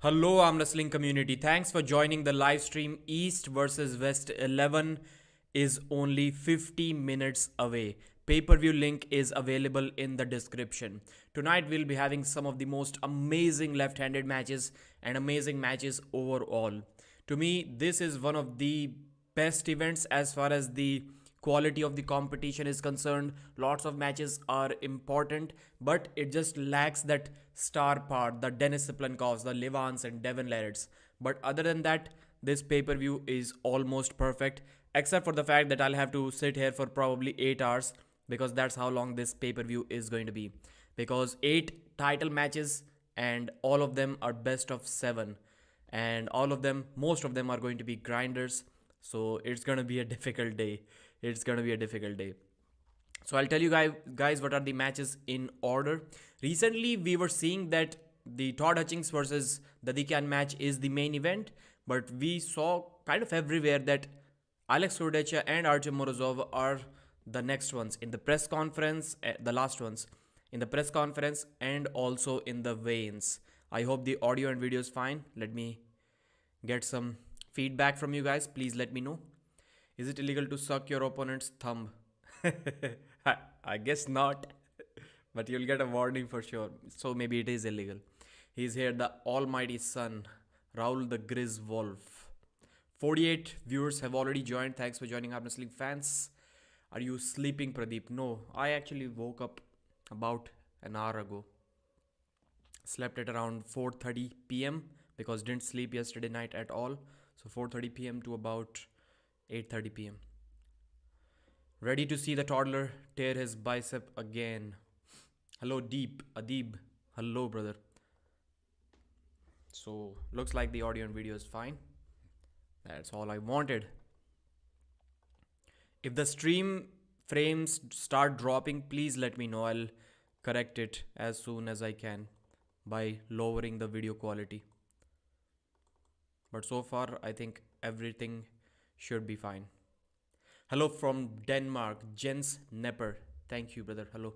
Hello, arm wrestling community. Thanks for joining the live stream. East versus West 11 is only 50 minutes away. Pay-per-view link is available in the description. Tonight we'll be having some of the most amazing left-handed matches and amazing matches overall. To me, this is one of the best events as far as the quality of the competition is concerned. Lots of matches are important, but it just lacks that star part, the Denis Siplankos, the Livans and Devon Larratts. But other than that, this pay-per-view is almost perfect, except for the fact that I'll have to sit here for probably 8 hours, because that's how long this pay-per-view is going to be. Because 8 title matches and all of them are best of 7. And all of them, most of them are going to be grinders. So it's going to be a difficult day. It's going to be a difficult day. So I'll tell you guys what are the matches in order. Recently, we were seeing that the Todd Hutchings versus Dadikyan match is the main event. But we saw kind of everywhere that Alex Kurdecha and Artyom Morozov are the next ones in the press conference, the last ones in the press conference and also in the weigh-ins. I hope the audio and video is fine. Let me get some feedback from you guys. Please let me know. Is it illegal to suck your opponent's thumb? I guess not. But you'll get a warning for sure. So maybe it is illegal. He's here, the almighty son, Raul the Grizz Wolf. 48 viewers have already joined. Thanks for joining, Wrestling fans. Are you sleeping, Pradeep? No, I actually woke up about an hour ago. Slept at around 4:30 p.m. because didn't sleep yesterday night at all. So 4:30 p.m. to about 8:30 p.m. Ready to see the toddler tear his bicep again. Hello, Adib. Hello, brother. So looks like the audio and video is fine. That's all I wanted. If the stream frames start dropping, please let me know. I'll correct it as soon as I can by lowering the video quality. But so far, I think everything should be fine. Hello from Denmark, Jens Nepper. Thank you, brother. Hello.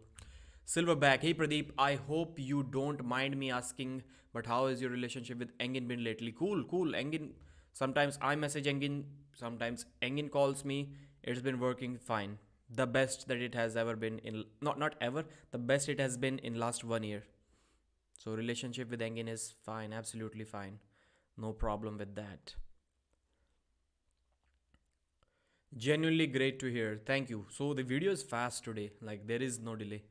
Silverback. Hey, Pradeep. I hope you don't mind me asking, but how is your relationship with Engin been lately? Cool. Engin. Sometimes I message Engin. Sometimes Engin calls me. It's been working fine. The best that it has ever been in, not ever, the best it has been in last 1 year. So relationship with Engin is fine, absolutely fine. No problem with that. Genuinely great to hear. Thank you. So the video is fast today. Like there is no delay.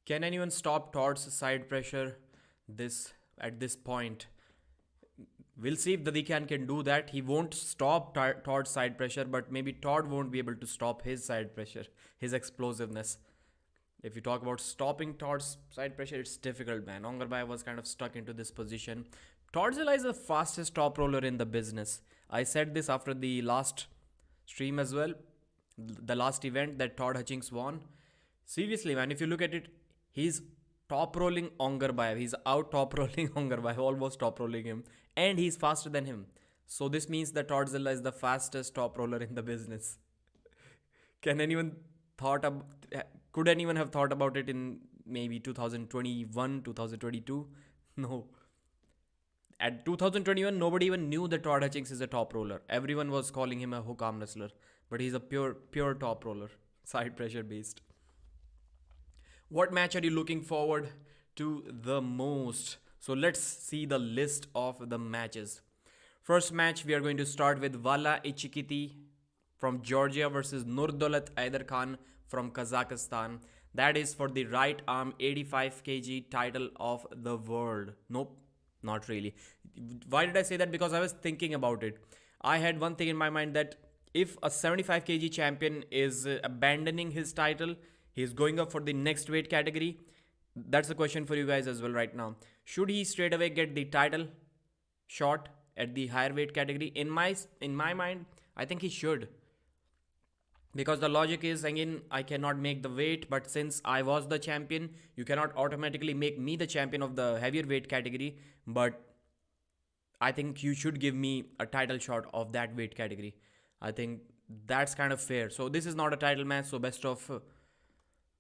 Can anyone stop Todd's side pressure at this point? We'll see if Dadikyan can do that. He won't stop Todd's side pressure, but maybe Todd won't be able to stop his side pressure, his explosiveness. If you talk about stopping Todd's side pressure, it's difficult, man. Ongarbai was kind of stuck into this position. Todzilla is the fastest top roller in the business. I said this after the last stream as well. The last event that Todd Hutchings won. Seriously, man, if you look at it, he's top rolling Ongarbai. He's out top rolling Ongarbai, almost top rolling him. And he's faster than him. So this means that Todzilla is the fastest top roller in the business. Could anyone have thought about it in maybe 2021, 2022? No. At 2021, nobody even knew that Todd Hutchings is a top roller. Everyone was calling him a hook arm wrestler. But he's a pure top roller. Side pressure based. What match are you looking forward to the most? So let's see the list of the matches. First match, we are going to start with Vala ICHQITI from Georgia versus NURDAULET AIDARKHAN from Kazakhstan. That is for the right arm 85 kg title of the world. Nope, not really. Why did I say that? Because I was thinking about it. I had one thing in my mind that if a 75 kg champion is abandoning his title, he's going up for the next weight category. That's a question for you guys as well right now. Should he straight away get the title shot at the higher weight category? In my mind, I think he should. Because the logic is, again, I cannot make the weight, but since I was the champion, you cannot automatically make me the champion of the heavier weight category. But I think you should give me a title shot of that weight category. I think that's kind of fair. So this is not a title match, so best of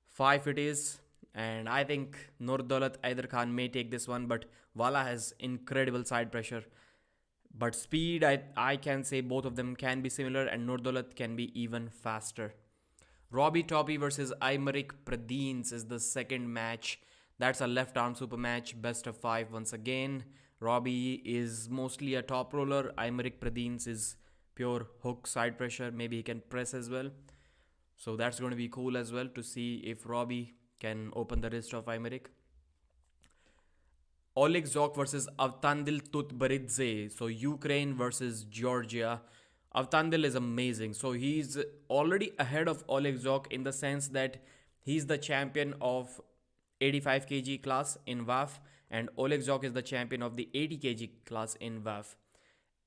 5 it is. And I think NURDAULET AIDARKHAN may take this one, but Vala has incredible side pressure. But speed, I can say both of them can be similar, and NURDAULET can be even faster. Robbie Toppie versus AYMERIC PRADINES is the second match. That's a left arm super match, best of 5 once again. Robbie is mostly a top roller. AYMERIC PRADINES is pure hook side pressure. Maybe he can press as well. So that's going to be cool as well to see if Robbie can open the wrist of AYMERIC. Oleg ZHOKH versus AVTANDIL TUTBERIDZE. So Ukraine versus Georgia. AVTANDIL is amazing. So he's already ahead of Oleg ZHOKH in the sense that he's the champion of 85 kg class in WAF, and Oleg ZHOKH is the champion of the 80 kg class in WAF.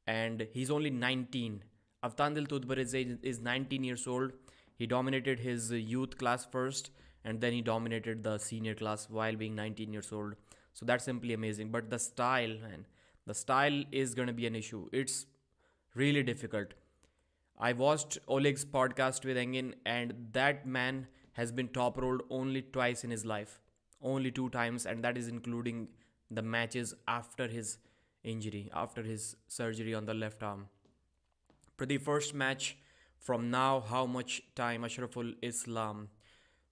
And he's only 19. AVTANDIL TUTBERIDZE is 19 years old. He dominated his youth class first, and then he dominated the senior class while being 19 years old. So that's simply amazing. But the style, man, the style is going to be an issue. It's really difficult. I watched Oleg's podcast with Engin, and that man has been top rolled only twice in his life. Only 2 times, and that is including the matches after his injury, after his surgery on the left arm. For the first match from now, how much time? Ashraful Islam.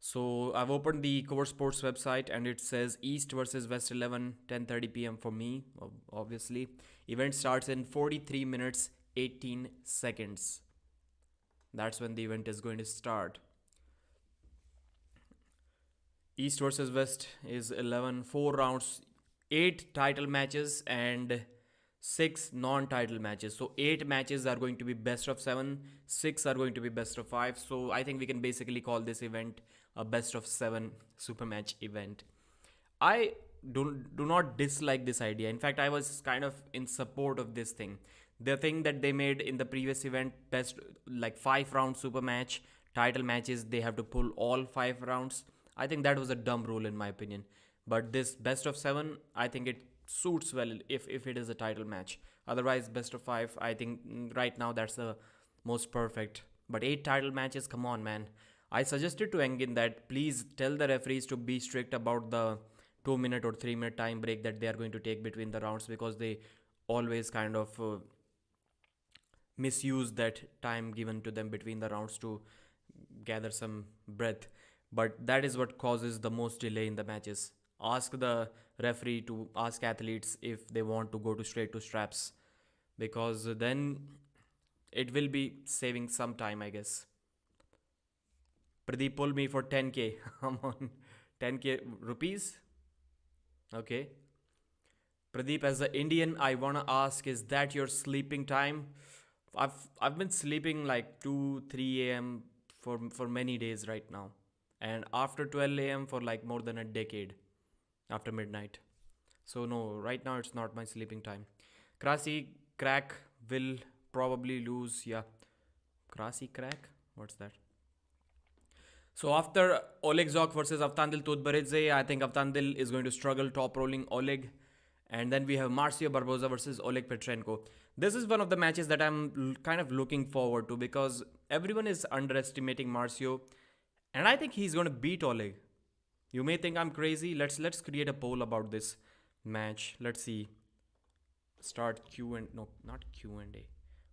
So I've opened the Cover Sports website, and it says East versus West 11, 10:30 p.m. for me, obviously. Event starts in 43 minutes, 18 seconds. That's when the event is going to start. East versus West is 11, 4 rounds, 8 title matches and 6 non-title matches. So 8 matches are going to be best of 7, 6 are going to be best of 5. So I think we can basically call this event a best of 7 super match event. I do not dislike this idea. In fact, I was kind of in support of this thing. The thing that they made in the previous event, best like 5 round super match, title matches, they have to pull all 5 rounds. I think that was a dumb rule in my opinion. But this best of 7, I think it suits well if it is a title match. Otherwise, best of 5, I think right now that's the most perfect. But 8 title matches, come on, man. I suggested to Engin that please tell the referees to be strict about the 2-minute or 3-minute time break that they are going to take between the rounds, because they always kind of misuse that time given to them between the rounds to gather some breath. But that is what causes the most delay in the matches. Ask the referee to ask athletes if they want to go to straight to straps, because then it will be saving some time, I guess. Pradeep pulled me for 10k. Come on, 10k rupees. Okay. Pradeep, as an Indian, I wanna ask: is that your sleeping time? I've been sleeping like 2-3 a.m. for many days right now, and after 12 a.m. for like more than a decade, after midnight. So no, right now it's not my sleeping time. Krasi Crack will probably lose. Yeah, Krasi Crack. What's that? So after Oleg ZHOKH versus AVTANDIL TUTBERIDZE, I think AVTANDIL is going to struggle top rolling Oleg. And then we have MARCIO BARBOZA versus Oleg PATRENKO. This is one of the matches that I'm kind of looking forward to, because everyone is underestimating MARCIO, and I think he's going to beat Oleg. You may think I'm crazy. Let's create a poll about this match. Let's see. Start not Q&A.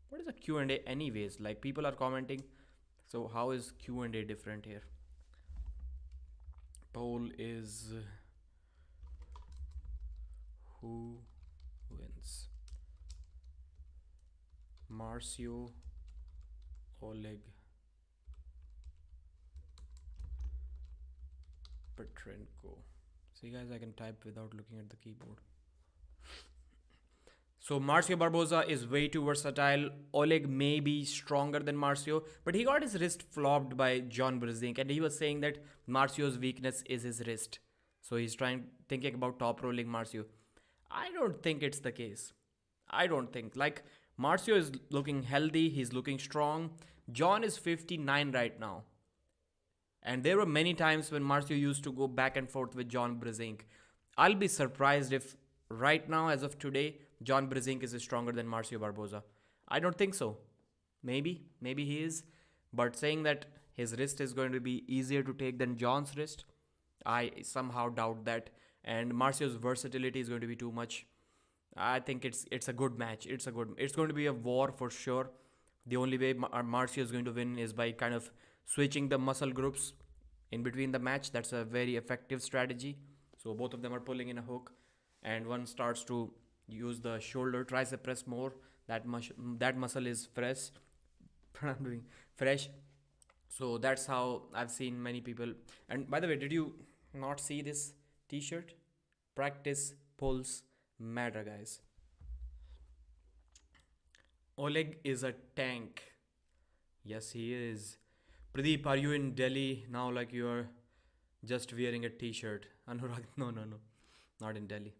What is a Q&A anyways? Like, people are commenting. So how is Q&A different here? Poll is who wins? MARCIO, Oleg, PATRENKO. See guys, I can type without looking at the keyboard. So MARCIO BARBOZA is way too versatile. Oleg may be stronger than MARCIO, but he got his wrist flopped by John Brzezinski, and he was saying that MARCIO's weakness is his wrist. So he's thinking about top rolling MARCIO. I don't think it's the case. I don't think. Like, MARCIO is looking healthy. He's looking strong. John is 59 right now. And there were many times when MARCIO used to go back and forth with John Brzezinski. I'll be surprised if right now, as of today, John Brzezinski is stronger than MARCIO BARBOZA. I don't think so. Maybe he is. But saying that his wrist is going to be easier to take than John's wrist, I somehow doubt that. And Marcio's versatility is going to be too much. I think it's a good match. It's going to be a war for sure. The only way Marcio is going to win is by kind of switching the muscle groups in between the match. That's a very effective strategy. So both of them are pulling in a hook, and one starts to use the shoulder tricep press more. That muscle is fresh. I'm doing fresh. So that's how I've seen many people. And by the way, did you not see this T-shirt? Practice pulls matter, guys. Oleg is a tank. Yes, he is. Pradeep, are you in Delhi now? Like you are just wearing a T-shirt? Anurag, no, no, no, not in Delhi.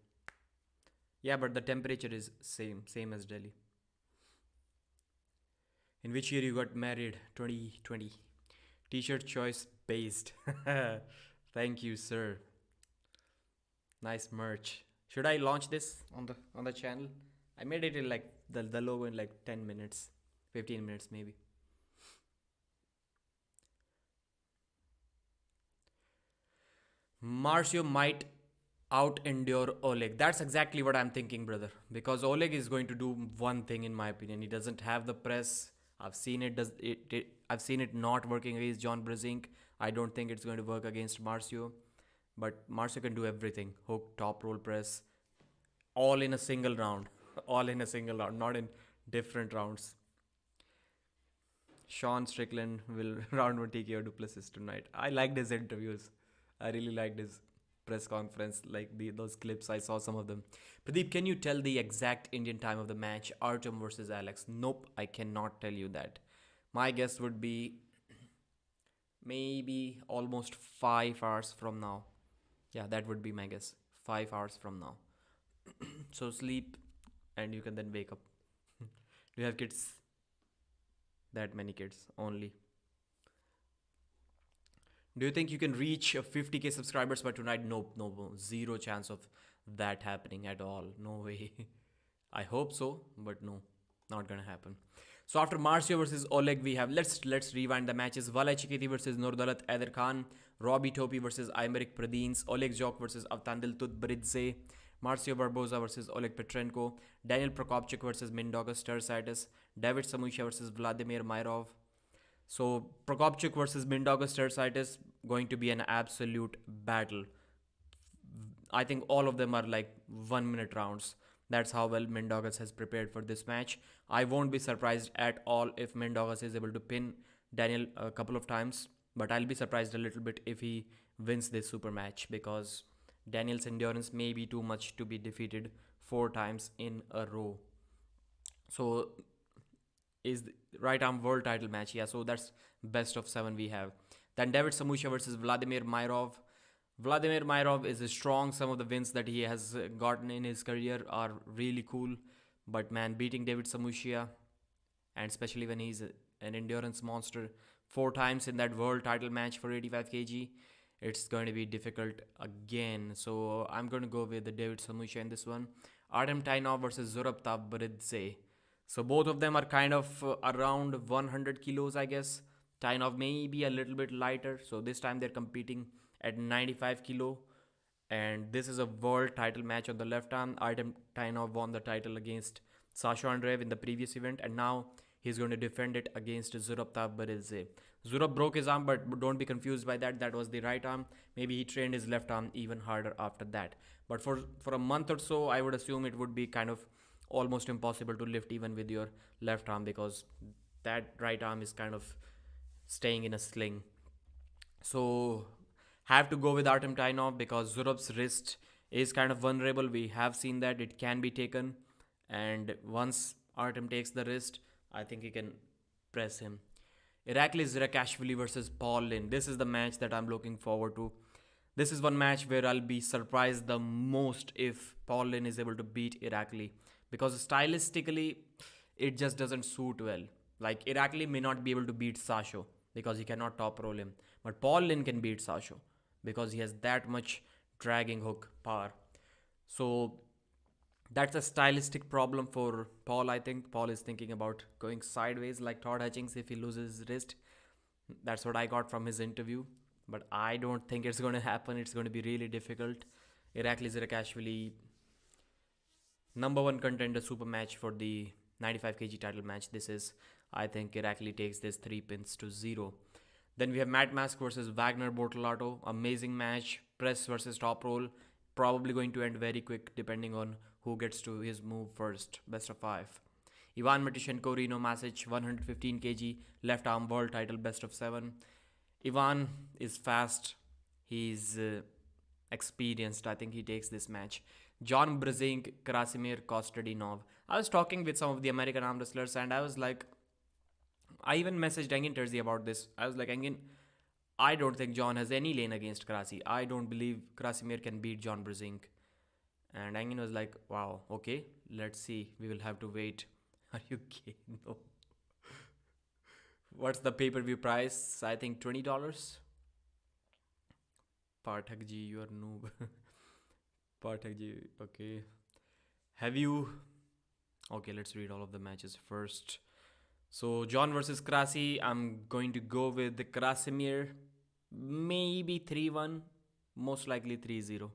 Yeah, but the temperature is same as Delhi. In which year you got married? 2020. T-shirt choice based. Thank you, sir. Nice merch. Should I launch this on the channel? I made it in like the logo in like 10 minutes, 15 minutes maybe. Marcio might out endure Oleg. That's exactly what I'm thinking, brother. Because Oleg is going to do one thing, in my opinion. He doesn't have the press. I've seen it. I've seen it not working against John Brezink. I don't think it's going to work against Marcio. But Marcio can do everything. Hook, top roll press, all in a single round. All in a single round, not in different rounds. Sean Strickland will round one TKO Duplessis tonight. I liked his interviews. I really liked his press conference, like those clips. I saw some of them. Pradeep, can you tell the exact Indian time of the match? Artyom versus Alex. Nope, I cannot tell you that. My guess would be maybe almost 5 hours from now. Yeah, that would be my guess. 5 hours from now. So sleep and you can then wake up. Do you have kids? That many kids only. Do you think you can reach 50k subscribers by tonight? Nope, no, zero chance of that happening at all. No way. I hope so, but no, not gonna happen. So after Marcio versus Oleg, we have let's rewind the matches. Vala ICHQITI versus NURDAULET AIDARKHAN, Robbie Topi versus AYMERIC PRADINES, Oleg ZHOKH versus AVTANDIL TUTBERIDZE, Marcio Barboza versus Oleg PATRENKO, Daniel PROCOPCUIC versus MINDAUGAUS, David Samusha versus Vladimir Myrov. So Prokopchuk versus MINDAUGAUS going to be an absolute battle. I think all of them are like 1 minute rounds. That's how well MINDAUGAUS has prepared for this match. I won't be surprised at all if MINDAUGAUS is able to pin Daniel a couple of times, but I'll be surprised a little bit if he wins this super match, because Daniel's endurance may be too much to be defeated 4 times in a row. So is the right arm world title match. Yeah, so that's best of 7 we have. Then David Samusha versus Vladimir Myrov. Vladimir Myrov is strong. Some of the wins that he has gotten in his career are really cool. But man, beating David Samusha, and especially when he's an endurance monster, 4 times in that world title match for 85 kg, it's going to be difficult again. So I'm going to go with the David Samusha in this one. Artem TAINOV versus ZURAB TAVBERIDZE. So both of them are kind of around 100 kilos, I guess. TAINOV may be a little bit lighter. So this time they're competing at 95 kilo. And this is a world title match on the left arm. Artem TAINOV won the title against Sasha Andreev in the previous event. And now he's going to defend it against ZURAB TAVBERIDZE. ZURAB broke his arm, but don't be confused by that. That was the right arm. Maybe he trained his left arm even harder after that. But for a month or so, I would assume it would be kind of almost impossible to lift even with your left arm, because that right arm is kind of staying in a sling. So have to go with Artem TAINOV because ZURAB's wrist is kind of vulnerable. We have seen that it can be taken, and once Artem takes the wrist, I think he can press him. IRAKLI ZIRAKASHVILI versus Paul Lynn. This is the match that I'm looking forward to. This is one match where I'll be surprised the most if Paul Lynn is able to beat IRAKLI, because stylistically it just doesn't suit well. Like IRAKLI may not be able to beat Sasho because he cannot top roll him, but Paul Lynn can beat Sasho because he has that much dragging hook power. So that's a stylistic problem for Paul. I think Paul is thinking about going sideways like Todd Hutchings if he loses his wrist. That's what I got from his interview. but I don't think it's going to happen. It's going to be really difficult. Irakli ZIRAKASHVILI, number one contender super match for the 95 kg title match. This is, I think Irakli takes this 3-0. Then we have Matt Mask versus Wagner Bortolato. Amazing match. Press versus top roll. Probably going to end very quick depending on who gets to his move first. Best of 5. Ivan Matishenko, Reno Masic, 115 kg, left arm world title, best of 7. Ivan is fast. He's experienced. I think he takes this match. John Brzezinski, Krasimir Kostadinov. I was talking with some of the American arm wrestlers and I was like, I even messaged Engin Terzi about this. I was like, Engin, I don't think John has any lane against Krasi. I don't believe Krasimir can beat John Brzezinski. And Engin was like, wow, okay, let's see. We will have to wait. Are you kidding? No. What's the pay-per-view price? I think $20. Parthakji, you are noob. Parthakji, okay. Have you... Okay, let's read all of the matches first. So, John versus Krasi. I'm going to go with the Krasimir. Maybe 3-1. Most likely 3-0.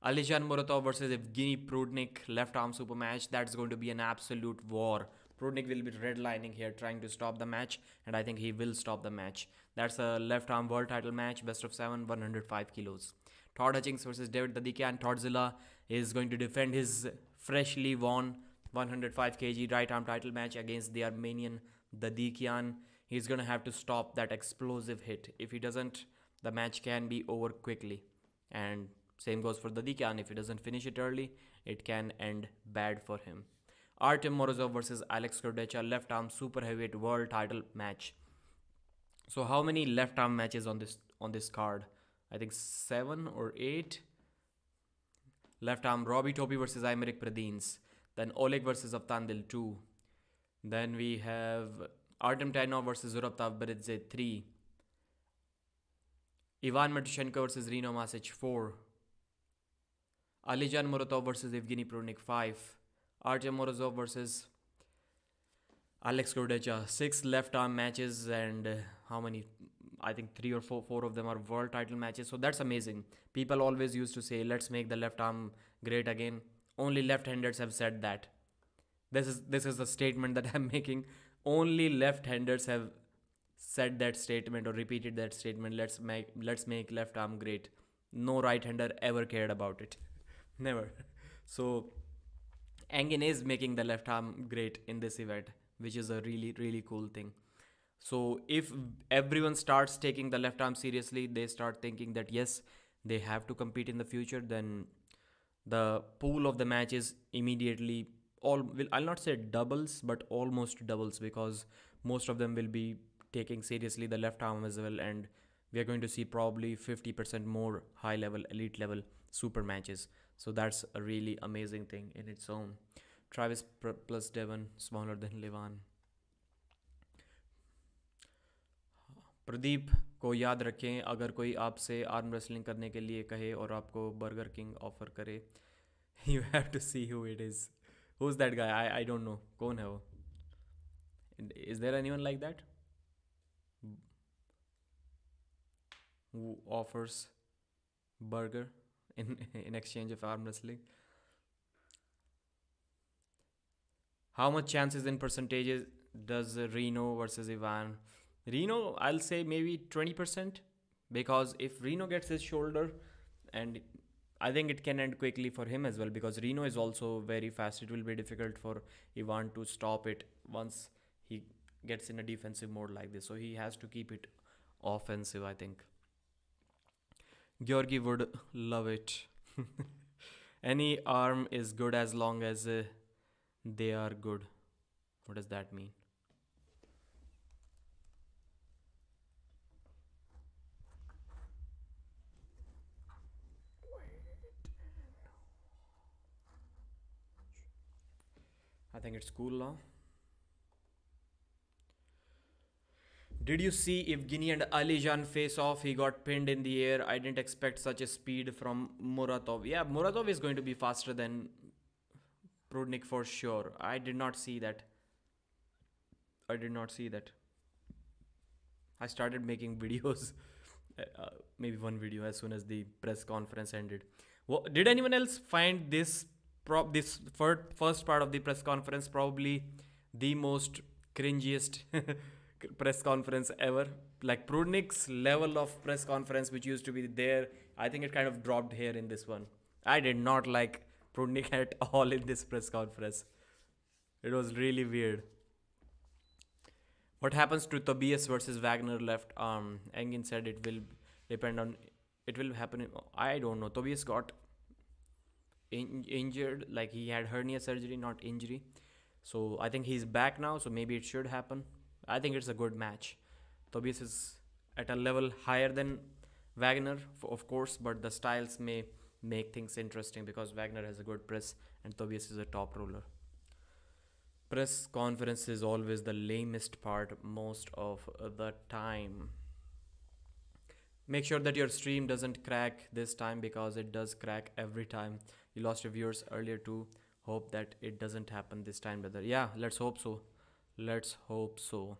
Alijan Muratov versus Evgeny Prudnik, left arm super match. That's going to be an absolute war. Prudnik will be redlining here, trying to stop the match, and I think he will stop the match. That's a left arm world title match, best of 7, 105 kilos. Todd Hutchings versus David Dadikyan. Toddzilla is going to defend his freshly won 105 kg right arm title match against the Armenian Dadikyan. He's going to have to stop that explosive hit. If he doesn't, the match can be over quickly. And same goes for Dadikyan. If he doesn't finish it early, it can end bad for him. Artyom Morozov versus Alex Kurdecha, left arm super heavyweight world title match. So how many left arm matches on this card? I think 7 or 8. Left arm Robbie Topi versus AYMERIC PRADINES. Then Oleg versus AVTANDIL 2. Then we have Artem TAINOV versus ZURAB TAVBERIDZE 3. Ivan Matishenko versus Reno Masic 4. Alijan Muratov versus Evgeny Prudnik 5. Artyom Morozov versus Alex Kurdecha. 6 left arm matches, and how many? I think 3 or 4 of them are world title matches. So that's amazing. People always used to say, let's make the left arm great again. Only left-handers have said that. This is the statement that I'm making. Only left-handers have said that statement or repeated that statement. Let's make left arm great. No right-hander ever cared about it. Never. So Engin is making the left arm great in this event, which is a really, really cool thing. So if everyone starts taking the left arm seriously, they start thinking that yes, they have to compete in the future, then the pool of the matches immediately I'll not say doubles, but almost doubles, because most of them will be taking seriously the left arm as well, and we are going to see probably 50% more high level, elite level super matches. So that's a really amazing thing in its own. Travis plus Devon, smaller than Levan. Pradeep को याद रखें, अगर कोई आपसे arm wrestling करने के लिए कहे और आपको बर्गर किंग ऑफर करे, you have to see who it is. Who's that guy? I don't know. कौन है वो? Is there anyone like that who offers burger in exchange of arm wrestling? How much chances in percentages does Reno versus Ivan? Reno, I'll say maybe 20%, because if Reno gets his shoulder, and I think it can end quickly for him as well, because Reno is also very fast. It will be difficult for Ivan to stop it once he gets in a defensive mode like this. So he has to keep it offensive, I think. Georgi would love it. Any arm is good as long as they are good. What does that mean? I think it's cool now. Did you see Evgeny and Alijan face off? He got pinned in the air. I didn't expect such a speed from Muratov. Yeah, Muratov is going to be faster than Prudnik for sure. I did not see that. I started making videos maybe one video as soon as the press conference ended. Did anyone else find this first part of the press conference probably the most cringiest press conference ever? Like Prudnik's level of press conference, which used to be there, I think it kind of dropped here in this one. I did not like Prudnik at all in this press conference. It was really weird. What happens to Tobias versus Wagner left arm? Engin said it will depend on. It will happen. I don't know. Tobias got injured, like he had hernia surgery, not injury. So I think he's back now. So maybe it should happen. I think it's a good match. Tobias is at a level higher than Wagner, of course, but the styles may make things interesting because Wagner has a good press and Tobias is a top roller. Press conference is always the lamest part most of the time. Make sure that your stream doesn't crack this time because it does crack every time. You lost your viewers earlier too. Hope that it doesn't happen this time, brother. Yeah, let's hope so. Let's hope so.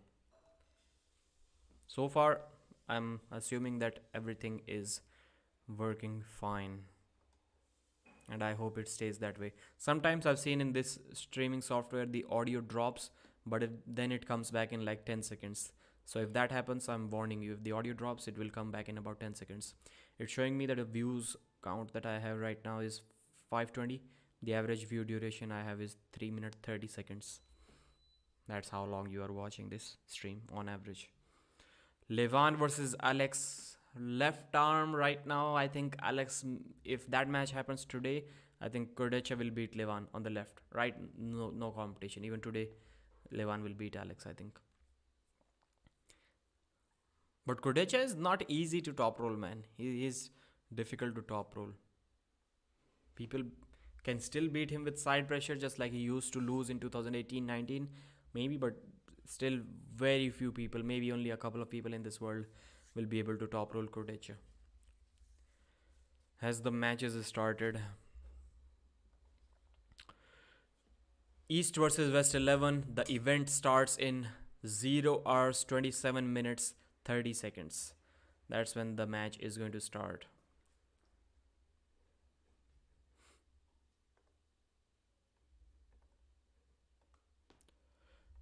So far, I'm assuming that everything is working fine. And I hope it stays that way. Sometimes I've seen in this streaming software the audio drops, but then it comes back in like 10 seconds. So if that happens, I'm warning you. If the audio drops, it will come back in about 10 seconds. It's showing me that the views count that I have right now is 520. The average view duration I have is 3 minutes 30 seconds. That's how long you are watching this stream on average. Levan versus Alex. Left arm right now. I think Alex, if that match happens today, I think Kurdecha will beat Levan on the left. Right? No competition. Even today, Levan will beat Alex, I think. But Kurdecha is not easy to top roll, man. He is difficult to top roll. People can still beat him with side pressure just like he used to lose in 2018-19. Maybe, but still very few people, maybe only a couple of people in this world will be able to top roll Kurdecha. Has the matches started? East versus West 11. The event starts in 0 hours 27 minutes 30 seconds. That's when the match is going to start.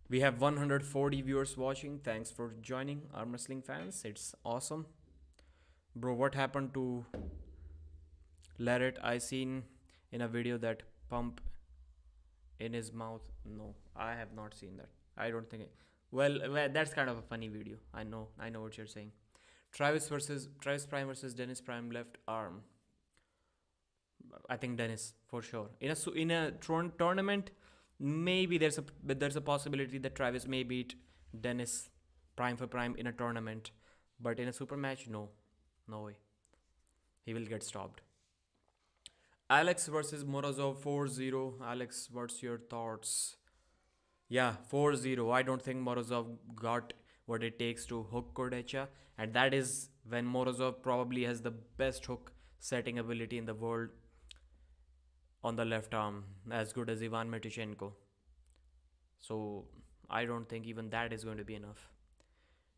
We have 140 viewers watching. Thanks for joining, arm wrestling fans. It's awesome. Bro, what happened to Larrett? I seen in a video that pump in his mouth. No, I have not seen that. I don't think well, that's kind of a funny video. I know what you're saying. Travis Prime versus Dennis Prime left arm. I think Dennis for sure. In a tournament, maybe there's a possibility that Travis may beat Dennis prime for prime in a tournament, but in a super match, no way. He will get stopped. Alex versus Morozov 4-0. Alex, what's your thoughts? Yeah, 4-0. I don't think Morozov got what it takes to hook Kurdecha, and that is when Morozov probably has the best hook setting ability in the world on the left arm, as good as Ivan Matyushenko. So I don't think even that is going to be enough.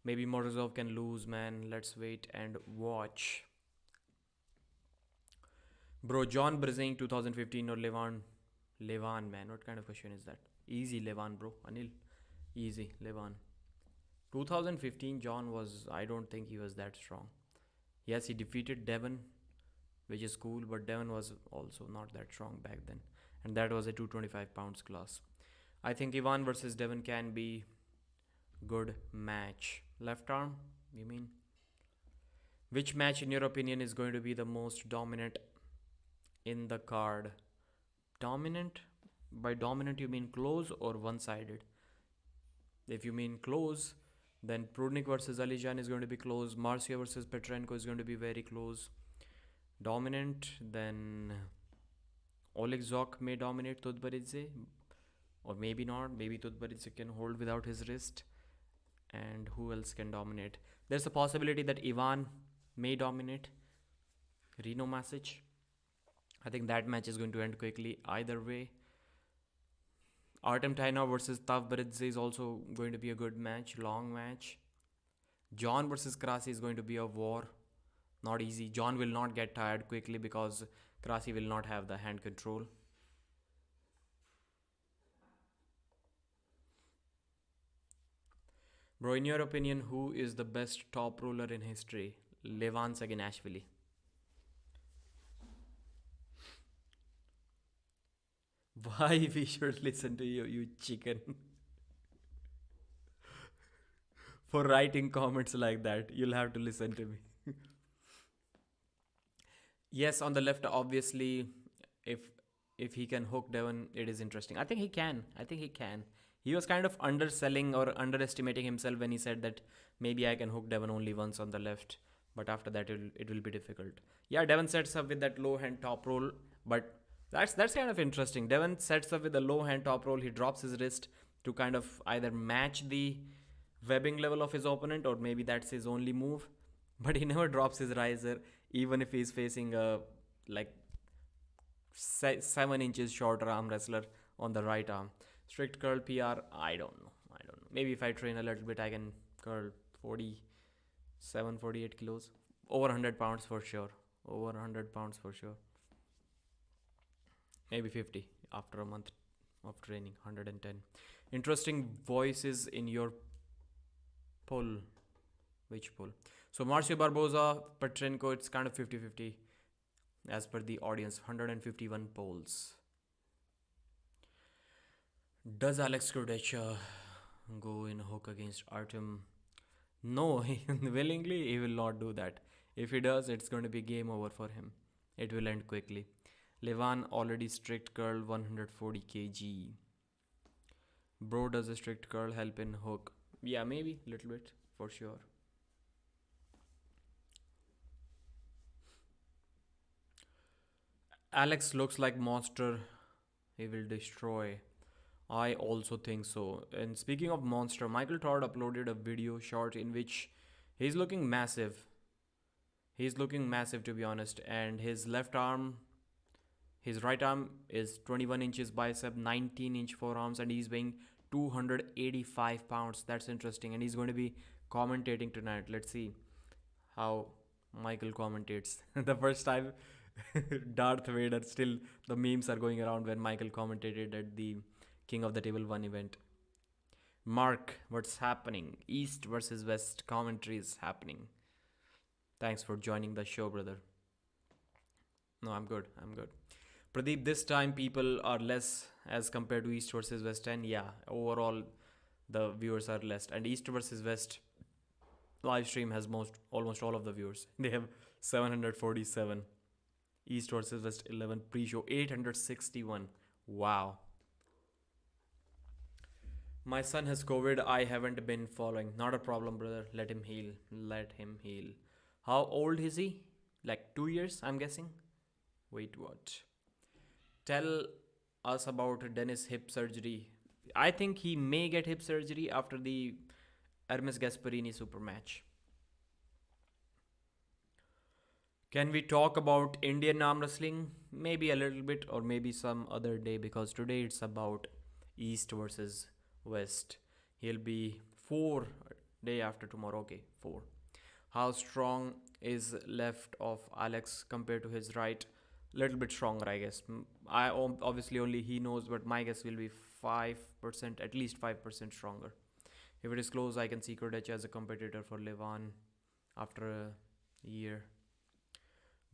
Maybe Morozov can lose, man. Let's wait and watch. Bro, John Brzing 2015 or Levan, man. What kind of question is that? Easy Levan, bro. Anil, easy Levan. 2015 John was, I don't think he was that strong. Yes, he defeated Devon, which is cool, but Devon was also not that strong back then, and that was a 225 pounds class. I think Ivan versus Devon can be good match. Left arm, you mean? Which match in your opinion is going to be the most dominant in the card? Dominant? By dominant you mean close or one-sided? If you mean close, then Prudnik versus Alijan is going to be close. Marcio versus Patrenko is going to be very close. Dominant, then Oleg ZHOKH may dominate TUTBERIDZE, or maybe not. Maybe TUTBERIDZE can hold without his wrist. And who else can dominate? There's a possibility that Ivan may dominate Rino Masic. I think that match is going to end quickly either way. Artem TAINOV versus TAVBERIDZE is also going to be a good match, long match. John versus Krasi is going to be a war. Not easy. John will not get tired quickly because Krasi will not have the hand control. Bro, in your opinion, who is the best top roller in history? Levan Saginashvili. Why we should listen to you, you chicken? For writing comments like that, you'll have to listen to me. Yes, on the left, obviously, if if he can hook Devon, it is interesting. I think he can. I think he can. He was kind of underselling or underestimating himself when he said that maybe I can hook Devon only once on the left, but after that it will be difficult. Yeah, Devon sets up with that low hand top roll, but that's kind of interesting. Devon sets up with a low hand top roll. He drops his wrist to kind of either match the webbing level of his opponent, or maybe that's his only move. But he never drops his riser, even if he's facing a like 7 inches shorter arm wrestler on the right arm. Strict curl PR, I don't know. I don't know. Maybe if I train a little bit, I can curl 47, 48 kilos. Over 100 pounds for sure. Over 100 pounds for sure. Maybe 50 after a month of training. 110. Interesting voices in your poll. Which poll? So Marcio Barboza, Patrenko, it's kind of 50-50 as per the audience. 151 polls. Does Alex Kurdecha go in hook against Artyom? No, willingly he will not do that. If he does, it's going to be game over for him. It will end quickly. Levan already strict curl 140 kg. Bro, does a strict curl help in hook? Yeah, maybe a little bit for sure. Alex looks like monster. He will destroy. I also think so. And speaking of monster, Michael Todd uploaded a video short in which he's looking massive. He's looking massive, to be honest. And his left arm, his right arm is 21 inches bicep, 19-inch forearms, and he's weighing 285 pounds. That's interesting. And he's going to be commentating tonight. Let's see how Michael commentates. The first time Darth Vader, still the memes are going around when Michael commentated at the King of the Table 1 event. Mark, what's happening? East versus West commentary is happening. Thanks for joining the show, brother. No, I'm good. I'm good. Pradeep, this time people are less as compared to East versus West, and yeah, overall the viewers are less. And East versus West live stream has almost all of the viewers. They have 747. East versus West 11 pre-show 861. Wow. My son has COVID. I haven't been following. Not a problem, brother. Let him heal. Let him heal. How old is he? Like 2 years, I'm guessing. Wait, what? Tell us about Dennis hip surgery. I think he may get hip surgery after the Hermes Gasparini super match. Can we talk about Indian arm wrestling? Maybe a little bit, or maybe some other day, because today it's about East versus West. He'll be 4 day after tomorrow. Okay, 4. How strong is left of Alex compared to his right? Little bit stronger, I guess. I obviously only he knows, but my guess will be 5%, at least 5% stronger. If it is close, I can see Kurdecha as a competitor for Levan after a year.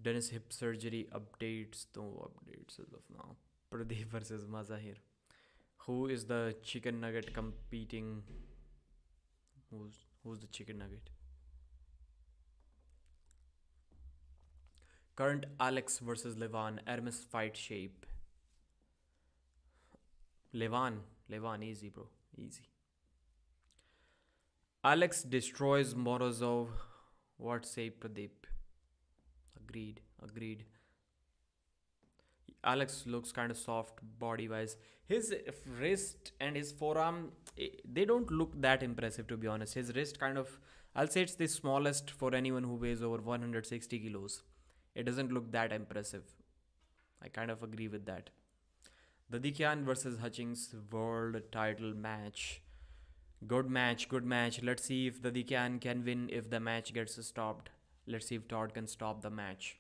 Dennis hip surgery updates. No updates as of now. Pradeep versus Mazahir. Who is the chicken nugget competing? Who's the chicken nugget? Current Alex versus Levan. Hermes fight shape. Levan, easy, bro. Easy. Alex destroys Morozov. What say, Pradeep? Agreed. Alex looks kind of soft body wise. His wrist and his forearm, they don't look that impressive, to be honest. His wrist kind of, I'll say it's the smallest for anyone who weighs over 160 kilos. It doesn't look that impressive. I kind of agree with that. Dadikyan versus Hutchings world title match. Good match. Let's see if Dadikyan can win if the match gets stopped. Let's see if Todd can stop the match.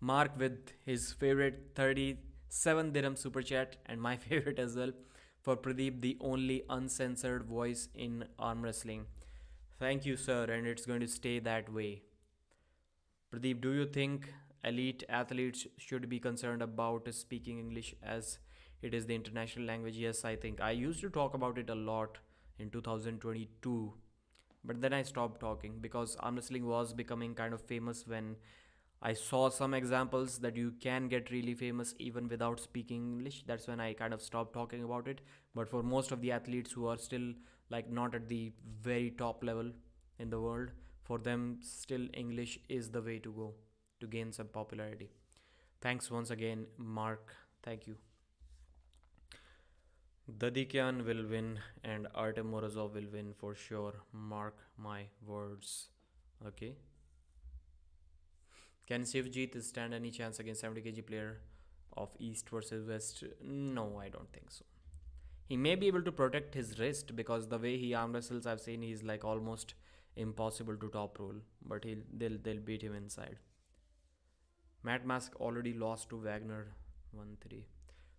Mark with his favorite 37 dirham super chat, and my favorite as well, for Pradeep, the only uncensored voice in arm wrestling. Thank you, sir, and it's going to stay that way. Pradeep, do you think elite athletes should be concerned about speaking English as it is the international language? Yes, I think. I used to talk about it a lot in 2022, but then I stopped talking because arm wrestling was becoming kind of famous when I saw some examples that you can get really famous even without speaking English. That's when I kind of stopped talking about it. But for most of the athletes who are still like not at the very top level in the world, for them still English is the way to go to gain some popularity. Thanks once again, Mark. Thank you. Dadikyan will win and Artyom Morozov will win for sure. Mark my words. Okay. Can Shivjit stand any chance against 70 kg player of East versus West? No, I don't think so. He may be able to protect his wrist because the way he arm wrestles, I've seen he's like almost impossible to top roll. But they'll beat him inside. Matt Mask already lost to Wagner 1-3.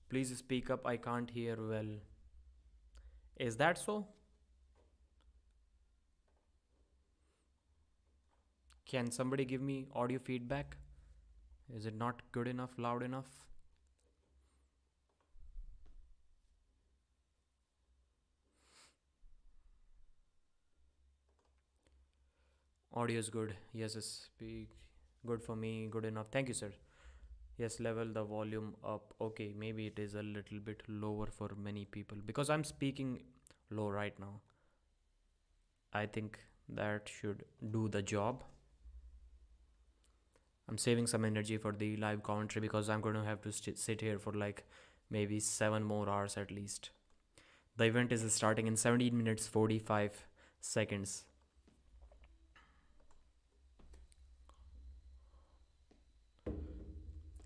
Please speak up. I can't hear well. Is that so? Can somebody give me audio feedback? Is it not good enough, loud enough? Audio is good. Yes, speak. Good for me. Good enough. Thank you, sir. Yes, level the volume up. Okay, maybe it is a little bit lower for many people because I'm speaking low right now. I think that should do the job. I'm saving some energy for the live commentary because I'm going to have to sit here for like maybe 7 more hours at least. The event is starting in 17 minutes 45 seconds.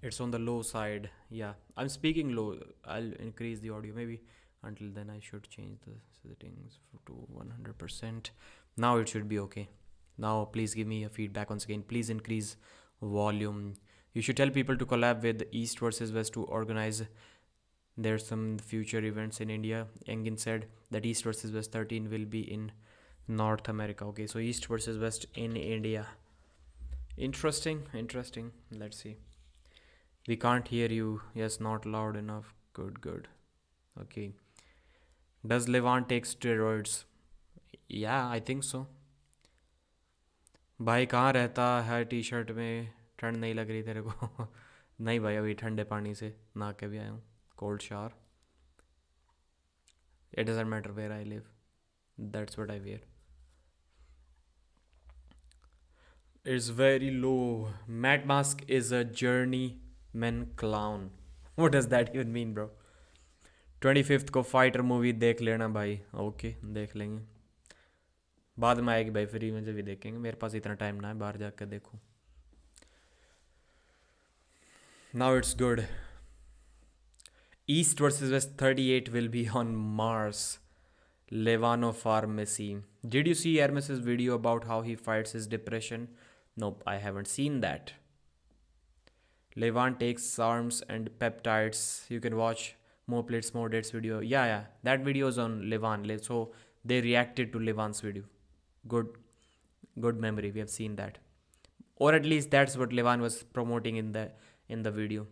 It's on the low side. Yeah, I'm speaking low. I'll increase the audio. Maybe until then I should change the settings to 100%. Now it should be okay. Now please give me a feedback once again. Please increase volume. You should tell people to collab with East versus West to organize there's some future events in India. Engin said that East versus West 13 will be in North America. Okay, so East versus West in India. Interesting. Let's see. We can't hear you. Yes, not loud enough. Good. Okay. Does Levant take steroids? Yeah, I think so. भाई कहाँ रहता है T shirt में? ठंड नहीं लग रही तेरे को? नहीं भाई, अभी ठंडे पानी से नहा के भी आया हूँ. Cold shower. It doesn't matter where I live. That's what I wear. It's very low. Matt Mask is a journeyman clown. What does that even mean, bro? 25th को फाइटर मूवी देख लेना भाई. ओके, देख लेंगे. बाद में आएगी भाई, फ्री में जब भी देखेंगे. मेरे पास इतना टाइम ना है, बाहर जाकर देखूं. Now it's good. East versus West 38 will be on Mars. Levano Pharmacy. Did you see Hermes's video about how he fights his depression? Nope, I haven't seen that. Levant takes arms and peptides. You can watch more plates, more dates video. Yeah. That video is on Levant. So they reacted to Levant's video. Good memory. We have seen that. Or at least that's what Levant was promoting in the video.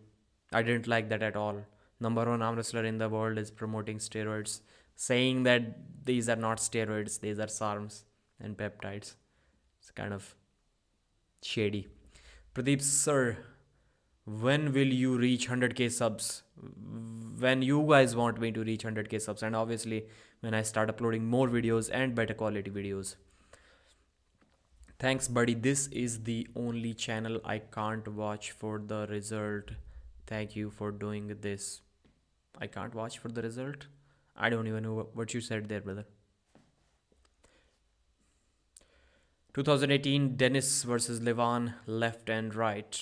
I didn't like that at all. Number 1 arm wrestler in the world is promoting steroids, saying that these are not steroids, these are SARMs and peptides. It's kind of shady. Pradeep sir, when will you reach 100k subs? When you guys want me to reach 100k subs, and obviously when I start uploading more videos and better quality videos. Thanks buddy, this is the only channel I can't watch for the result. Thank you for doing this. I can't watch for the result? I don't even know what you said there, brother. 2018 Dennis versus Levan, left and right.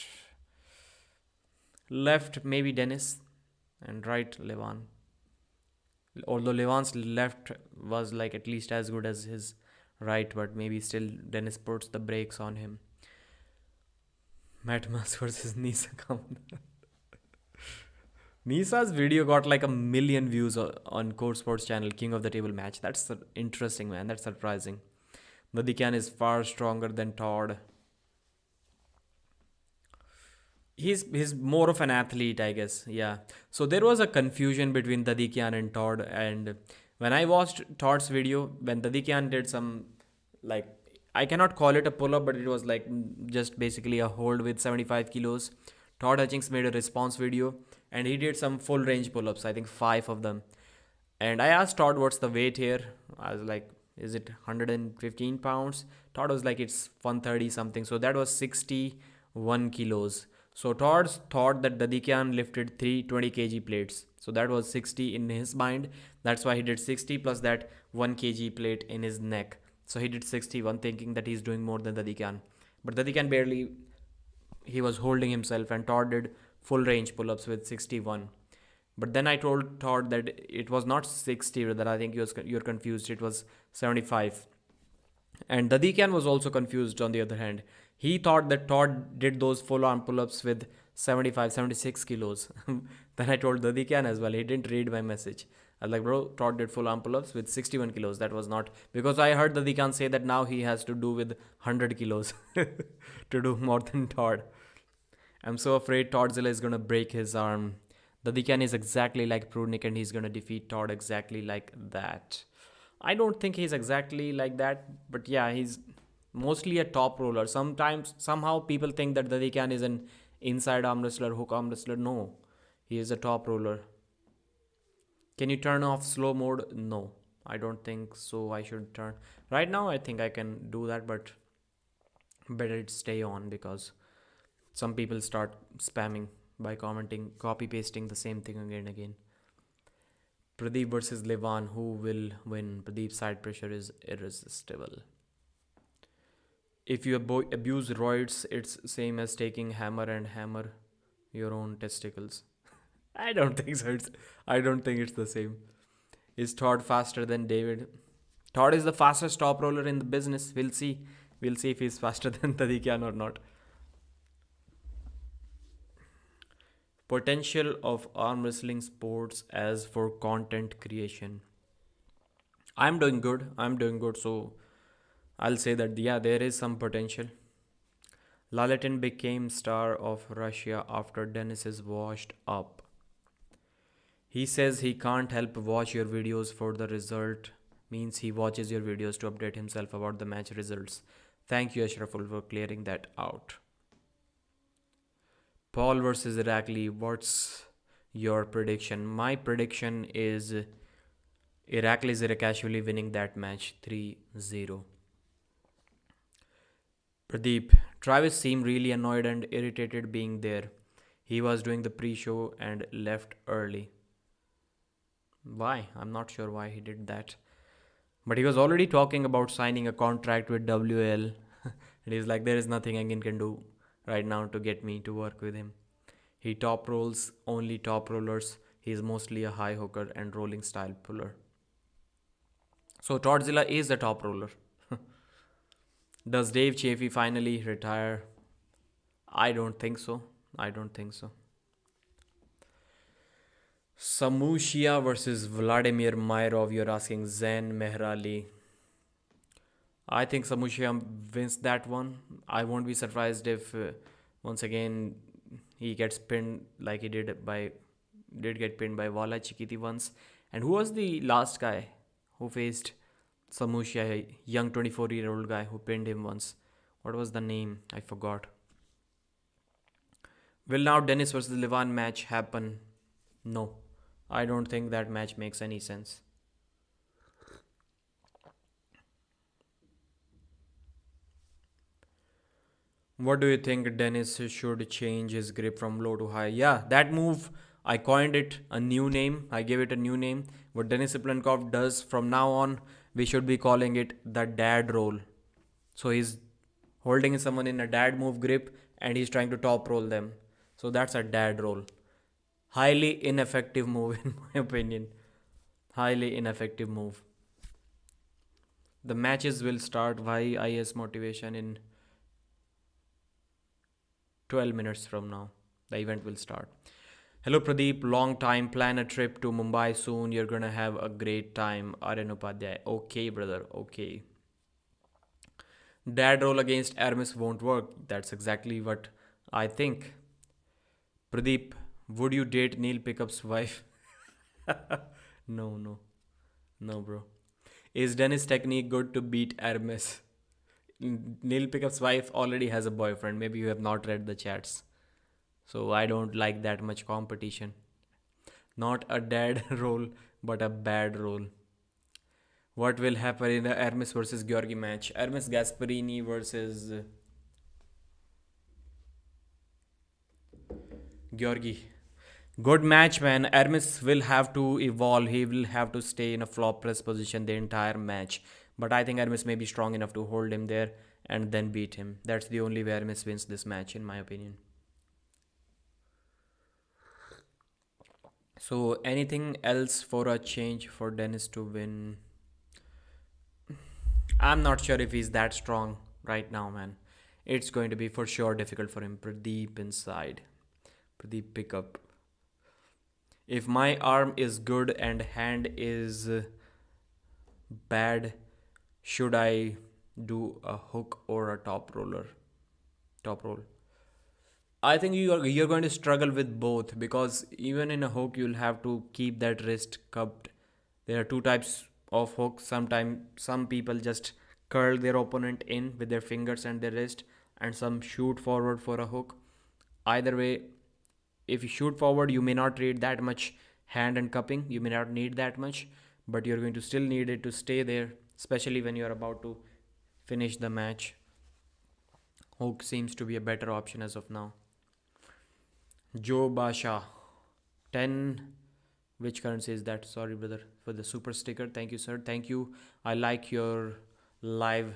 Left maybe Dennis and right Levan. Although Levan's left was like at least as good as his right, but maybe still Dennis puts the brakes on him. Matt Mas versus Nisa Kaman. Nisa's video got like 1 million views on Core Sports channel, King of the Table match. That's interesting, man. That's surprising. Dadikyan is far stronger than Todd. He's more of an athlete, I guess. Yeah. So there was a confusion between Dadikyan and Todd, and when I watched Todd's video, when Dadikyan did some, like, I cannot call it a pull-up, but it was like just basically a hold with 75 kilos. Todd Hutchings made a response video, and he did some full range pull-ups. I think 5 of them. And I asked Todd, "What's the weight here?" I was like, "Is it 115 pounds?" Todd was like, "It's 130 something." So that was 61 kilos. So Todd thought that Dadikyan lifted 320 kg plates. So that was 60 in his mind. That's why he did 60 plus that 1 kg plate in his neck. So he did 61, thinking that he's doing more than Dadikyan. But Dadikyan barely, he was holding himself, and Todd did full range pull-ups with 61. But then I told Todd that it was not 60, that I think you're confused. It was 75. And Dadikyan was also confused on the other hand. He thought that Todd did those full arm pull-ups with 75, 76 kilos. Then I told Dadikyan as well. He didn't read my message. I was like, "Bro, Todd did full arm pull-ups with 61 kilos. That was not..." Because I heard Dadikyan say that now he has to do with 100 kilos to do more than Todd. I'm so afraid Toddzilla is going to break his arm. Dadikyan is exactly like Prudnik, and he's going to defeat Todd exactly like that. I don't think he's exactly like that, but yeah, he's mostly a top roller. Somehow people think that Dadikyan is an inside arm wrestler, hook arm wrestler. No, he is a top roller. Can you turn off slow mode? No, I don't think so. I should turn. Right now, I think I can do that, but better it stay on, because some people start spamming by commenting, copy pasting the same thing again and again. Pradeep versus Levan, who will win? Pradeep's side pressure is irresistible. If you abuse roids, it's same as taking hammer and hammer your own testicles. I don't think so. I don't think it's the same. Is Todd faster than David? Todd is the fastest top roller in the business. We'll see. We'll see if he's faster than Dadikyan or not. Potential of arm wrestling sports as for content creation. I'm doing good. So I'll say that, yeah, there is some potential. Laletin became star of Russia after Dennis is washed up. He says he can't help watch your videos for the result. Means he watches your videos to update himself about the match results. Thank you, Ashraful, for clearing that out. Paul versus IRAKLI. What's your prediction? My prediction is IRAKLI ZIRAKASHVILI winning that match 3-0. Pradeep. Travis seemed really annoyed and irritated being there. He was doing the pre-show and left early. Why? I'm not sure why he did that. But he was already talking about signing a contract with WL. And he's like, there is nothing I can do right now to get me to work with him. He top rolls only top rollers. He's mostly a high hooker and rolling style puller. So Toddzilla is the top roller. Does Dave Chaffee finally retire? I don't think so. Samushia versus Vladimir Mayrov. You're asking Zen Mehrali. I think Samushia wins that one. I won't be surprised if once again he gets pinned like he did get pinned by Vala ICHQITI once. And who was the last guy who faced Samushia, a young 24-year-old guy who pinned him once? What was the name? I forgot. Will now Dennis versus Levan match happen? No. I don't think that match makes any sense. What do you think? Dennis should change his grip from low to high? Yeah, that move, I coined it a new name. I gave it a new name. What Denis Iplenkov does from now on, we should be calling it the dad roll. So he's holding someone in a dad move grip and he's trying to top roll them. So that's a dad roll. Highly ineffective move in my opinion. Highly ineffective move. The matches will start YIS motivation in 12 minutes from now. The event will start. Hello Pradeep, long time. Plan a trip to Mumbai soon. You're gonna have a great time. Aryan Upadhyay. Okay, brother. Okay. Dad roll against Hermes won't work. That's exactly what I think. Pradeep, would you date Neil Pickup's wife? No, no. No, bro. Is Dennis' technique good to beat Hermes? Neil Pickup's wife already has a boyfriend. Maybe you have not read the chats. So I don't like that much competition. Not a dad role, but a bad role. What will happen in the Hermes versus Georgi match? Hermes Gasparini versus Georgi. Good match, man. Hermes will have to evolve. He will have to stay in a flop press position the entire match. But I think Hermes may be strong enough to hold him there and then beat him. That's the only way Hermes wins this match, in my opinion. So, anything else for a change for Dennis to win? I'm not sure if he's that strong right now, man. It's going to be for sure difficult for him. Pradeep inside. Pradeep pick up. If my arm is good and hand is bad, should I do a hook or a top roller? Top roll. I think you're going to struggle with both, because even in a hook you'll have to keep that wrist cupped. There are two types of hooks. Sometimes some people just curl their opponent in with their fingers and their wrist, and some shoot forward for a hook. Either way, if you shoot forward, you may not need that much hand and cupping. You may not need that much, but you're going to still need it to stay there, especially when you're about to finish the match. Hook seems to be a better option as of now. Joe Basha 10. Which currency is that? Sorry, brother, for the super sticker. Thank you, sir. Thank you. I like your live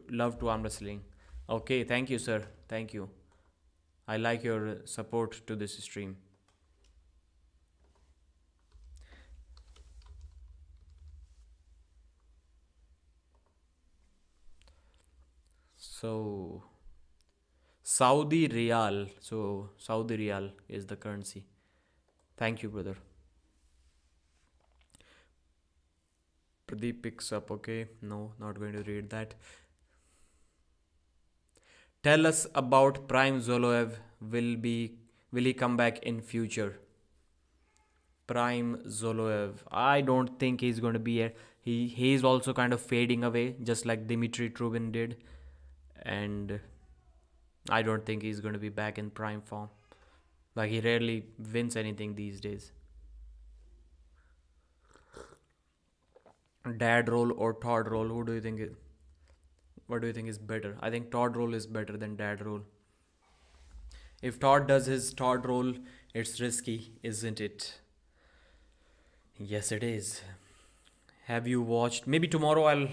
love to arm wrestling. Okay, thank you, sir. Thank you. I like your support to this stream. So, Saudi Riyal. So, Saudi Riyal is the currency. Thank you, brother. Pradeep picks up. Okay, no, not going to read that. Tell us about Prime Zoloev. Will he come back in future? Prime Zoloev. I don't think he's going to be here. He's also kind of fading away, just like Dmitry Trubin did. And I don't think he's going to be back in prime form. Like, he rarely wins anything these days. Dad roll or Todd roll? What do you think is better? I think Todd roll is better than dad roll. If Todd does his Todd roll, it's risky, isn't it? Yes, it is. Have you watched? Maybe tomorrow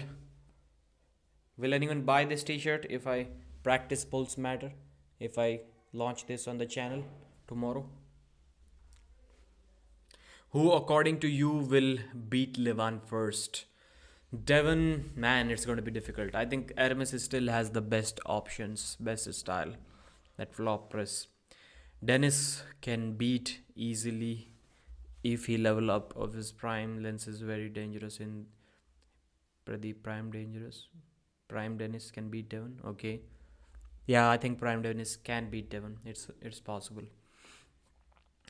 will anyone buy this t-shirt if I practice pulse matter? If I launch this on the channel tomorrow? Who, according to you, will beat Levan first? Devon, man, it's going to be difficult. I think Hermes still has the best options, best style. That flop press. Dennis can beat easily if he level up of his prime. Lens is very dangerous in Pradeep. Prime dangerous. Prime Dennis can beat Devon. Okay. Yeah, I think Prime Dennis can beat Devon. It's possible.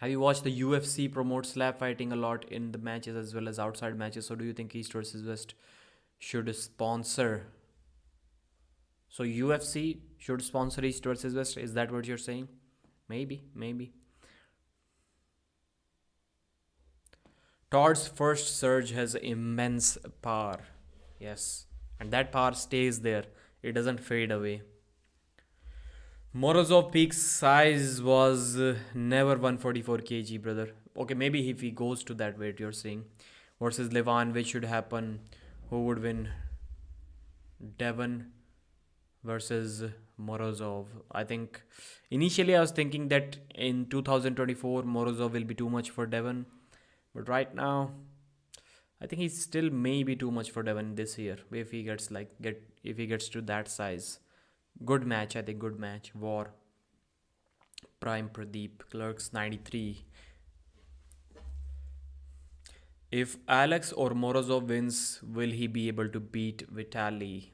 Have you watched the UFC promote slap fighting a lot in the matches as well as outside matches? So do you think East versus West should sponsor? So UFC should sponsor East versus West? Is that what you're saying? Maybe. Todd's first surge has immense power. Yes. And that power stays there. It doesn't fade away. Morozov peak size was never 144 kg, brother. Okay, maybe if he goes to that weight, you're saying. Versus Levan, which should happen? Who would win? Devon versus Morozov. I think initially I was thinking that in 2024 Morozov will be too much for Devon. But right now, I think he's still maybe too much for Devon this year if he gets if he gets to that size. Good match, I think. Good match. War. Prime Pradeep. Clerks 93. If Alex or Morozov wins, will he be able to beat Vitali?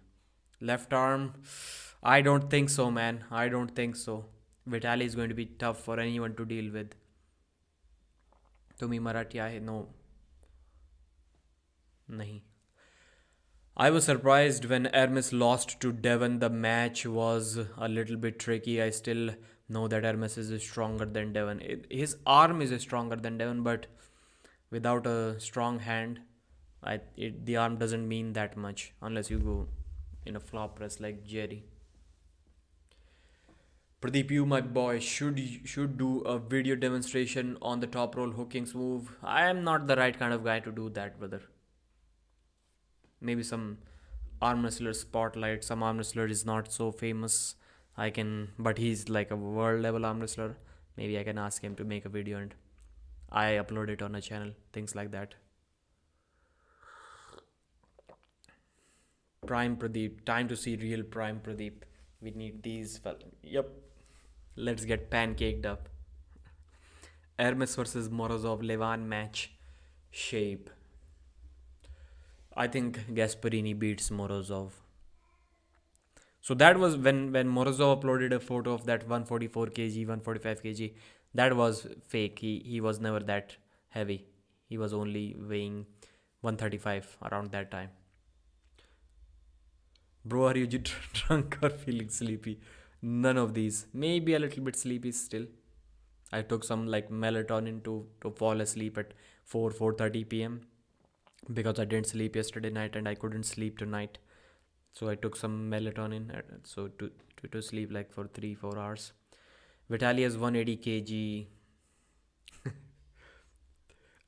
Left arm? I don't think so, man. I don't think so. Vitali is going to be tough for anyone to deal with. तुम्ही मराठी आहे? No. Nahi. I was surprised when Hermes lost to Devon. The match was a little bit tricky. I still know that Hermes is stronger than Devon. His arm is stronger than Devon, but without a strong hand, the arm doesn't mean that much unless you go in a flop press like Jerry. Pradeep, you my boy, should do a video demonstration on the top roll hooking move. I am not the right kind of guy to do that, brother. Maybe some arm wrestler spotlight. Some arm wrestler is not so famous. But he's like a world level arm wrestler. Maybe I can ask him to make a video and I upload it on a channel. Things like that. Prime Pradeep. Time to see real Prime Pradeep. We need these. Yep. Let's get pancaked up. Hermes versus Morozov Levan match. Shape. I think Gasparini beats Morozov. So that was when Morozov uploaded a photo of that 144 kg, 145 kg. That was fake. He was never that heavy. He was only weighing 135 around that time. Bro, are you drunk or feeling sleepy? None of these. Maybe a little bit sleepy still. I took some like melatonin to fall asleep at 4:30 p.m. because I didn't sleep yesterday night and I couldn't sleep tonight. So I took some melatonin to sleep like for 3-4 hours. Vitali has 180 kg.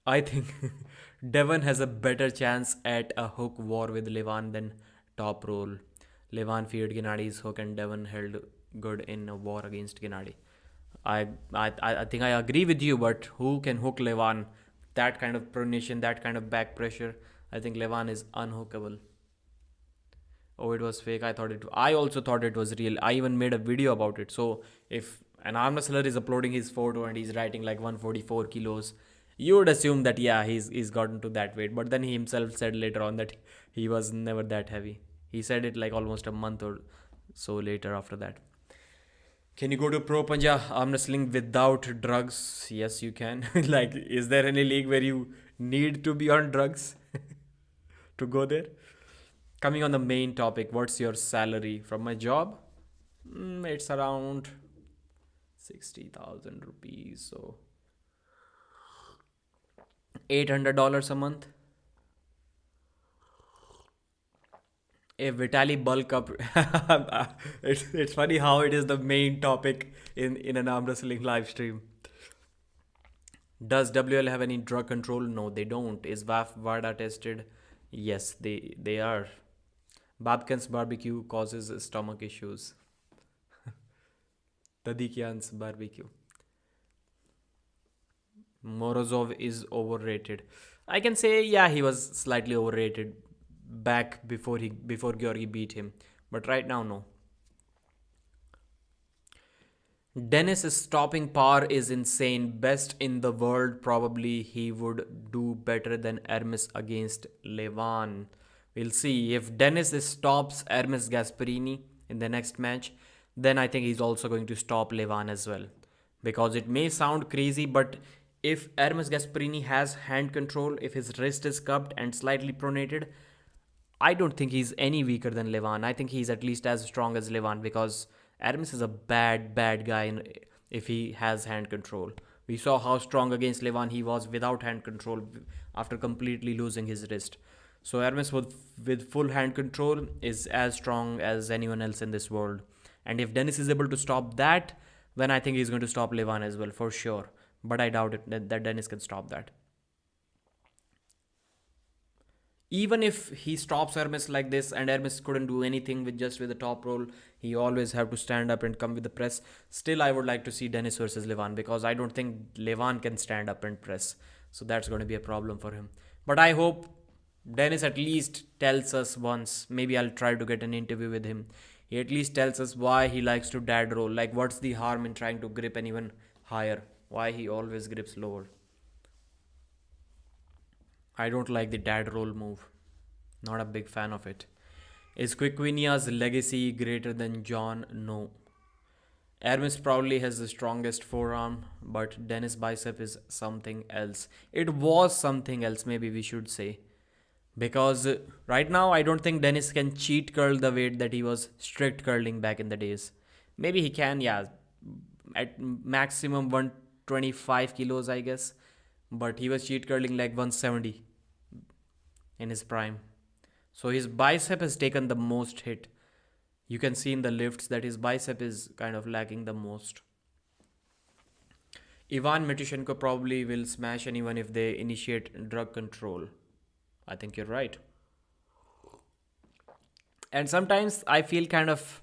I think Devon has a better chance at a hook war with Levan than top roll. Levan feared Gennadi's hook and Devon held good in a war against Gennady. I think I agree with you, but who can hook Levan? That kind of pronation, that kind of back pressure. I think Levan is unhookable. Oh, it was fake. I also thought it was real. I even made a video about it. So if an arm wrestler is uploading his photo and he's writing like 144 kilos, you would assume that yeah, he's gotten to that weight. But then he himself said later on that he was never that heavy. He said it like almost a month or so later after that. Can you go to Pro Panja arm wrestling without drugs? Yes, you can. Like, is there any league where you need to be on drugs to go there? Coming on the main topic, what's your salary from my job? It's around 60,000 rupees, so $800 a month. If Vitali bulk up, it's funny how it is the main topic in an arm wrestling live stream. Does WL have any drug control? No, they don't. Is VADA tested? Yes, they are. Babkan's barbecue causes stomach issues. Dadikyan's barbecue. Morozov is overrated. I can say, yeah, he was slightly overrated back before Georgi beat him, but right now no. Dennis' stopping power is insane. Best in the world. Probably he would do better than Hermes against Levan. We'll see. If Dennis stops Hermes Gasparini in the next match, then I think he's also going to stop Levan as well. Because it may sound crazy, but if Hermes Gasparini has hand control, if his wrist is cupped and slightly pronated, I don't think he's any weaker than Levan. I think he's at least as strong as Levan because Hermes is a bad guy if he has hand control. We saw how strong against Levan he was without hand control after completely losing his wrist. So Hermes with full hand control is as strong as anyone else in this world. And if Dennis is able to stop that, then I think he's going to stop Levan as well for sure. But I doubt it that Dennis can stop that. Even if he stops Hermes like this and Hermes couldn't do anything with the top roll, he always have to stand up and come with the press. Still, I would like to see Dennis versus Levan because I don't think Levan can stand up and press. So that's going to be a problem for him. But I hope Dennis at least tells us once. Maybe I'll try to get an interview with him. He at least tells us why he likes to dad roll. Like, what's the harm in trying to grip and even higher? Why he always grips lower? I don't like the dad roll move. Not a big fan of it. Is Quiquinia's legacy greater than John? No. Hermes probably has the strongest forearm, but Dennis' bicep is something else. It was something else, maybe we should say. Because right now, I don't think Dennis can cheat curl the weight that he was strict curling back in the days. Maybe he can, yeah, at maximum 125 kilos, I guess. But he was cheat curling like 170 in his prime. So his bicep has taken the most hit. You can see in the lifts that his bicep is kind of lacking the most. Ivan Mitushenko probably will smash anyone if they initiate drug control. I think you're right. And sometimes I feel kind of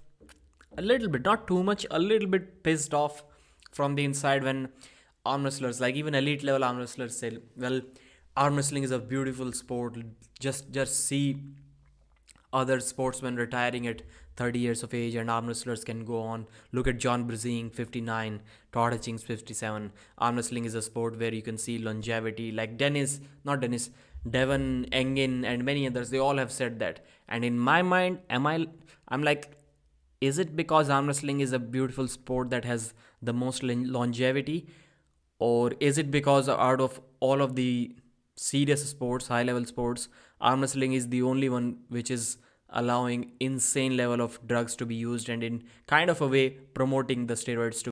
a little bit, not too much, a little bit pissed off from the inside when arm wrestlers, like even elite level arm wrestlers, say, well, arm wrestling is a beautiful sport. Just see other sportsmen retiring at 30 years of age and arm wrestlers can go on. Look at John Brazing, 59, Todd Hutchings, 57. Arm wrestling is a sport where you can see longevity. Like Devon, Engin, and many others, they all have said that. And in my mind, I'm like, is it because arm wrestling is a beautiful sport that has the most longevity? Or is it because out of all of the serious sports, high level sports, arm wrestling is the only one which is allowing insane level of drugs to be used and in kind of a way promoting the steroids to.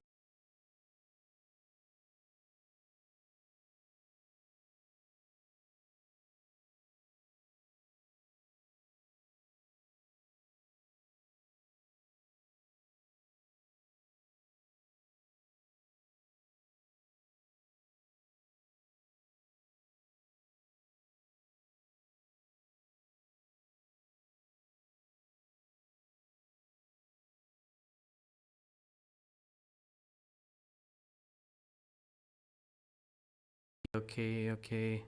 Okay.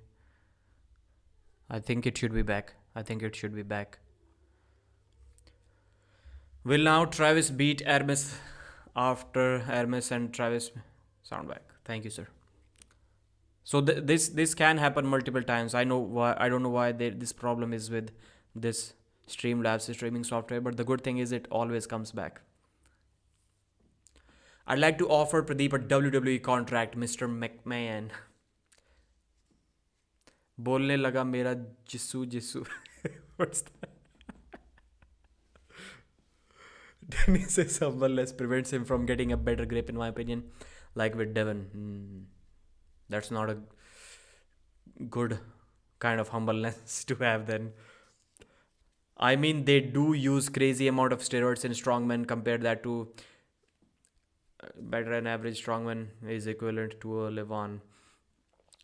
I think it should be back. Will now Travis beat Hermes after Hermes and Travis sound back? Thank you, sir. So this can happen multiple times. I know why. I don't know why this problem is with this Streamlabs streaming software, but the good thing is it always comes back. I'd like to offer Pradeep a WWE contract, Mr. McMahon. बोलने लगा मेरा जिसू What's that? Dennis says humbleness prevents him from getting a better grip, in my opinion, like with Devon. That's not a good kind of humbleness to have then. I mean, they do use crazy amount of steroids in strongmen. Compare that to better and average strongman is equivalent to a Levan.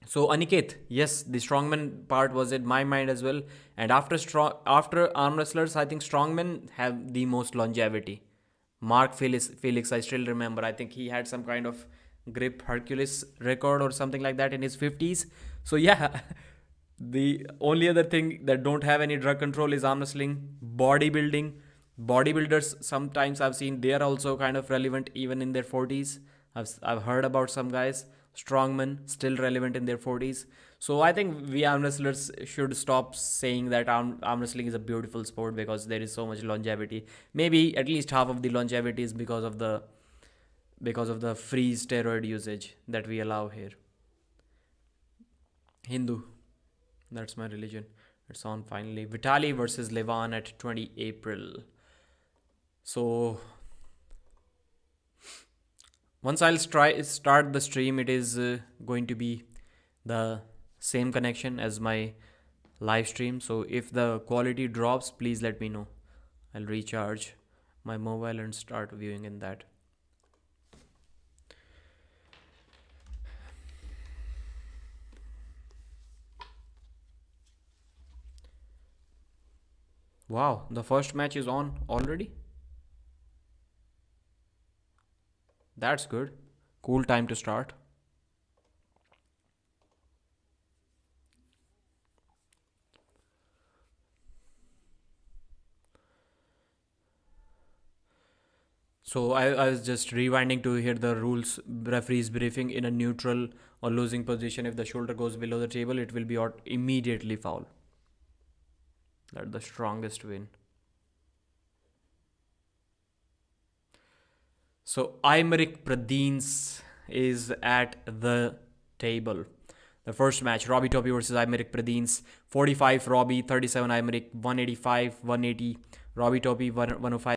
So Aniket, yes, the strongman part was in my mind as well. And after arm wrestlers, I think strongmen have the most longevity. Mark Felix, I still remember. I think he had some kind of grip Hercules record or something like that in his 50s. So yeah, the only other thing that don't have any drug control is arm wrestling, bodybuilding. Bodybuilders, sometimes I've seen they are also kind of relevant even in their 40s. I've heard about some guys, strongmen, still relevant in their 40s. So I think we arm wrestlers should stop saying that arm wrestling is a beautiful sport because there is so much longevity. Maybe at least half of the longevity is because of the free steroid usage that we allow here. Hindu, that's my religion. It's on finally. Vitaly versus Levan at 20 April. So once I'll start the stream, it is going to be the same connection as my live stream. So if the quality drops, please let me know. I'll recharge my mobile and start viewing in that. Wow, the first match is on already? That's good. Cool time to start. So I was just rewinding to hear the rules referee's briefing. In a neutral or losing position, if the shoulder goes below the table, it will be immediately foul. Let the strongest win. So AYMERIC PRADINES is at the table. The first match, Robbie TOPIE versus AYMERIC PRADINES. 45 Robbie, 37 AYMERIC, 185, 180. Robbie TOPIE 105.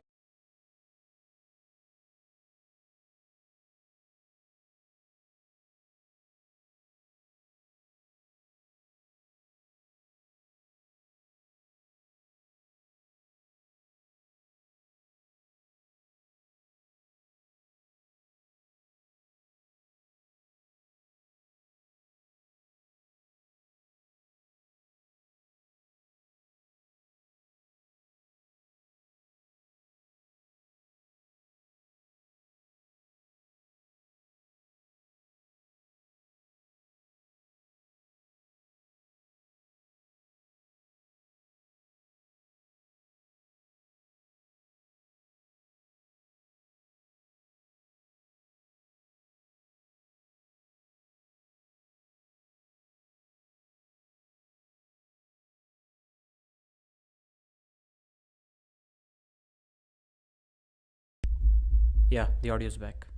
Yeah, the audio is back.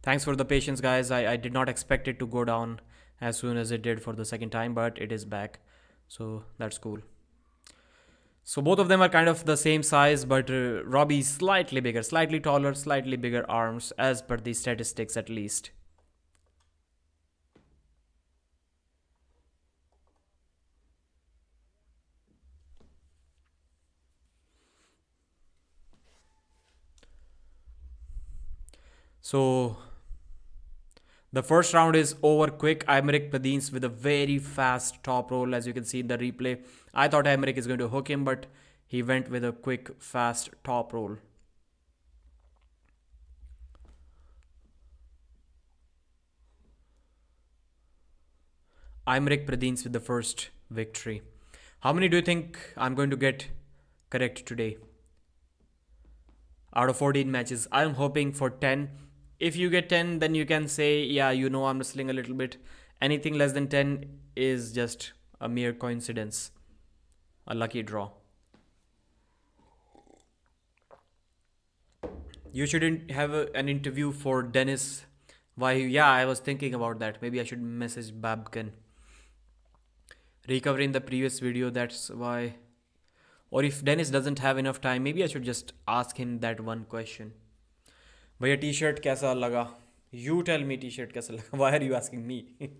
Thanks for the patience, guys. I did not expect it to go down as soon as it did for the second time, but it is back. So that's cool. So both of them are kind of the same size, but Robbie slightly bigger, slightly taller, slightly bigger arms, as per the statistics at least. So the first round is over quick. AYMERIC PRADINES with a very fast top roll, as you can see in the replay. I thought AYMERIC is going to hook him, but he went with a quick, fast top roll. AYMERIC PRADINES with the first victory. How many do you think I'm going to get correct today? Out of 14 matches, I'm hoping for 10. If you get 10, then you can say, yeah, you know I'm wrestling a little bit. Anything less than 10 is just a mere coincidence. A lucky draw. You shouldn't have an interview for Dennis. Why? Yeah, I was thinking about that. Maybe I should message Babkin. Recovering the previous video, that's why. Or if Dennis doesn't have enough time, maybe I should just ask him that one question. भैया t-shirt कैसा लगा? You tell me t-shirt कैसा लगा? Why are you asking me?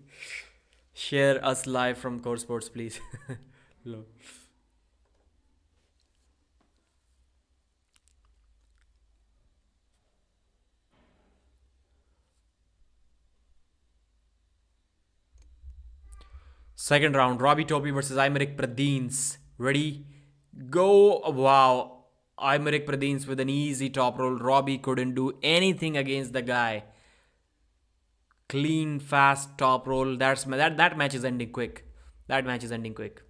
Share us live from Core Sports, please. Look. Second round, Robbie TOPIE versus AYMERIC PRADINES. Ready? Go. Wow. AYMERIC PRADINES with an easy top roll. Robbie couldn't do anything against the guy. Clean, fast top roll. That match is ending quick. That match is ending quick.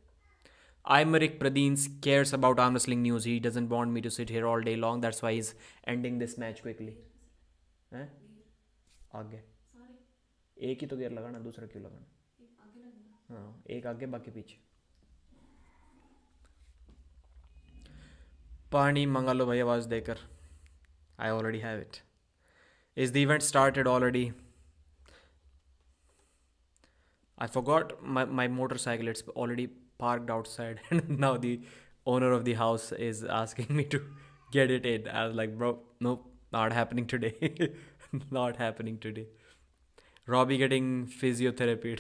AYMERIC PRADINES cares about arm wrestling news. He doesn't want me to sit here all day long. That's why he's ending this match quickly. हैं? आगे. एक ही तो gear लगाना, दूसरा क्यों लगाना? हाँ, एक आगे बाकी पीछे. पानी मंगा लो भाई आवाज देकर. I already have it. Is the event started already? I forgot my motorcycle. It's already parked outside, and now the owner of the house is asking me to get it in. I was like, bro, nope, not happening today. Not happening today. Robbie getting physiotherapy.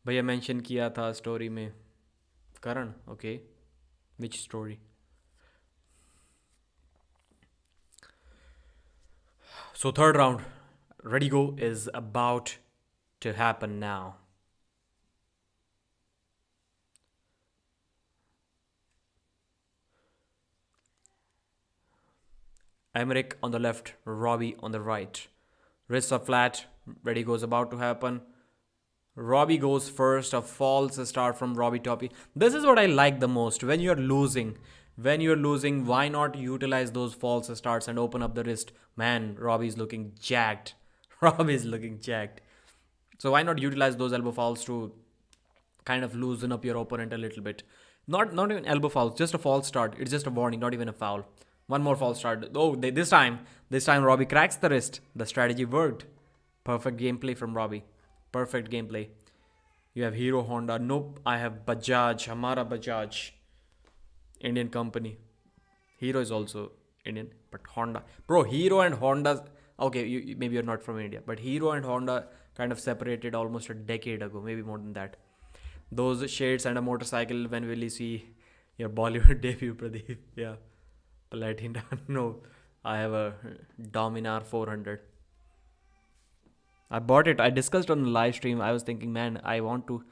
भैया mention किया था story में. करण, okay. Which story? So third round, ready go, is about to happen now. AYMERIC on the left, Robbie on the right. Wrists are flat, ready goes about to happen. Robbie goes first, a false start from Robbie TOPIE. This is what I like the most. When you're losing, When you're losing, why not utilize those false starts and open up the wrist? Man, Robbie's looking jacked. Robbie's looking jacked. So why not utilize those elbow fouls to kind of loosen up your opponent a little bit? Not even elbow fouls, just a false start. It's just a warning, not even a foul. One more false start. Oh, this time Robbie cracks the wrist. The strategy worked. Perfect gameplay from Robbie. Perfect gameplay. You have Hero Honda. Nope, I have Bajaj. Hamara Bajaj. Indian company. Hero is also Indian, but Honda. Bro, Hero and Honda. Okay, maybe you're not from India, but Hero and Honda kind of separated almost a decade ago, maybe more than that. Those shades and a motorcycle. When will you see your Bollywood debut, Pradeep? Yeah. Platina. No, I have a Dominar 400. I bought it. I discussed on the live stream. I was thinking, man, I want to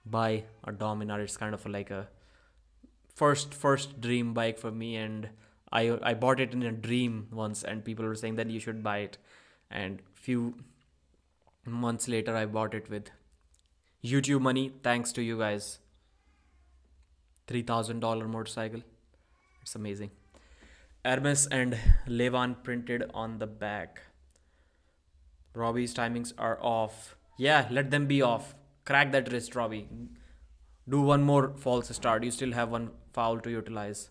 buy a Dominar. It's kind of like a first dream bike for me, and I bought it in a dream once, and people were saying that you should buy it. And few months later, I bought it with YouTube money, thanks to you guys. $3,000 motorcycle. It's amazing. Hermes and Levan printed on the back. Robbie's timings are off. Yeah, let them be off. Crack that wrist, Robbie. Do one more false start. You still have one foul to utilize.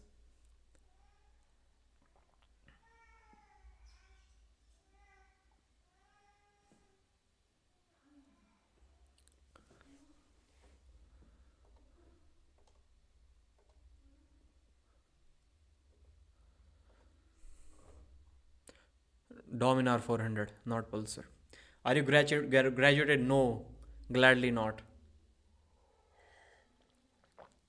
Dominar 400, not Pulsar. Are you graduated? No, gladly not.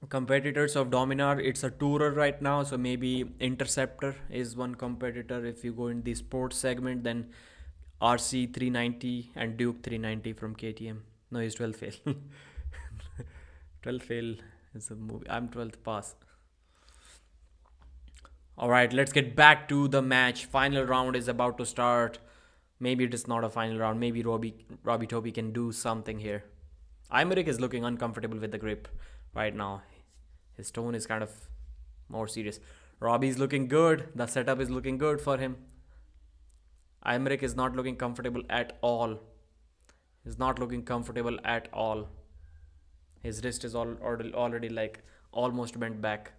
Competitors of Dominar, it's a tourer right now, so maybe Interceptor is one competitor. If you go in the sports segment, then RC 390 and Duke 390 from KTM. No, he's 12 fail. 12 fail is a movie. I'm 12th pass. Alright, let's get back to the match. Final round is about to start. Maybe it is not a final round. Maybe Robbie Toppie can do something here. AYMERIC is looking uncomfortable with the grip right now. His tone is kind of more serious. Robbie is looking good. The setup is looking good for him. AYMERIC is not looking comfortable at all. He's not looking comfortable at all. His wrist is already like almost bent back.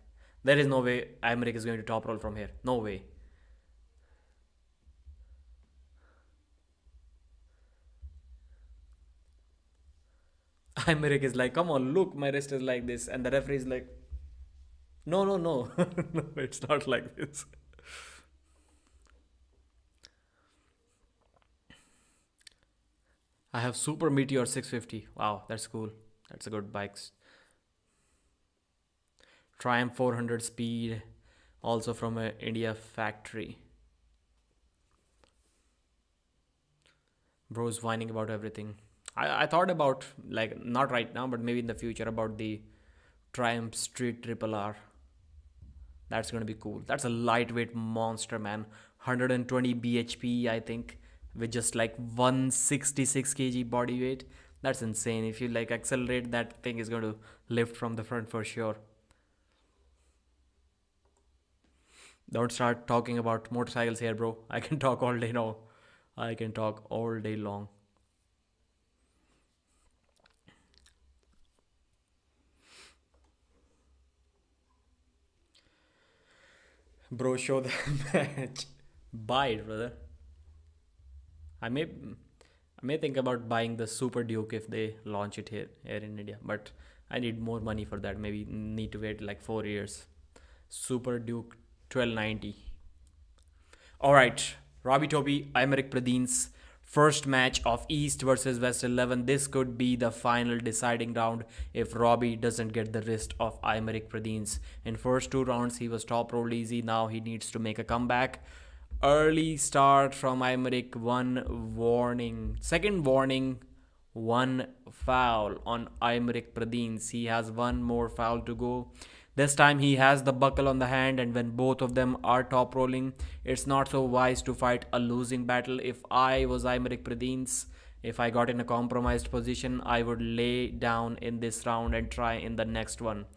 There is no way AYMERIC is going to top roll from here. No way. AYMERIC is like, come on, look, my wrist is like this. And the referee is like, no. No, it's not like this. I have Super Meteor 650. Wow, that's cool. That's a good bike. Triumph 400 speed, also from a India factory. Bro's whining about everything. I thought about, like, not right now, but maybe in the future, about the Triumph Street Triple R. That's gonna be cool. That's a lightweight monster, man. 120 bhp, I think, with just like 166 kg body weight. That's insane. If you like accelerate, that thing is going to lift from the front for sure. Don't start talking about motorcycles here, bro. I can talk all day now. I can talk all day long. Bro, show the match. Buy it, brother. I may think about buying the Super Duke if they launch it here in India, but I need more money for that. Maybe need to wait like 4 years. Super Duke 1290. Alright, Robbie Toppie, AYMERIC PRADINES. First match of East versus West 11. This could be the final deciding round if Robbie doesn't get the wrist of AYMERIC PRADINES. In first 2 rounds, he was top rolled easy. Now he needs to make a comeback. Early start from AYMERIC. 1 warning. Second warning. 1 foul on AYMERIC PRADINES. He has 1 more foul to go. This time he has the buckle on the hand, and when both of them are top rolling, it's not so wise to fight a losing battle. If I was AYMERIC PRADINES, if I got in a compromised position, I would lay down in this round and try in the next one.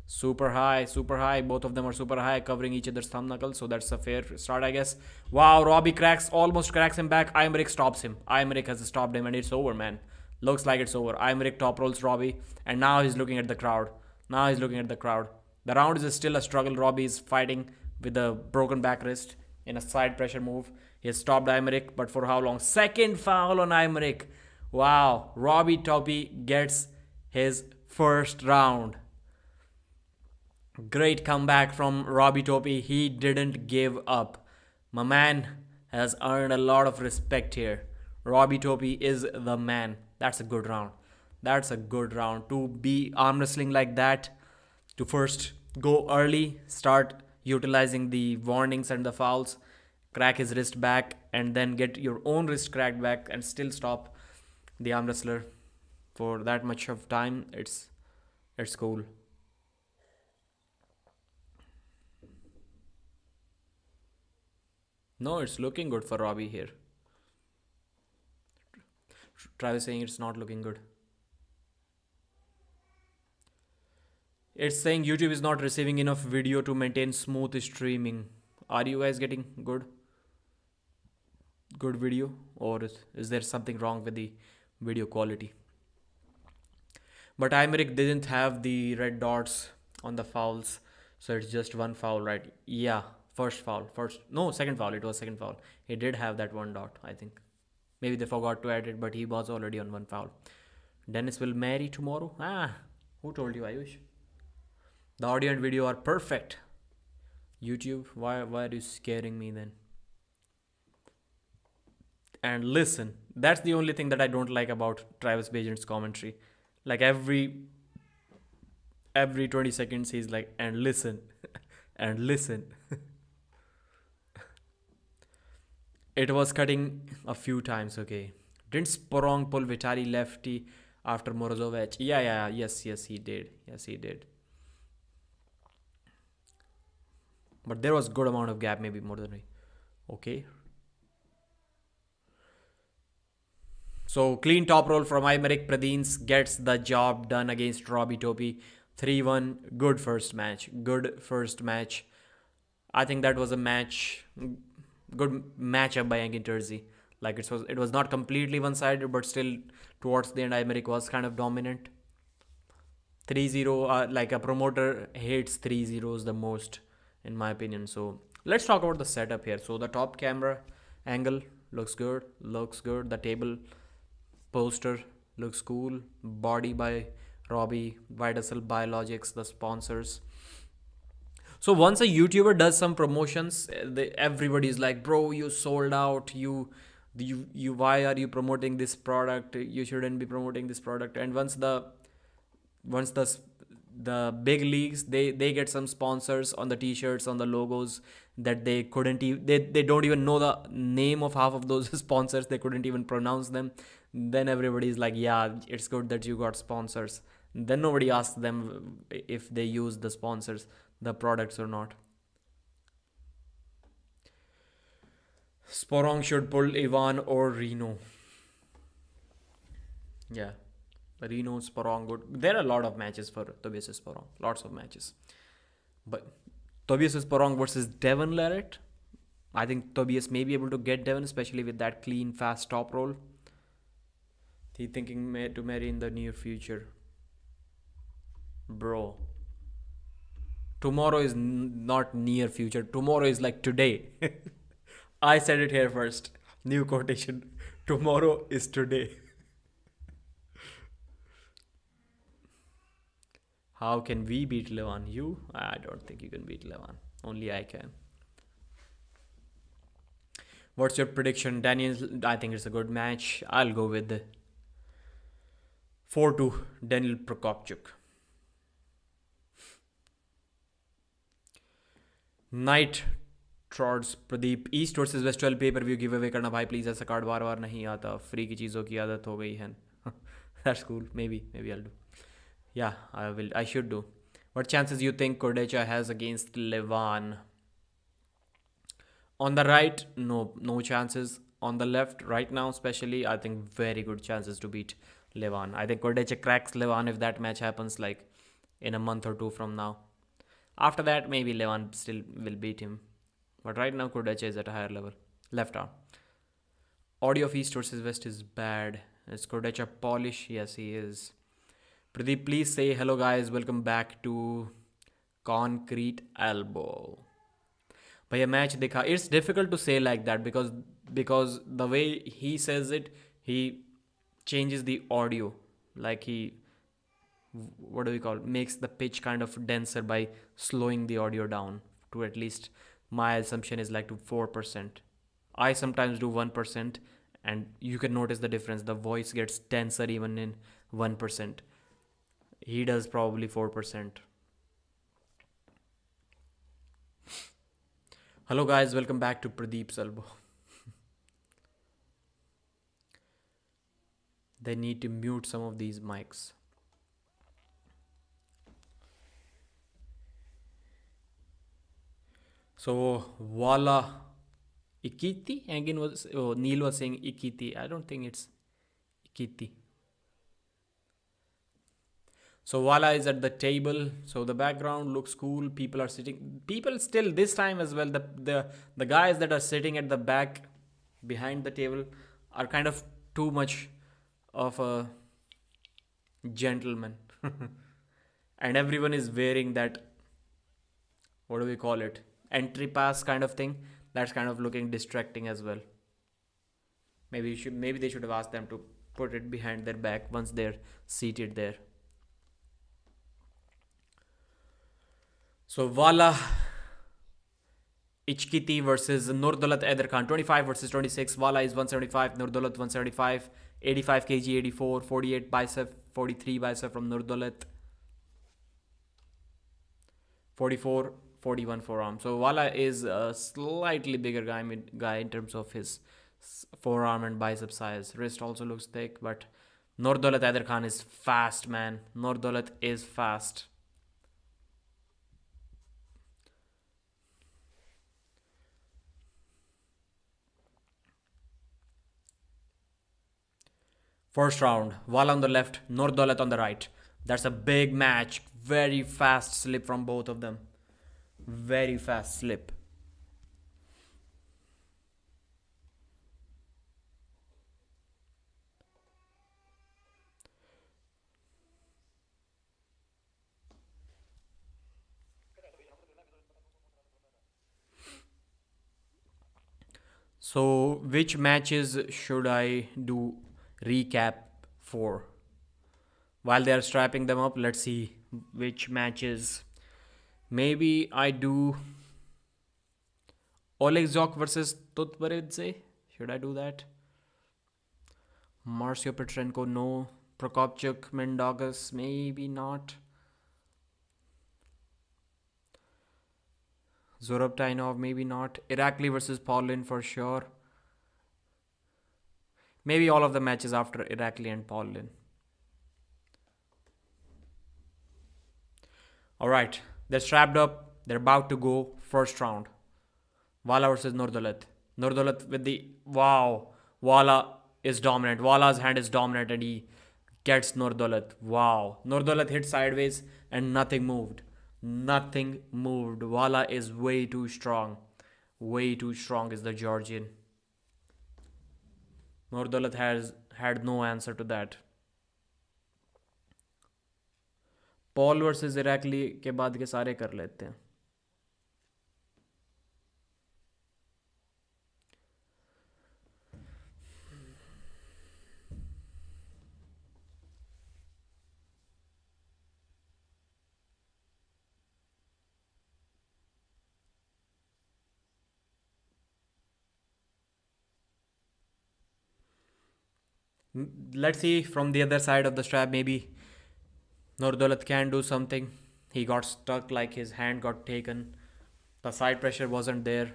Super high, super high. Both of them are super high, covering each other's thumb knuckles. So that's a fair start, I guess. Wow, Robbie almost cracks him back. AYMERIC stops him. AYMERIC has stopped him, and it's over, man. Looks like it's over. AYMERIC top rolls Robbie, and now he's looking at the crowd. The round is still a struggle. Robbie is fighting with a broken back wrist in a side pressure move. He has stopped AYMERIC, but for how long? Second foul on AYMERIC. Wow, Robbie Toppie gets his first round. Great comeback from Robbie Toppie. He didn't give up. My man has earned a lot of respect here. Robbie Toppie is the man. That's a good round. To be arm wrestling like that, to first go early, start utilizing the warnings and the fouls, crack his wrist back, and then get your own wrist cracked back and still stop the arm wrestler for that much of time. It's cool. No, it's looking good for Robbie here. Travis saying it's not looking good. It's saying YouTube is not receiving enough video to maintain smooth streaming. Are you guys getting good video, or is there something wrong with the video quality? But AYMERIC didn't have the red dots on the fouls, so it's just one foul, right? Yeah, second foul. It was second foul. He did have that one dot, I think. Maybe they forgot to add it, but he was already on one foul. Dennis will marry tomorrow. Who told you, Ayush? The audio and video are perfect. YouTube, why are you scaring me then? And listen, that's the only thing that I don't like about Travis Bagent's commentary. Like every 20 seconds he's like, and listen, and listen. It was cutting a few times, okay. Didn't Sporong pull Vitali lefty after Morozov edge? Yes, he did. But there was good amount of gap, maybe more than me. Okay. So clean top roll from AYMERIC. PRADINES gets the job done against Robbie Toppie. 3-1. Good first match. I think that was a good matchup by Angin Terzi. Like it was not completely one-sided, but still towards the end AYMERIC was kind of dominant. 3-0, like a promoter hates 3-0s the most, in my opinion. So let's talk about the setup here. So the top camera angle looks good. The table poster looks cool. Body by Robbie, Vidacell Biologics, the sponsors. So once a YouTuber does some promotions, everybody's like, bro, you sold out. You why are you promoting this product? You shouldn't be promoting this product. And once the big leagues, they get some sponsors on the t-shirts, on the logos that they don't even know the name of half of those sponsors. They couldn't even pronounce them. Then everybody's like, yeah, it's good that you got sponsors. Then nobody asks them if they use the sponsors, the products or not. Sporong should pull Ivan or Reno. Yeah. Reno, Sporong, good. There are a lot of matches for Tobias Sporong. Lots of matches. But Tobias Sporong versus Devon Larrett. I think Tobias may be able to get Devon, especially with that clean, fast top roll. He's thinking to marry in the near future. Bro. Tomorrow is not near future. Tomorrow is like today. I said it here first. New quotation. Tomorrow is today. How can we beat Levan? You? I don't think you can beat Levan. Only I can. What's your prediction, Daniel? I think it's a good match. I'll go with 4-2 Daniel PROCOPCUIC. Night Trods Pradeep. East versus West 12 pay-per-view giveaway करना भाई please. ऐसा card बार नहीं आता. Free की चीज़ों की आदत हो गई है. That's cool. Maybe I'll do. Yeah, I should do. What chances you think Kurdecha has against Levan? On the right, no chances. On the left, right now especially, I think very good chances to beat Levan. I think Kurdecha cracks Levan if that match happens. Like, in a month or two from now. After that, maybe Levan still will beat him. But right now, Kurdecha is at a higher level. Left arm. Audio of East versus West is bad. Is Kurdecha Polish? Yes, he is. Pradeep, please say hello, guys. Welcome back to Concrete Elbow. Bhaiya match dekha. It's difficult to say like that because the way he says it, he changes the audio. Like he, what do we call, makes the pitch kind of denser by slowing the audio down to at least, my assumption is like to 4%. I sometimes do 1%, and you can notice the difference. The voice gets denser even in 1%. He does probably 4%. Hello guys, welcome back to Pradeep's Elbow. They need to mute some of these mics. So Vala ICHQITI again was, Neil was saying ICHQITI. I don't think it's ICHQITI. So Vala is at the table. So the background looks cool. People are sitting. People still this time as well. The guys that are sitting at the back behind the table are kind of too much of a gentleman. And everyone is wearing that, what do we call it? Entry pass kind of thing. That's kind of looking distracting as well. Maybe they should have asked them to put it behind their back once they're seated there. So Vala ICHQITI versus NURDAULET AIDARKHAN. 25 versus 26. Vala is 175, NURDAULET 175. 85 kg, 84, 48 bicep, 43 bicep from NURDAULET. 44, 41 forearm. So Vala is a slightly bigger guy in terms of his forearm and bicep size. Wrist also looks thick, but NURDAULET AIDARKHAN is fast, man. NURDAULET is fast. First round, Vala on the left, NURDAULET on the right. That's a big match. Very fast slip from both of them. Very fast slip. So, which matches should I do recap for? While they are strapping them up, let's see which matches. Maybe I do Oleg ZHOKH versus TUTBERIDZE. Should I do that? MARCIO PATRENKO, no. PROCOPCUIC, MINDAUGAUS, maybe not. ZURAB, TAINOV, maybe not. IRAKLI versus LINN for sure. Maybe all of the matches after IRAKLI and LINN. Alright, they're strapped up. They're about to go first round. Vala versus NURDAULET. NURDAULET with the... Wow. Vala is dominant. Vala's hand is dominant and he gets NURDAULET. Wow. NURDAULET hit sideways and nothing moved. Nothing moved. Vala is way too strong. Way too strong is the Georgian. NURDAULET has had no answer to that. Paul versus Irakli के बाद के सारे कर लेते हैं. Let's see from the other side of the strap. Maybe NURDAULET can do something. He got stuck, like his hand got taken. The side pressure wasn't there.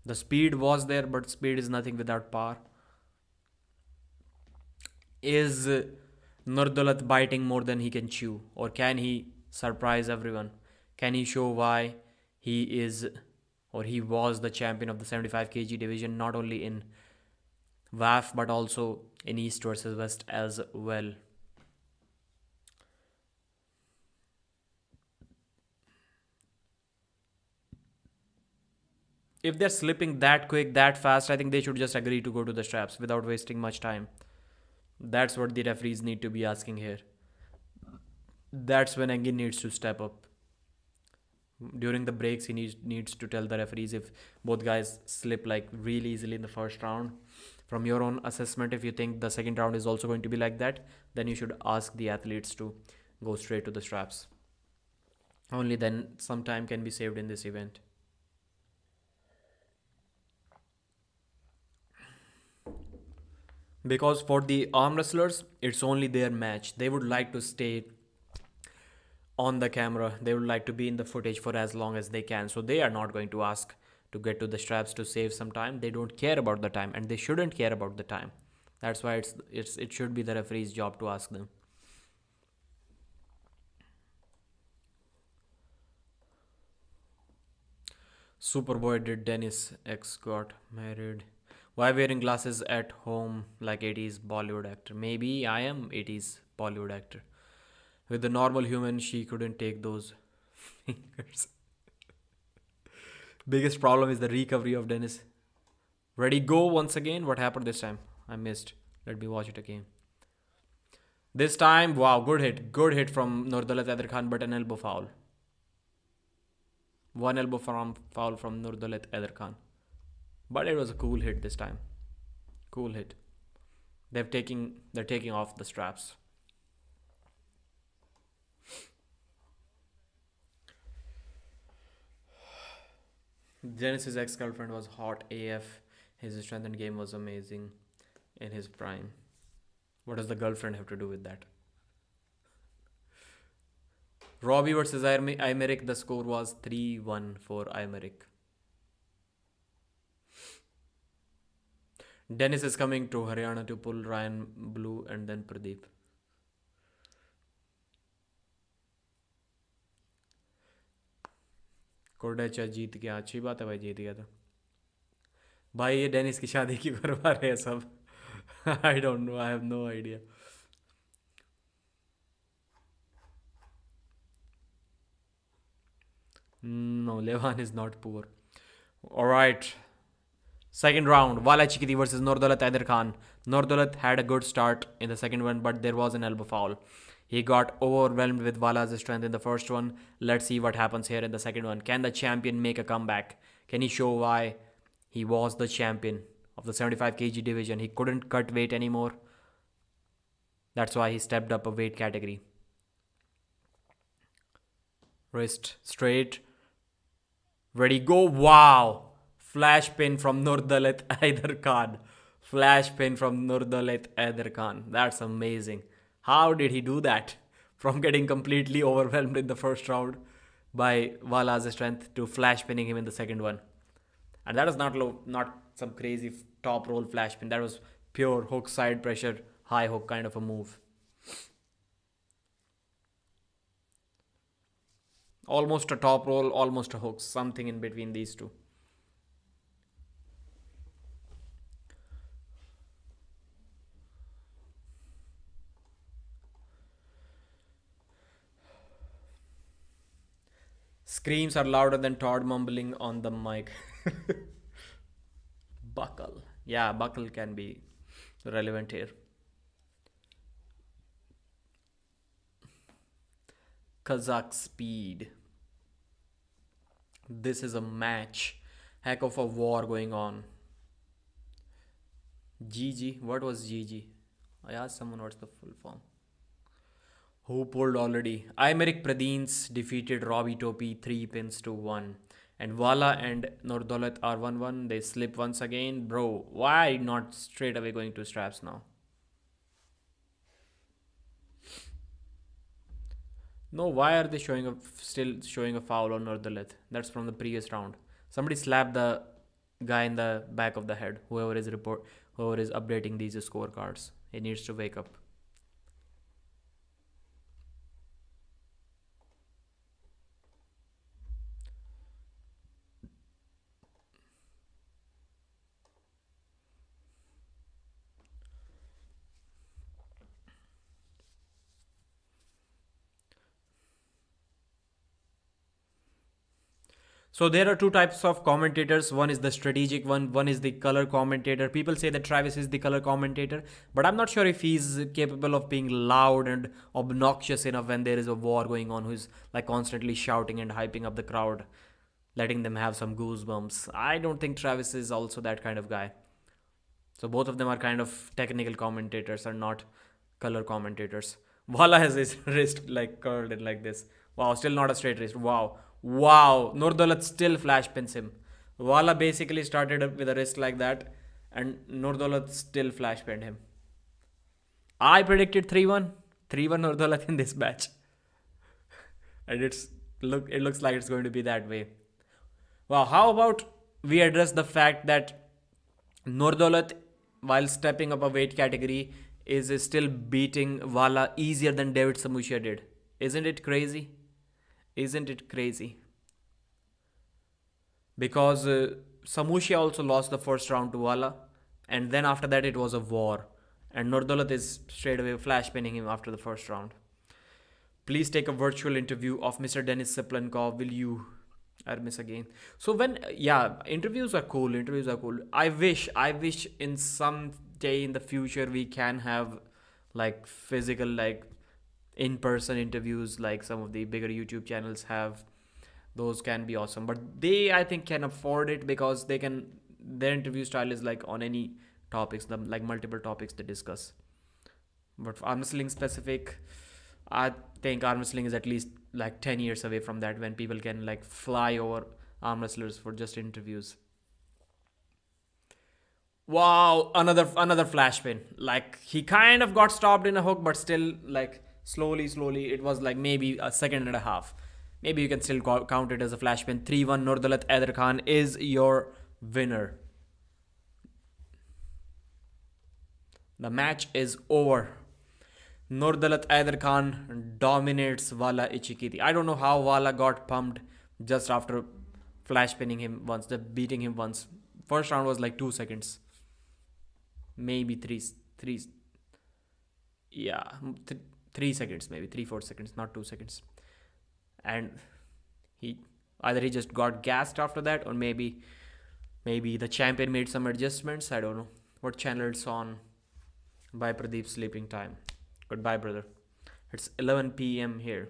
The speed was there, but speed is nothing without power. Is NURDAULET biting more than he can chew? Or can he surprise everyone? Can he show why he is, or he was the champion of the 75 kg division, not only in WAF but also in East versus West as well? If they're slipping that quick, that fast, I think they should just agree to go to the straps without wasting much time. That's what the referees need to be asking here. That's when Engin needs to step up. During the breaks, he needs to tell the referees if both guys slip like really easily in the first round. From your own assessment, if you think the second round is also going to be like that, then you should ask the athletes to go straight to the straps. Only then some time can be saved in this event. Because for the arm wrestlers, it's only their match. They would like to stay on the camera. They would like to be in the footage for as long as they can. So they are not going to ask to get to the straps to save some time. They don't care about the time, and they shouldn't care about the time. That's why it should be the referee's job to ask them. Superboy did Dennis X got married. Why wearing glasses at home like 80s Bollywood actor? Maybe I am 80s Bollywood actor. With the normal human, she couldn't take those fingers. Biggest problem is the recovery of Dennis. Ready, go once again. What happened this time? I missed. Let me watch it again. This time, wow, good hit. Good hit from NURDAULET AIDARKHAN, but an elbow foul. One elbow foul from NURDAULET AIDARKHAN. But it was a cool hit this time. Cool hit. They're taking off the straps. Dennis's ex-girlfriend was hot AF. His strength and game was amazing in his prime. What does the girlfriend have to do with that? Robbie versus IMERIC. The score was 3-1 for IMERIC. Dennis is coming to Haryana to pull Ryan Blue and then Pradeep. Kurdecha जीत गया. अच्छी बात है भाई, जीत गया था. भाई ये Dennis की शादी क्यों करवा रहे हैं सब? I don't know. I have no idea. No, Levan is not poor. Alright. Second round. Vala ICHQITI versus NURDAULET AIDARKHAN. NURDAULET had a good start in the second one, but there was an elbow foul. He got overwhelmed with Vala's strength in the first one. Let's see what happens here in the second one. Can the champion make a comeback? Can he show why he was the champion of the 75 kg division? He couldn't cut weight anymore. That's why he stepped up a weight category. Wrist straight. Ready, go. Wow. Flash pin from NURDAULET AIDARKHAN. Flash pin from NURDAULET AIDARKHAN. That's amazing. How did he do that? From getting completely overwhelmed in the first round by Vala's strength to flash pinning him in the second one. And that was not some crazy top roll flash pin. That was pure hook side pressure, high hook kind of a move. Almost a top roll, almost a hook. Something in between these two. Screams are louder than Todd mumbling on the mic. Buckle. Yeah, buckle can be relevant here. Kazakh speed. This is a match. Heck of a war going on. GG. What was GG? I asked someone what's the full form. Who pulled already? IMERIC PRADINES defeated Robbie TOPIE 3 pins to 1. And Vala and NURDAULET are 1-1. They slip once again. Bro, why not straight away going to straps now? No, why are they still showing a foul on NURDAULET? That's from the previous round. Somebody slapped the guy in the back of the head. Whoever is updating these scorecards. He needs to wake up. So there are two types of commentators. One is the strategic one is the color commentator. People say that Travis is the color commentator, but I'm not sure if he's capable of being loud and obnoxious enough when there is a war going on, who's like constantly shouting and hyping up the crowd, letting them have some goosebumps. I don't think Travis is also that kind of guy. So both of them are kind of technical commentators and not color commentators. Vala has his wrist like curled in like this. Wow, still not a straight wrist. Wow. Wow. NURDAULET still flash pins him. Vala basically started with a wrist like that, and NURDAULET still flash pinned him. I predicted 3-1. 3-1 NURDAULET in this match. And it looks like it's going to be that way. Wow, how about we address the fact that NURDAULET, while stepping up a weight category, is still beating Vala easier than David Samusia did. Isn't it crazy? Isn't it crazy? Because Samusia also lost the first round to Vala, and then after that it was a war. And NURDAULET is straight away flash pinning him after the first round. Please take a virtual interview of Mr. Denis Siplenkov. Will you? I miss again. So interviews are cool. Interviews are cool. I wish in some day in the future we can have like physical, like in-person interviews like some of the bigger YouTube channels have. Those can be awesome, but they, I think, can afford it because their interview style is like on any topics, like multiple topics they discuss. But for arm wrestling specific, I think arm wrestling is at least like 10 years away from that, when people can like fly over arm wrestlers for just interviews. Wow, another flash pin. Like he kind of got stopped in a hook, but still like slowly, it was like maybe a second and a half. Maybe you can still count it as a flash pin. 3-1 NURDAULET AIDARKHAN is your winner. The match is over. NURDAULET AIDARKHAN dominates Vala ICHQITI. I don't know how Vala got pumped just after flash pinning him once, beating him once. First round was like 2 seconds. Maybe 3 seconds, maybe 3-4 seconds, not 2 seconds. And he just got gassed after that, or maybe the champion made some adjustments. I don't know what channel it's on. Bye Pradeep, sleeping time. Goodbye brother. It's 11 p.m. here.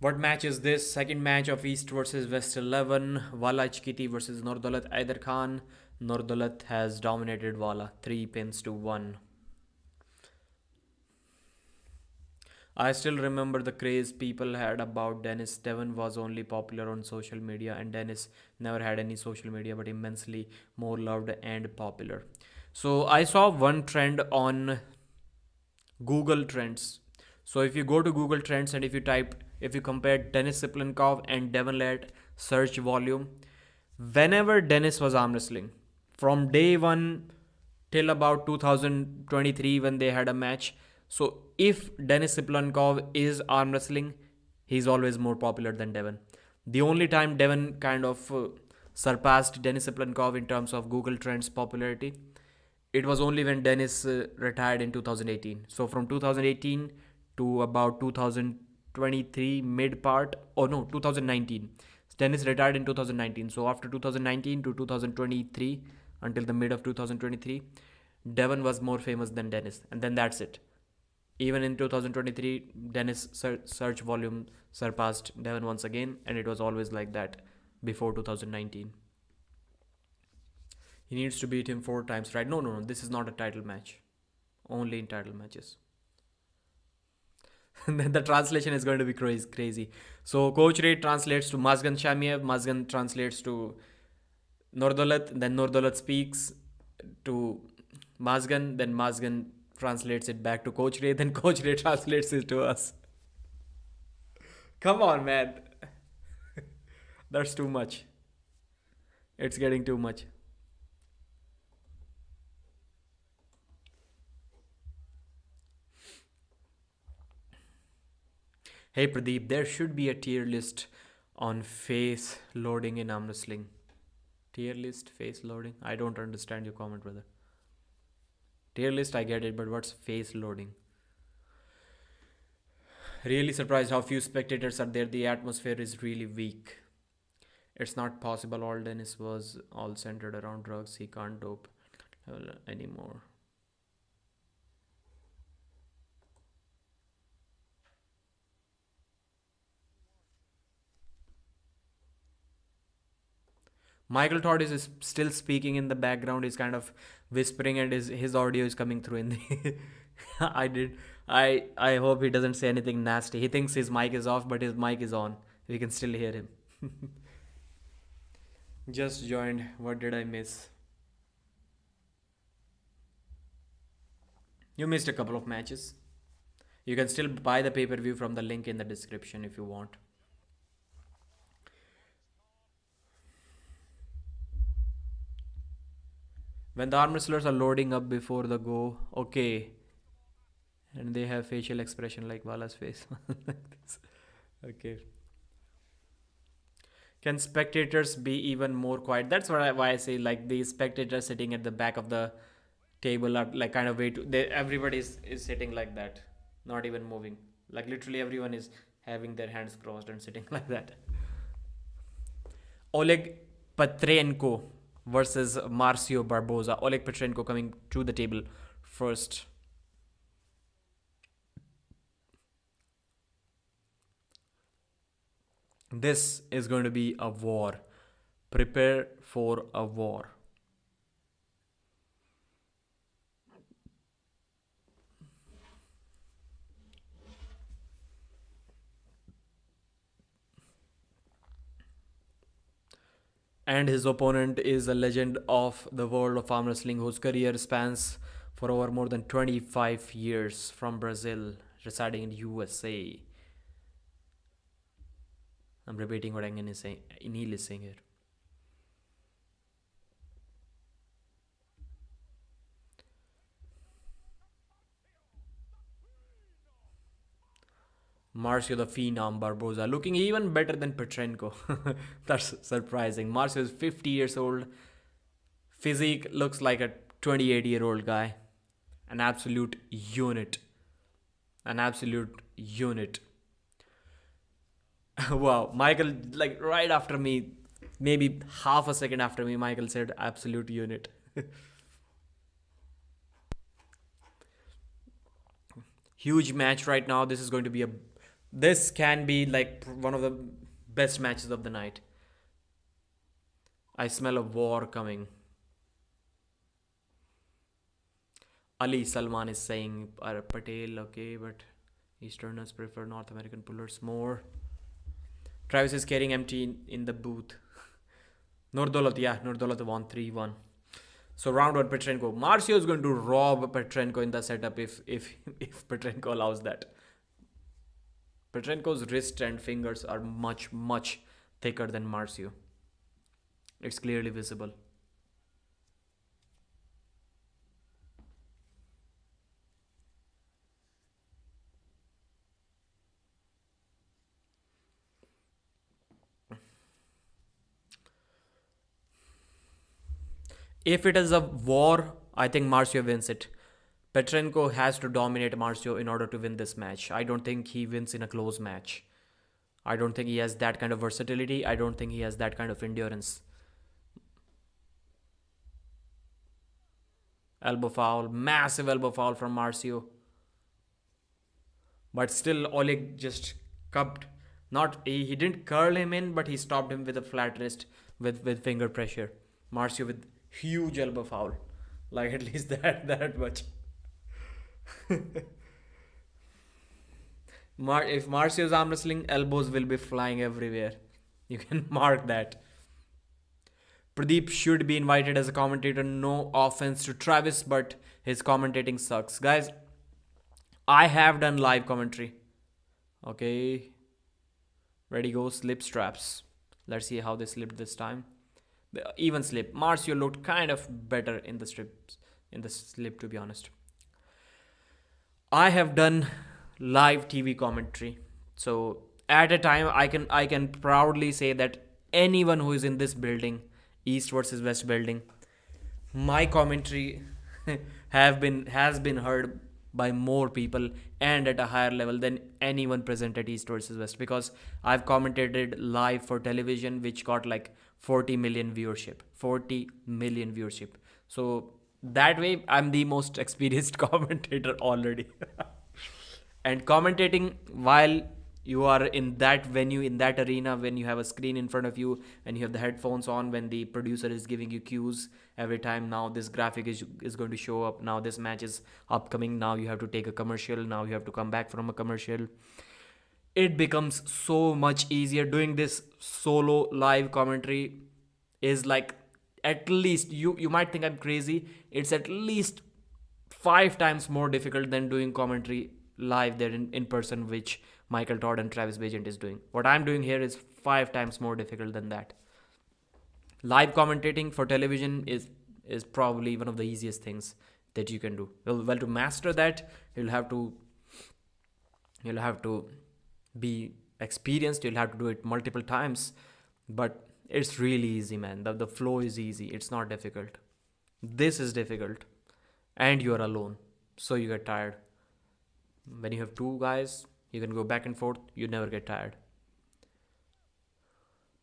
What match is this? Second match of East versus West 11. Vala ICHQITI versus NURDAULET AIDARKHAN. NURDAULET has dominated Vala 3-1. I still remember the craze people had about Dennis. Devon was only popular on social media, and Dennis never had any social media, but immensely more loved and popular. So I saw one trend on Google Trends. So if you go to Google Trends and if you compare Denis Siplenkov and Devonlet search volume, whenever Dennis was arm wrestling, from day one till about 2023 when they had a match, so if Denis Siplenkov is arm wrestling, he's always more popular than Devon. The only time Devon kind of surpassed Denis Siplenkov in terms of Google Trends popularity, it was only when Dennis retired in 2018. So from 2018 to about 2023 mid part, 2019. Dennis retired in 2019. So after 2019 to 2023, until the mid of 2023, Devon was more famous than Dennis, and then that's it. Even in 2023, Dennis search volume surpassed Devon once again, and it was always like that before 2019. He needs to beat him 4 times, right? No. This is not a title match. Only in title matches. The translation is going to be crazy. So Coach Ray translates to Mazgan Shamiev. Mazgan translates to NURDAULET. Then NURDAULET speaks to Mazgan. Then Mazgan translates it back to Coach Ray. Then Coach Ray translates it to us. Come on, man. That's too much. It's getting too much. Hey Pradeep, there should be a tier list on face loading in arm wrestling. Tier list, face loading? I don't understand your comment, brother. Tier list, I get it, but what's face loading? Really surprised how few spectators are there. The atmosphere is really weak. It's not possible. All Dennis was all centered around drugs. He can't dope anymore. Michael Todd is still speaking in the background. He's kind of whispering, and his audio is coming through in the. I hope he doesn't say anything nasty. He thinks his mic is off, but his mic is on. We can still hear him. Just joined. What did I miss? You missed a couple of matches. You can still buy the pay-per-view from the link in the description if you want. When the arm wrestlers are loading up before the go, okay. And they have facial expression like Vala's face. Like this. Okay. Can spectators be even more quiet? That's why I say, like, the spectators sitting at the back of the table are like kind of way to everybody is sitting like that, not even moving. Like literally everyone is having their hands crossed and sitting like that. Oleg Patrenko versus Marcio Barboza. Oleg Patrenko coming to the table first. This is going to be a war. Prepare for a war. And his opponent is a legend of the world of arm wrestling whose career spans for over more than 25 years, from Brazil, residing in USA. I'm repeating what Engan is saying. Neil is saying here. Marcio the Phenom Barboza looking even better than Petrenko. That's surprising. Marcio is 50 years old. Physique looks like a 28-year-old guy. An absolute unit. An absolute unit. Wow, Michael, like right after me, maybe half a second after me, Michael said absolute unit. Huge match right now. This is going to be this can be like one of the best matches of the night. I smell a war coming. Ali Salman is saying Patel, okay, but Easterners prefer North American pullers more. Travis is carrying empty in the booth. NURDAULET, yeah, NURDAULET won 3-1. So round one, Petrenko. Marcio is going to rob Petrenko in the setup if Petrenko allows that. Petrenko's wrist and fingers are much thicker than Marcio. It's clearly visible. If it is a war, I think Marcio wins it. Petrenko has to dominate Marcio in order to win this match. I don't think he wins in a close match. I don't think he has that kind of versatility. I don't think he has that kind of endurance. Elbow foul. Massive elbow foul from Marcio. But still, Oleg just cupped. He didn't curl him in, but he stopped him with a flat wrist with finger pressure. Marcio with huge elbow foul. Like at least that much. If Marcio's arm wrestling, elbows will be flying everywhere. You can mark that. Pradeep should be invited as a commentator. No offense to Travis, but his commentating sucks. Guys, I have done live commentary. Okay. Ready, go, slip straps. Let's see how they slipped this time. The even slip. Marcio looked kind of better in the slip, to be honest. I have done live TV commentary. So at a time, I can proudly say that anyone who is in this building, East versus West building, my commentary has been heard by more people and at a higher level than anyone present at East versus West, because I've commentated live for television, which got like 40 million viewership. 40 million viewership. So that way, I'm the most experienced commentator already. And commentating while you are in that venue, in that arena, when you have a screen in front of you and you have the headphones on, when the producer is giving you cues every time, now this graphic is going to show up, now this match is upcoming, now you have to take a commercial, now you have to come back from a commercial. It becomes so much easier. Doing this solo live commentary is like, at least, you might think I'm crazy, it's at least 5 times more difficult than doing commentary live there in person, which Michael Todd and Travis Bagent is doing. What I'm doing here is 5 times more difficult than that. Live commentating for television is probably one of the easiest things that you can do. Well, to master that, you'll have to be experienced. You'll have to do it multiple times, but it's really easy, man. The flow is easy. It's not difficult. This is difficult, and you are alone, so you get tired. When you have 2 guys, you can go back and forth. You never get tired.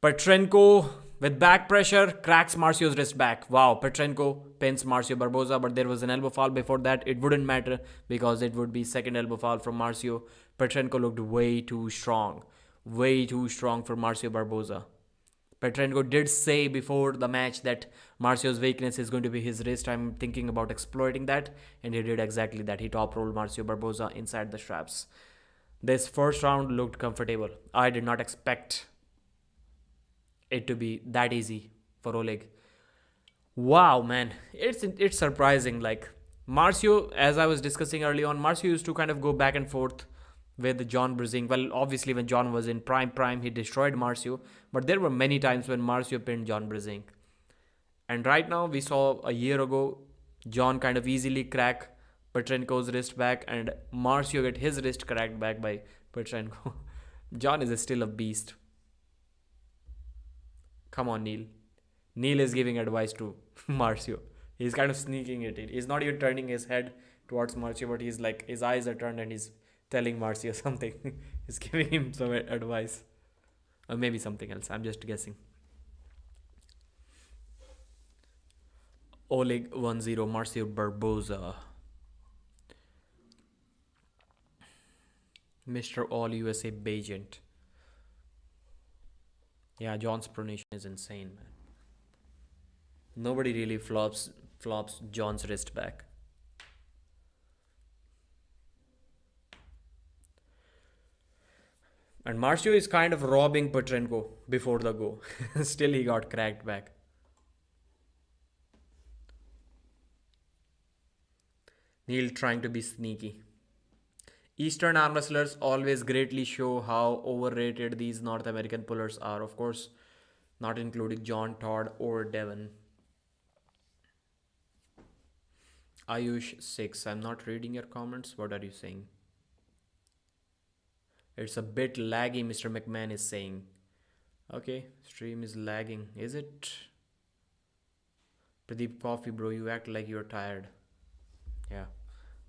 PATRENKO with back pressure cracks Marcio's wrist back. Wow, PATRENKO pins Marcio Barboza, but there was an elbow foul before that. It wouldn't matter because it would be second elbow foul from Marcio. PATRENKO looked way too strong for Marcio Barboza. PATRENKO did say before the match that Marcio's weakness is going to be his wrist. I'm thinking about exploiting that, and he did exactly that. He top rolled Marcio Barboza inside the straps. This first round looked comfortable. I did not expect it to be that easy for Oleg. Wow, man. It's surprising. Like, Marcio, as I was discussing early on, Marcio used to kind of go back and forth with John Brzezinski. Well, obviously when John was in prime, he destroyed Marcio. But there were many times when Marcio pinned John Brzezinski. And right now, we saw a year ago, John kind of easily crack PATRENKO's wrist back, and Marcio get his wrist cracked back by PATRENKO. John is still a beast. Come on, Neil. Neil is giving advice to Marcio. He's kind of sneaking it in. He's not even turning his head towards Marcio, but he's like, his eyes are turned and he's telling Marcio something. He's giving him some advice. Or maybe something else. I'm just guessing. Oleg 1-0, Marcio Barboza. Mr. All USA Bagent. Yeah, John's pronunciation is insane, man. Nobody really flops John's wrist back. And Marcio is kind of robbing PATRENKO before the go. Still he got cracked back. Neil trying to be sneaky. Eastern arm wrestlers always greatly show how overrated these North American pullers are. Of course, not including John, Todd, or Devon. Ayush 6. I'm not reading your comments. What are you saying? It's a bit laggy, Mr. McMahon is saying. Okay, stream is lagging. Is it? Pradeep Coffee, bro, you act like you're tired. Yeah.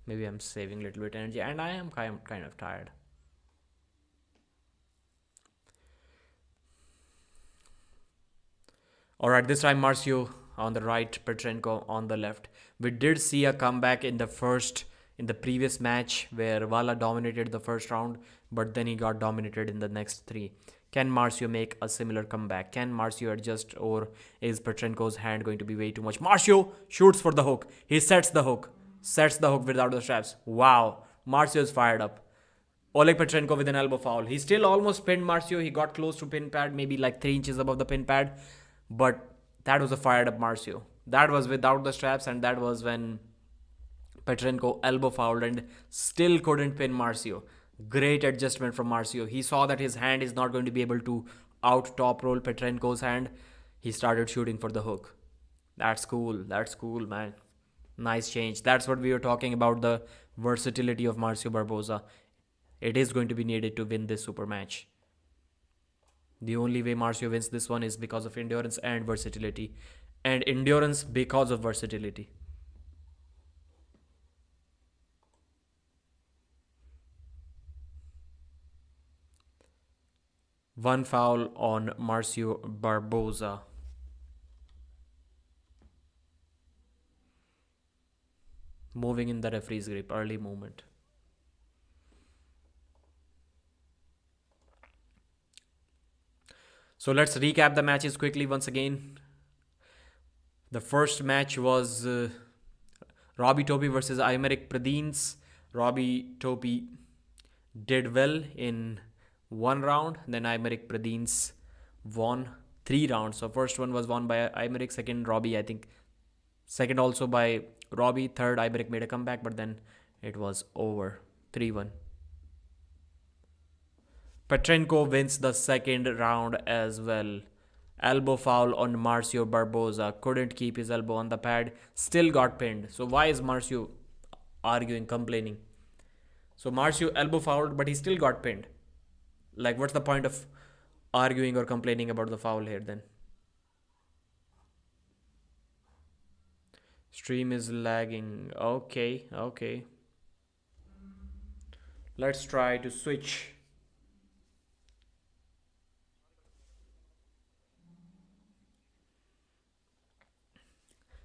Maybe I'm saving a little bit energy, and I am kind of tired. Alright, this time Marcio on the right, PATRENKO on the left. We did see a comeback in the previous match where Vala dominated the first round, but then he got dominated in the next 3. Can Marcio make a similar comeback? Can Marcio adjust, or is PATRENKO's hand going to be way too much? Marcio shoots for the hook. He sets the hook. Sets the hook without the straps. Wow. Marcio is fired up. Oleg PATRENKO with an elbow foul. He still almost pinned Marcio. He got close to pin pad, maybe like 3 inches above the pin pad. But that was a fired up Marcio. That was without the straps, and that was when PATRENKO elbow fouled and still couldn't pin Marcio. Great adjustment from Marcio. He saw that his hand is not going to be able to out top roll PATRENKO's hand. He started shooting for the hook. That's cool. That's cool, man. Nice change. That's what we were talking about, the versatility of Marcio Barboza. It is going to be needed to win this super match. The only way Marcio wins this one is because of endurance and versatility. And endurance because of versatility. One foul on Marcio Barboza. Moving in the referee's grip, early movement. So let's recap the matches quickly once again. The first match was Robbie Topi versus AYMERIC PRADINES. Robbie Topi did well in one round, then AYMERIC PRADINES won 3 rounds. So first one was won by AYMERIC, second Robbie, I think. Second also by Robbie, third AYMERIC made a comeback, but then it was over 3-1. PATRENKO wins the second round as well. Elbow foul on Marcio Barboza. Couldn't keep his elbow on the pad. Still got pinned. So why is Marcio arguing, complaining? So Marcio elbow fouled, but he still got pinned. Like, what's the point of arguing or complaining about the foul here then? Stream is lagging. Okay. Let's try to switch.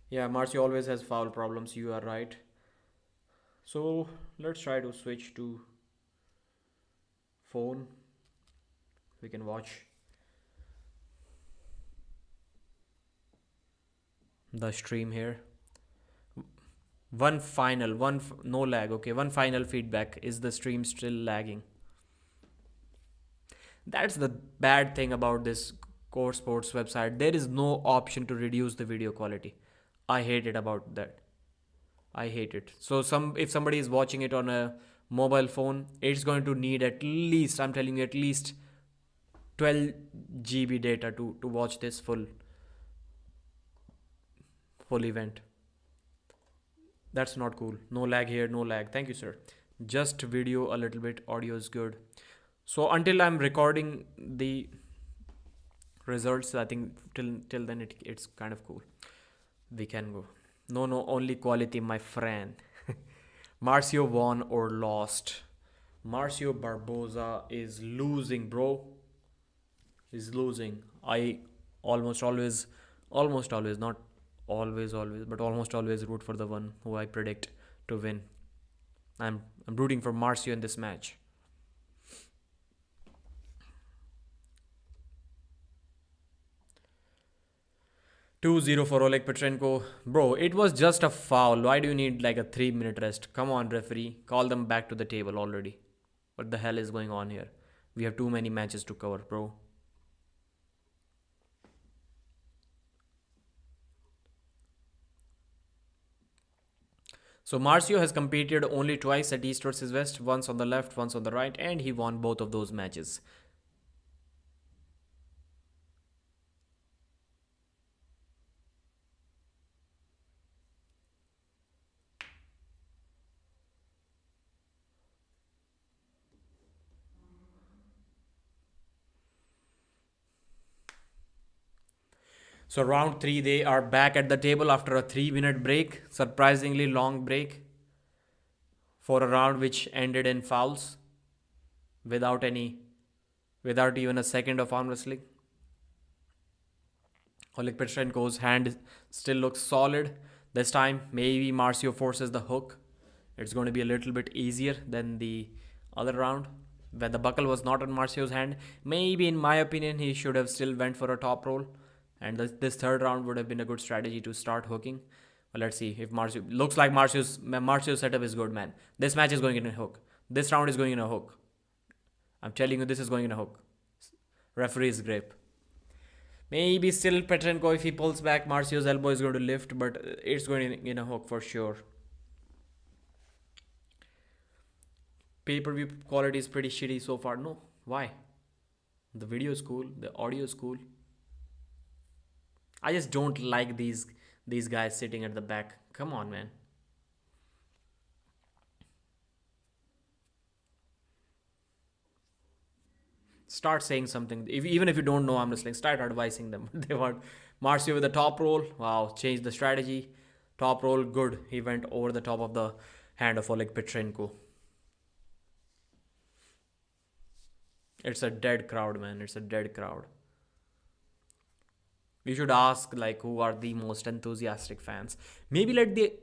Yeah, Marcio always has foul problems. You are right. So let's try to switch to phone. We can watch the stream here. No lag. Okay, one final feedback. Is the stream still lagging? That's the bad thing about this Core Sports website. There is no option to reduce the video quality. I hate it about that. I hate it. So if somebody is watching it on a mobile phone, it's going to need at least, I'm telling you, at least 12 GB data to watch this full event. That's not cool. No lag here, no lag. Thank you, sir. Just video a little bit, audio is good. So until I'm recording the results, I think till then it's kind of cool. We can go. No, only quality, my friend. Marcio won or lost. Marcio Barboza is losing, bro. He's losing. I almost always, not always, but almost always root for the one who I predict to win. I'm rooting for Marcio in this match. (2-0) for Oleg Petrenko. Bro, it was just a foul. Why do you need like a 3-minute rest? Come on, referee. Call them back to the table already. What the hell is going on here? We have too many matches to cover, bro. So Marcio has competed only twice at East versus West. Once on the left, once on the right. And he won both of those matches. So round 3, they are back at the table after a 3-minute break. Surprisingly long break for a round which ended in fouls without even a second of arm wrestling. Oleg Petrenko's hand still looks solid. This time, maybe Marcio forces the hook. It's going to be a little bit easier than the other round when the buckle was not on Marcio's hand. Maybe, in my opinion, he should have still went for a top roll. And this third round would have been a good strategy to start hooking. But let's see if Marcio... Looks like Marcio's setup is good, man. This match is going in a hook. This round is going in a hook. I'm telling you, this is going in a hook. Referee's grip. Maybe still Petrenko, if he pulls back, Marcio's elbow is going to lift. But it's going in a hook for sure. Pay-per-view quality is pretty shitty so far. No. Why? The video is cool. The audio is cool. I just don't like these guys sitting at the back. Come on, man. Start saying something. Even if you don't know arm wrestling, start advising them. They want Marcio with the top roll. Wow, change the strategy. Top roll, good. He went over the top of the hand of Oleg Petrenko. It's a dead crowd, man. It's a dead crowd. We should ask like who are the most enthusiastic fans. Maybe let the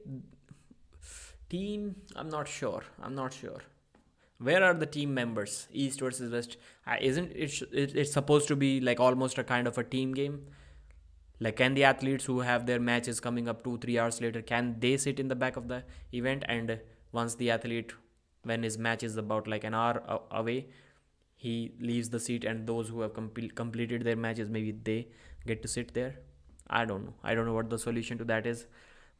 team. I'm not sure. I'm not sure. Where are the team members? East versus West. Isn't it? It's supposed to be like almost a kind of a team game. Like, can the athletes who have their matches coming up 2-3 hours later, can they sit in the back of the event? And once the athlete, when his match is about like an hour away, he leaves the seat, and those who have completed their matches, maybe they get to sit there. I don't know. I don't know what the solution to that is.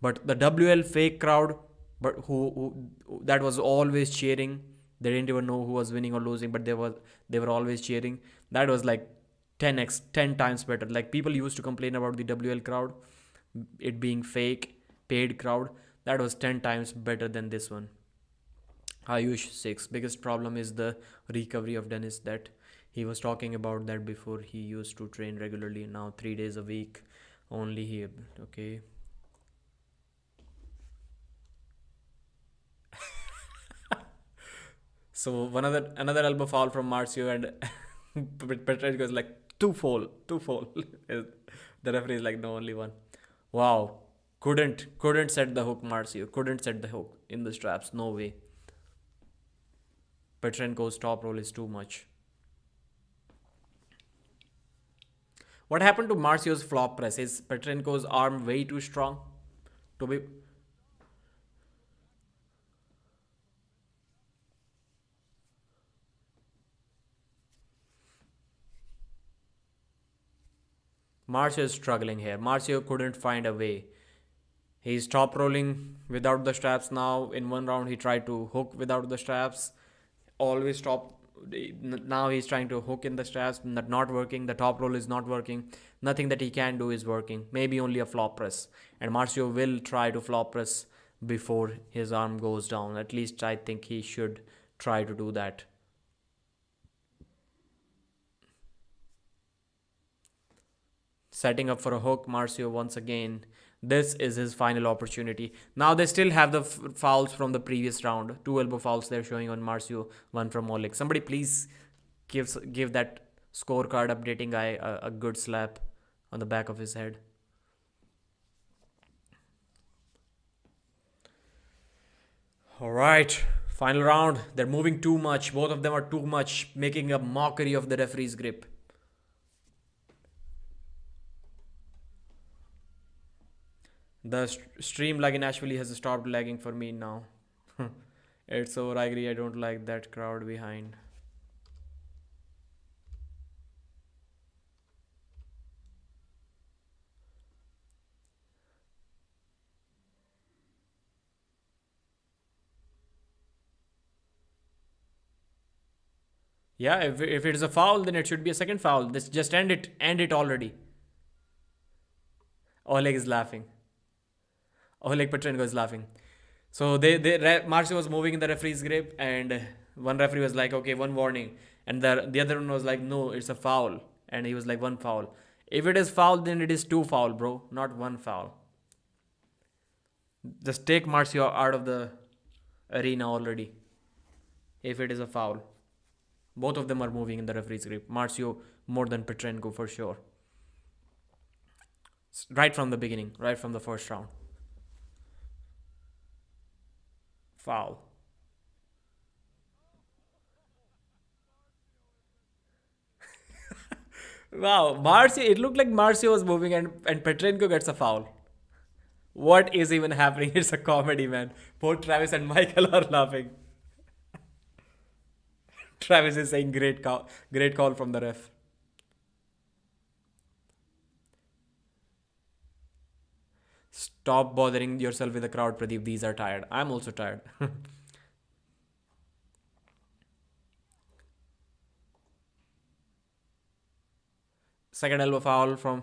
But the WL fake crowd, but who that was always cheering. They didn't even know who was winning or losing, but they were always cheering. That was like 10 times better. Like, people used to complain about the WL crowd, it being fake, paid crowd. That was 10 times better than this one. Ayush 6. Biggest problem is the recovery of Dennis, that he was talking about that before. He used to train regularly, now 3 days a week only. He okay. So another elbow foul from Marcio, and Petrenko is like two foul. The referee is like, no, only one. Wow, couldn't set the hook. Marcio couldn't set the hook in the straps. No way. Petrenko's top roll is too much. What happened to Marcio's flop press? Is Petrenko's arm way too strong to be? Marcio is struggling here. Marcio couldn't find a way. He's top rolling without the straps now. In one round, he tried to hook without the straps. Always top. Now he's trying to hook in the straps. Not working. The top roll is not working. Nothing that he can do is working. Maybe only a flop press. And Marcio will try to flop press before his arm goes down. At least I think he should try to do that. Setting up for a hook, Marcio once again. This is his final opportunity. Now they still have the fouls from the previous round. 2 elbow fouls they're showing on Marcio, 1 from Oleg. Somebody please give that scorecard updating guy a good slap on the back of his head. Alright, final round. They're moving too much. Both of them are too much, making a mockery of the referee's grip. The stream lagging actually has stopped lagging for me now. It's over. I agree. I don't like that crowd behind. Yeah, if it is a foul, then it should be a second foul. This just end it. End it already. Oleg is laughing. Oleg Petrenko is laughing. So Marcio was moving in the referee's grip, and one referee was like, okay, one warning, and the other one was like, no, it's a foul, and he was like, one foul. If it is foul, then it is 2 foul, bro, not 1 foul. Just take Marcio out of the arena already. If it is a foul, both of them are moving in the referee's grip. Marcio more than Petrenko for sure. Right from the beginning, right from the first round. Foul. Wow, Marcio, it looked like Marcio was moving, and Petrenko gets a foul. What is even happening? It's a comedy, man. Both Travis and Michael are laughing. Travis is saying great call from the ref. Stop bothering yourself with the crowd, Pradeep. These are tired. I'm also tired. Second elbow foul from...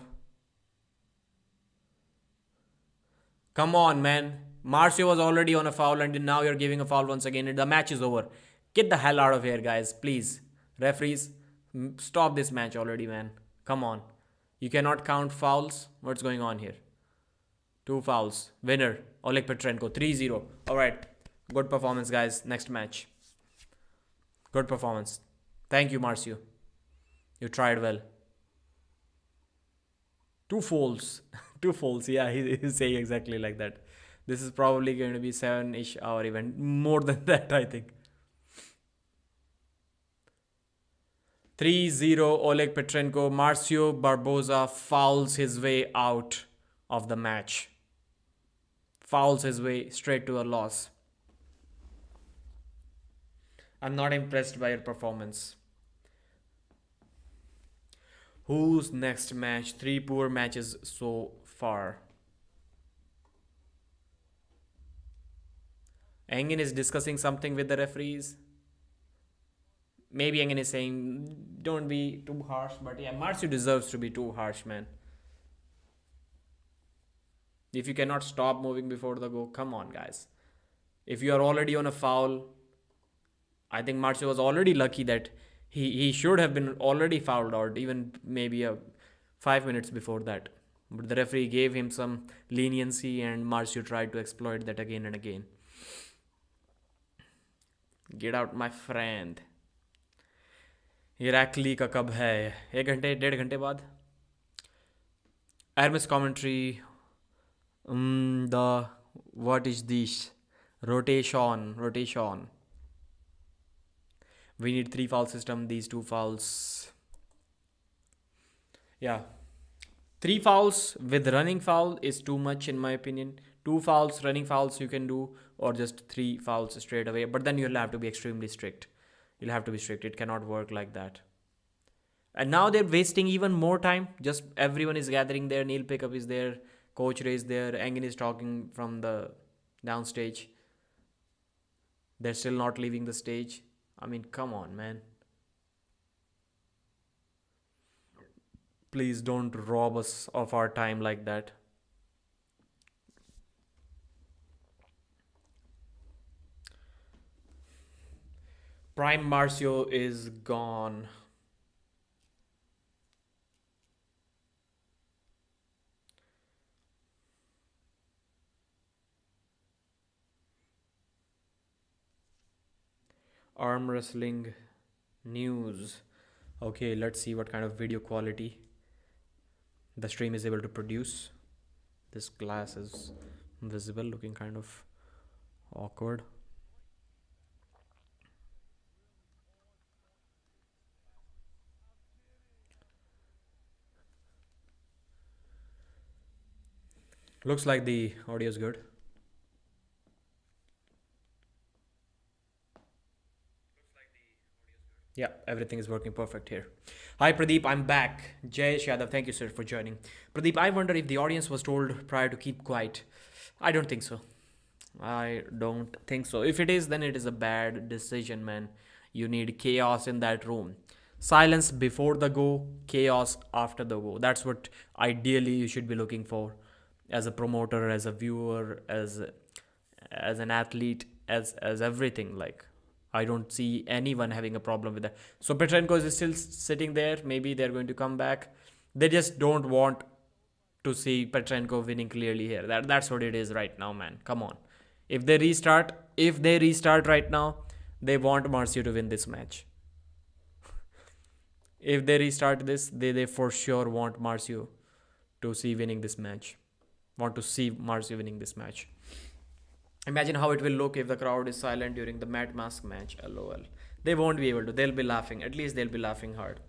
Come on, man. Marcio was already on a foul, and now you're giving a foul once again, and the match is over. Get the hell out of here, guys. Please. Referees, stop this match already, man. Come on. You cannot count fouls. What's going on here? 2 fouls. Winner, Oleg Petrenko, 3-0. Alright. Good performance, guys. Next match. Good performance. Thank you, Marcio. You tried well. Two folds. Two folds. Yeah, he's saying exactly like that. This is probably going to be 7-ish hour event. More than that, I think. 3-0 Oleg Petrenko. Marcio Barboza fouls his way out of the match. Fouls his way straight to a loss. I'm not impressed by your performance. Who's next match? 3 poor matches so far. Engin is discussing something with the referees. Maybe Engin is saying, don't be too harsh. But yeah, Marcio deserves to be too harsh, man. If you cannot stop moving before the go, come on, guys. If you are already on a foul, I think Marcio was already lucky that he should have been already fouled out, even maybe 5 minutes before that. But the referee gave him some leniency and Marcio tried to exploit that again and again. Get out, my friend. Irakli का कब है? 1 घंटे 1.5 घंटे बाद. Armis commentary. What is this? Rotation. We need 3 foul system. These 2 fouls. Yeah. 3 fouls with running foul is too much in my opinion. 2 fouls, running fouls you can do, or just 3 fouls straight away. But then you'll have to be extremely strict. You'll have to be strict. It cannot work like that. And now they're wasting even more time. Just everyone is gathering there. Neil Pickup is there. Coach Ray is there. Engin is talking from the downstage. They're still not leaving the stage. I mean, come on, man. Please don't rob us of our time like that. Prime Marcio is gone. Arm wrestling news. Okay, let's see what kind of video quality the stream is able to produce. This glass is visible, looking kind of awkward. Looks like the audio is good. Yeah, everything is working perfect here. Hi Pradeep, I'm back. Jay Yadav, thank you sir for joining. Pradeep, I wonder if the audience was told prior to keep quiet. I don't think so. If it is, then it is a bad decision, man. You need chaos in that room. Silence before the go, chaos after the go. That's what ideally you should be looking for as a promoter, as a viewer, as an athlete, as everything. Like, I don't see anyone having a problem with that. So Petrenko is still sitting there. Maybe they're going to come back. They just don't want to see Petrenko winning clearly here. That's what it is right now, man. Come on. If they restart right now, they want Marcio to win this match. If they restart this, they for sure want Marcio to see winning this match. Want to see Marcio winning this match. Imagine how it will look if the crowd is silent during the Matt Mask match. LOL. They won't be able to. They'll be laughing. At least they'll be laughing hard.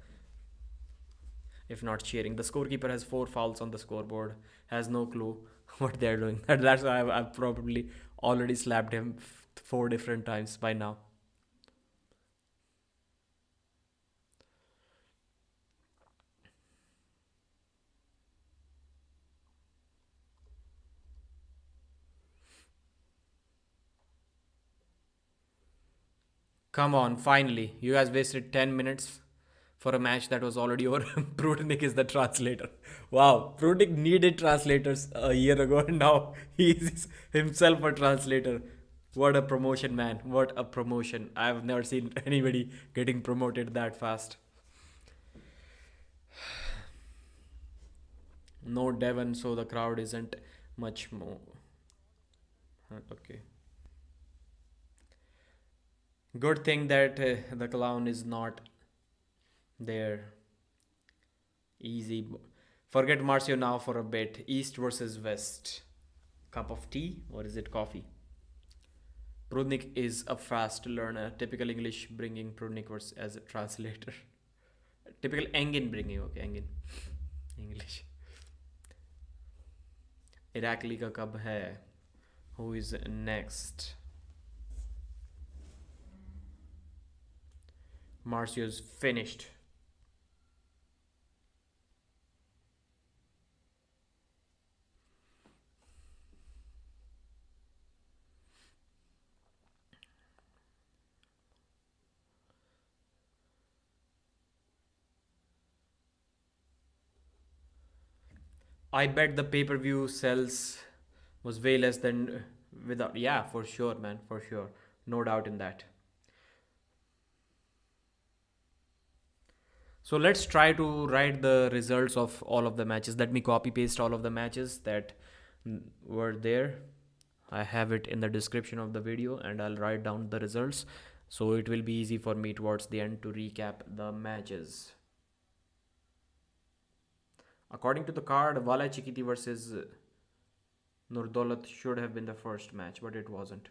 If not cheering. The scorekeeper has 4 fouls on the scoreboard. Has no clue what they're doing. That's why I've probably already slapped him 4 different times by now. Come on, finally. You guys wasted 10 minutes for a match that was already over. Prudnik is the translator. Wow, Prudnik needed translators a year ago and now he is himself a translator. What a promotion, man. What a promotion. I've never seen anybody getting promoted that fast. No Devon, so the crowd isn't much more. Okay. Good thing that the clown is not There. Easy. Forget Marcio now for a bit. East versus West. Cup of tea or is it coffee? Prudnik is a fast learner. Typical English bringing Prudnik as a translator. Typical Engin bringing. Okay, Engin. English. Irakli ka kab hai? Who is next? Marcio's finished. I bet the pay-per-view sales was way less than without. Yeah, for sure, man, for sure. No doubt in that. So let's try to write the results of all of the matches. Let me copy paste all of the matches that were there. I have it in the description of the video and I'll write down the results. So it will be easy for me towards the end to recap the matches. According to the card, Vala ICHQITI versus NURDAULET should have been the first match, but it wasn't.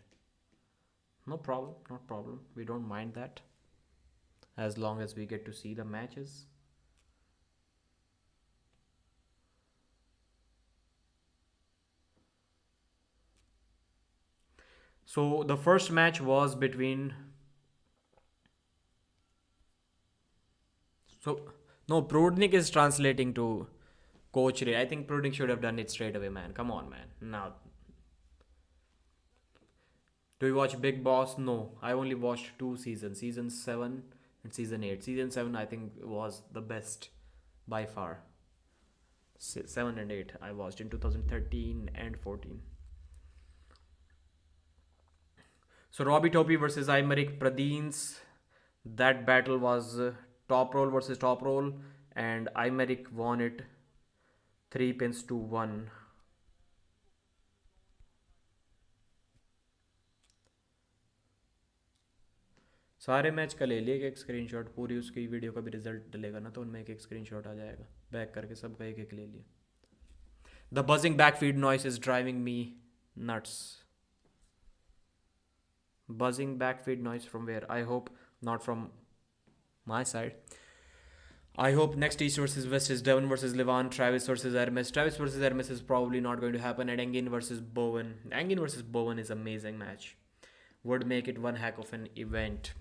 No problem, not problem. We don't mind that as long as we get to see the matches. So the first match was between... No, Prudnik is translating to Coach Ray. I think Prudnik should have done it straight away, man. Come on, man. Now. Do you watch Big Boss? No. I only watched 2 seasons. Season 7 and Season 8. Season 7 I think was the best by far. 7 and 8 I watched in 2013 and 14. So Robbie Topi versus AYMERIC PRADINES. That battle was top roll versus top roll. And AYMERIC won it 3 pins to 1. सारे match का ले लिए एक screenshot. पूरी उसकी video का भी result डलेगा ना तो उनमें एक स्क्रीनशॉट आ जाएगा. बैक करके सबका एक ले लिए. The buzzing backfeed noise is driving me nuts. Buzzing backfeed noise from where? I hope not from my side. I hope next East versus West is Devon versus Levan, Travis versus Hermes. Travis versus Hermes is probably not going to happen. And Engin versus Bowen. Engin versus Bowen is an amazing match. Would make it one heck of an event.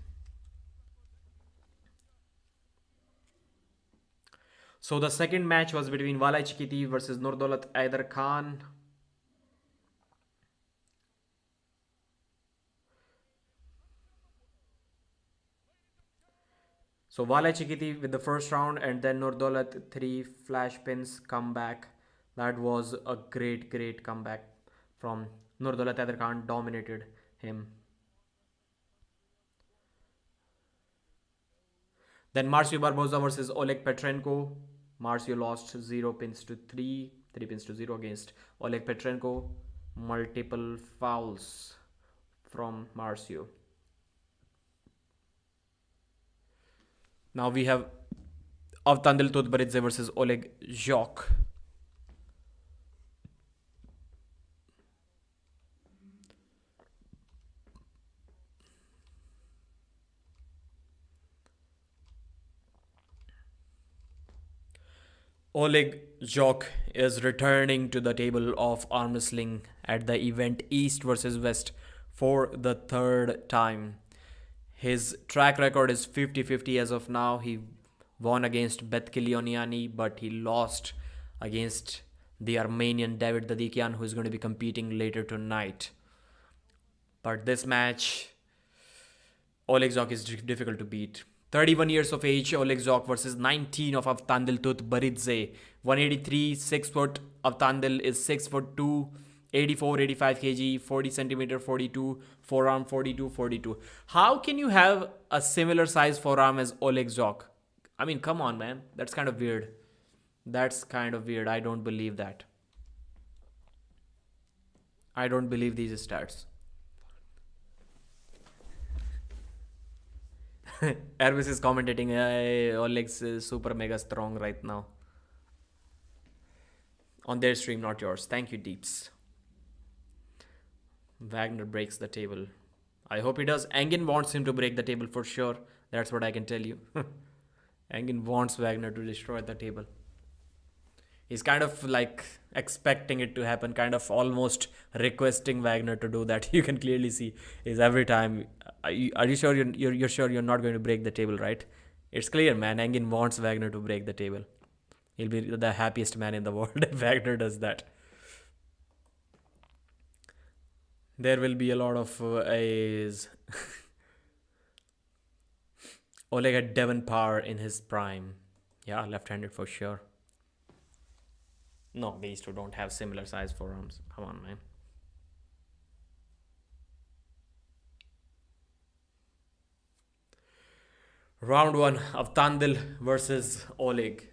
So the second match was between Vala ICHQITI versus NURDAULET AIDARKHAN. So Vala ICHQITI with the first round and then NURDAULET 3 flash pins comeback. That was a great comeback from NURDAULET. AIDARKHAN dominated him. Then MARCIO BARBOZA versus Oleg PATRENKO. MARCIO lost 0 pins to 3 pins to 0 against Oleg PATRENKO. Multiple fouls from MARCIO. Now we have AVTANDIL TUTBERIDZE versus Oleg ZHOKH. Oleg ZHOKH is returning to the table of arm wrestling at the event East versus West for the 3rd time. His track record is 50-50 as of now. He won against Betkilioniani, but he lost against the Armenian David Dadikyan, who is going to be competing later tonight. But this match, Oleg ZHOKH is difficult to beat. 31 years of age, Oleg ZHOKH versus 19 of AVTANDIL TUTBERIDZE. 183, 6 foot. AVTANDIL is 6 foot 2. 84, 85 kg, 40 centimeter, 42, forearm 42, 42. How can you have a similar size forearm as Oleg ZHOKH? I mean, come on, man. That's kind of weird. That's kind of weird. I don't believe that. I don't believe these stats. Ervis is commentating, hey, Oleg's super mega strong right now. On their stream, not yours. Thank you, Deeps. Wagner breaks the table. I hope he does. Engin wants him to break the table for sure. That's what I can tell you. Engin wants Wagner to destroy the table. He's kind of like expecting it to happen, kind of almost requesting Wagner to do that. You can clearly see is every time. Are you sure you're sure you're not going to break the table, right? It's clear, man. Engin wants Wagner to break the table. He'll be the happiest man in the world if Wagner does that. There will be a lot of A's. Oleg had Devon power in his prime. Yeah, left-handed for sure. No, these two don't have similar size forearms. Come on, man. Round 1 of AVTANDIL versus Oleg.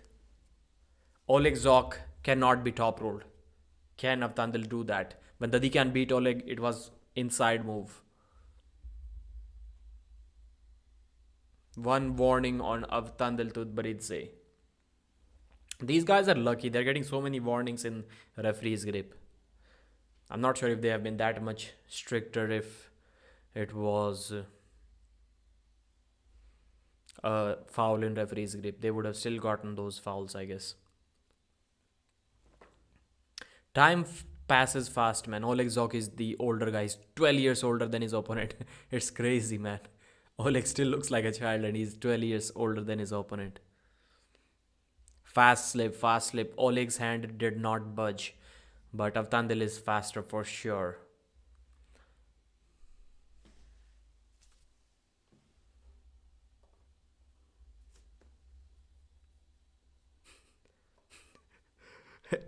Oleg ZHOKH cannot be top rolled. Can AVTANDIL do that? When Dadikyan beat Oleg, it was inside move. One warning on AVTANDIL TUTBERIDZE. These guys are lucky. They're getting so many warnings in referee's grip. I'm not sure if they have been that much stricter if it was a foul in referee's grip. They would have still gotten those fouls, I guess. Time passes fast, man. Oleg ZHOKH is the older guy. He's 12 years older than his opponent. It's crazy, man. Oleg still looks like a child and he's 12 years older than his opponent. Fast slip, fast slip. Oleg's hand did not budge. But AVTANDIL is faster for sure.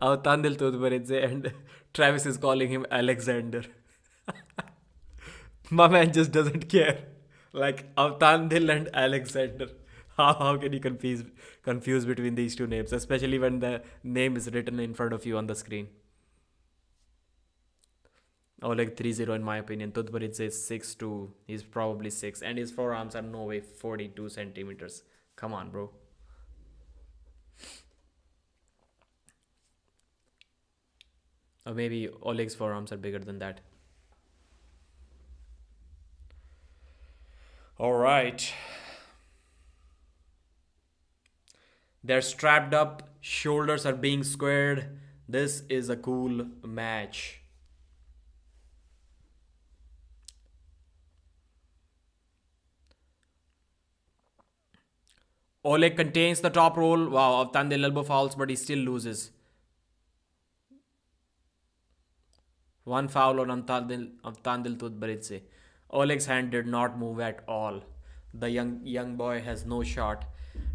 AVTANDIL TUTBERIDZE and Travis is calling him Alexander. My man just doesn't care. Like AVTANDIL and Alexander. How can you confuse between these two names, especially when the name is written in front of you on the screen? Oleg 3-0 in my opinion. TUTBERIDZE is 6'2". He's probably 6. And his forearms are no way 42 centimeters. Come on, bro. Or maybe Oleg's forearms are bigger than that. Alright. They're strapped up. Shoulders are being squared. This is a cool match. Oleg contains the top roll. Wow, AVTANDIL elbow fouls, but he still loses. One foul on AVTANDIL TUTBERIDZE. Oleg's hand did not move at all. The young boy has no shot.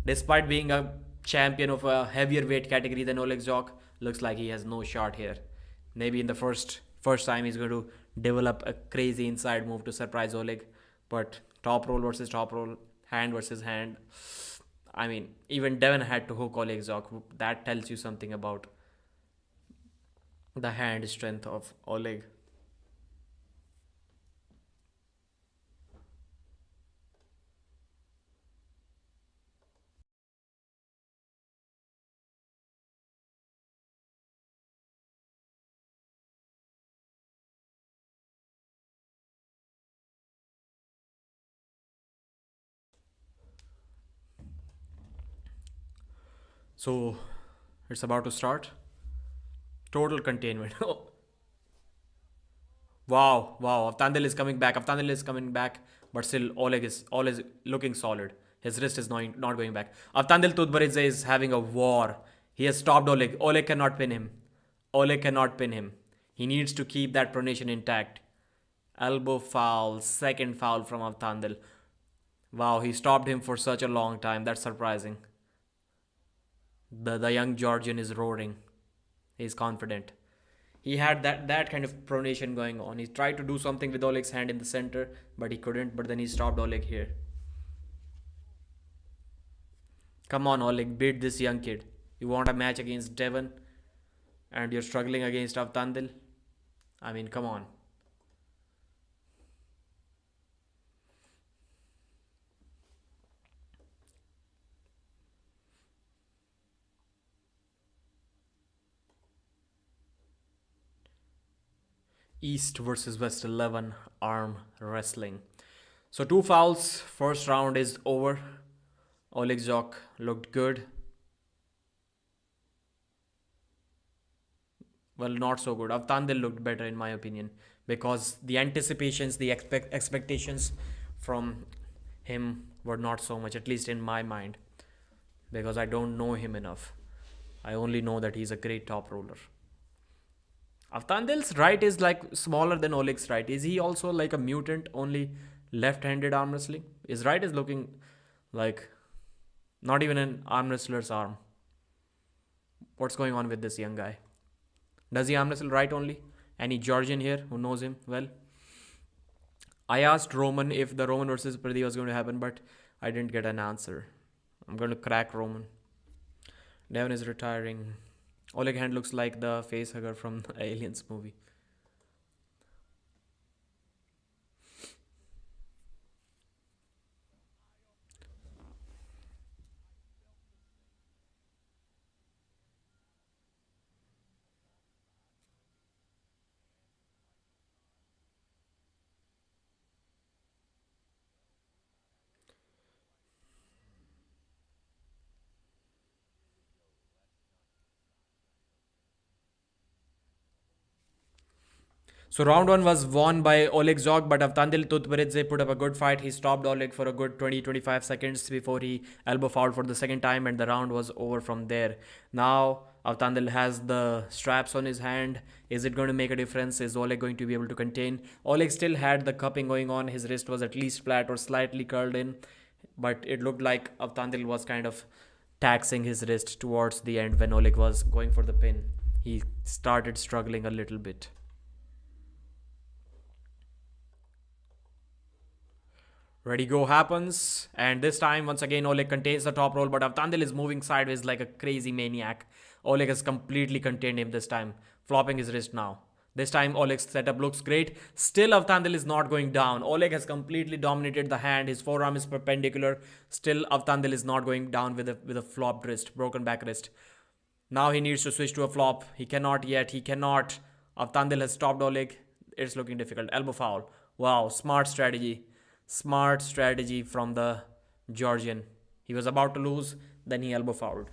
Despite being a champion of a heavier weight category than Oleg ZHOKH, looks like he has no shot here. Maybe in the first time he's going to develop a crazy inside move to surprise Oleg. But top roll versus top roll, hand versus hand. I mean, even Devon had to hook Oleg ZHOKH. That tells you something about the hand strength of Oleg. So, it's about to start. Total containment. Wow, AVTANDIL is coming back. AVTANDIL is coming back. But still, Oleg is looking solid. His wrist is not going back. AVTANDIL TUTBERIDZE is having a war. He has stopped Oleg. Oleg cannot pin him. Oleg cannot pin him. He needs to keep that pronation intact. Elbow foul. Second foul from AVTANDIL. Wow, he stopped him for such a long time. That's surprising. The young Georgian is roaring. He's confident. He had that kind of pronation going on. He tried to do something with Oleg's hand in the center, but he couldn't. But then he stopped Oleg here. Come on, Oleg, beat this young kid. You want a match against Devon, and you're struggling against AVTANDIL? I mean, come on. East versus West 11 arm wrestling. So two fouls. First round is over. Oleg ZHOKH looked good. Well, not so good. AVTANDIL looked better in my opinion because the anticipations, the expectations from him were not so much, at least in my mind, because I don't know him enough. I only know that he's a great top roller. AVTANDIL's right is like smaller than Oleg's right. Is he also like a mutant, only left-handed arm wrestling? His right is looking like not even an arm wrestler's arm. What's going on with this young guy? Does he arm wrestle right only? Any Georgian here who knows him well? I asked Roman if the Roman versus Pradeep was going to happen, but I didn't get an answer. I'm going to crack Roman. Devon is retiring. Oleg hand looks like the face hugger from the Aliens movie. So round 1 was won by Oleg ZHOKH, but AVTANDIL TUTBERIDZE put up a good fight. He stopped Oleg for a good 20-25 seconds before he elbow fouled for the second time, and the round was over from there. Now AVTANDIL has the straps on his hand. Is it going to make a difference? Is Oleg going to be able to contain? Oleg still had the cupping going on. His wrist was at least flat or slightly curled in, but it looked like AVTANDIL was kind of taxing his wrist towards the end when Oleg was going for the pin. He started struggling a little bit. Ready go happens, and this time once again Oleg contains the top roll, but AVTANDIL is moving sideways like a crazy maniac. Oleg has completely contained him this time, flopping his wrist now. This time Oleg's setup looks great. Still AVTANDIL is not going down. Oleg has completely dominated the hand. His forearm is perpendicular. Still AVTANDIL is not going down with a flopped wrist, broken back wrist. Now he needs to switch to a flop. He cannot yet. He cannot. AVTANDIL has stopped Oleg. It's looking difficult. Elbow foul. Wow, smart strategy. Smart strategy from the Georgian. He was about to lose, then he elbow fouled.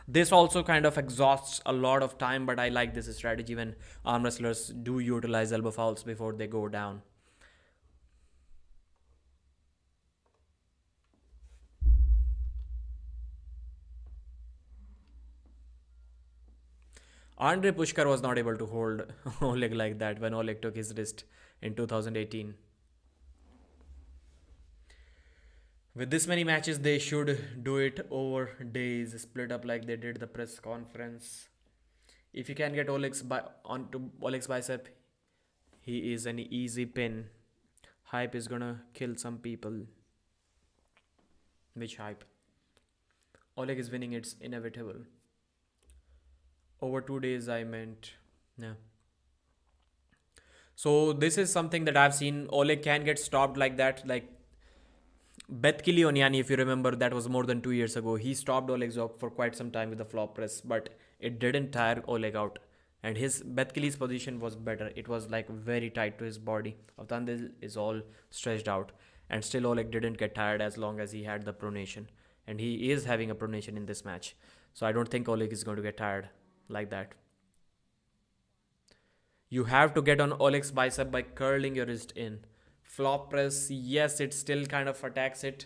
This also kind of exhausts a lot of time, but I like this strategy when arm wrestlers do utilize elbow fouls before they go down. Andrei Pushkar was not able to hold Oleg like that when Oleg took his wrist in 2018. With this many matches, they should do it over days, split up like they did the press conference. If you can get onto Oleg's bicep, he is an easy pin. Hype is gonna kill some people. Which hype? Oleg is winning, it's inevitable. Over 2 days, I meant. Yeah. So this is something that I've seen. Oleg can get stopped like that, like Bethkili Onyani, if you remember, that was more than 2 years ago. He stopped Oleg ZHOKH for quite some time with the flop press, but it didn't tire Oleg out. And his Bethkili's position was better. It was like very tight to his body. AVTANDIL is all stretched out. And still Oleg didn't get tired as long as he had the pronation. And he is having a pronation in this match. So I don't think Oleg is going to get tired like that. You have to get on Oleg's bicep by curling your wrist in. Flop press, yes, it still kind of attacks it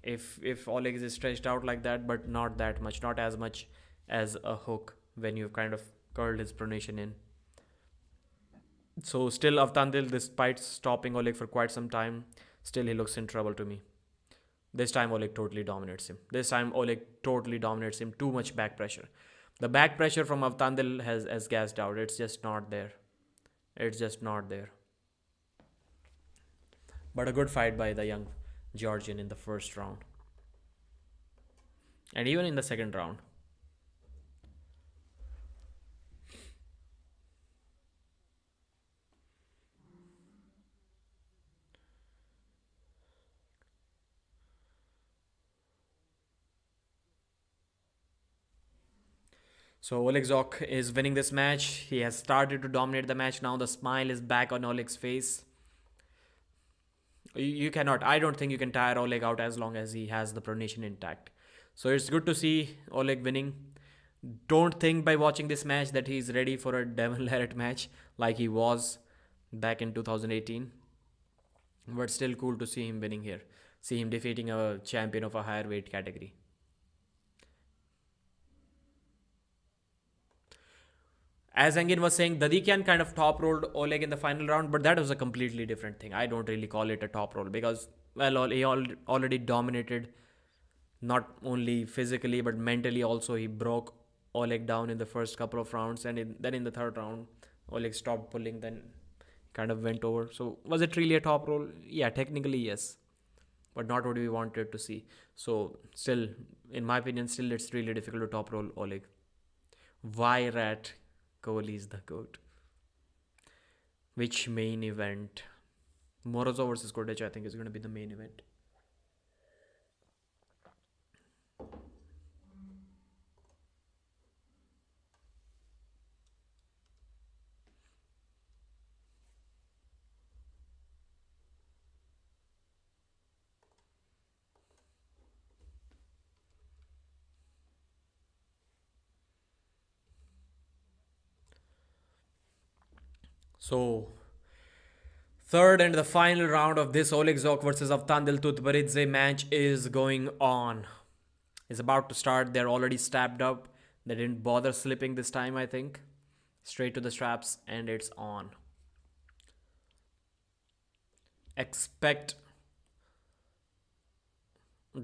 if Oleg is stretched out like that, but not that much, not as much as a hook when you've kind of curled his pronation in. So still AVTANDIL, despite stopping Oleg for quite some time, still he looks in trouble to me. This time Oleg totally dominates him. Too much back pressure. The back pressure from AVTANDIL has gassed out. It's just not there. But a good fight by the young Georgian in the first round. And even in the second round. So Oleg ZHOKH is winning this match. He has started to dominate the match. Now the smile is back on Oleg's face. You cannot, I don't think you can tire Oleg out as long as he has the pronation intact. So it's good to see Oleg winning. Don't think by watching this match that he's ready for a Devon Larratt match like he was back in 2018. But still cool to see him winning here. See him defeating a champion of a higher weight category. As Engin was saying, Dadikyan kind of top rolled Oleg in the final round, but that was a completely different thing. I don't really call it a top roll because, well, he already dominated, not only physically but mentally also. He broke Oleg down in the first couple of rounds, and then in the third round, Oleg stopped pulling, then kind of went over. So was it really a top roll? Yeah, technically yes, but not what we wanted to see. So still, in my opinion, still it's really difficult to top roll Oleg. Why rat? Kohli is the GOAT. Which main event? Morozov versus Kurdecha, I think, is going to be the main event. So, third and the final round of this Oleg ZHOKH versus AVTANDIL TUTBERIDZE match is going on. It's about to start. They're already strapped up. They didn't bother slipping this time, I think. Straight to the straps, and it's on. Expect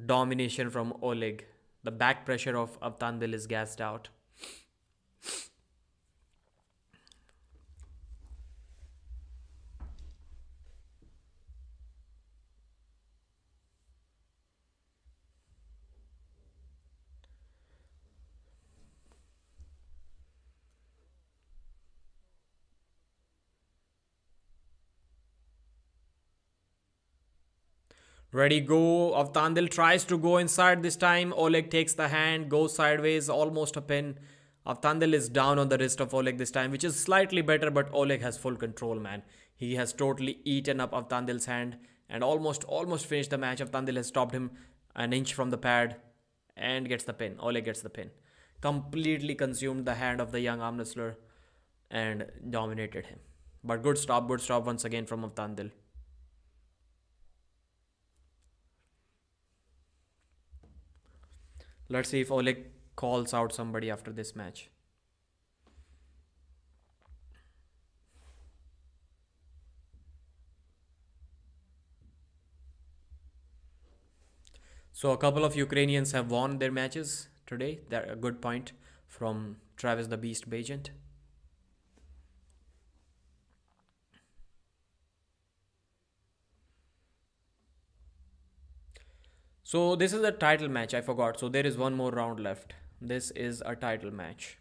domination from Oleg. The back pressure of AVTANDIL is gassed out. Ready, go. AVTANDIL tries to go inside this time. Oleg takes the hand, goes sideways, almost a pin. AVTANDIL is down on the wrist of Oleg this time, which is slightly better, but Oleg has full control, man. He has totally eaten up AVTANDIL's hand and almost finished the match. AVTANDIL has stopped him an inch from the pad and gets the pin. Oleg gets the pin. Completely consumed the hand of the young arm wrestler and dominated him. But good stop once again from AVTANDIL. Let's see if Oleg calls out somebody after this match. So a couple of Ukrainians have won their matches today. That's a good point from Travis the Beast Bajent. So this is a title match, I forgot. So there is one more round left. This is a title match.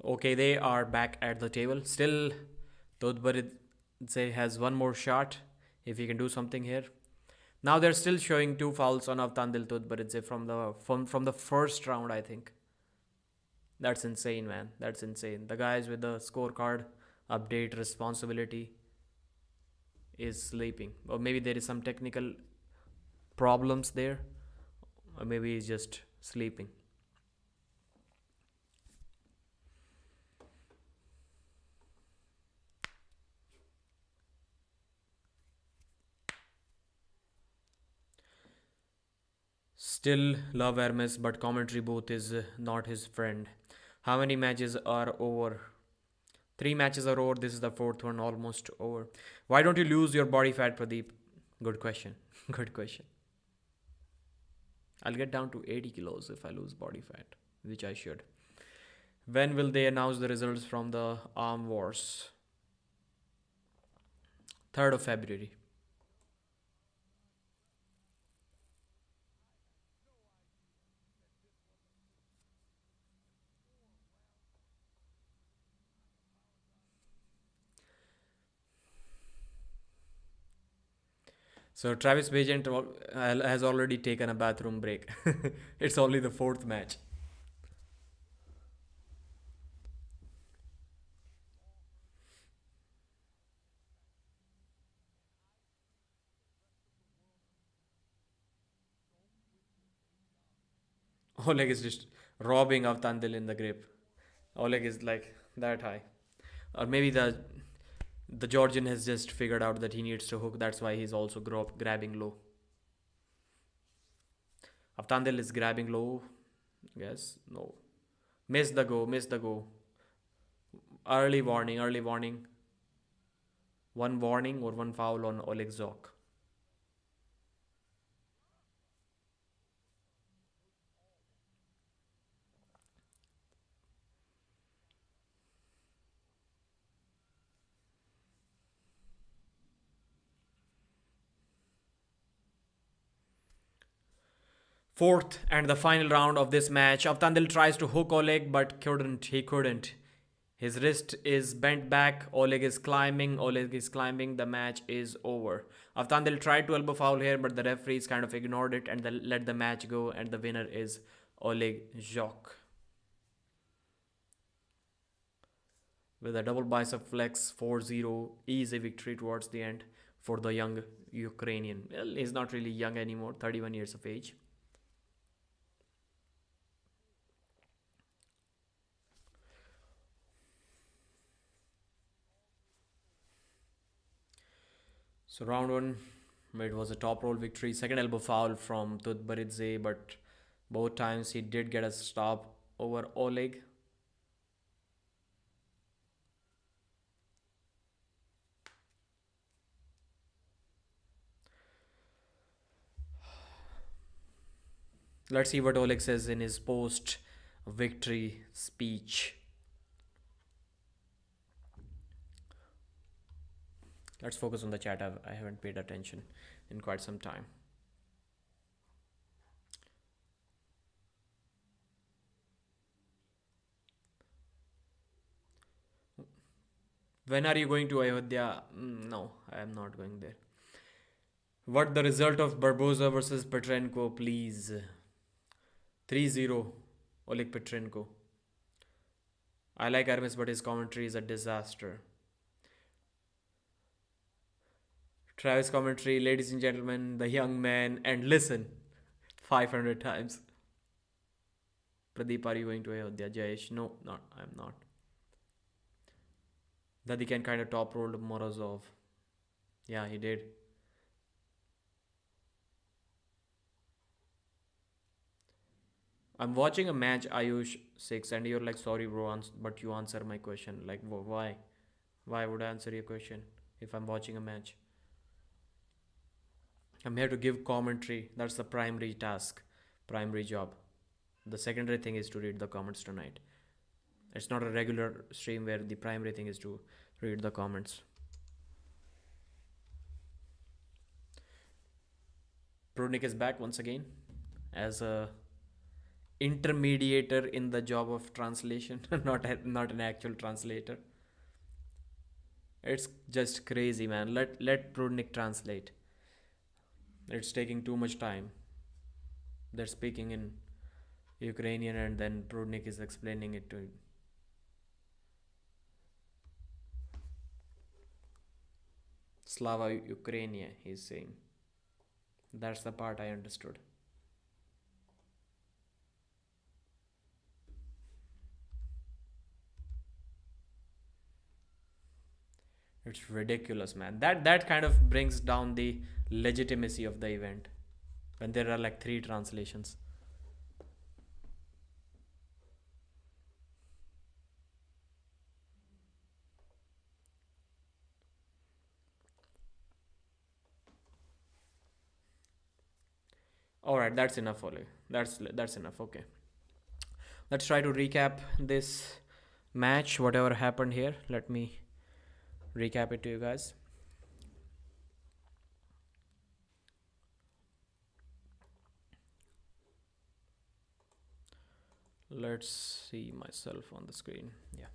Okay, they are back at the table. Still, TUTBERIDZE has one more shot if he can do something here. Now they're still showing 2 fouls on AVTANDIL TUTBERIDZE from the first round, I think. That's insane, man. That's insane. The guys with the scorecard update responsibility is sleeping. Or maybe there is some technical problems there. Or maybe he's just sleeping. Still love Hermes, but commentary booth is not his friend. How many matches are over? 3 matches are over. This is the 4th one, almost over. Why don't you lose your body fat, Pradeep? Good question. Good question. I'll get down to 80 kilos if I lose body fat, which I should. When will they announce the results from the Arm Wars? 3rd of February. So Travis Bagent has already taken a bathroom break. It's only the 4th match. Oleg is just robbing AVTANDIL in the grip. Oleg is like that high. Or maybe the Georgian has just figured out that he needs to hook. That's why he's also grabbing low. AVTANDIL is grabbing low. Yes, no. Miss the go. Early warning. One warning or one foul on Oleg ZHOKH. Fourth and the final round of this match. AVTANDIL tries to hook Oleg but he couldn't. His wrist is bent back. Oleg is climbing. The match is over. AVTANDIL tried to elbow foul here, but the referees kind of ignored it and let the match go. And the winner is Oleg ZHOKH. With a double bicep flex, 4-0. Easy victory towards the end for the young Ukrainian. Well, he's not really young anymore, 31 years of age. So round 1, it was a top roll victory. Second elbow foul from TUTBERIDZE, but both times he did get a stop over Oleg. Let's see what Oleg says in his post-victory speech. Let's focus on the chat. I haven't paid attention in quite some time. When are you going to Ayodhya? No, I am not going there. What the result of BARBOZA versus PATRENKO, please? 3-0, Oleg PATRENKO. I like Hermes, but his commentary is a disaster. Travis commentary, ladies and gentlemen, the young man, and listen 500 times. Pradeep, are you going to Ayodhya? Jayesh, no, I'm not. Dadikyan kind of top rolled Morozov. Yeah, he did. I'm watching a match, Ayush 6, and you're like, sorry bro, but you answer my question. Like, why? Why would I answer your question if I'm watching a match? I'm here to give commentary. That's the primary task, primary job. The secondary thing is to read the comments tonight. It's not a regular stream where the primary thing is to read the comments. Prudnik is back once again as a intermediator in the job of translation, not an actual translator. It's just crazy, man. Let Prudnik translate. It's taking too much time. They're speaking in Ukrainian and then Prudnik is explaining it to him. Slava Ukrainia, he's saying. That's the part I understood. It's ridiculous, man. That kind of brings down the legitimacy of the event when there are like 3 translations. All right, that's enough, Oleg. That's enough. Okay, let's try to recap this match. Whatever happened here, let me recap it to you guys. Let's see myself on the screen. Yeah.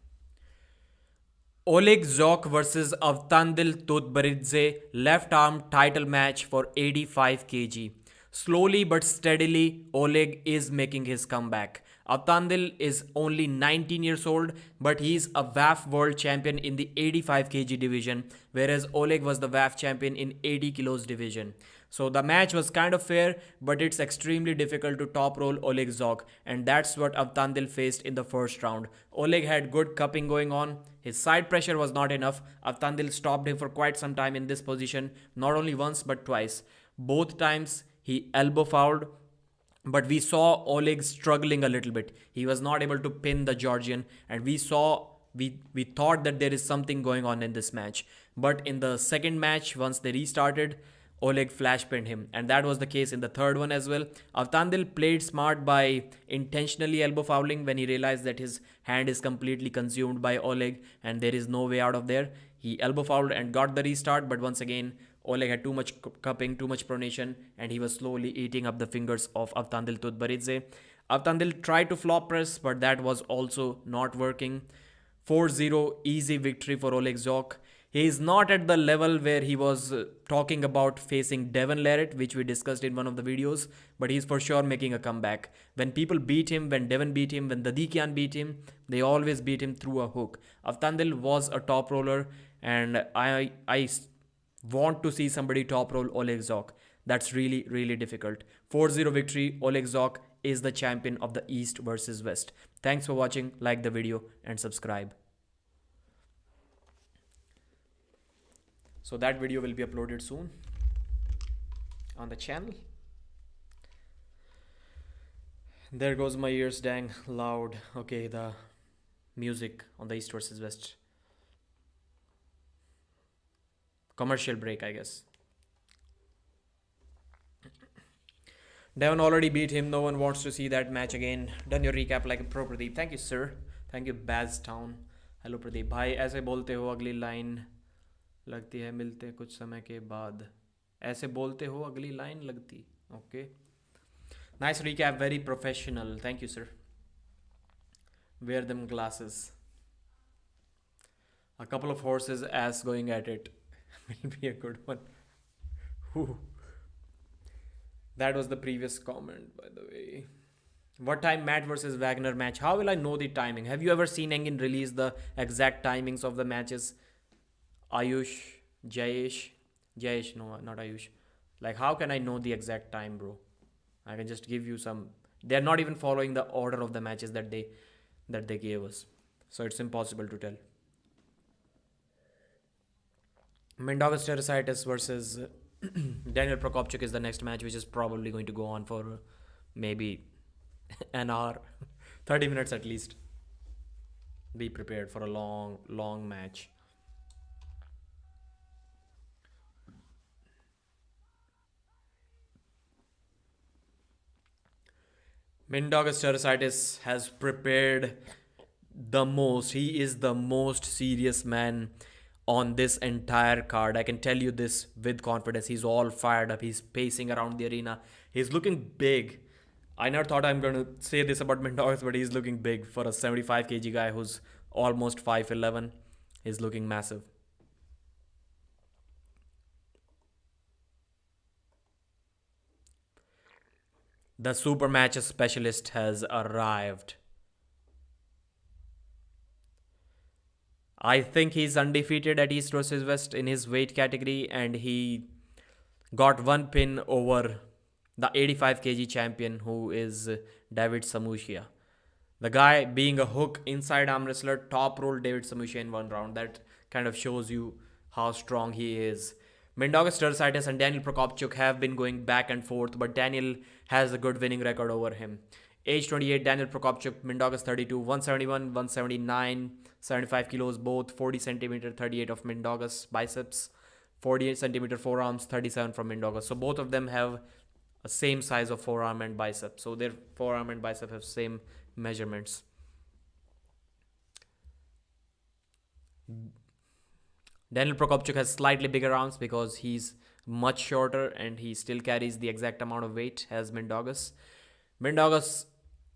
Oleg ZHOKH versus AVTANDIL TUTBERIDZE left arm title match for 85 kg. Slowly but steadily, Oleg is making his comeback. AVTANDIL is only 19 years old, but he's a WAF world champion in the 85 kg division, whereas Oleg was the WAF champion in 80 kilos division. So the match was kind of fair, but it's extremely difficult to top roll Oleg ZHOKH, and that's what AVTANDIL faced in the first round. Oleg had good cupping going on. His side pressure was not enough. AVTANDIL stopped him for quite some time in this position, not only once but twice. Both times he elbow fouled, but we saw Oleg struggling a little bit. He was not able to pin the Georgian, and we thought that there is something going on in this match. But in the second match, once they restarted, Oleg flash pinned him, and that was the case in the third one as well. AVTANDIL played smart by intentionally elbow fouling when he realized that his hand is completely consumed by Oleg and there is no way out of there. He elbow fouled and got the restart, but once again Oleg had too much cupping, too much pronation, and he was slowly eating up the fingers of AVTANDIL TUTBERIDZE. AVTANDIL tried to flop press, but that was also not working. 4-0 easy victory for Oleg ZHOKH. He is not at the level where he was talking about facing Devon Larratt, which we discussed in one of the videos, but he's for sure making a comeback. When people beat him, when Devon beat him, when Dadikyan beat him, they always beat him through a hook. AVTANDIL was a top roller, and I want to see somebody top roll Oleg ZHOKH. That's really, really difficult. 4-0 victory. Oleg ZHOKH is the champion of the East versus West. Thanks for watching. Like the video and subscribe. So that video will be uploaded soon on the channel. There goes my ears, dang loud. Okay, the music on the East versus West. Commercial break, I guess. Devon already beat him. No one wants to see that match again. Done your recap like a pro, Pradeep. Thank you, sir. Thank you, Baztown. Hello, Pradeep. भाई ऐसे बोलते हो अगली line लगती है मिलते कुछ समय के बाद. ऐसे बोलते हो अगली लाइन लगती. Okay. Nice recap. Very professional. Thank you, sir. Wear them glasses. A couple of horses ass going at it. Will be a good one. Whew. That was the previous comment, by the way. What time Matt versus Wagner match? How will I know the timing? Have you ever seen Engin release the exact timings of the matches? Ayush, Jayesh, no, not Ayush. Like, how can I know the exact time, bro? I can just give you some. They're not even following the order of the matches that they gave us, so it's impossible to tell. MINDAUGAS Teresitis versus Daniel Procopcuk is the next match, which is probably going to go on for maybe an hour, 30 minutes at least. Be prepared for a long match. MINDAUGAS Teresitis has prepared the most. He is the most serious man on this entire card. I can tell you this with confidence. He's all fired up. He's pacing around the arena. He's looking big. I never thought I'm going to say this about MINDAUGAS, but he's looking big for a 75 kg guy who's almost 5'11". He's looking massive. The super matches specialist has arrived. I think he's undefeated at East versus West in his weight category, and he got one pin over the 85 kg champion, who is David Samushia. The guy being a hook inside arm wrestler, top roll David Samushia in one round. That kind of shows you how strong he is. MINDAUGAS Teresitis and Daniel Procopcuk have been going back and forth, but Daniel has a good winning record over him. Age 28, Daniel Procopcuk, MINDAUGAS 32, 171, 179, 75 kilos both, 40 centimeter, 38 of MINDAUGAS biceps, 48 centimeter forearms, 37 from MINDAUGAS. So both of them have a same size of forearm and bicep. So their forearm and bicep have same measurements. Daniel Procopcuk has slightly bigger arms because he's much shorter and he still carries the exact amount of weight as MINDAUGAS. MINDAUGAS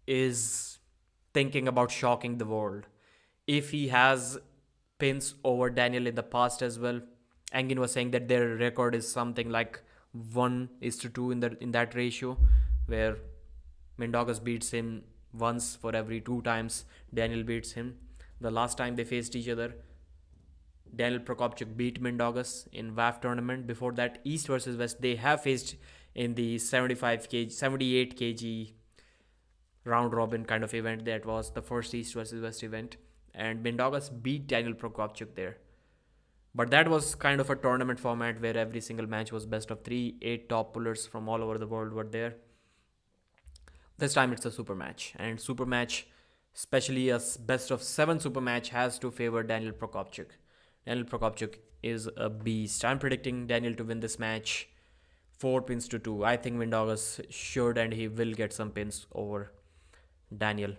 is thinking about shocking the world. If he has pins over Daniel in the past as well, Engin was saying that their record is something like 1:2 in that ratio, where Mindaugas beats him once for every 2 times Daniel beats him. The last time they faced each other, Daniel Procopcuk beat Mindaugas in WAF tournament. Before that, East versus West, they have faced in the 78 kg round robin kind of event. That was the first East versus West event, and Mindaugas beat Daniel Procopcuk there. But that was kind of a tournament format where every single match was best of 3. 8 top pullers from all over the world were there. This time it's a super match, and super match, especially a best of 7 super match, has to favor Daniel Procopcuk. Daniel Procopcuk is a beast. I'm predicting Daniel to win this match 4-2. I think Mindaugas should, and he will get some pins over Daniel.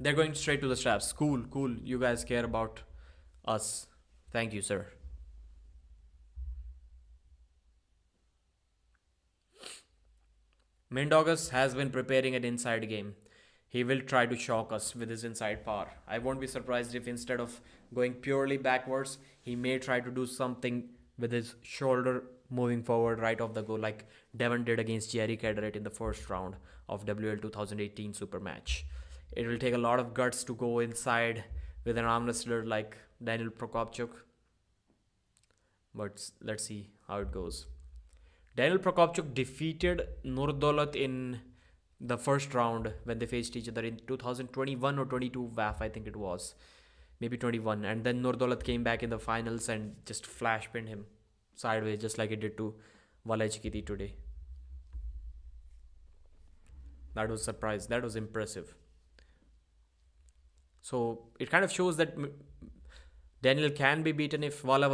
They're going straight to the straps. Cool. You guys care about us. Thank you, sir. Mindaugas has been preparing an inside game. He will try to shock us with his inside power. I won't be surprised if instead of going purely backwards, he may try to do something with his shoulder moving forward right off the go, like Devon did against Jerry Caderet in the first round of WL 2018 Super Match. It will take a lot of guts to go inside with an arm wrestler like Daniel Procopcuk. But let's see how it goes. Daniel Procopcuk defeated NURDAULET in the first round when they faced each other in 2021 or 22 WAF, I think it was. Maybe 21. And then NURDAULET came back in the finals and just flash pinned him sideways, just like it did to Vala today. That was a surprise. That was impressive. So it kind of shows that Daniel can be beaten if NURDAULET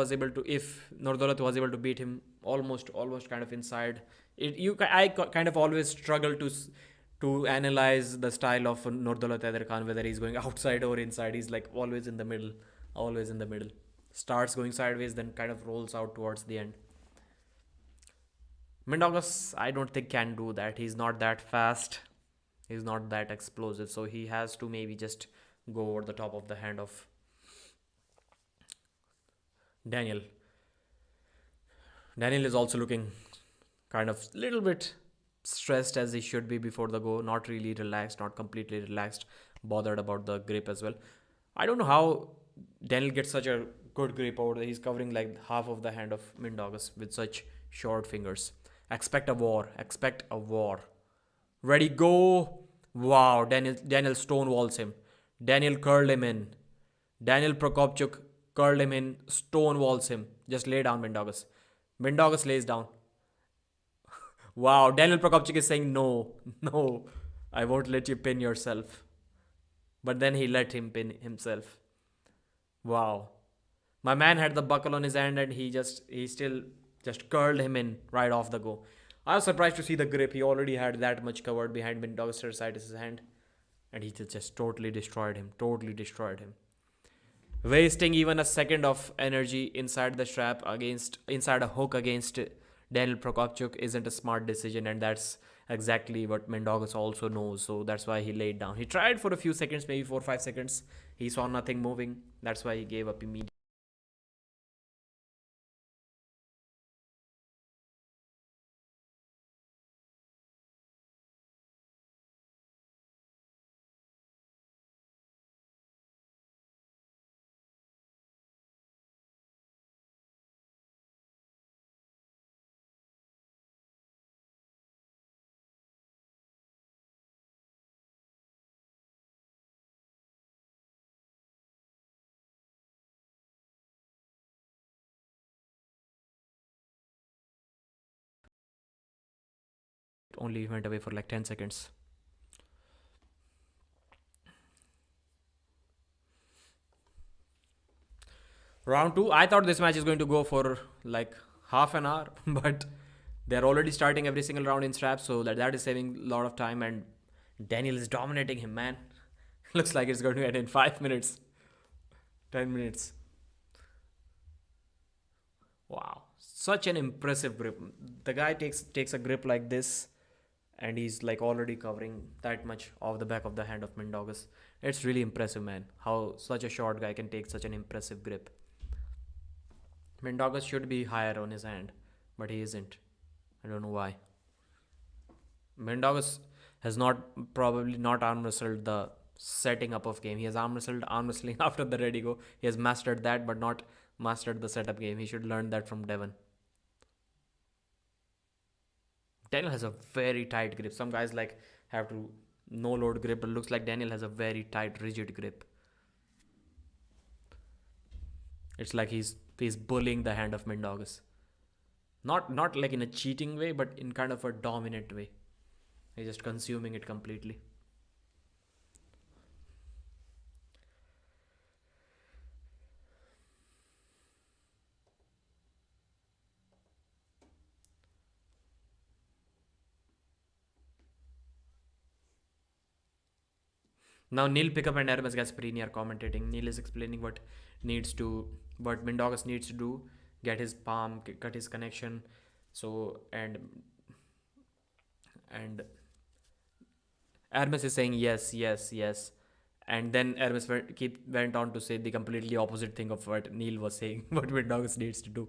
was able to beat him almost kind of inside. I kind of always struggle to analyze the style of NURDAULET AIDARKHAN, whether he's going outside or inside. He's like always in the middle. Starts going sideways, then kind of rolls out towards the end. Mindaugas, I don't think can do that. He's not that fast. He's not that explosive. So he has to maybe just go over the top of the hand of Daniel. Daniel is also looking kind of little bit stressed, as he should be before the go. Not really relaxed, not completely relaxed, bothered about the grip as well. I don't know how Daniel gets such a good grip over there. He's covering like half of the hand of Mindaugas with such short fingers. Expect a war. Ready, go. Wow, Daniel stonewalls him. Daniel curled him in. Daniel Procopcuk curled him in, stonewalls him. Just lay down, Mindaugas. Mindaugas lays down. Wow, Daniel Procopcuk is saying no, I won't let you pin yourself. But then he let him pin himself. Wow. My man had the buckle on his hand and he still just curled him in right off the go. I was surprised to see the grip. He already had that much covered behind Mindaugas' hand. And he just totally destroyed him. Wasting even a second of energy inside the strap inside a hook against Daniel Procopcuk isn't a smart decision, and that's exactly what Mindaugas also knows. So that's why he laid down. He tried for a few seconds, maybe 4 or 5 seconds. He saw nothing moving. That's why he gave up immediately. Only went away for like 10 seconds. Round 2, I thought this match is going to go for like half an hour, but they're already starting every single round in straps, so that is saving a lot of time, and Daniel is dominating him, man. Looks like it's going to end in 5 minutes. 10 minutes. Wow, such an impressive grip. The guy takes a grip like this, and he's like already covering that much of the back of the hand of Mindaugas. It's really impressive, man. How such a short guy can take such an impressive grip. Mindaugas should be higher on his hand, but he isn't. I don't know why. Mindaugas has not probably not arm wrestled the setting up of game. He has arm wrestling after the ready go. He has mastered that, but not mastered the setup game. He should learn that from Devon. Daniel has a very tight grip. Some guys like have to no load grip, but looks like Daniel has a very tight, rigid grip. It's like he's bullying the hand of Mindaugas. Not like in a cheating way, but in kind of a dominant way. He's just consuming it completely. Now Neil Pickup and Hermes Gasparini are commentating. Neil is explaining what Mindaugas needs to do, get his palm, cut his connection. So and Hermes is saying yes, yes, yes. And then Hermes went on to say the completely opposite thing of what Neil was saying, what Mindaugas needs to do.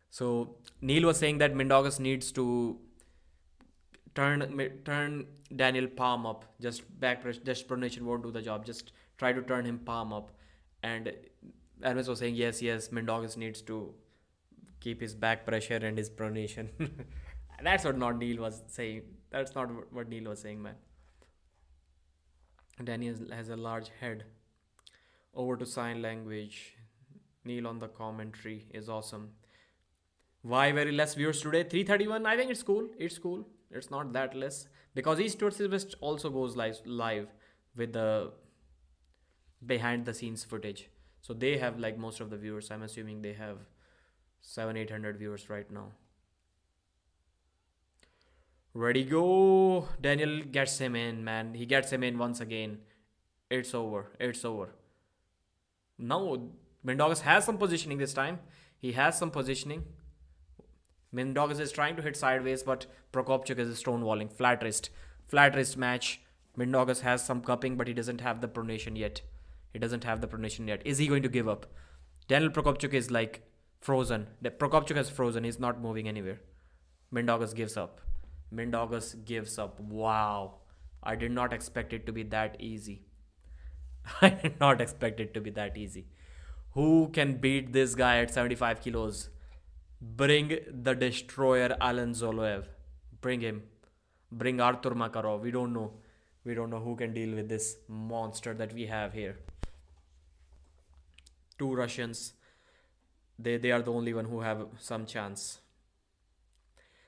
So Neil was saying that Mindaugas needs to turn Daniel palm up. Just back pressure, just pronation won't do the job. Just try to turn him palm up. And Hermes was saying yes, yes. Mindaugas needs to keep his back pressure and his pronation. That's what not Neil was saying. That's not what Neil was saying, man. Daniel has a large head. Over to sign language. Neil on the commentary is awesome. Why very less viewers today? 331. I think it's cool. It's cool. It's not that less because East versus West also goes live with the behind the scenes footage. So they have like most of the viewers. I'm assuming they have 700-800 viewers right now. Ready go. Daniel gets him in, man. He gets him in once again. It's over. It's over. Now Mindaugas has some positioning this time. He has some positioning. Mindaugas is trying to hit sideways, but Procopcuk is stonewalling. Flat wrist match. Mindaugas has some cupping, but he doesn't have the pronation yet. Is he going to give up? Daniel Procopcuk is like frozen. Procopcuk has frozen. He's not moving anywhere. Mindaugas gives up. Wow. I did not expect it to be that easy. Who can beat this guy at 75 kilos? Bring the destroyer Alan Zoloev. Bring him. Bring Artur Makarov. We don't know who can deal with this monster that we have here. Two Russians. They are the only one who have some chance.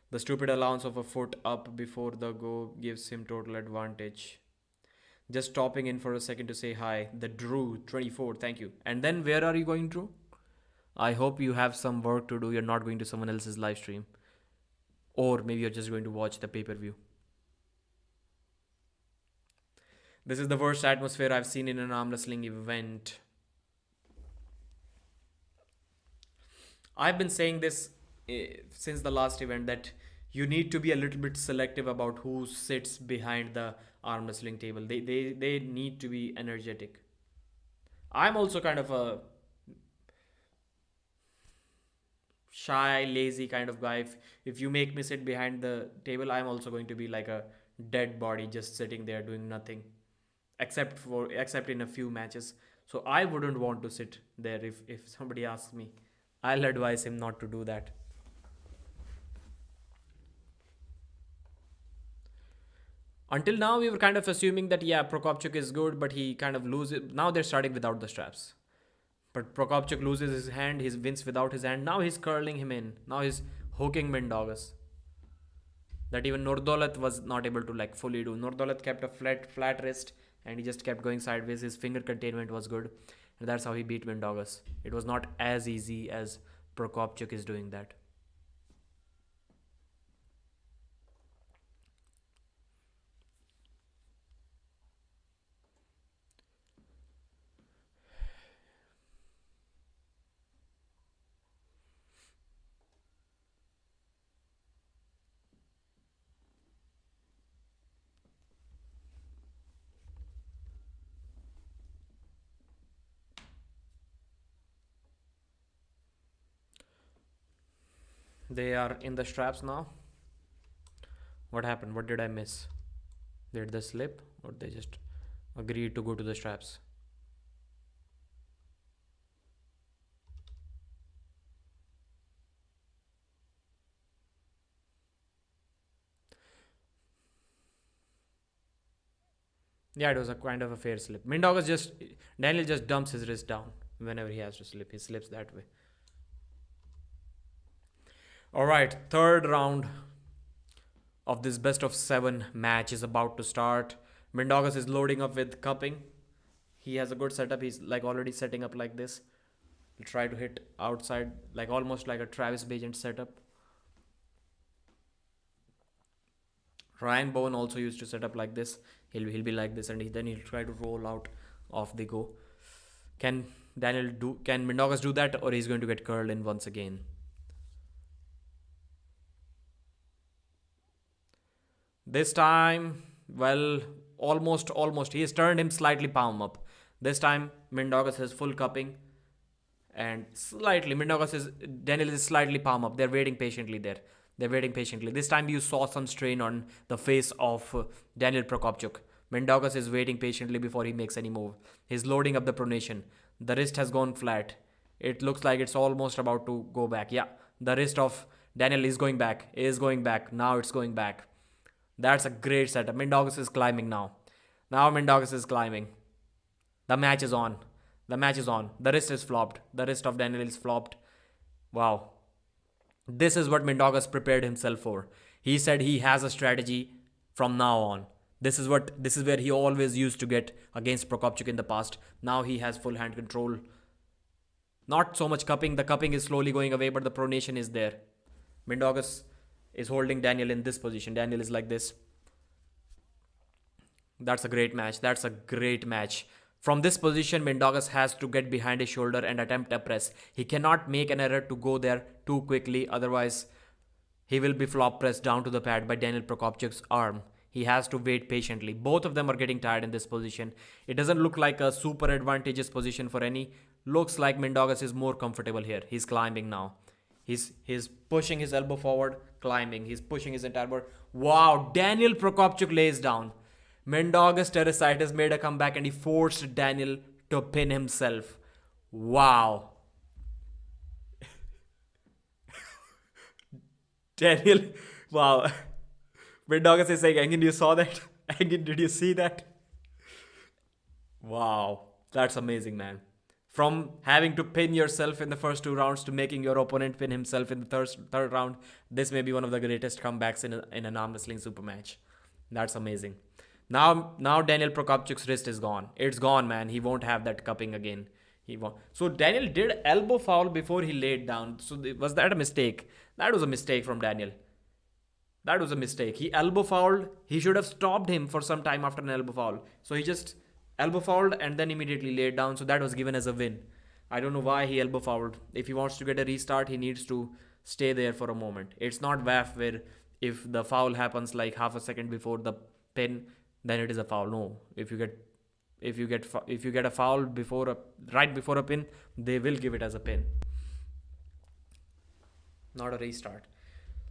The stupid allowance of a foot up before the go gives him total advantage. Just stopping in for a second to say hi. The Drew 24. Thank you. And then where are you going, Drew? I hope you have some work to do. You're not going to someone else's live stream. Or maybe you're just going to watch the pay-per-view. This is the worst atmosphere I've seen in an arm wrestling event. I've been saying this since the last event that you need to be a little bit selective about who sits behind the arm wrestling table. They need to be energetic. I'm also kind of a shy, lazy kind of guy. If you make me sit behind the table, I'm also going to be like a dead body just sitting there doing nothing except in a few matches. So I wouldn't want to sit there if somebody asks me. I'll advise him not to do that. Until now, we were kind of assuming that, yeah, Procopcuk is good, but he kind of loses. Now they're starting without the straps. But Procopcuk loses his hand, he wins without his hand. Now he's curling him in. Now he's hooking Mindaugas. That even NURDAULET was not able to like fully do. NURDAULET kept a flat wrist and he just kept going sideways. His finger containment was good. And that's how he beat Mindaugas. It was not as easy as Procopcuk is doing that. They are in the straps now. What happened? What did I miss? Did they slip or they just agreed to go to the straps? Yeah, it was a kind of a fair slip. Mindaugas just, Daniel just dumps his wrist down whenever he has to slip. He slips that way. All right, third round of this best of 7 match is about to start. Mindaugas is loading up with cupping. He has a good setup. He's like already setting up like this. He'll try to hit outside, like almost like a Travis Bagent setup. Ryan Bowen also used to set up like this. He'll be like this, and then he'll try to roll out of the go. Can Mindaugas do that, or he's going to get curled in once again? This time, well, almost. He has turned him slightly palm up. This time, Mindaugas has full cupping. And slightly, Daniel is slightly palm up. They're waiting patiently there. This time you saw some strain on the face of Daniel Procopcuk. Mindaugas is waiting patiently before he makes any move. He's loading up the pronation. The wrist has gone flat. It looks like it's almost about to go back. Yeah, the wrist of Daniel is going back. Now it's going back. That's a great setup. Mindaugas is climbing now. Mindaugas is climbing. The match is on. The wrist is flopped. The wrist of Daniel is flopped. Wow. This is what Mindaugas prepared himself for. He said he has a strategy from now on. This is where he always used to get against Procopcuk in the past. Now he has full hand control. Not so much cupping. The cupping is slowly going away, but the pronation is there. Mindaugas is holding Daniel in this position. Daniel is like this. That's a great match. From this position, Mindaugas has to get behind his shoulder and attempt a press. He cannot make an error to go there too quickly. Otherwise, he will be flop pressed down to the pad by Daniel Procopcuk's arm. He has to wait patiently. Both of them are getting tired in this position. It doesn't look like a super advantageous position for any. Looks like Mindaugas is more comfortable here. He's climbing now. He's pushing his elbow forward, climbing. He's pushing his entire body. Wow, Daniel Procopcuk lays down. Mindaugas Teresitis made a comeback and he forced Daniel to pin himself. Wow. Daniel, wow. Mindaugas is saying, Engin, you saw that? Engin, did you see that? Wow. That's amazing, man. From having to pin yourself in the first 2 rounds to making your opponent pin himself in the third round, this may be one of the greatest comebacks in an arm wrestling super match. That's amazing. Now Daniel Procopcuk's wrist is gone. It's gone, man. He won't have that cupping again. He won't. So Daniel did elbow foul before he laid down. So was that a mistake? That was a mistake from Daniel. That was a mistake. He elbow fouled. He should have stopped him for some time after an elbow foul. So he just elbow fouled and then immediately laid down. So that was given as a win. I don't know why he elbow fouled. If he wants to get a restart, he needs to stay there for a moment. It's not WAF where if the foul happens like half a second before the pin, then it is a foul. No, if you get a foul right before a pin, they will give it as a pin, not a restart.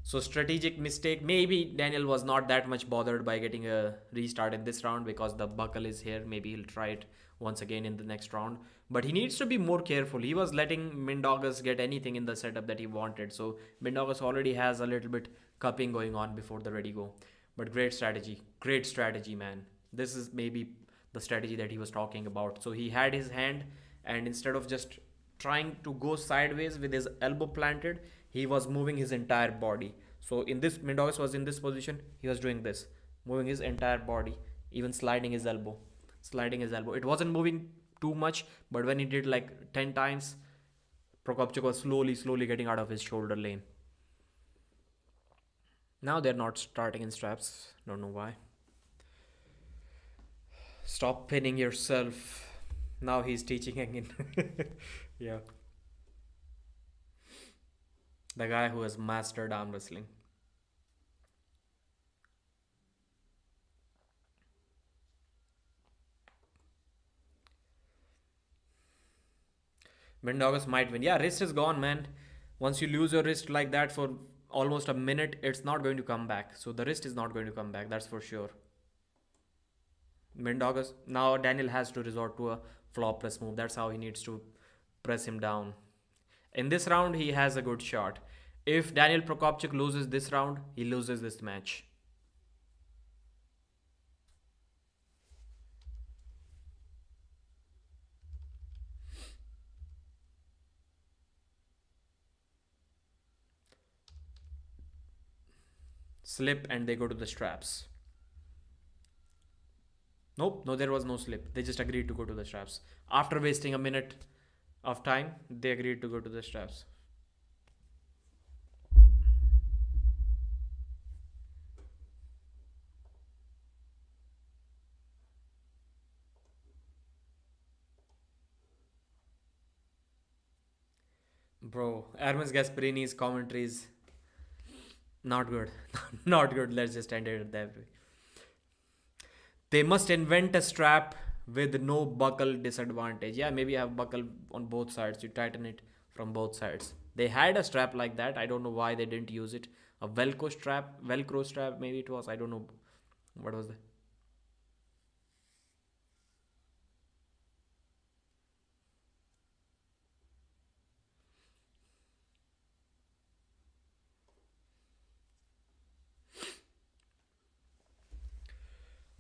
So strategic mistake. Maybe Daniel was not that much bothered by getting a restart in this round because the buckle is here. Maybe he'll try it once again in the next round. But he needs to be more careful. He was letting Mindaugas get anything in the setup that he wanted. So Mindaugas already has a little bit cupping going on before the ready go. But great strategy, man. This is maybe the strategy that he was talking about. So he had his hand, and instead of just trying to go sideways with his elbow planted, he was moving his entire body. So in this, Mindaugas was in this position. He was doing this, moving his entire body, even sliding his elbow. It wasn't moving too much, but when he did like 10 times, Procopcuk was slowly getting out of his shoulder lane. Now they're not starting in straps. Don't know why. Stop pinning yourself. Now he's teaching again. Yeah. The guy who has mastered arm wrestling. Mindaugas might win. Yeah, wrist is gone, man. Once you lose your wrist like that for almost a minute, it's not going to come back. So the wrist is not going to come back, that's for sure. Mindaugas, now Daniel has to resort to a flop press move. That's how he needs to press him down. In this round, he has a good shot. If Daniel Prokopchuk loses this round, he loses this match. Slip and they go to the straps. Nope, no, there was no slip. They just agreed to go to the straps. After wasting a minute of time, they agreed to go to the straps. Bro, Hermes Gasparini's commentary is not good. Not good. Let's just end it that way. They must invent a strap with no buckle disadvantage. Yeah, maybe I have buckle on both sides. You tighten it from both sides. They had a strap like that. I don't know why they didn't use it. A Velcro strap, maybe it was. I don't know. What was that?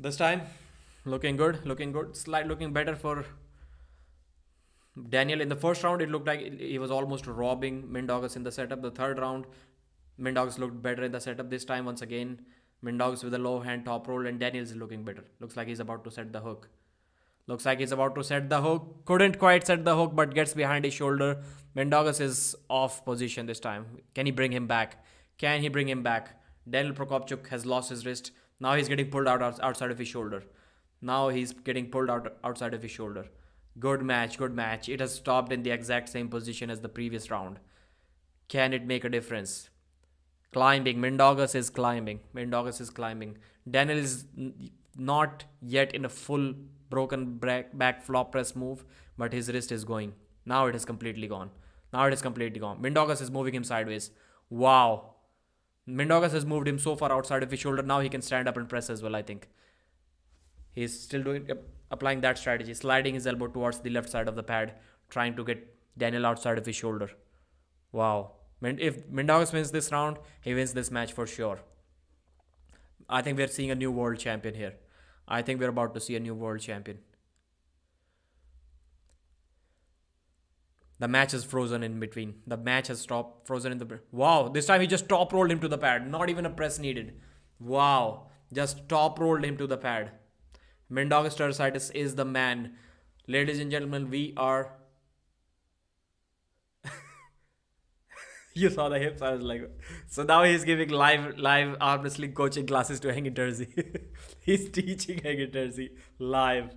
This time, looking good, looking good. Looking better for Daniel. In the first round, it looked like he was almost robbing Mindaugas in the setup. The third round, Mindaugas looked better in the setup. This time, once again, Mindaugas with a low hand top roll, and Daniel's looking better. Looks like he's about to set the hook. Looks like he's about to set the hook. Couldn't quite set the hook, but gets behind his shoulder. Mindaugas is off position this time. Can he bring him back? Can he bring him back? Daniel Prokopchuk has lost his wrist. Now he's getting pulled out outside of his shoulder. Now he's getting pulled out outside of his shoulder. Good match, good match. It has stopped in the exact same position as the previous round. Can it make a difference? Climbing. Mindaugas is climbing. Mindaugas is climbing. Daniel is not yet in a full broken back flop press move, but his wrist is going. Now it is completely gone. Now it is completely gone. Mindaugas is moving him sideways. Wow. Mindaugas has moved him so far outside of his shoulder. Now he can stand up and press as well, I think. He's still applying that strategy. Sliding his elbow towards the left side of the pad. Trying to get Daniel outside of his shoulder. Wow. If Mindaugas wins this round, he wins this match for sure. I think we're seeing a new world champion here. I think we're about to see a new world champion. The match is frozen in between. The match has stopped, frozen in the... Wow, this time he just top rolled him to the pad. Not even a press needed. Wow, just top rolled him to the pad. Mindaugas Tersitis is the man. Ladies and gentlemen, we are... You saw the hips, I was like... So now he's giving live arm wrestling coaching classes to Hangin Terzi. He's teaching Hangin Terzi live.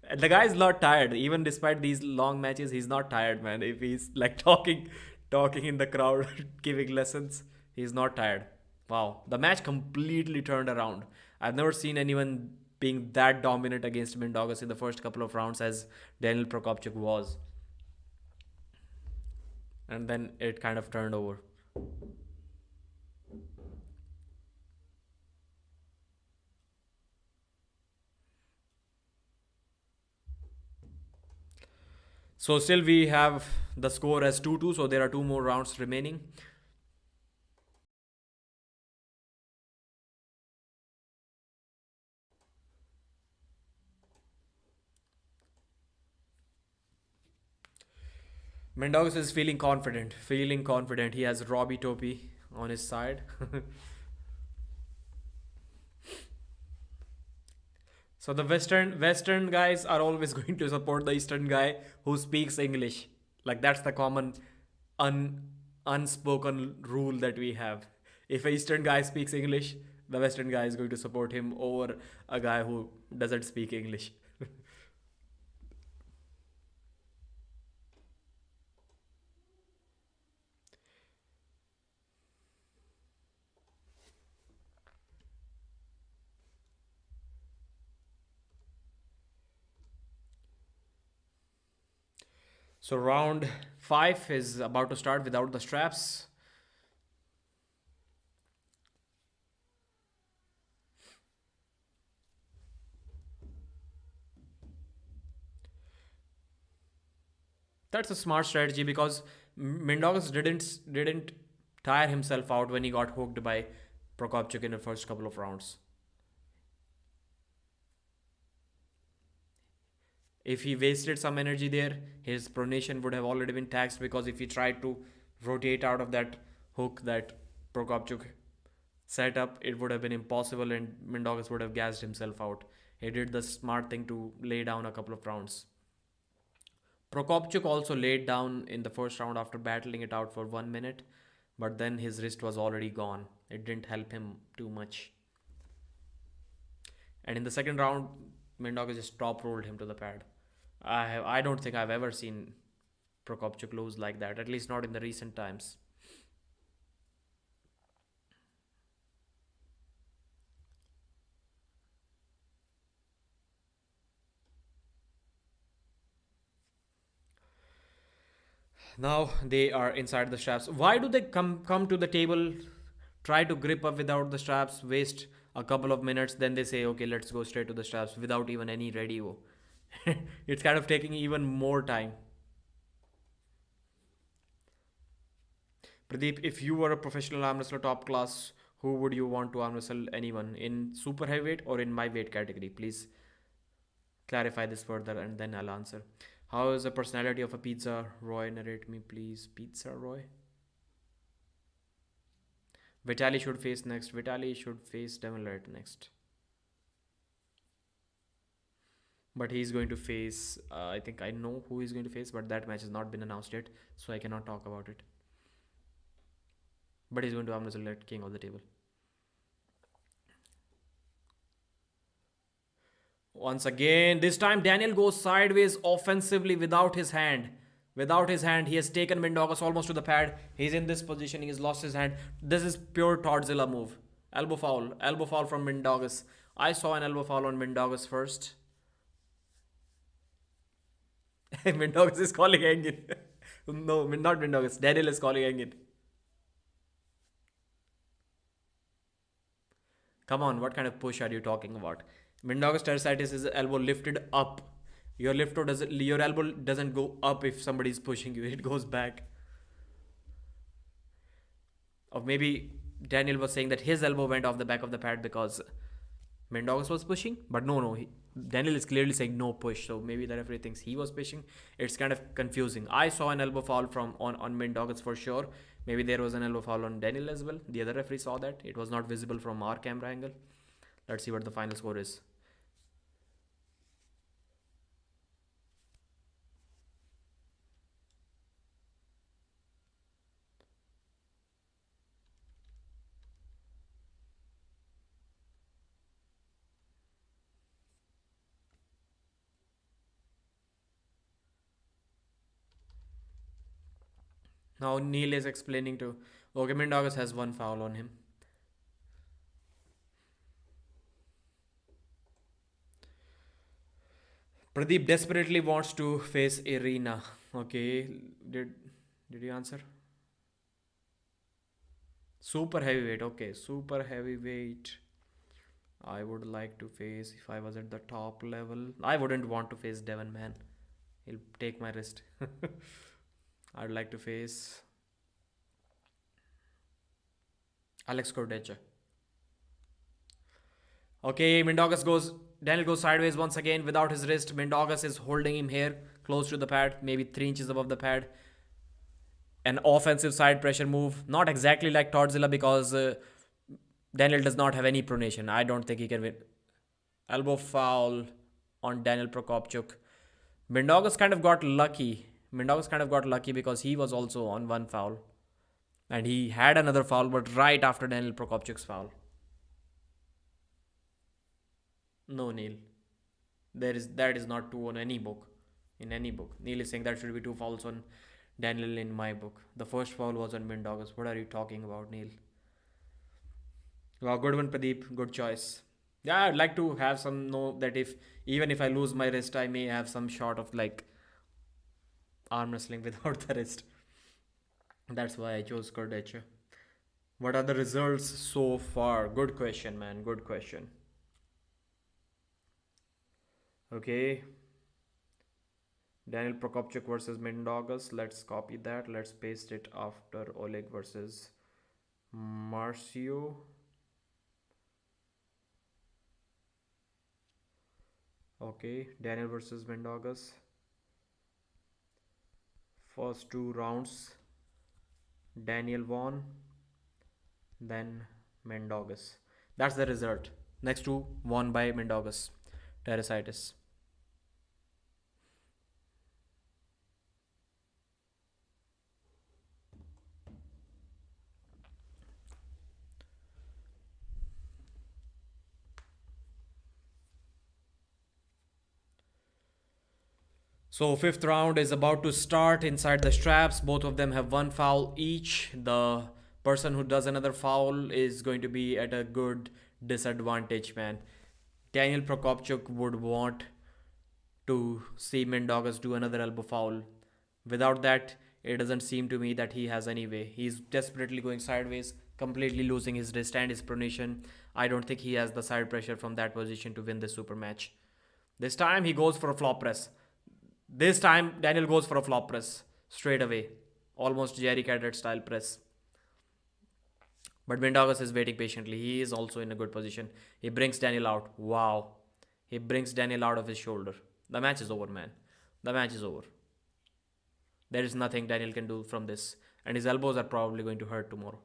And the guy's not tired. Even despite these long matches, he's not tired, man. If he's like talking in the crowd, giving lessons, he's not tired. Wow. The match completely turned around. I've never seen anyone being that dominant against Mindaugas in the first couple of rounds as Daniel Prokopchuk was. And then it kind of turned over. So still we have the score as 2-2. So there are 2 more rounds remaining. Mindaugas is feeling confident. He has Robbie Topie on his side. So the Western guys are always going to support the Eastern guy who speaks English. Like that's the common unspoken rule that we have. If a Eastern guy speaks English, the Western guy is going to support him over a guy who doesn't speak English. So round 5 is about to start without the straps. That's a smart strategy because Mindaugas didn't tire himself out when he got hooked by Prokopchuk in the first couple of rounds. If he wasted some energy there, his pronation would have already been taxed, because if he tried to rotate out of that hook that Prokopchuk set up, it would have been impossible and Mindaugas would have gassed himself out. He did the smart thing to lay down a couple of rounds. Prokopchuk also laid down in the first round after battling it out for 1 minute, but then his wrist was already gone. It didn't help him too much. And in the second round, Mindaugas just top rolled him to the pad. I don't think I've ever seen Prokopchuk lose like that, at least not in the recent times. Now they are inside the straps. Why do they come to the table, try to grip up without the straps, waste a couple of minutes, then they say, okay, let's go straight to the straps without even any radio? It's kind of taking even more time. Pradeep, if you were a professional arm wrestler top class, who would you want to arm wrestle? Anyone in super heavyweight or in my weight category? Please clarify this further and then I'll answer. How is the personality of a pizza? Roy, narrate me please. Pizza Roy? Vitali should face next. Vitali should face Demolet next. But he's going to face, I think I know who he's going to face, but that match has not been announced yet, so I cannot talk about it. But he's going to arm wrestle at King of the Table. Once again, this time Daniel goes sideways offensively without his hand. Without his hand, he has taken Mindaugas almost to the pad. He's in this position, he has lost his hand. This is pure Toddzilla move. Elbow foul from Mindaugas. I saw an elbow foul on Mindaugas first. Mindaugas is calling Engin. No, not Mindaugas. Daniel is calling Engin. Come on, what kind of push are you talking about? Mindaugas tersitis is elbow lifted up. Your elbow doesn't go up if somebody is pushing you. It goes back. Or maybe Daniel was saying that his elbow went off the back of the pad because Mindaugas was pushing. But no. Daniel is clearly saying no push. So maybe the referee thinks he was pushing. It's kind of confusing. I saw an elbow foul on Mindaugas for sure. Maybe there was an elbow foul on Daniel as well. The other referee saw that. It was not visible from our camera angle. Let's see what the final score is. Now Neil is explaining to... Okay, Mindaugas has one foul on him. Pradeep desperately wants to face Irina. Okay, did you answer? Super heavyweight. Okay, super heavyweight. I would like to face, if I was at the top level, I wouldn't want to face Devon, man. He'll take my wrist. I'd like to face Alex Kurdecha. Okay, Daniel goes sideways once again without his wrist. Mindaugas is holding him here, close to the pad, maybe 3 inches above the pad. An offensive side pressure move. Not exactly like Toddzilla because Daniel does not have any pronation. I don't think he can win. Elbow foul on Daniel Prokopchuk. Mindaugas kind of got lucky. Because he was also on one foul. And he had another foul, but right after Daniel Prokopchuk's foul. No, Neil. That is not 2 on any book. In any book. Neil is saying that should be 2 fouls on Daniel in my book. The first foul was on Mindaugas. What are you talking about, Neil? Wow, good one, Pradeep. Good choice. Yeah, I'd like to have some know that even if I lose my wrist, I may have some shot of like Arm wrestling without the wrist. That's why I chose Kurdecha. What are the results so far? Good question, man. Good question. Okay. Daniel Prokopchuk versus Mindaugas. Let's copy that. Let's paste it after Oleg versus Marcio. Okay. Daniel versus Mindaugas. First two rounds, Daniel won. Then Mindaugas. That's the result. Next two won by Mindaugas. Teresitis. So fifth round is about to start inside the straps. Both of them have one foul each. The person who does another foul is going to be at a good disadvantage, man. Daniel Prokopchuk would want to see Mindaugas do another elbow foul. Without that, it doesn't seem to me that he has any way. He's desperately going sideways, completely losing his wrist and his pronation. I don't think he has the side pressure from that position to win this super match. This time he goes for a flop press. This time Daniel goes for a flop press straight away. Almost Jerry Cadret style press. But Mindaugas is waiting patiently. He is also in a good position. He brings Daniel out. Wow. He brings Daniel out of his shoulder. The match is over, man. The match is over. There is nothing Daniel can do from this. And his elbows are probably going to hurt tomorrow.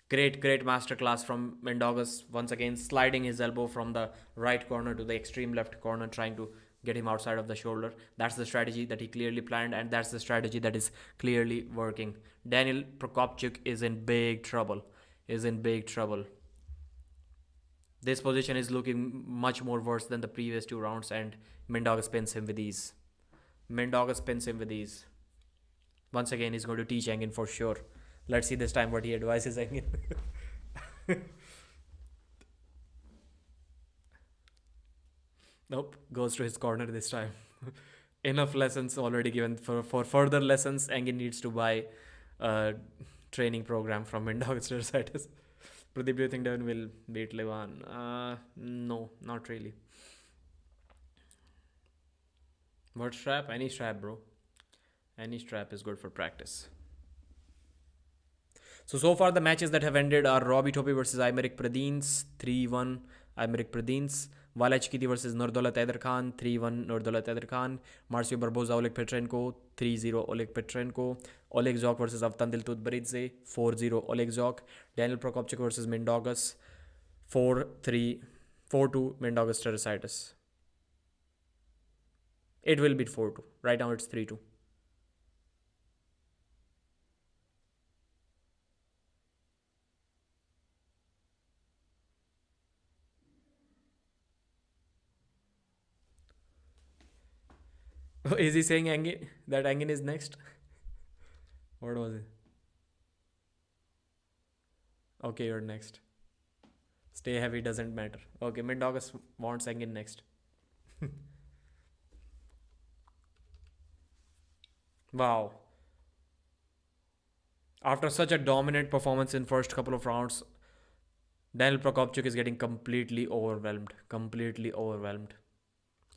Great masterclass from Mindaugas. Once again, sliding his elbow from the right corner to the extreme left corner, trying to get him outside of the shoulder. That's the strategy that he clearly planned, and that's the strategy that is clearly working. Daniel Prokopchuk is in big trouble. This position is looking much more worse than the previous two rounds, and Mindaugas pins him with ease. Once again, he's going to teach Engin for sure. Let's see this time what he advises Engin. Nope, goes to his corner this time. Enough lessons already given. For further lessons, Engin needs to buy a training program from Mindaugas. Pradeep, do you think Devin will beat Levan? No, not really. What strap? Any strap, bro. Any strap is good for practice. So far the matches that have ended are Robbie Topi versus IRAKLI PRADINES, 3-1 IRAKLI PRADINES. Vala ICHQITI versus NURDAULET AIDARKHAN, 3-1 NURDAULET AIDARKHAN. MARCIO BARBOZA Oleg PATRENKO, 3-0 Oleg PATRENKO. Oleg ZHOKH versus AVTANDIL TUTBERIDZE, 4-0 Oleg ZHOKH. Daniel Prokopchuk versus Mindaugas, 4-2 Mindaugas Teresitis. It will be 4-2. Right now it's 3-2. Is he saying that Engin is next? What was it? Okay, you're next. Stay heavy, doesn't matter. Okay, Mindaugas wants Engin next. Wow. After such a dominant performance in first couple of rounds, Daniel Prokopchuk is getting completely overwhelmed.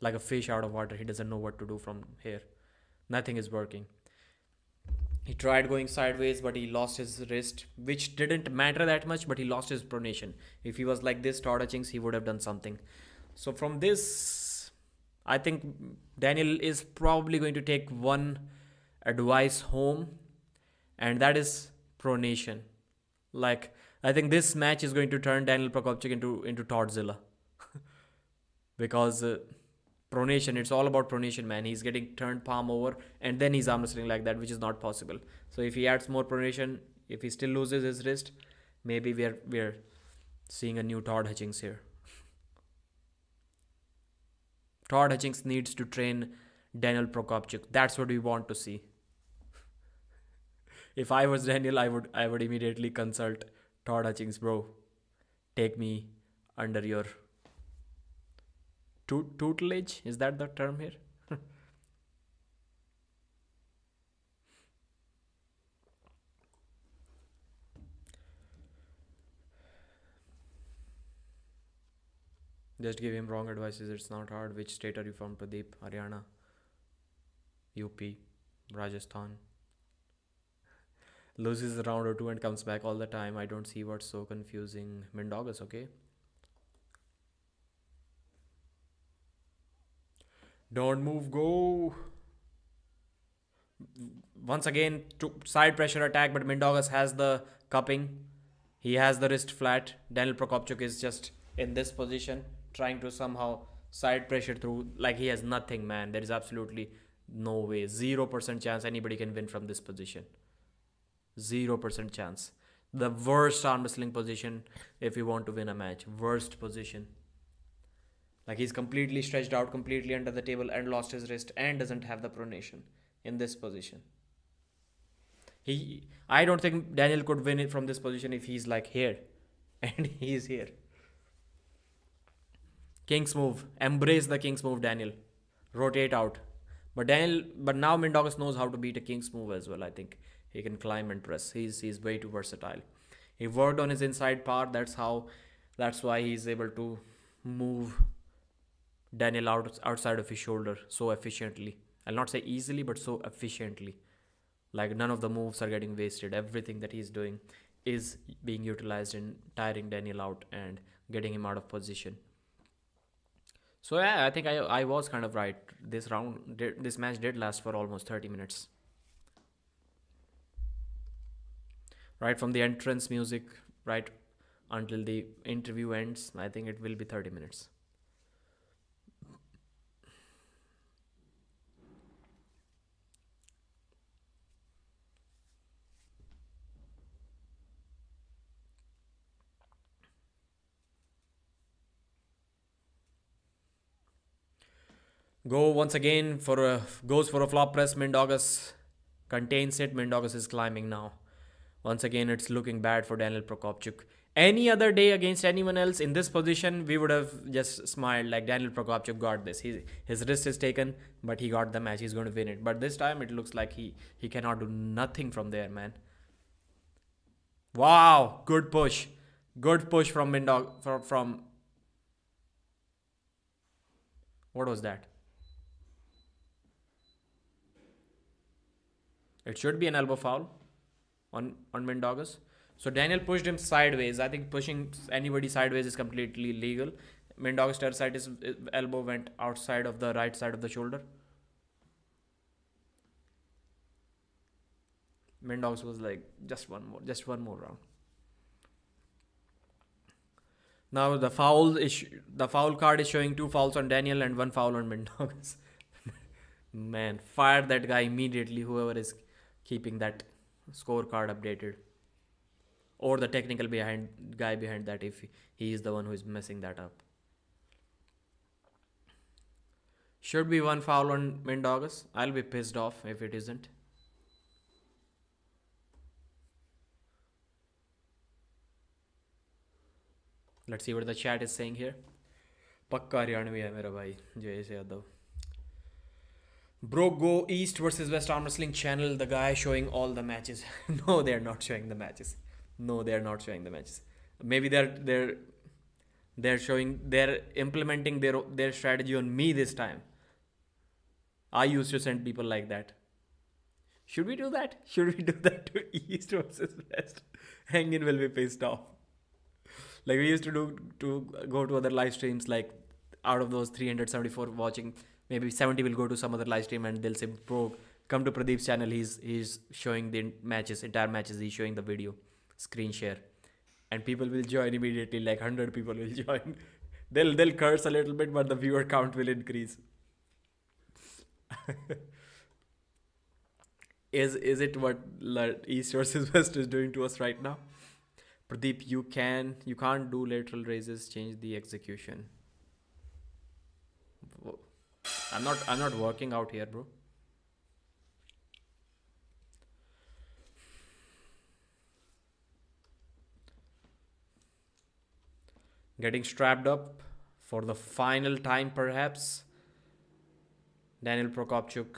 Like a fish out of water. He doesn't know what to do from here. Nothing is working. He tried going sideways, but he lost his wrist, which didn't matter that much, but he lost his pronation. If he was like this, Todd Hutchings, he would have done something. So from this, I think Daniel is probably going to take one advice home, and that is pronation. Like, I think this match is going to turn Daniel Prokopchuk into Toddzilla. Because pronation, it's all about pronation, man. He's getting turned palm over and then he's arm wrestling like that, which is not possible. So if he adds more pronation, if he still loses his wrist, maybe we're seeing a new Todd Hutchings here. Todd Hutchings needs to train Daniel Prokopchuk. That's what we want to see. If I was Daniel, I would immediately consult Todd Hutchings, bro. Take me under your tutelage, is that the term here? Just give him wrong advices. It's not hard. Which state are you from, Pradeep? Haryana, UP, Rajasthan. Loses a round or two and comes back all the time. I don't see what's so confusing. MINDAUGAUS, okay? Don't move, go. Once again, side pressure attack, but MINDAUGAUS has the cupping. He has the wrist flat. Daniel PROCOPCUIC is just in this position, trying to somehow side pressure through. Like he has nothing, man. There is absolutely no way. 0% chance anybody can win from this position. 0% chance. The worst arm wrestling position if you want to win a match. Worst position. Like he's completely stretched out, completely under the table and lost his wrist and doesn't have the pronation in this position. I don't think Daniel could win it from this position if he's like here. And he's here. King's move. Embrace the king's move, Daniel. Rotate out. But now MINDAUGAUS knows how to beat a king's move as well, I think. He can climb and press. He's way too versatile. He worked on his inside part. That's why he's able to move Daniel outside of his shoulder so efficiently. I'll not say easily, but so efficiently. Like none of the moves are getting wasted. Everything that he's doing is being utilized in tiring Daniel out and getting him out of position. So yeah, I think I was kind of right. This match did last for almost 30 minutes. Right from the entrance music, right until the interview ends, I think it will be 30 minutes. Go once again goes for a flop press. MINDAUGAUS contains it. MINDAUGAUS is climbing now. Once again, it's looking bad for Daniel PROCOPCUIC. Any other day against anyone else in this position, we would have just smiled like Daniel PROCOPCUIC got this. His wrist is taken, but he got the match. He's going to win it. But this time, it looks like he cannot do nothing from there, man. Wow, good push. Good push from from what was that? It should be an elbow foul on MINDAUGAUS. So Daniel pushed him sideways. I think pushing anybody sideways is completely legal. MINDAUGAUS his elbow went outside of the right side of the shoulder. MINDAUGAUS was like, just one more round. Now the foul card is showing 2 fouls on Daniel and 1 foul on MINDAUGAUS. Man, fire that guy immediately, whoever is keeping that scorecard updated, or the technical guy behind that, if he is the one who is messing that up. Should be 1 foul on MINDAUGAUS. I'll be pissed off if it isn't. Let's see what the chat is saying here. Pakka Haryanvi hai mera bhai, Jayesh Yadav. Bro, go East versus West Arm Wrestling channel. The guy showing all the matches. No, they're not showing the matches. Maybe they're implementing their strategy on me this time. I used to send people like that. Should we do that? Should we do that to East versus West? Hangin will be pissed off. Like we used to go to other live streams, like out of those 374 watching, maybe 70 will go to some other live stream and they'll say, bro, come to Pradeep's channel. He's showing the entire matches. He's showing the video, screen share. And people will join immediately, like 100 people will join. They'll curse a little bit, but the viewer count will increase. Is it what East versus West is doing to us right now? Pradeep, you can't do lateral raises, change the execution. I'm not working out here, bro. Getting strapped up for the final time, perhaps. Daniel PROCOPCUIC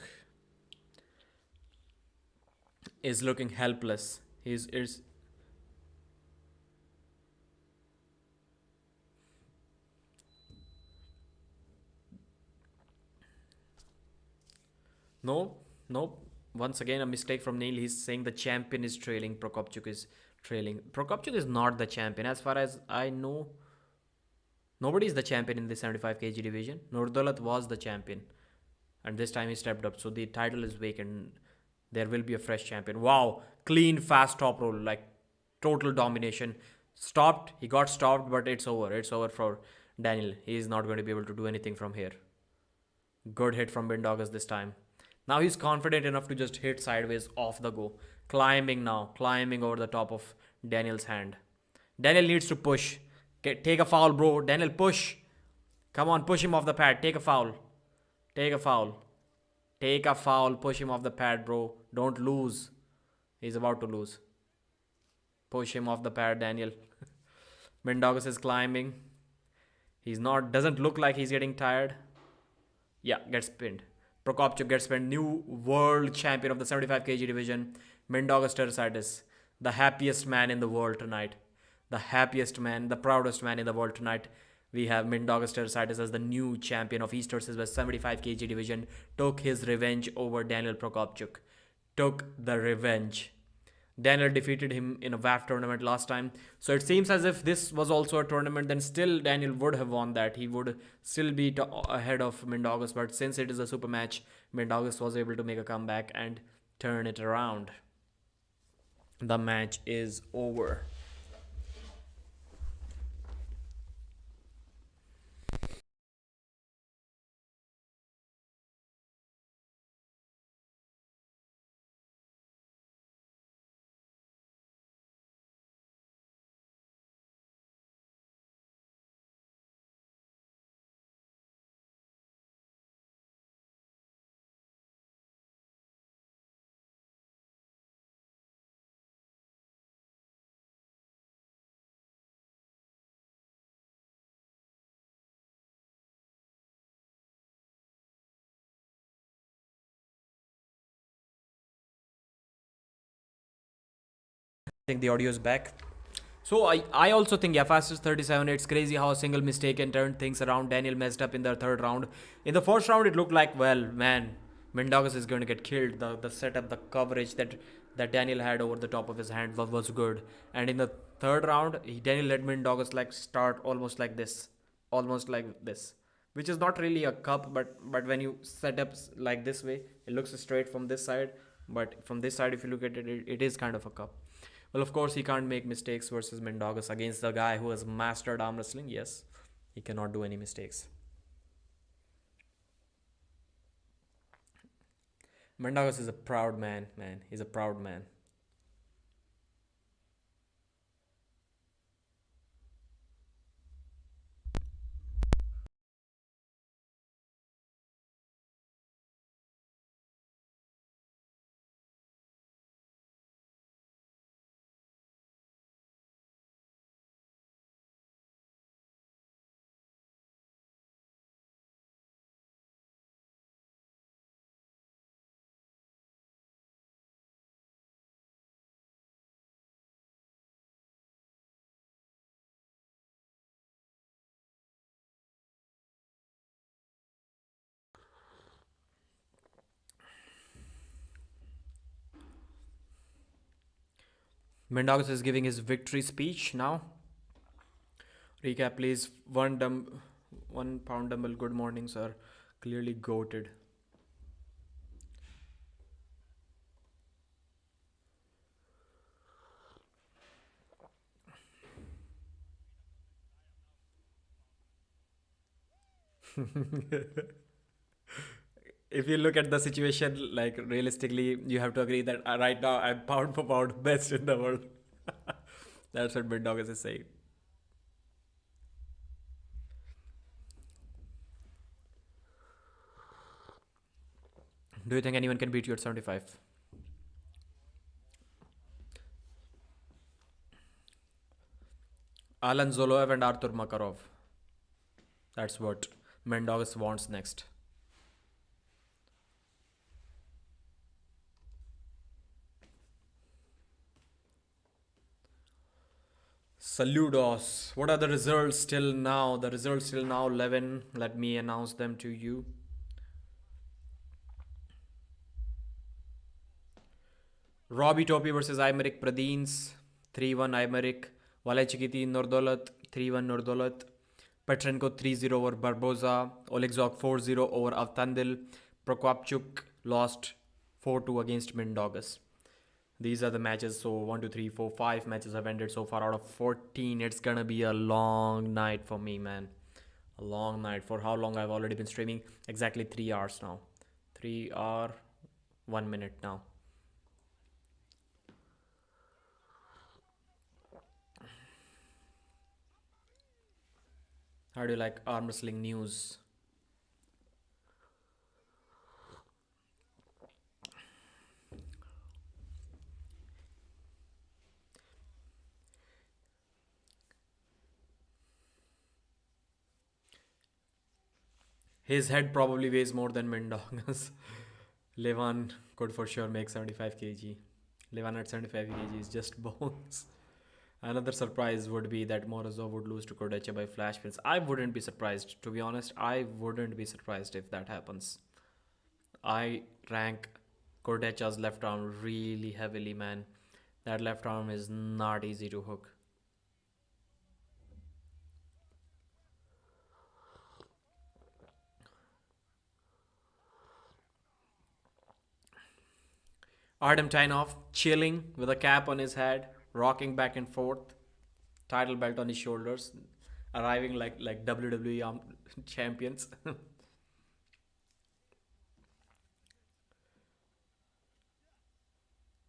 is looking helpless. No, no. Once again, a mistake from Neil. He's saying the champion is trailing. Prokopchuk is trailing. Prokopchuk is not the champion. As far as I know, nobody is the champion in the 75 kg division. NURDAULET was the champion. And this time he stepped up. So the title is vacant. There will be a fresh champion. Wow. Clean, fast top roll. Like total domination. Stopped. He got stopped, but it's over. It's over for Daniel. He is not going to be able to do anything from here. Good hit from MINDAUGAUS this time. Now he's confident enough to just hit sideways off the go. Climbing now. Climbing over the top of Daniel's hand. Daniel needs to push. Take a foul, bro. Daniel, push. Come on, push him off the pad. Take a foul. Take a foul. Take a foul. Push him off the pad, bro. Don't lose. He's about to lose. Push him off the pad, Daniel. MINDAUGAS is climbing. He's not, doesn't look like he's getting tired. Yeah, gets pinned. Prokopchuk gets pinned. New world champion of the 75 kg division. MINDAUGAS Teresitis. The happiest man in the world tonight. The happiest man, the proudest man in the world tonight. We have MINDAUGAS Teresitis as the new champion of East versus West 75 kg division. Took his revenge over Daniel Prokopchuk. Took the revenge. Daniel defeated him in a WAF tournament last time. So it seems as if this was also a tournament, then still Daniel would have won that. He would still be ahead of MINDAUGAS. But since it is a super match, MINDAUGAS was able to make a comeback and turn it around. The match is over. I think the audio is back. So I also think, yeah, fastest 37. It's crazy how a single mistake can turn things around. Daniel messed up in the third round. In the first round, it looked like, well, man, MINDAUGAS is going to get killed. The setup, the coverage that Daniel had over the top of his hand was good. And in the third round, Daniel let MINDAUGAS like start almost like this, which is not really a cup, but when you set up like this way, it looks straight from this side. But from this side, if you look at it, it is kind of a cup. Well, of course, he can't make mistakes versus MINDAUGAS against the guy who has mastered arm wrestling. Yes, he cannot do any mistakes. MINDAUGAS is a proud man, He's a proud man. MINDAUGAS is giving his victory speech now. Recap, please. 1 pound dumbbell. Good morning, sir. Clearly goated. If you look at the situation, like realistically, you have to agree that right now I'm pound for pound best in the world. That's what MINDAUGAS is saying. Do you think anyone can beat you at 75? Alan Zoloev and Artur Makarov. That's what MINDAUGAS wants next. Saludos. What are the results till now? The results till now 11. Let me announce them to you. Robbie Topi versus IRAKLI PRADINES 3-1 IRAKLI. Vala ICHQITI NURDAULET 3-1 NURDAULET. PATRENKO 3-0 over BARBOZA. Oleg ZHOKH 4-0 over AVTANDIL. PROCOPCUIC lost 4-2 against MINDAUGAUS. These are the matches. So 1, 2, 3, 4, 5 matches have ended so far out of 14. It's gonna be a long night for me, man. A long night. For how long I've already been streaming? Exactly 3 hours now. 3 hour 1 minute now. How do you like arm wrestling news? His head probably weighs more than Mindaugas. Levan could for sure make 75 kg. Levan at 75 kg is just bones. Another surprise would be that Morozov would lose to Kurdecha by flash pins. I wouldn't be surprised. To be honest, I wouldn't be surprised if that happens. I rank Kurdecha's left arm really heavily, man. That left arm is not easy to hook. Artyom TAINOV chilling with a cap on his head, rocking back and forth, title belt on his shoulders, arriving like WWE champions.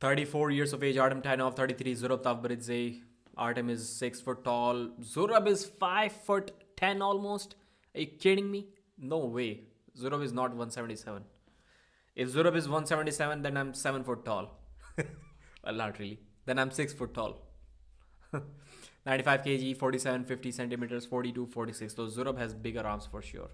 34 years of age, Artyom TAINOV, 33, ZURAB TAVBERIDZE. Artyom is 6 foot tall. ZURAB is 5 foot 10 almost. Are you kidding me? No way. ZURAB is not 177. If ZURAB is 177, then I'm 7 foot tall. Well, not really. Then I'm 6 foot tall. 95 kg, 47, 50 centimeters, 42, 46. So ZURAB has bigger arms for sure.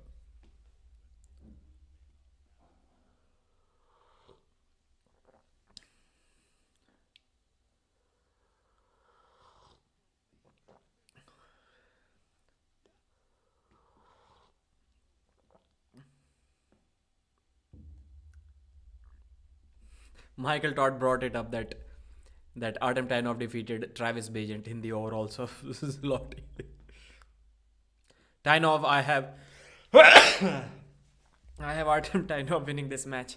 Michael Todd brought it up that Artyom TAINOV defeated Travis Bagent in the overalls of Lottie. TAINOV, I have Artyom TAINOV winning this match.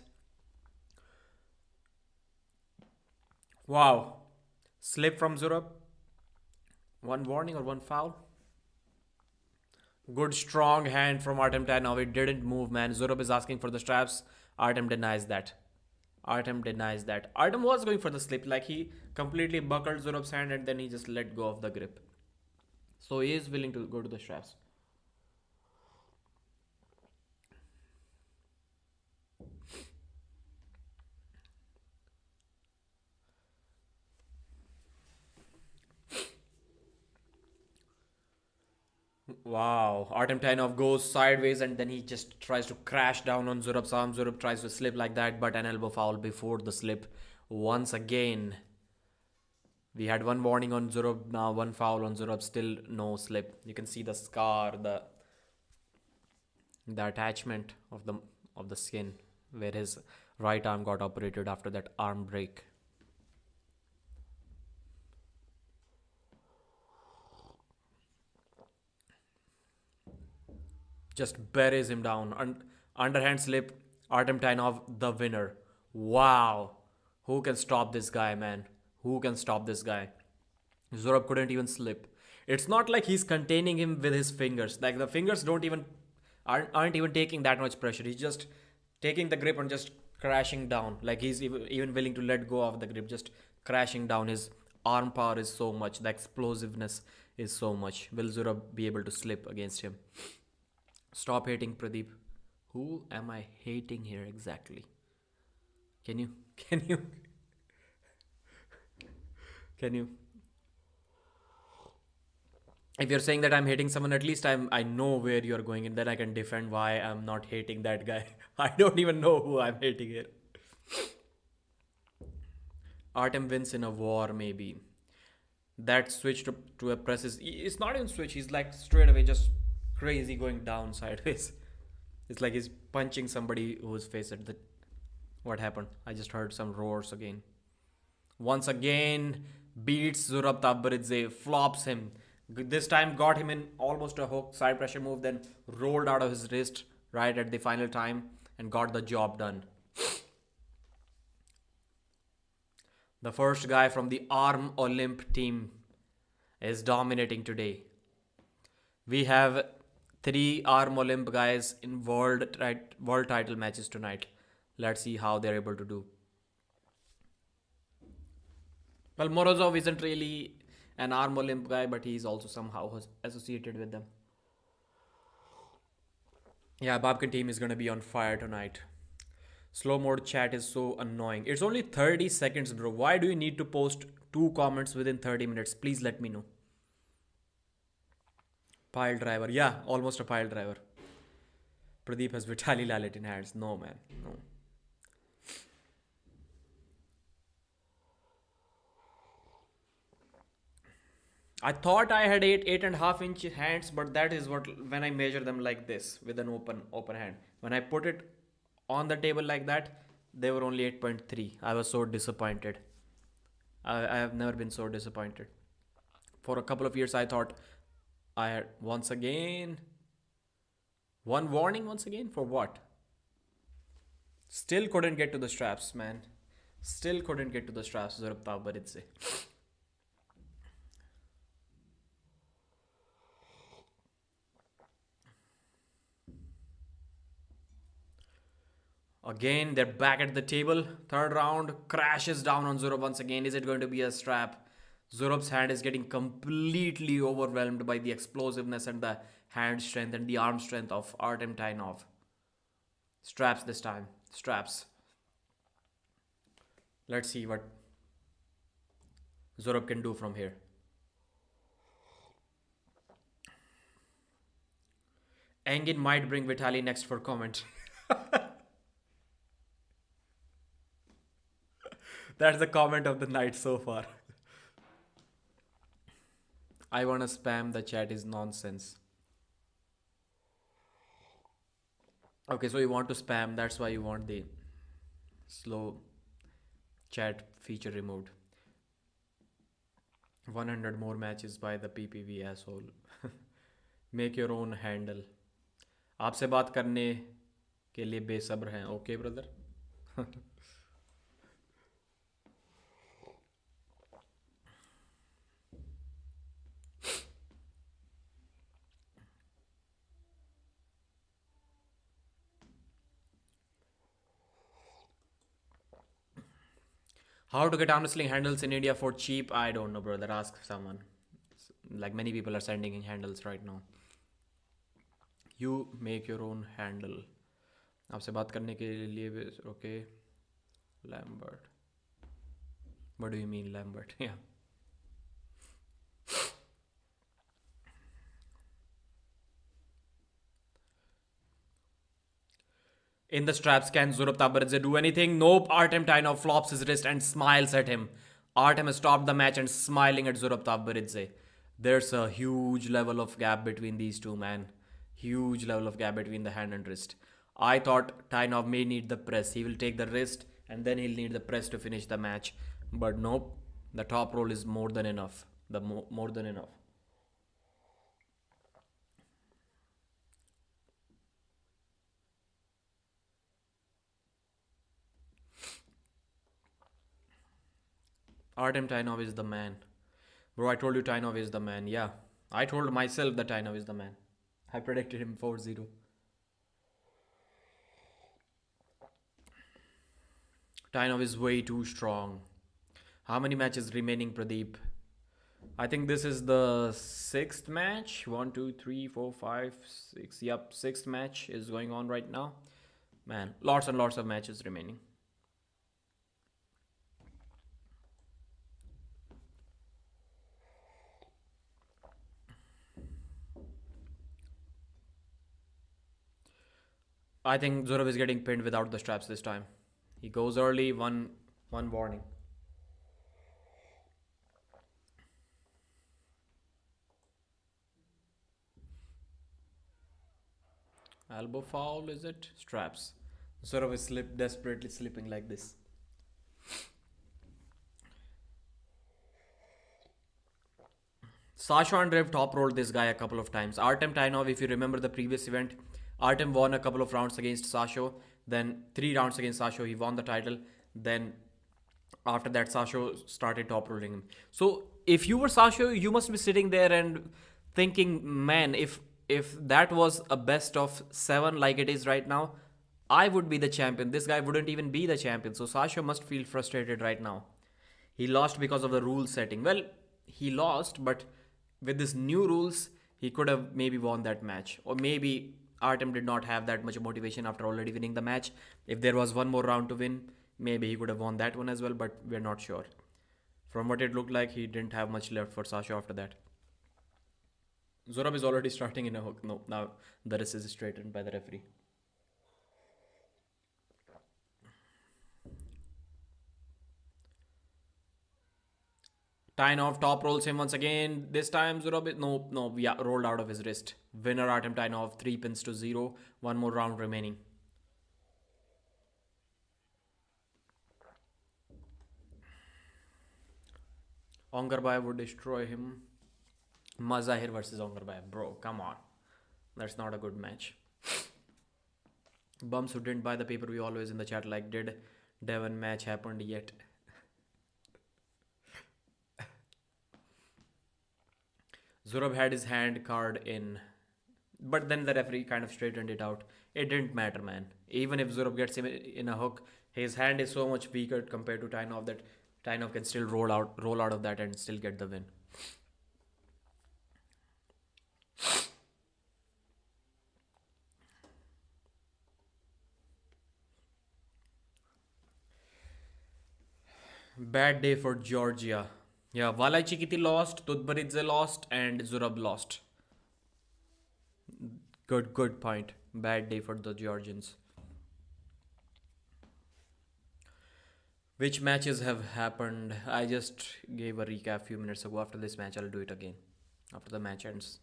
Wow. Slip from ZURAB. One warning or one foul. Good strong hand from Artyom TAINOV. It didn't move, man. ZURAB is asking for the straps. Artyom denies that. Artyom denies that. Artyom was going for the slip, like he completely buckled ZURAB's hand and then he just let go of the grip. So he is willing to go to the straps. Wow, Artyom TAINOV goes sideways and then he just tries to crash down on ZURAB's arm. ZURAB tries to slip like that, but an elbow foul before the slip. Once again, we had one warning on ZURAB, now one foul on ZURAB, still no slip. You can see the scar, the attachment of the skin where his right arm got operated after that arm break. Just buries him down. Underhand slip. Artyom TAINOV, the winner. Wow. Who can stop this guy, man? Who can stop this guy? ZURAB couldn't even slip. It's not like he's containing him with his fingers. Like the fingers aren't even taking that much pressure. He's just taking the grip and just crashing down. Like he's even willing to let go of the grip, just crashing down. His arm power is so much. The explosiveness is so much. Will ZURAB be able to slip against him? Stop hating, Pradeep. Who am I hating here exactly? Can you? If you're saying that I'm hating someone, at least I know where you're going and then I can defend why I'm not hating that guy. I don't even know who I'm hating here. Artyom wins in a war, maybe. That switch to a press it's not even switch. He's like straight away just crazy going down sideways. It's like he's punching somebody whose face at the... What happened? I just heard some roars again. Once again, beats ZURAB TAVBERIDZE, flops him. This time got him in almost a hook side pressure move, then rolled out of his wrist right at the final time and got the job done. The first guy from the Arm Olymp team is dominating today. We have 3 Arm Olymp guys in world title matches tonight. Let's see how they're able to do. Well, Morozov isn't really an Arm Olymp guy, but he's also somehow associated with them. Yeah, Babkan team is gonna be on fire tonight. Slow mode chat is so annoying. It's only 30 seconds, bro. Why do you need to post 2 comments within 30 minutes? Please let me know. Pile driver. Yeah, almost a pile driver. Pradeep has Vitaly Lalet in hands. No, man. No. I thought I had 8.5 inch hands, but that is what when I measure them like this with an open hand. When I put it on the table like that, they were only 8.3. I was so disappointed. I have never been so disappointed. For a couple of years, I thought I had once again. One warning once again for what? Still couldn't get to the straps, man. Still couldn't get to the straps, ZURAB TAVBERIDZE. Again, they're back at the table. Third round crashes down on ZURAB once again. Is it going to be a strap? ZURAB's hand is getting completely overwhelmed by the explosiveness and the hand strength and the arm strength of Artyom TAINOV. Straps this time. Straps. Let's see what ZURAB can do from here. Engin might bring Vitaly next for comment. That's the comment of the night so far. I wanna spam the chat is nonsense. Okay, so you want to spam, that's why you want the slow chat feature removed. 100 more matches by the PPV asshole. Make your own handle. आपसे बात करने के लिए बेसब्र हैं. Okay, brother. How to get arm wrestling handles in India for cheap? I don't know, brother. Ask someone. Like many people are sending in handles right now. You make your own handle. आपसे बात करने के लिए okay. Lambert. What do you mean, Lambert? Yeah. In the straps, can ZURAB TAVBERIDZE do anything? Nope. Artyom TAINOV flops his wrist and smiles at him. Artyom has stopped the match and smiling at ZURAB TAVBERIDZE. There's a huge level of gap between these two, man. Huge level of gap between the hand and wrist. I thought TAINOV may need the press. He will take the wrist and then he'll need the press to finish the match. But nope. The top roll is more than enough. More than enough. Artyom TAINOV is the man. Bro, I told you TAINOV is the man. Yeah. I told myself that TAINOV is the man. I predicted him 4-0. TAINOV is way too strong. How many matches remaining, Pradeep? I think this is the 6th match. 1, 2, 3, 4, 5, 6. Yep, 6th match is going on right now. Man, lots and lots of matches remaining. I think ZURAB is getting pinned without the straps this time. He goes early, one warning. Elbow foul, is it? Straps. ZURAB is desperately slipping like this. Sasha Andreev top rolled this guy a couple of times. Artem Tainov, if you remember the previous event, Artem won a couple of rounds against Sasha. Then 3 rounds against Sasha, he won the title. Then after that, Sasha started top rolling him. So if you were Sasha, you must be sitting there and thinking, man, if that was a best of 7 like it is right now, I would be the champion. This guy wouldn't even be the champion. So Sasha must feel frustrated right now. He lost because of the rule setting. Well, he lost, but with this new rules, he could have maybe won that match. Or maybe Artem did not have that much motivation after already winning the match. If there was one more round to win, maybe he could have won that one as well, but we're not sure. From what it looked like, he didn't have much left for Sasha after that. ZURAB is already starting in a hook. No, now the wrist is straightened by the referee. Tainov top rolls him once again. This time ZURAB, no, yeah, rolled out of his wrist. Winner Artem Tainov, 3 pins to 0. One more round remaining. Ongarbayev would destroy him. Mazahir versus Ongarbayev. Bro, come on. That's not a good match. Bums who didn't buy the pay-per-view always in the chat like, did Devon match happened yet? ZURAB had his hand card in, but then the referee kind of straightened it out. It didn't matter, man. Even if ZURAB gets him in a hook, his hand is so much weaker compared to Tainov that Tainov can still roll out of that and still get the win. Bad day for Georgia. Yeah, Vala ICHQITI lost, TUTBERIDZE lost, and ZURAB lost. Good point. Bad day for the Georgians. Which matches have happened? I just gave a recap a few minutes ago. After this match, I'll do it again. After the match ends.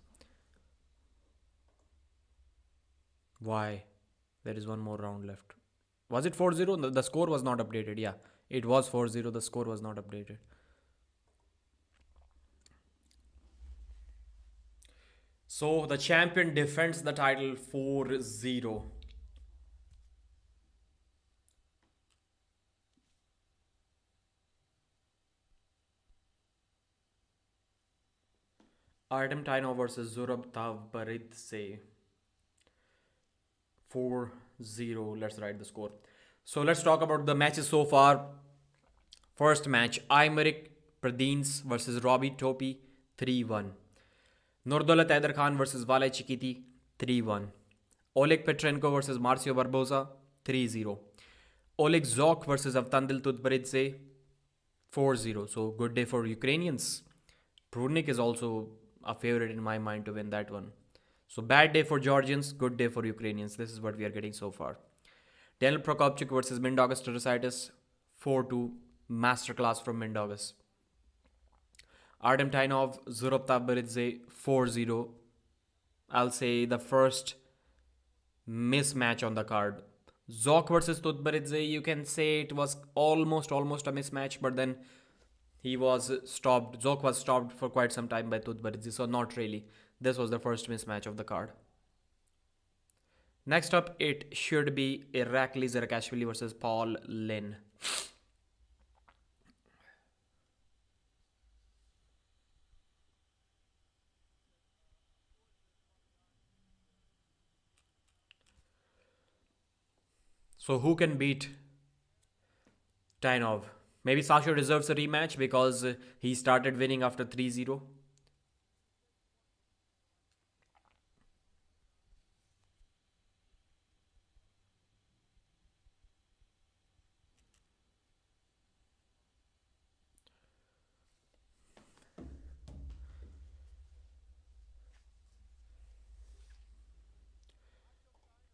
Why? There is one more round left. Was it 4-0? The score was not updated. Yeah, it was 4-0. The score was not updated. So the champion defends the title 4-0. Artem Tainov versus ZURAB TAVBERIDZE. 4-0. Let's write the score. So let's talk about the matches so far. First match, AYMERIC PRADINES versus Robbie TOPIE, 3-1. NURDAULET AIDARKHAN versus Vala ICHQITI, 3-1. Oleg PATRENKO versus MARCIO BARBOZA, 3-0. Oleg ZHOKH versus AVTANDIL TUTBERIDZE, 4-0. So good day for Ukrainians. Prudnik is also a favorite in my mind to win that one. So bad day for Georgians, good day for Ukrainians. This is what we are getting so far. Daniel PROCOPCUIC versus MINDAUGAS, 4-2. Masterclass from MINDAUGAS. Artem Tainov, ZURAB TAVBERIDZE, 4-0. I'll say the first mismatch on the card. ZHOKH versus TUTBERIDZE, you can say it was almost a mismatch, but then he was stopped. ZHOKH was stopped for quite some time by TUTBERIDZE, so not really. This was the first mismatch of the card. Next up, it should be IRAKLI ZIRAKASHVILI versus Paul LINN. So who can beat Tainov? Maybe Sasha deserves a rematch because he started winning after 3-0.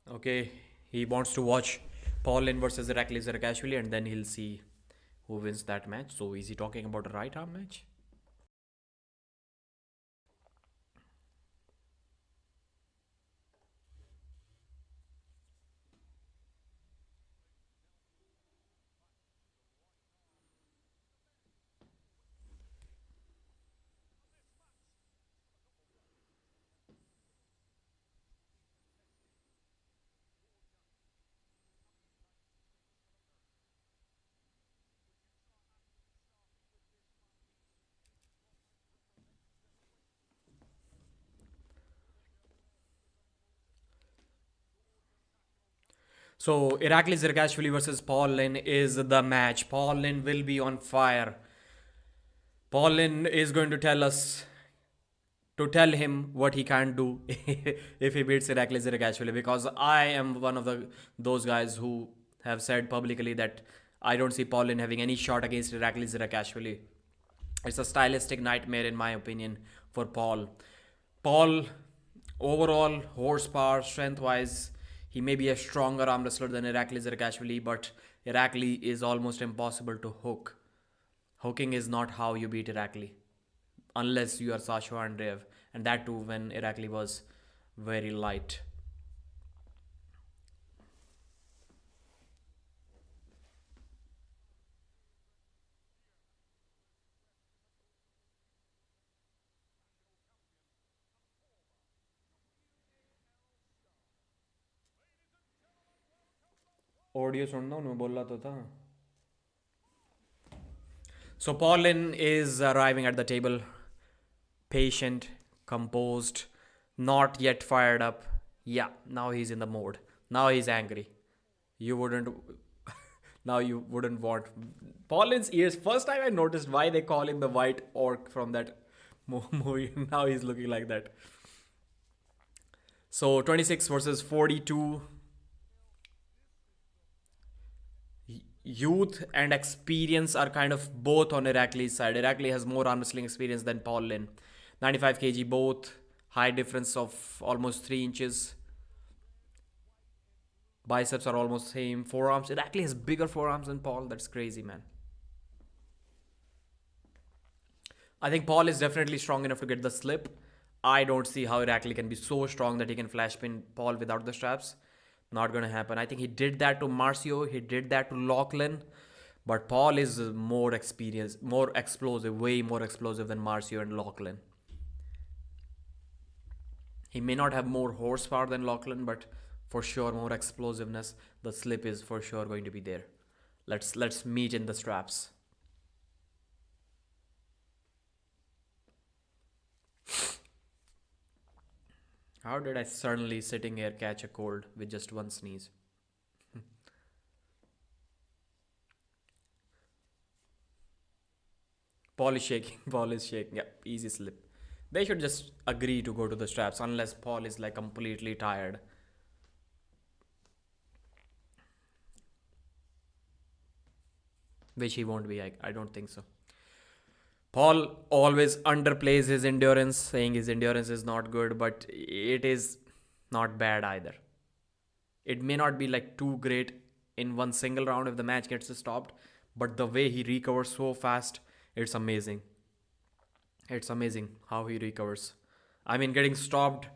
Okay, he wants to watch Paul LINN versus IRAKLI ZIRAKASHVILI and then he'll see who wins that match. So is he talking about a right arm match? So Irakli Zirkashvili versus Paul Lynn is the match. Paul Lynn will be on fire. Paul Lynn is going to to tell him what he can't do if he beats Irakli Zirkashvili, because I am one of those guys who have said publicly that I don't see Paul Lynn having any shot against Irakli Zirkashvili. It's a stylistic nightmare in my opinion for Paul. Paul, overall horsepower, strength-wise, he may be a stronger arm wrestler than Irakli Zirkashvili, but Irakli is almost impossible to hook. Hooking is not how you beat Irakli, unless you are Sasha Andreev, and that too when Irakli was very light. Audio सुन रहा हूँ मैं बोल रहा तो था. So Paul Lynn is arriving at the table, patient, composed, not yet fired up. Yeah, now he's in the mode. Now he's angry. You wouldn't. Now you wouldn't want Paul Lynn's ears. First time I noticed why they call him the white orc from that movie. Now he's looking like that. So 26 versus 42. Youth and experience are kind of both on Irakli's side. Irakli has more arm wrestling experience than Paul Lynn. 95 kg both. High difference of almost 3 inches. Biceps are almost same. Forearms. Irakli has bigger forearms than Paul. That's crazy, man. I think Paul is definitely strong enough to get the slip. I don't see how Irakli can be so strong that he can flash pin Paul without the straps. Not gonna happen. I think he did that to Marcio. He did that to Lachlan. But Paul is more experienced, more explosive, way more explosive than Marcio and Lachlan. He may not have more horsepower than Lachlan, but for sure more explosiveness. The slip is for sure going to be there. Let's meet in the straps. How did I suddenly sitting here catch a cold with just one sneeze? Paul is shaking. Paul is shaking. Yeah, easy slip. They should just agree to go to the straps unless Paul is like completely tired. Which he won't be. I don't think so. Paul always underplays his endurance, saying his endurance is not good, but it is not bad either. It may not be like too great in one single round if the match gets stopped, but the way he recovers so fast, it's amazing. It's amazing how he recovers. I mean, getting stopped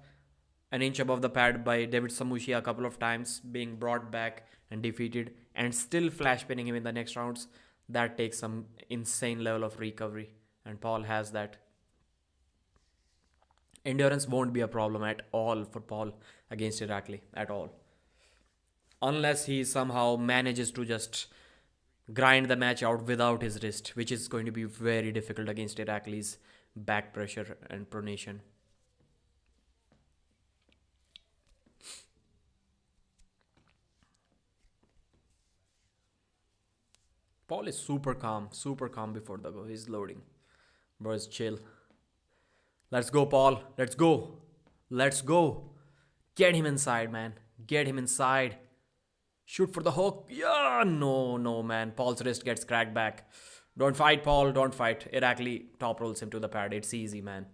an inch above the pad by David Samushi a couple of times, being brought back and defeated, and still flash pinning him in the next rounds, that takes some insane level of recovery. And Paul has that. Endurance won't be a problem at all for Paul against Irakli, at all. Unless he somehow manages to just grind the match out without his wrist, which is going to be very difficult against Irakli's back pressure and pronation. Paul is super calm before the go. He's loading. Bro, is chill. Let's go, Paul. Let's go. Let's go. Get him inside, man. Get him inside. Shoot for the hook. Yeah, no, man. Paul's wrist gets cracked back. Don't fight, Paul. Don't fight. Irakli top rolls him to the pad. It's easy, man.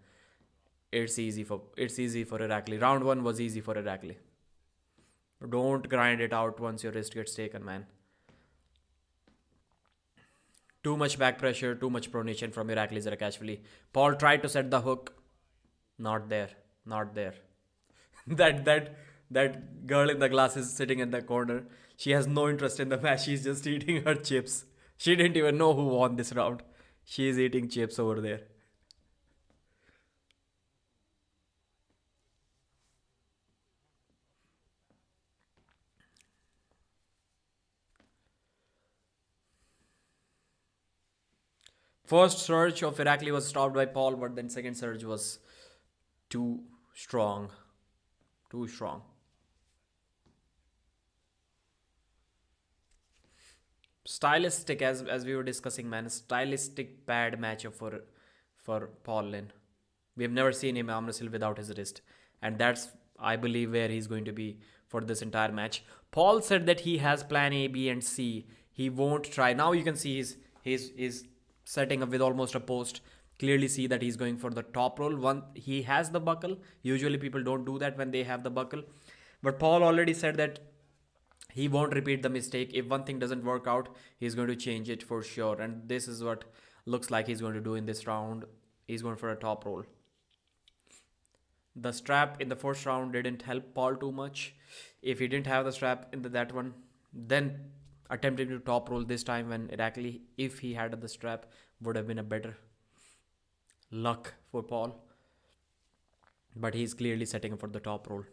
It's easy for Irakli. Round 1 was easy for Irakli. Don't grind it out once your wrist gets taken, man. Too much back pressure, too much pronation from Irakli Zirkashvili. Paul tried to set the hook. Not there. that girl in the glasses sitting in the corner. She has no interest in the match. She's just eating her chips. She didn't even know who won this round. She's eating chips over there. First surge of Irakli was stopped by Paul, but then second surge was too strong. Too strong. Stylistic, as we were discussing, man. Stylistic bad matchup for Paul Lynn. We have never seen him arm wrestle without his wrist, and that's, I believe, where he's going to be for this entire match. Paul said that he has plan A, B, and C. He won't try. Now you can see he's setting up with almost a post. Clearly see that he's going for the top roll. One, he has the buckle. Usually people don't do that when they have the buckle, but Paul already said that he won't repeat the mistake. If one thing doesn't work out, he's going to change it for sure. And this is what looks like he's going to do in this round. He's going for a top roll. The strap in the first round didn't help Paul too much. If he didn't have the strap in that one, then attempting to top roll this time when Irakli, if he had the strap, would have been a better luck for Paul. But he's clearly setting up for the top roll.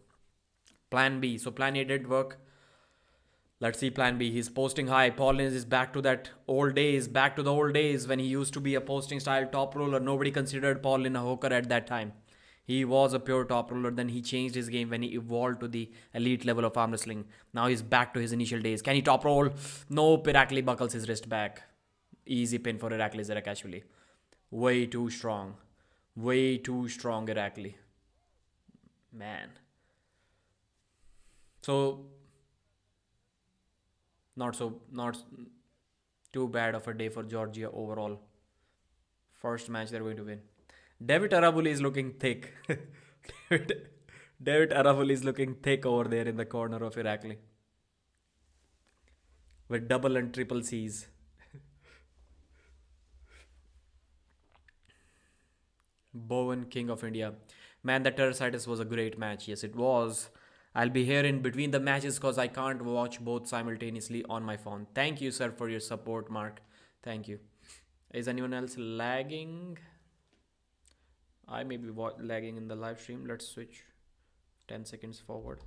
Plan B. So plan A did work. Let's see plan B. He's posting high. Paul is back to that old days, back to the old days when he used to be a posting style top roller. Nobody considered Paul Lynn a hooker at that time. He was a pure top roller. Then he changed his game when he evolved to the elite level of arm wrestling. Now he's back to his initial days. Can he top roll? Nope. Irakli buckles his wrist back. Easy pin for Irakli ZIRAKASHVILI. Way too strong. Way too strong, Irakli. Man. So, not too bad of a day for Georgia overall. First match they're going to win. David Arabuli is looking thick. David Arabuli is looking thick over there in the corner of Irakli. With double and triple C's. Bowen, King of India. Man, that Terrasitis was a great match. Yes, it was. I'll be here in between the matches because I can't watch both simultaneously on my phone. Thank you, sir, for your support, Mark. Thank you. Is anyone else lagging? I may be lagging in the live stream. Let's switch 10 seconds forward.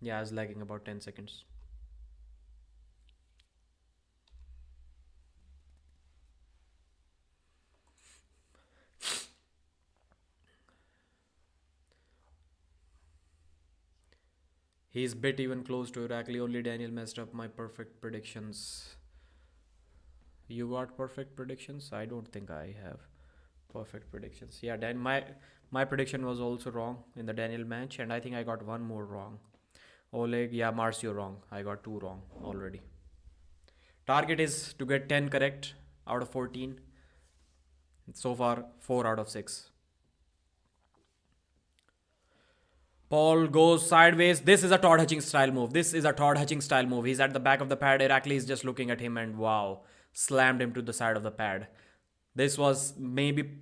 Yeah, I was lagging about 10 seconds. He's bit even close to Irakli. Only Daniel messed up my perfect predictions. You got perfect predictions? I don't think I have perfect predictions. Yeah, Dan, my prediction was also wrong in the Daniel match, and I think I got one more wrong. Oleg, yeah, Marcio wrong. I got 2 wrong already. Target is to get 10 correct out of 14. So far, 4 out of 6. Paul goes sideways. This is a Todd Hutchings style move. This is a Todd Hutchings style move. He's at the back of the pad. Irakli is just looking at him and wow, slammed him to the side of the pad. This was maybe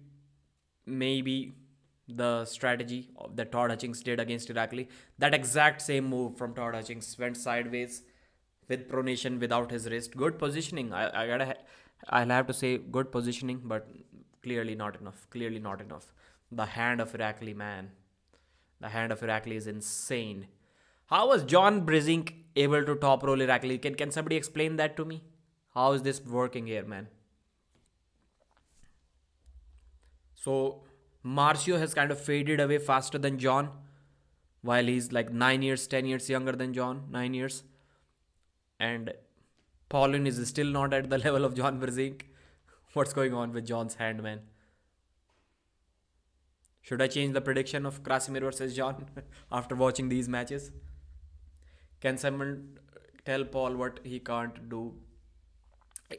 the strategy that Todd Hutchings did against Irakli. That exact same move from Todd Hutchings went sideways with pronation without his wrist. Good positioning. I'll have to say good positioning, but clearly not enough. Clearly not enough. The hand of Irakli, man. The hand of Irakli is insane. How was John Brezink able to top roll Irakli? Can somebody explain that to me? How is this working here, man? So, Marcio has kind of faded away faster than John. While he's like 9 years, 10 years younger than John. 9 years. And Paulin is still not at the level of John Brezink. What's going on with John's hand, man? Should I change the prediction of Krasimir versus John after watching these matches? Can someone tell Paul what he can't do?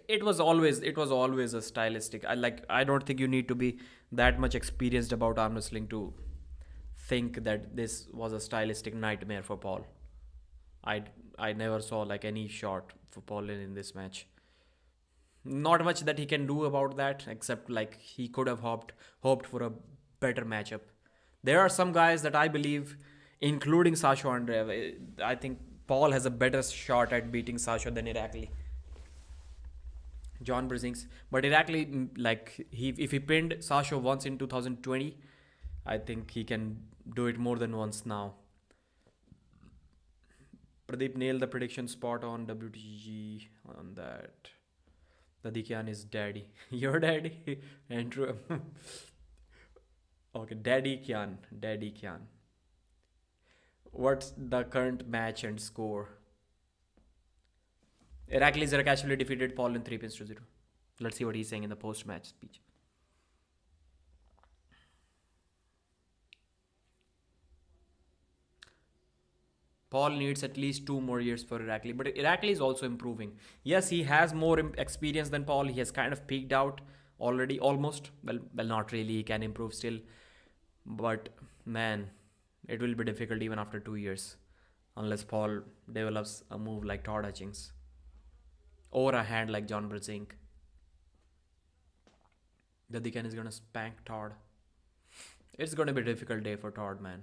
It was always a stylistic. I don't think you need to be that much experienced about arm wrestling to think that this was a stylistic nightmare for Paul. I never saw like any shot for Paul in this match. Not much that he can do about that, except like he could have hoped for a better matchup. There are some guys that I believe, including Sasha Andreev, I think Paul has a better shot at beating Sasha than Irakli. John Brzezinski. But Irakli, like, if he pinned Sasha once in 2020, I think he can do it more than once now. Pradeep nailed the prediction spot on WTG on that. Dadikyan is daddy. Your daddy? Andrew. Okay, Dadikyan. What's the current match and score? Irakli ZIRAKASHVILI defeated Paul in 3 pins to 0. Let's see what he's saying in the post-match speech. Paul needs at least 2 more years for Irakli, but Irakli is also improving. Yes, he has more experience than Paul. He has kind of peaked out already, almost. Well, not really. He can improve still. But man, it will be difficult even after 2 years, unless Paul develops a move like Todd Hutchings or a hand like John Brzezinski. Dadikyan is gonna spank Todd. It's gonna be a difficult day for Todd, man.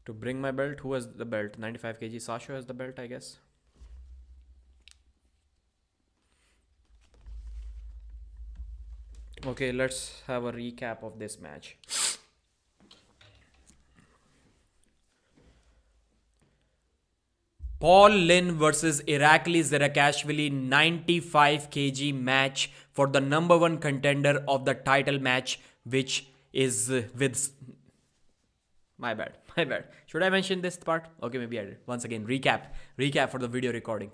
To bring my belt, who has the belt? 95 kg Sasha has the belt, I guess. Okay, let's have a recap of this match. Paul Lynn versus Irakli ZIRAKASHVILI 95 kg match for the number 1 contender of the title match, which is with... My bad. Should I mention this part? Okay, maybe I did. Once again, recap for the video recording.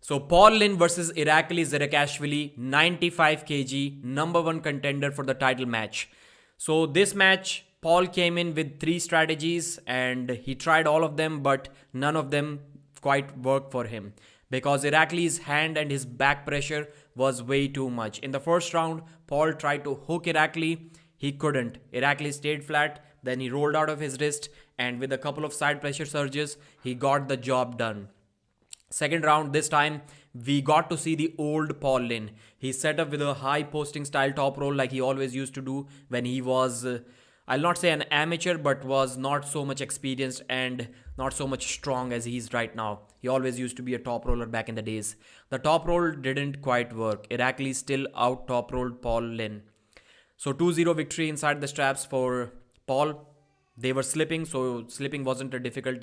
So Paul Lynn versus Irakli ZIRAKASHVILI 95 kg number 1 contender for the title match. So this match, Paul came in with 3 strategies and he tried all of them, but none of them quite worked for him because Irakli's hand and his back pressure was way too much. In the first round, Paul tried to hook Irakli. He couldn't. Irakli stayed flat, then he rolled out of his wrist, and with a couple of side pressure surges, he got the job done. Second round, this time, we got to see the old Paul Lynn. He set up with a high posting style top roll like he always used to do when he was, I'll not say an amateur, but was not so much experienced and not so much strong as he is right now. He always used to be a top roller back in the days. The top roll didn't quite work. Irakli still out top rolled Paul Lynn. So 2-0 victory inside the straps for Paul. They were slipping, so slipping wasn't a difficult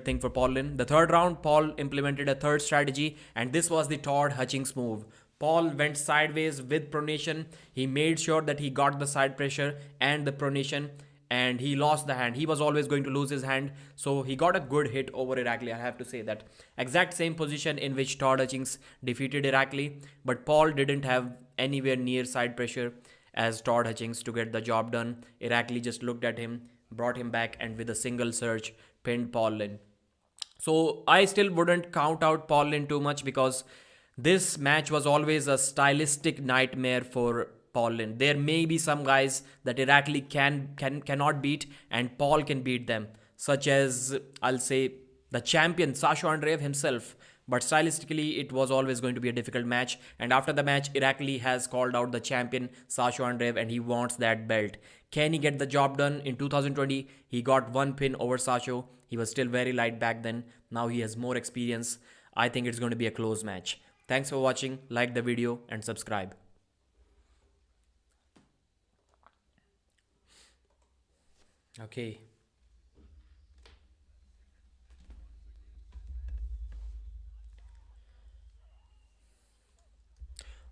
thing for Paul Lynn. The third round, Paul implemented a third strategy, and this was the Todd Hutchings move. Paul went sideways with pronation. He made sure that he got the side pressure and the pronation, and he lost the hand. He was always going to lose his hand, so he got a good hit over Irakli. I have to say that. Exact same position in which Todd Hutchings defeated Irakli, but Paul didn't have anywhere near side pressure as Todd Hutchings to get the job done. Irakli just looked at him, brought him back, and with a single surge, pinned Paul Lynn. So I still wouldn't count out Paul Lynn too much because this match was always a stylistic nightmare for Paul Lynn. There may be some guys that Irakli cannot beat and Paul can beat them, such as, I'll say, the champion Sasha Andreev himself. But stylistically, it was always going to be a difficult match. And after the match, Irakli has called out the champion Sasha Andreev and he wants that belt. Can he get the job done? In 2020, he got 1 pin over Sasha. He was still very light back then. Now he has more experience. I think it's going to be a close match. Thanks for watching. Like the video and subscribe. Okay.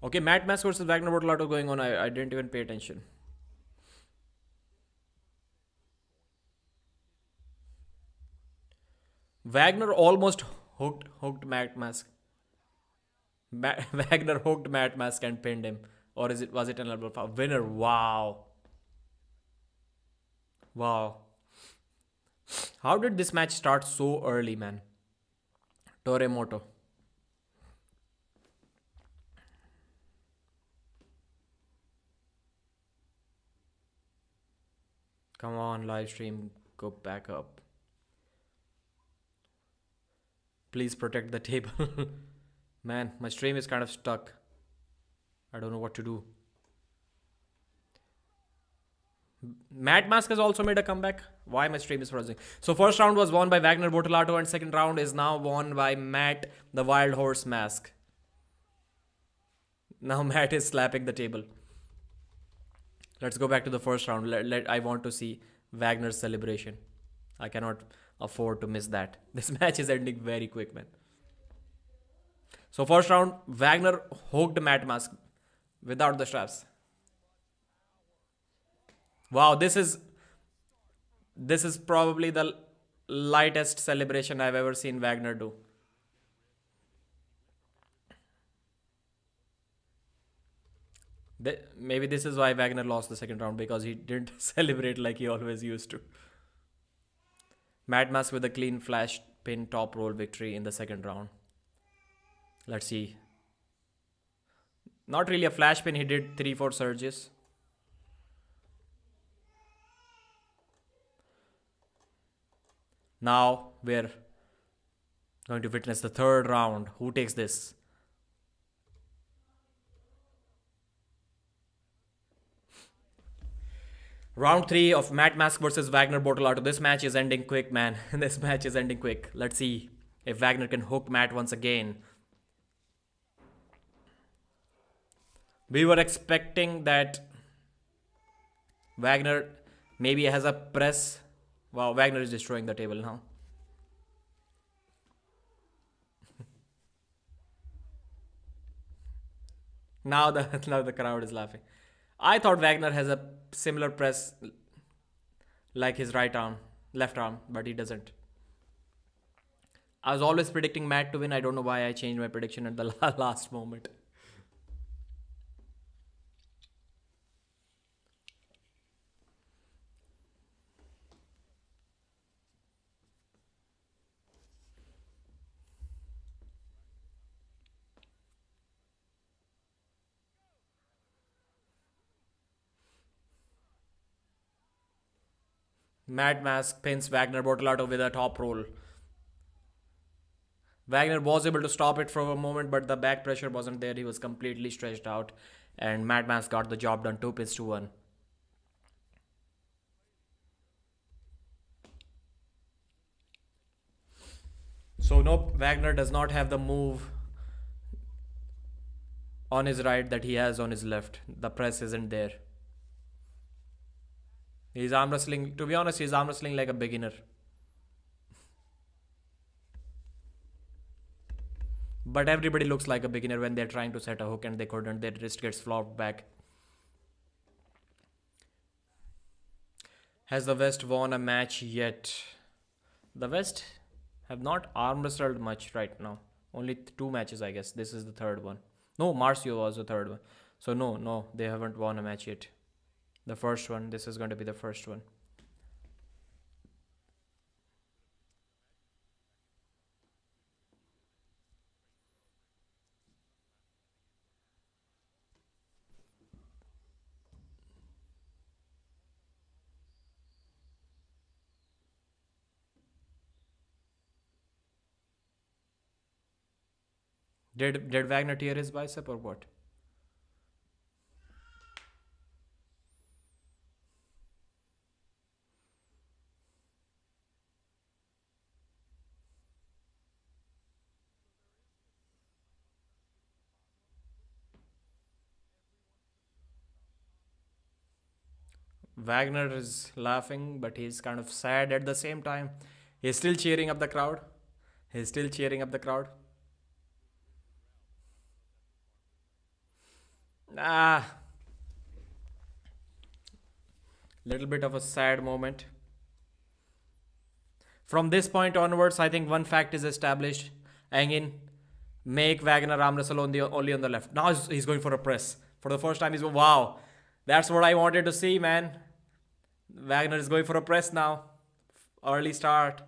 Okay, Matt Mask versus Wagner BORTOLATO going on. I didn't even pay attention. Wagner almost hooked Matt Mask. Wagner hooked Matt Mask and pinned him. Or was it an elbow foul? Winner. Wow. Wow. How did this match start so early, man? Toremoto. Come on, live stream, go back up. Please protect the table. Man, my stream is kind of stuck. I don't know what to do. Matt Mask has also made a comeback. Why my stream is frozen? So first round was won by Wagner BORTOLATO and second round is now won by Matt the Wild Horse Mask. Now Matt is slapping the table. Let's go back to the first round. I want to see Wagner's celebration. I cannot afford to miss that. This match is ending very quick, man. So first round, Wagner hooked Matt Mask without the straps. Wow, this is probably the lightest celebration I've ever seen Wagner do. Maybe this is why Wagner lost the second round, because he didn't celebrate like he always used to. Mad Mask with a clean flash pin top roll victory in the second round. Let's see. Not really a flash pin, he did 3-4 surges. Now we're going to witness the third round. Who takes this? Round 3 of Matt Mask versus Wagner Bortolato. This match is ending quick, man. This match is ending quick. Let's see if Wagner can hook Matt once again. We were expecting that Wagner maybe has a press. Wow, Wagner is destroying the table now. now the crowd is laughing. I thought Wagner has a similar press like his left arm, but he doesn't. I was always predicting Matt to win. I don't know why I changed my prediction at the last moment. Mad Mask pins Wagner Bortolato with a top roll. Wagner was able to stop it for a moment, but the back pressure wasn't there. He was completely stretched out, and Mad Mask got the job done. 2 pins to 1. So nope, Wagner does not have the move on his right that he has on his left. The press isn't there. He's arm wrestling. To be honest, he's arm wrestling like a beginner. But everybody looks like a beginner when they're trying to set a hook and they couldn't. Their wrist gets flopped back. Has the West won a match yet? The West have not arm wrestled much right now. Only 2 matches, I guess. This is the third one. No, MARCIO was the third one. So no, they haven't won a match yet. The first one. This is going to be the first one. Did Wagner tear his bicep or what? Wagner is laughing, but he's kind of sad at the same time. He's still cheering up the crowd. He's still cheering up the crowd. Little bit of a sad moment. From this point onwards, I think one fact is established. Engin, make Wagner arm wrestle only on the left. Now he's going for a press. For the first time, he's going, wow. That's what I wanted to see, man. Wagner is going for a press now. Early start.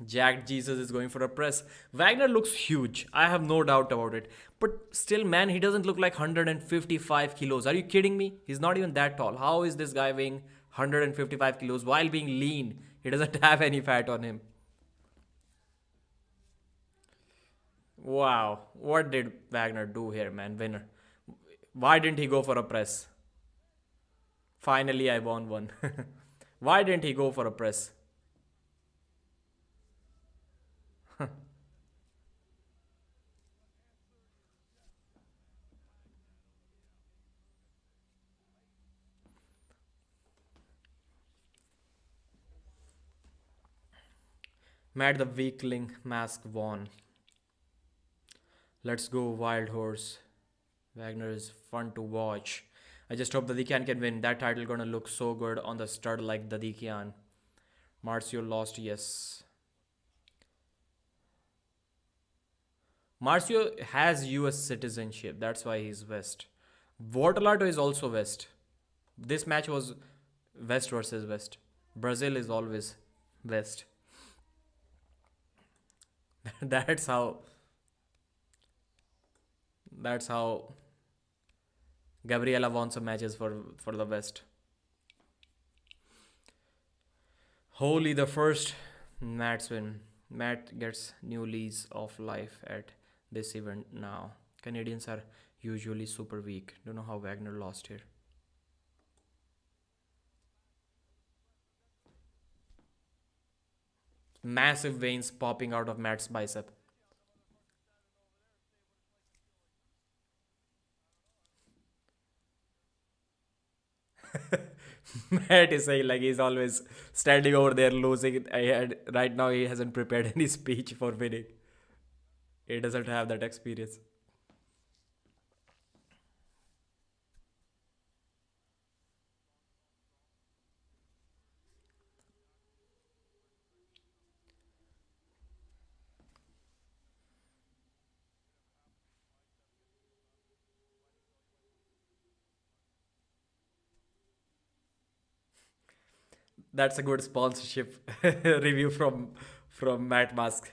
Jack Jesus is going for a press. Wagner looks huge. I have no doubt about it. But still, man, he doesn't look like 155 kilos. Are you kidding me? He's not even that tall. How is this guy weighing 155 kilos while being lean? He doesn't have any fat on him. Wow. What did Wagner do here, man? Winner. Why didn't he go for a press? Finally, I won one. Why didn't he go for a press? Matt the Weakling Mask won. Let's go, Wild Horse. Wagner is fun to watch. I just hope Dadikyan can win. That title gonna look so good on the stud like Dadikyan. Marcio lost, yes. Marcio has US citizenship. That's why he's West. Bortolato is also West. This match was West versus West. Brazil is always West. That's how Gabriela won some matches for the West. Holy, the first Matt's win. Matt gets new lease of life at this event now. Canadians are usually super weak. Don't know how Wagner lost here. Massive veins popping out of Matt's bicep. Matt is saying like he's always standing over there losing. Right now he hasn't prepared any speech for winning. He doesn't have that experience. That's a good sponsorship review from Matt Mask.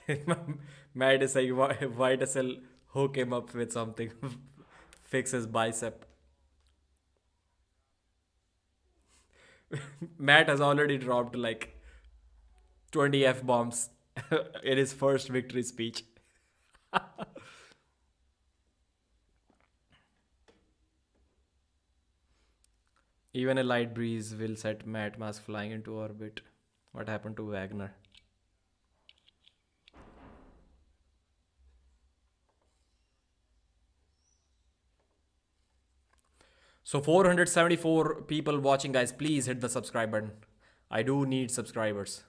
Matt is saying why does he hook him up with something? Fix his bicep. Matt has already dropped like 20 F bombs in his first victory speech. Even a light breeze will set Matt Mask flying into orbit. What happened to Wagner? So 474 people watching, guys. Please hit the subscribe button. I do need subscribers.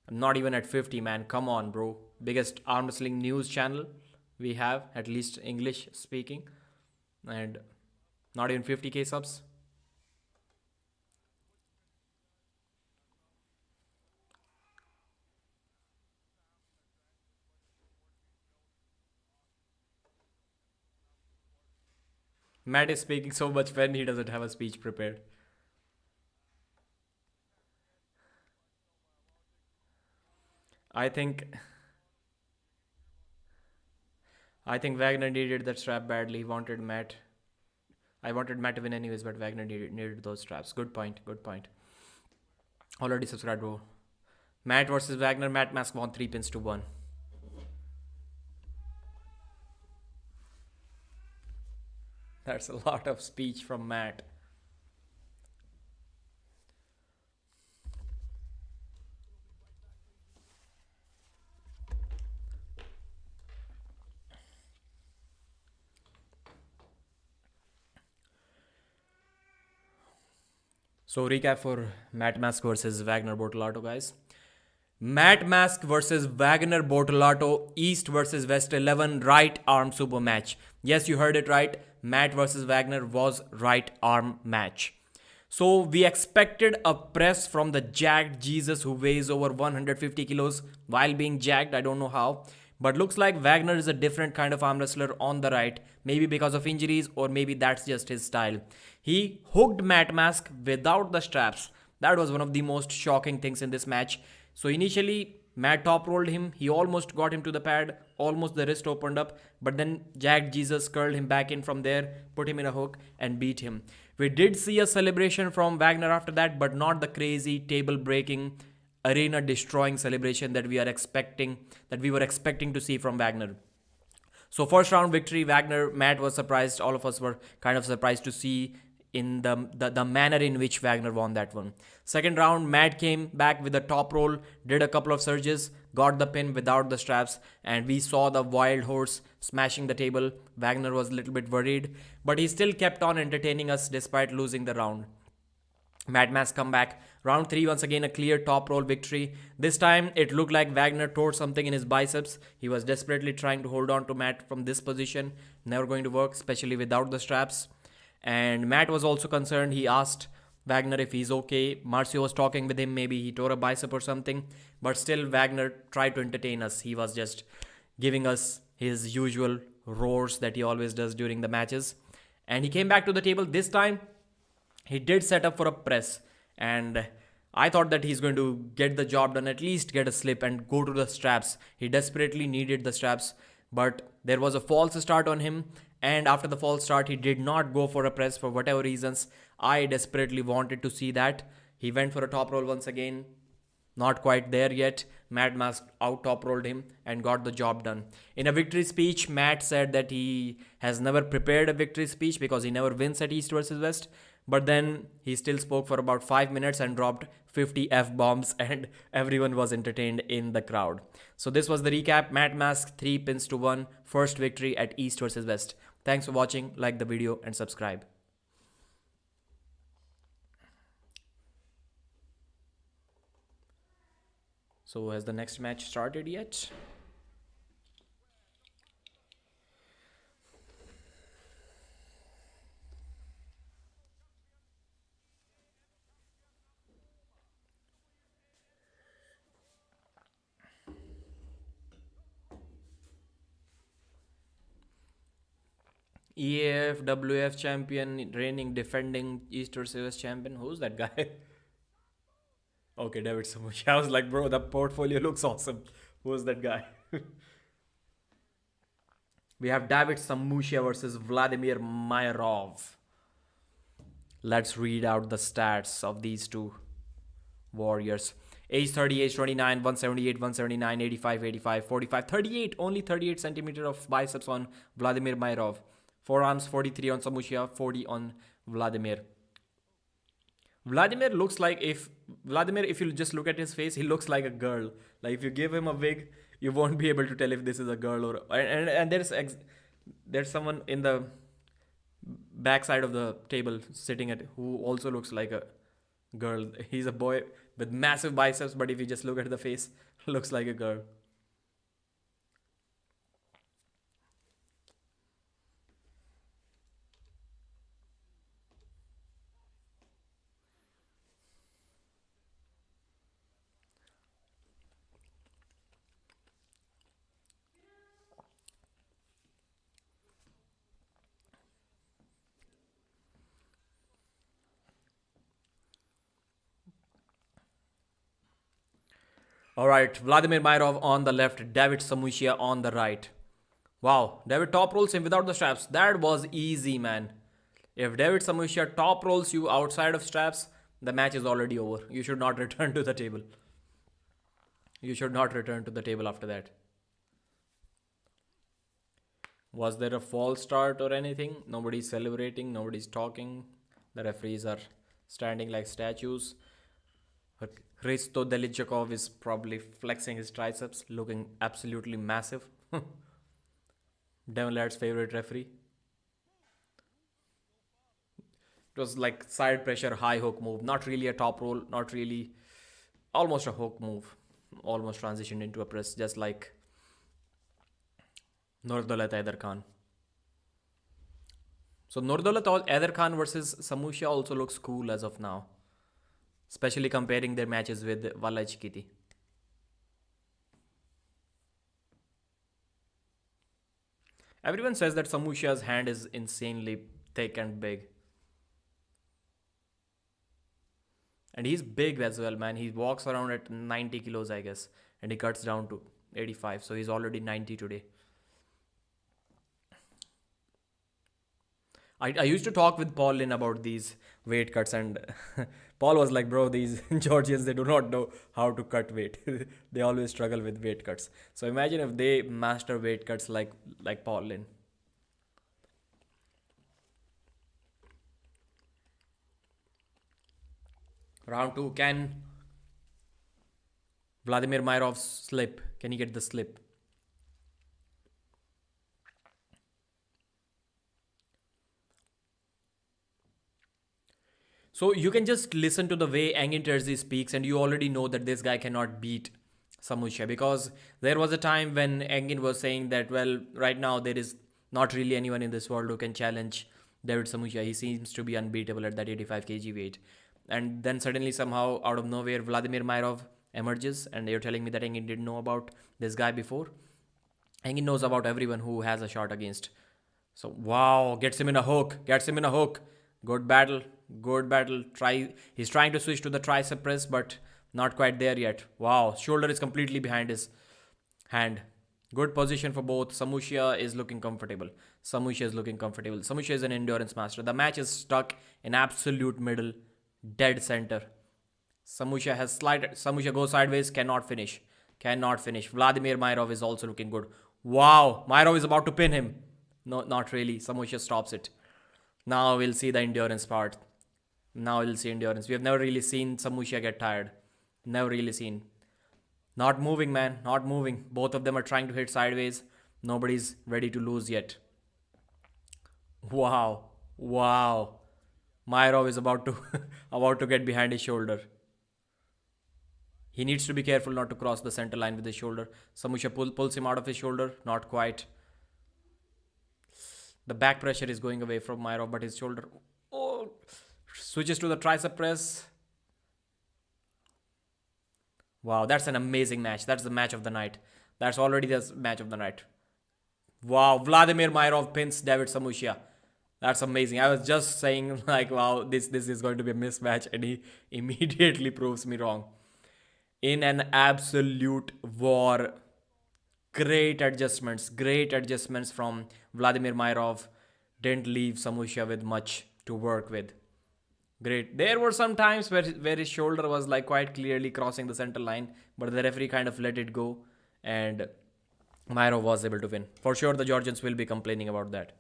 I'm not even at 50, man. Come on, bro. Biggest arm wrestling news channel we have, at least English speaking. And not even 50k subs. Matt is speaking so much when he doesn't have a speech prepared. I think Wagner needed that strap badly. He wanted Matt. I wanted Matt to win anyways, but Wagner needed those straps. Good point. Good point. Already subscribed, bro. Matt versus Wagner. Matt Mask won 3 pins to 1. That's a lot of speech from Matt. So recap for Matt Mask versus Wagner Bortolato, guys. Matt Mask versus Wagner Bortolato, East versus West 11 right arm super match. Yes, you heard it right. Matt versus Wagner was right arm match. So we expected a press from the jacked Jesus who weighs over 150 kilos while being jacked. I don't know how. But looks like Wagner is a different kind of arm wrestler on the right. Maybe because of injuries or maybe that's just his style. He hooked Matt Mask without the straps. That was one of the most shocking things in this match. So initially, Matt top rolled him. He almost got him to the pad. Almost the wrist opened up. But then Jack Jesus curled him back in from there, put him in a hook and beat him. We did see a celebration from Wagner after that, but not the crazy table breaking, arena destroying celebration that we were expecting to see from Wagner. So first round victory, Wagner. Matt was surprised. All of us were kind of surprised to see in the manner in which Wagner won that one. Second round, Matt came back with a top roll, did a couple of surges, got the pin without the straps, and we saw the wild horse smashing the table. Wagner was a little bit worried, but he still kept on entertaining us despite losing the round. Matt Mask come back Round 3, once again, a clear top roll victory. This time, it looked like Wagner tore something in his biceps. He was desperately trying to hold on to Matt from this position. Never going to work, especially without the straps. And Matt was also concerned. He asked Wagner if he's okay. Marcio was talking with him. Maybe he tore a bicep or something. But still, Wagner tried to entertain us. He was just giving us his usual roars that he always does during the matches. And he came back to the table. This time, he did set up for a press. And I thought that he's going to get the job done, at least get a slip and go to the straps. He desperately needed the straps. But there was a false start on him. And after the false start, he did not go for a press for whatever reasons. I desperately wanted to see that. He went for a top roll once again. Not quite there yet. Matt Mask out top rolled him and got the job done. In a victory speech, Matt said that he has never prepared a victory speech because he never wins at East versus West. But then he still spoke for about 5 minutes and dropped 50 F-bombs and everyone was entertained in the crowd. So this was the recap. Matt Mask 3 pins to 1. First victory at East versus West. Thanks for watching. Like the video and subscribe. So has the next match started yet? EvsW champion, reigning, defending East versus West champion. Who's that guy? Okay, David Samushi. I was like, bro, the portfolio looks awesome. Who's that guy? We have David Samushi versus Vladimir Mayrov. Let's read out the stats of these two warriors. Age 30, age 29, 178, 179, 85, 85, 45, 38. Only 38 centimeter of biceps on Vladimir Mayrov. Forearms 43 on Samushia, 40 on Vladimir. Vladimir looks like if you just look at his face, he looks like a girl. Like if you give him a wig, you won't be able to tell if this is a girl or and there's someone in the back side of the table sitting at who also looks like a girl. He's a boy with massive biceps, but if you just look at the face, looks like a girl. Alright, Vladimir Mayrov on the left, David Samushia on the right. Wow, David top rolls him without the straps. That was easy, man. If David Samushia top rolls you outside of straps, the match is already over. You should not return to the table. You should not return to the table after that. Was there a false start or anything? Nobody's celebrating, nobody's talking. The referees are standing like statues. Hristo Delichakov is probably flexing his triceps, looking absolutely massive. Devon Lad's favorite referee. It was like side pressure, high hook move. Not really a top roll, not really, almost a hook move. Almost transitioned into a press, just like NURDAULET AIDARKHAN. So NURDAULET AIDARKHAN versus Samushia also looks cool as of now. Especially comparing their matches with Vala ICHQITI. Everyone says that Samushia's hand is insanely thick and big. And he's big as well, man. He walks around at 90 kilos, I guess. And he cuts down to 85. So he's already 90 today. I used to talk with Paul Lynn about these weight cuts, and Paul was like, bro, these Georgians, they do not know how to cut weight. They always struggle with weight cuts. So imagine if they master weight cuts like Paul Lynn. Round 2, can Vladimir Mayrov slip? Can he get the slip? So you can just listen to the way Engin Terzi speaks and you already know that this guy cannot beat Samusha, because there was a time when Engin was saying that, well, right now there is not really anyone in this world who can challenge David Samusha. He seems to be unbeatable at that 85 kg weight. And then suddenly somehow out of nowhere Vladimir Myrov emerges, and you're telling me that Engin didn't know about this guy before? Engin knows about everyone who has a shot against. So wow, gets him in a hook, Good battle, good battle. He's trying to switch to the tricep press, but not quite there yet. Wow, shoulder is completely behind his hand. Good position for both. Samusha is looking comfortable. Samusha is an endurance master. The match is stuck in absolute middle, dead center. Samusha goes sideways, cannot finish. Vladimir Myrov is also looking good. Wow, Myrov is about to pin him. No, not really. Samusha stops it. Now we'll see the endurance part. We have never really seen Samusha get tired. Never really seen. Not moving, man. Not moving. Both of them are trying to hit sideways. Nobody's ready to lose yet. Wow. Myrov is about to get behind his shoulder. He needs to be careful not to cross the center line with his shoulder. Samusha pulls him out of his shoulder. Not quite. The back pressure is going away from Myrov, but his shoulder switches to the tricep press. Wow, that's an amazing match. That's the match of the night. That's already the match of the night. Wow, Vladimir Myrov pins David Samusha. That's amazing. I was just saying like, wow, this is going to be a mismatch, and he immediately proves me wrong. In an absolute war. Great adjustments from Vladimir Myrov. Didn't leave Samusha with much to work with. Great. There were some times where his shoulder was like quite clearly crossing the center line, but the referee kind of let it go, and Myrov was able to win. For sure, the Georgians will be complaining about that.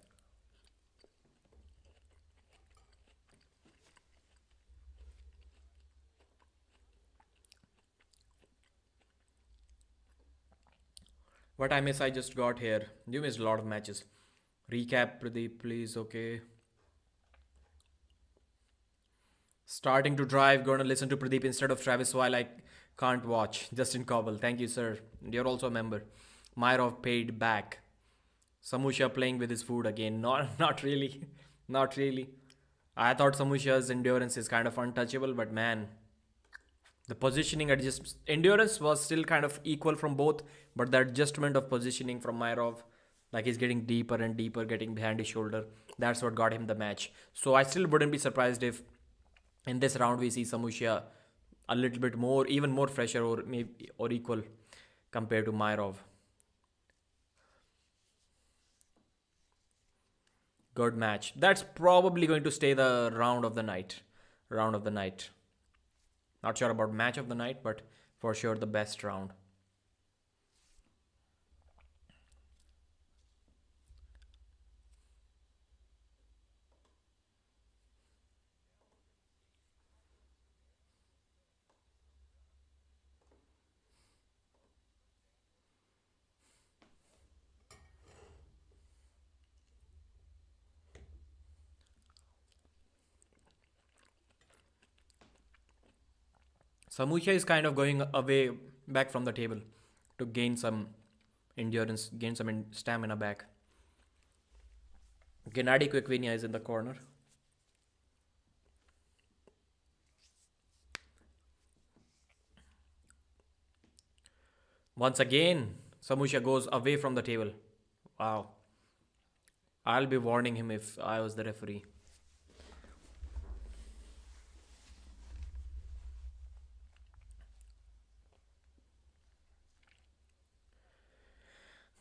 What I miss, I just got here. You missed a lot of matches. Recap, Pradeep, please. Okay. Starting to drive. Gonna listen to Pradeep instead of Travis while I can't watch. Justin Cobble. Thank you, sir. You're also a member. Myrov paid back. Samusha playing with his food again. Not really. Not really. I thought Samusha's endurance is kind of untouchable, but man, the positioning endurance was still kind of equal from both, but the adjustment of positioning from Myrov, like he's getting deeper and deeper, getting behind his shoulder, that's what got him the match. So I still wouldn't be surprised if in this round we see Samusha a little bit more, even more fresher or maybe or equal compared to Myrov. Good match. That's probably going to stay the round of the night. Not sure about match of the night, but for sure the best round. Samusha is kind of going away back from the table to gain some endurance, gain some stamina back. Gennady Quickvinia is in the corner. Once again, Samusha goes away from the table. Wow. I'll be warning him if I was the referee.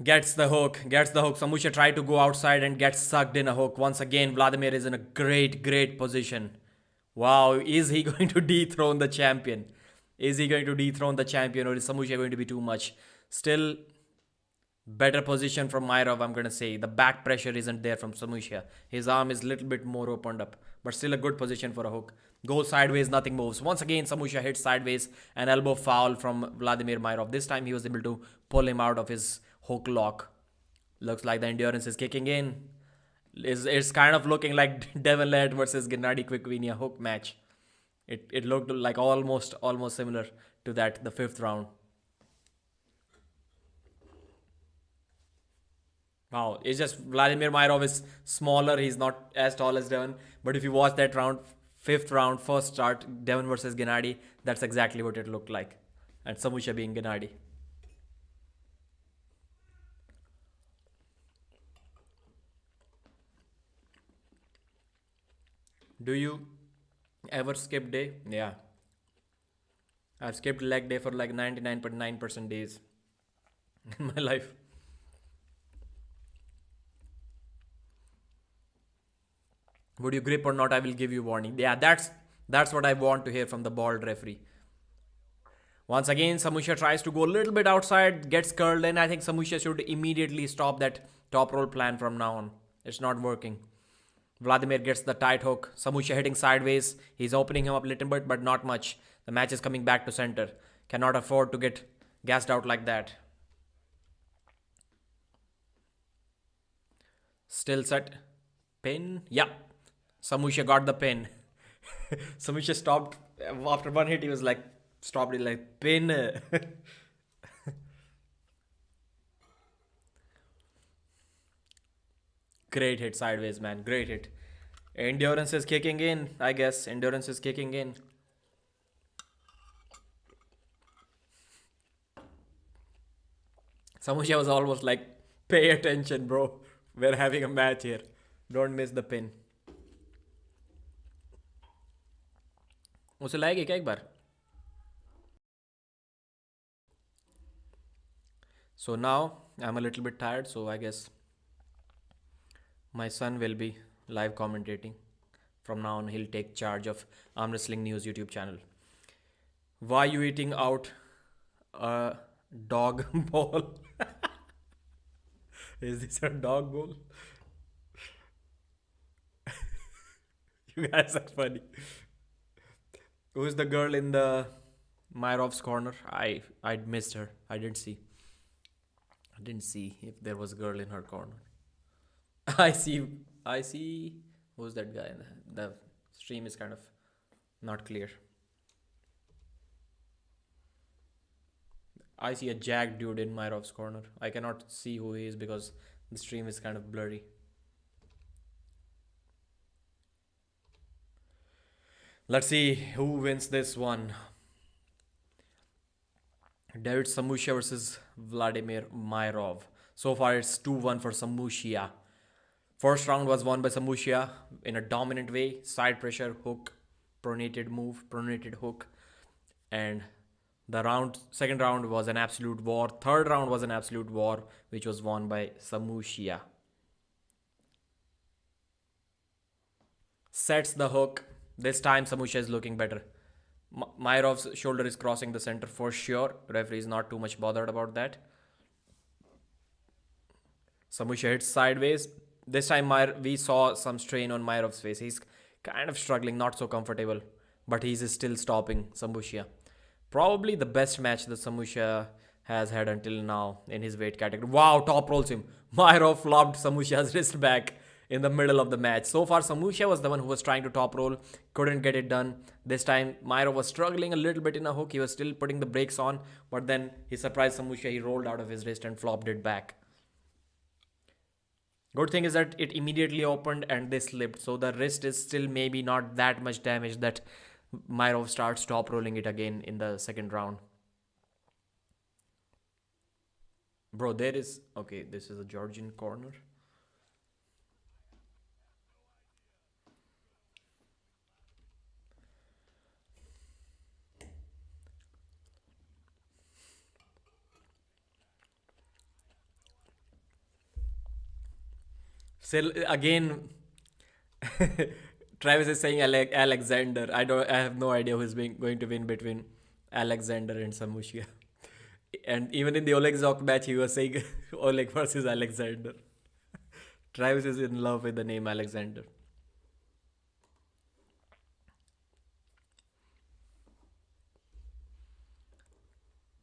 Gets the hook. Samusha tried to go outside and gets sucked in a hook. Once again, Vladimir is in a great position. Wow, is he going to dethrone the champion? Or is Samusha going to be too much? Still, better position from Myrov, I'm going to say. The back pressure isn't there from Samusha. His arm is a little bit more opened up, but still a good position for a hook. Goes sideways, nothing moves. Once again, Samusha hits sideways. An elbow foul from Vladimir Myrov. This time he was able to pull him out of his hook lock. Looks like the endurance is kicking in. It's kind of looking like Devon Led versus Gennady Quickvinia hook match. It looked like almost similar to that, the fifth round. Wow, it's just Vladimir Myrov is smaller. He's not as tall as Devon. But if you watch that round, fifth round, first start, Devon versus Gennady, that's exactly what it looked like. And Samusha being Gennady. Do you ever skip day? Yeah. I've skipped leg day for like 99.9% days in my life. Would you grip or not? I will give you warning. Yeah, that's what I want to hear from the bald referee. Once again, Samusha tries to go a little bit outside, gets curled in. I think Samusha should immediately stop that top roll plan from now on. It's not working. Vladimir gets the tight hook. Samusha hitting sideways. He's opening him up a little bit, but not much. The match is coming back to center. Cannot afford to get gassed out like that. Still set. Pin. Yeah. Samusha got the pin. Samusha stopped. After one hit, he was like, stopped it like, pin. Great hit sideways, man. Great hit. Endurance is kicking in, I guess. Endurance is kicking in. Samusha was almost like, pay attention, bro. We're having a match here. Don't miss the pin. उसे लाएगी क्या एक बार? So now I'm a little bit tired, so I guess my son will be live commentating. From now on, he'll take charge of Arm Wrestling News YouTube channel. Why you eating out a dog ball? Is this a dog bowl? You guys are funny. Who's the girl in the Myrov's corner? I missed her. I didn't see if there was a girl in her corner. I see. Who's that guy? The stream is kind of not clear. I see a jacked dude in Myrov's corner. I cannot see who he is because the stream is kind of blurry. Let's see who wins this one. David Samusha versus Vladimir Myrov. So far it's 2-1 for Samusha. First round was won by Samusha in a dominant way. Side pressure, hook, pronated move, pronated hook. And the second round was an absolute war. Third round was an absolute war, which was won by Samusha. Sets the hook. This time Samusha is looking better. Myrov's shoulder is crossing the center for sure. Referee is not too much bothered about that. Samusha hits sideways. This time we saw some strain on Myrov's face. He's kind of struggling, not so comfortable. But he's still stopping Samusha. Probably the best match that Samusha has had until now in his weight category. Wow, top rolls him. Myrov flopped Samusha's wrist back in the middle of the match. So far, Samusha was the one who was trying to top roll. Couldn't get it done. This time, Myrov was struggling a little bit in a hook. He was still putting the brakes on. But then he surprised Samusha. He rolled out of his wrist and flopped it back. Good thing is that it immediately opened and they slipped. So the wrist is still maybe not that much damaged that Myrov starts top rolling it again in the second round. Bro, there is... Okay, this is a Georgian corner. Still, again, Travis is saying Alexander. I have no idea who's going to win between Alexander and Samusha. And even in the Oleg ZHOKH match, he was saying Oleg versus Alexander. Travis is in love with the name Alexander.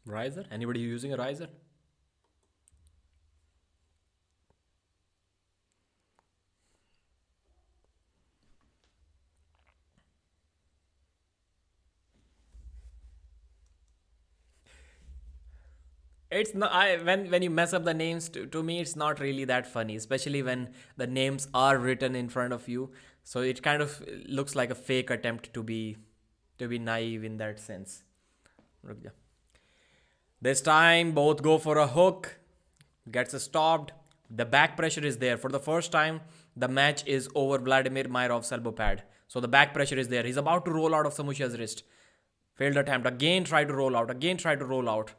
Riser? Anybody using a riser? It's not when you mess up the names to me it's not really that funny, especially when the names are written in front of you. So it kind of looks like a fake attempt to be naive in that sense. This time both go for a hook, gets stopped. The back pressure is there. For the first time, the match is over Vladimir Mairov's elbow pad. So the back pressure is there. He's about to roll out of Samushia's wrist. Failed attempt. Again tried to roll out. Again tried to roll out.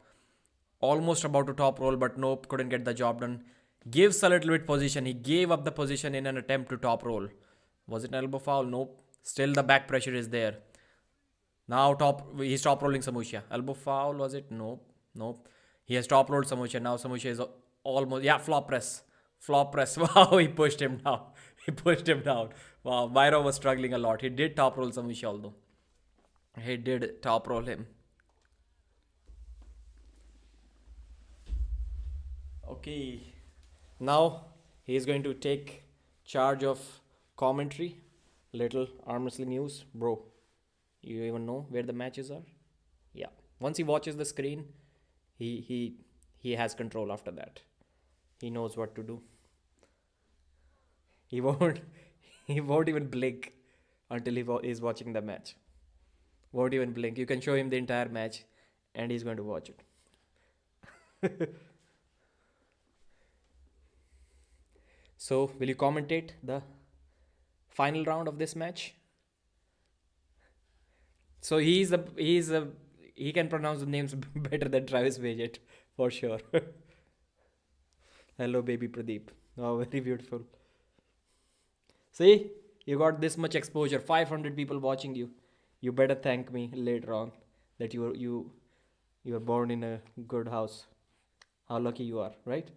Almost about to top roll, but nope, couldn't get the job done. Gives a little bit position. He gave up the position in an attempt to top roll. Was it an elbow foul? Nope. Still the back pressure is there. Now he's top rolling Samushia. Elbow foul, was it? Nope. Nope. He has top rolled Samushia. Now Samushia is almost, yeah, flop press. Flop press. Wow, he pushed him down. He pushed him down. Wow, Myrov was struggling a lot. He did top roll Samushia although. He did top roll him. Okay. Now he is going to take charge of commentary. Little arm wrestling news. Bro, you even know where the matches are? Yeah. Once he watches the screen, he has control after that. He knows what to do. He won't even blink until he is watching the match. Won't even blink. You can show him the entire match and he's going to watch it. So, will you commentate the final round of this match? So he can pronounce the names better than Travis Paget, for sure. Hello, baby Pradeep. Oh, very beautiful. See, you got this much exposure. 500 people watching you. You better thank me later on that you were born in a good house. How lucky you are, right?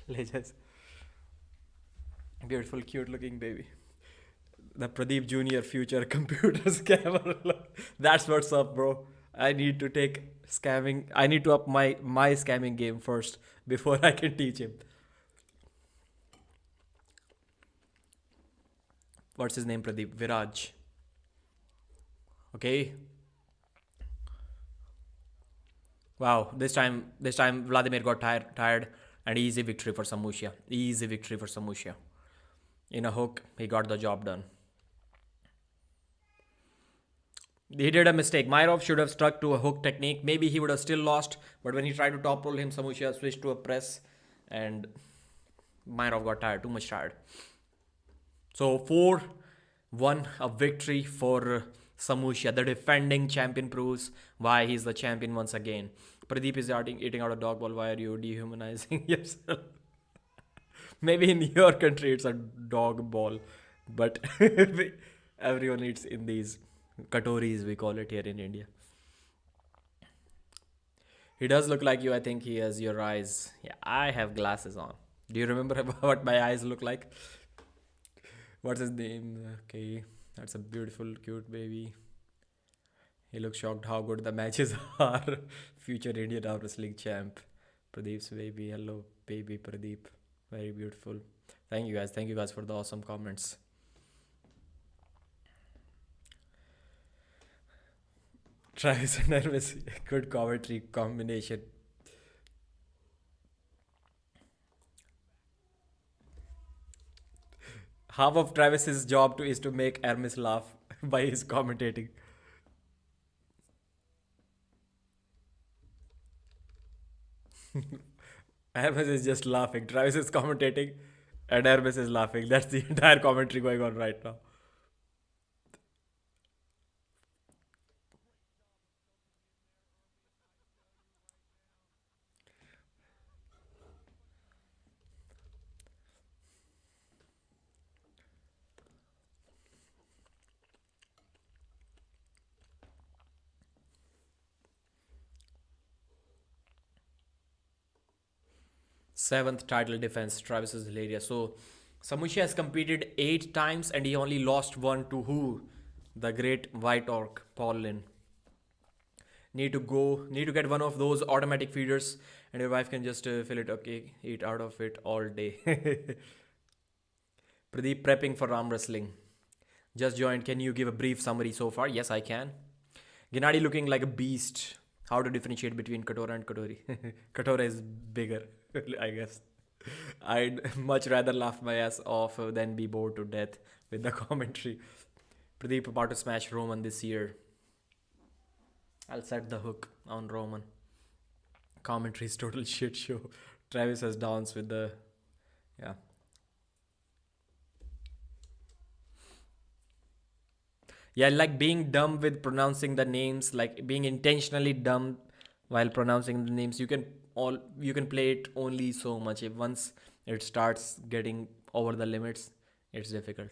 Legends. Beautiful, cute looking baby. The Pradeep Jr. future computer scammer. That's what's up, bro. I need to take scamming. I need to up my scamming game first before I can teach him. What's his name, Pradeep? Viraj. Okay. Wow, this time Vladimir got tired and easy victory for Samushia. Easy victory for Samushia. In a hook, he got the job done. He did a mistake. Myrov should have stuck to a hook technique. Maybe he would have still lost, but when he tried to top roll him, Samushia switched to a press and Myrov got tired, too much tired. So 4-1, a victory for Samushia. The defending champion proves why he's the champion once again. Pradeep is eating out a dog ball. Why are you dehumanizing yourself? Maybe in your country it's a dog ball, but everyone eats in these katoris, we call it here in India. He does look like you. I think he has your eyes. Yeah, I have glasses on. Do you remember what my eyes look like? What's his name? Okay, that's a beautiful, cute baby. He looks shocked how good the matches are. Future Indian Arm Wrestling champ. Pradeep's baby. Hello, baby Pradeep. Very beautiful. Thank you guys. Thank you guys for the awesome comments. Travis and Nervous. Good commentary combination. Half of Travis's job is to make Hermes laugh by his commentating. Hermes is just laughing. Travis is commentating and Hermes is laughing. That's the entire commentary going on right now. Seventh title defense. Travis is hilarious. So Samushia has competed 8 times and he only lost 1 to who? The great white orc, Paul Lynn. Need to get one of those automatic feeders and your wife can just fill it. Okay, eat out of it all day. Pradeep prepping for arm wrestling. Just joined. Can you give a brief summary so far? Yes, I can. Gennady looking like a beast. How to differentiate between Katora and Katori? Katora is bigger, I guess. I'd much rather laugh my ass off than be bored to death with the commentary. Pradeep about to smash Roman this year. I'll set the hook on Roman. Commentary is total shit show. Travis has danced with the... Yeah. Yeah, like being dumb with pronouncing the names, like being intentionally dumb while pronouncing the names. You can play it only so much. If once it starts getting over the limits, it's difficult.